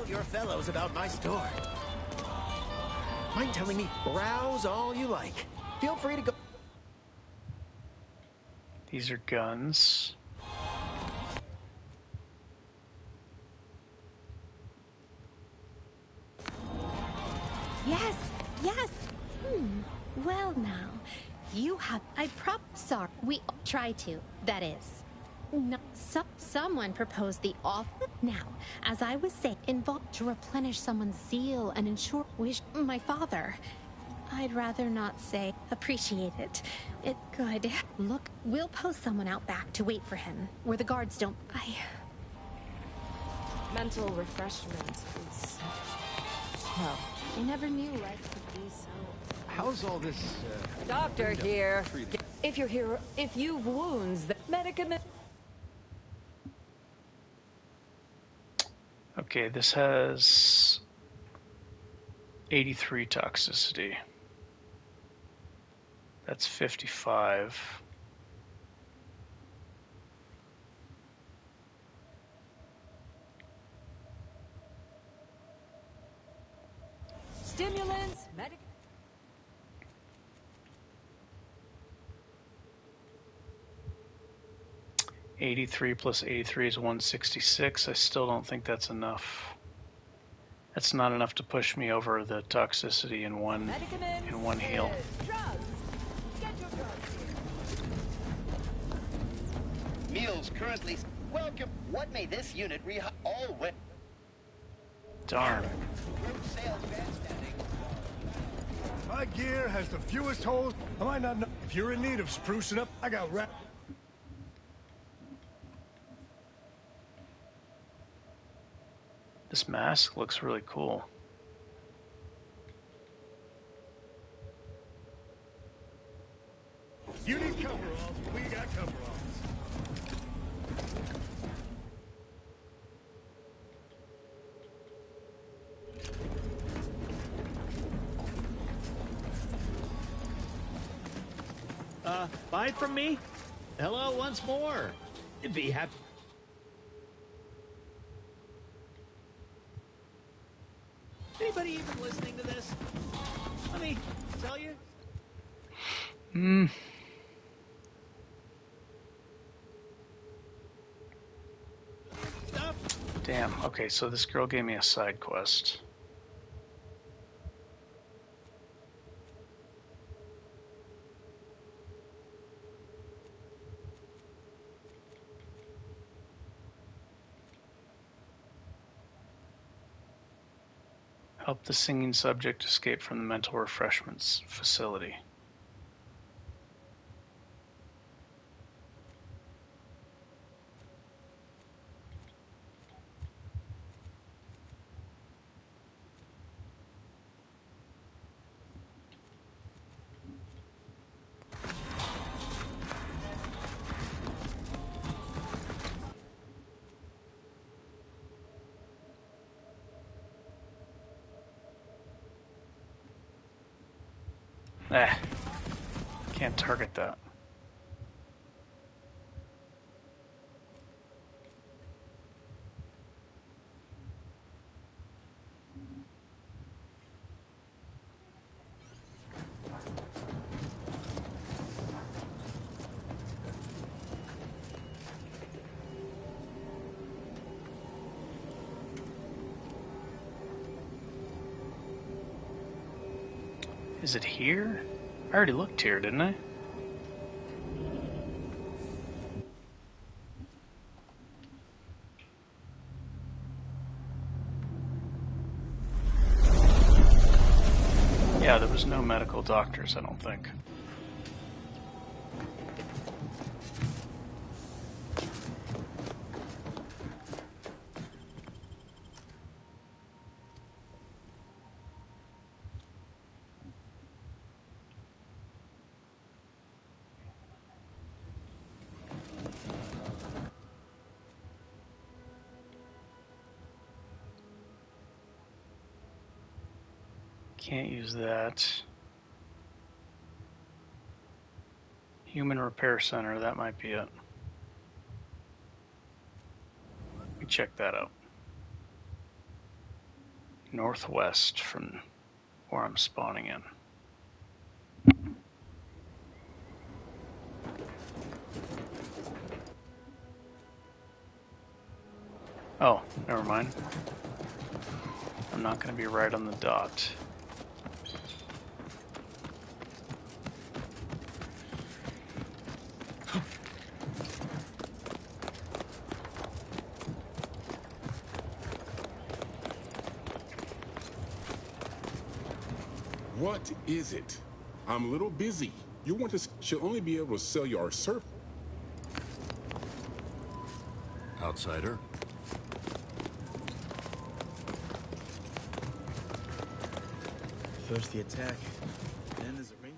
your fellows about my store. Mind telling me, browse all you like. Feel free to go. These are guns. Yes, yes. Well now, you have... Sorry, we try to, that is. No, someone proposed the offer. Now, as I was saying, involved to replenish someone's zeal and ensure my father. I'd rather not say appreciate it. It could. Look, we'll post someone out back to wait for him, where the guards don't... Mental refreshment is... Well, I never knew life could be so... How's all this, Doctor here. If you've wounds, the medicament... Okay, this has 83 toxicity. That's 55. Stimulants, medic... 83 plus 83 is 166. I still don't think that's enough. That's not enough to push me over the toxicity in one heal. Meals currently... Welcome. What may this unit all wet? Darn. My gear has the fewest holes. I might not know. If you're in need of sprucing up, I got This mask looks really cool. You need coveralls. We got coveralls. Buy it from me? Hello once more. It'd be happy. Anybody even listening to this? Let me tell you. Damn. Okay, so this girl gave me a side quest. Help the singing subject escape from the mental refreshments facility. Can't target that. Is it here? I already looked here, didn't I? Yeah, there was no medical doctors, I don't think. Can't use that. Human Repair Center, that might be it. Let me check that out. northwest from where I'm spawning in. Oh, never mind. I'm not going to be right on the dot. What is it? I'm a little busy. You want to... She'll only be able to sell you our surf. Outsider? First the attack, then there's a ring.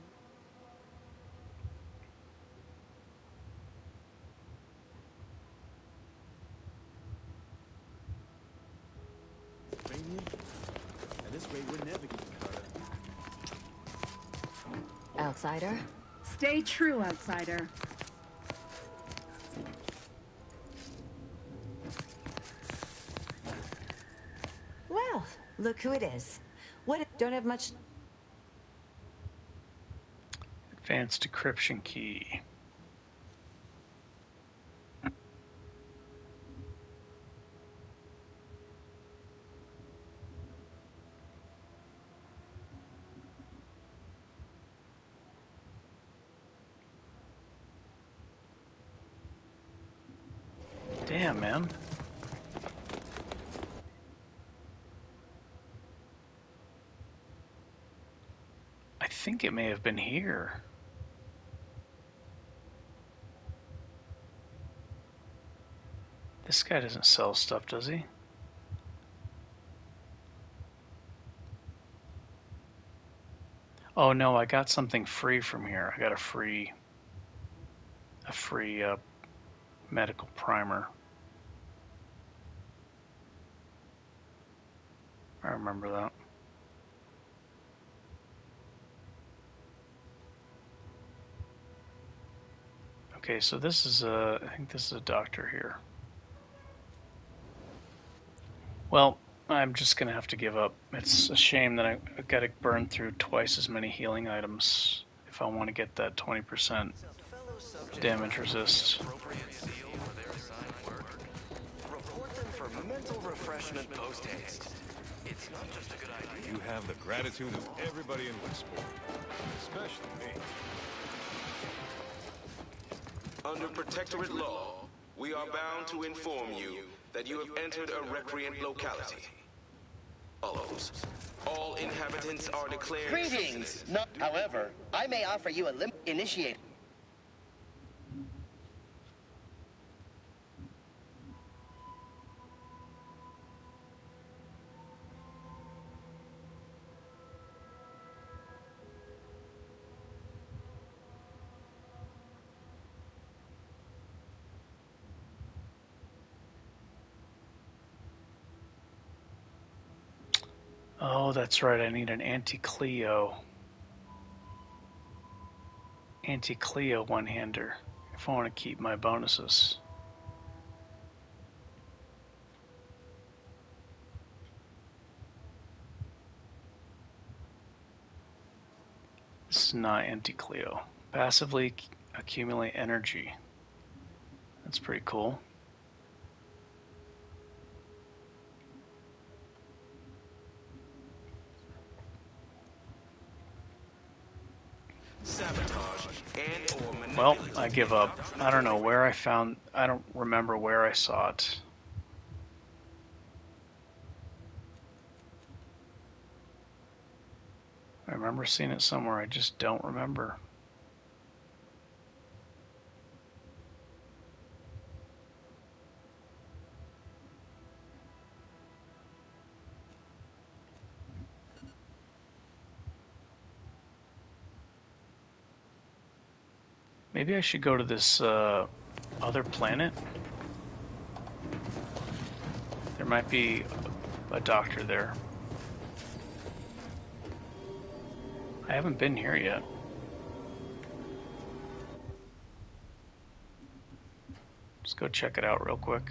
Uranium? At this rate, we're never getting caught up. Outsider? Stay true, outsider. Well, look who it is. What? Don't have much. Advanced decryption key. Damn, man. I think it may have been here. This guy doesn't sell stuff, does he? Oh no, I got something free from here. I got a free medical primer. I remember that. Okay, so this is I think this is a doctor here. Well, I'm just gonna have to give up. It's a shame that I've got to burn through twice as many healing items if I want to get that 20% damage resist. Report them for mental refreshment post-haste. It's not just a good idea. You have the gratitude of everybody in Westport, especially me. Under Protectorate law, we are bound to inform you that you have entered a recreant locality. All inhabitants are declared Greetings! citizens. No, however, I may offer you a initiate. Oh, that's right. I need an anti-Cleo. Anti-Cleo one-hander if I want to keep my bonuses. This is not anti-Cleo. Passively accumulate energy. That's pretty cool. Sabotage and or Well, I give up. I don't know where I found... I don't remember where I saw it. I remember seeing it somewhere. I just don't remember. Maybe I should go to this other planet. There might be a doctor there. I haven't been here yet. Let's go check it out real quick.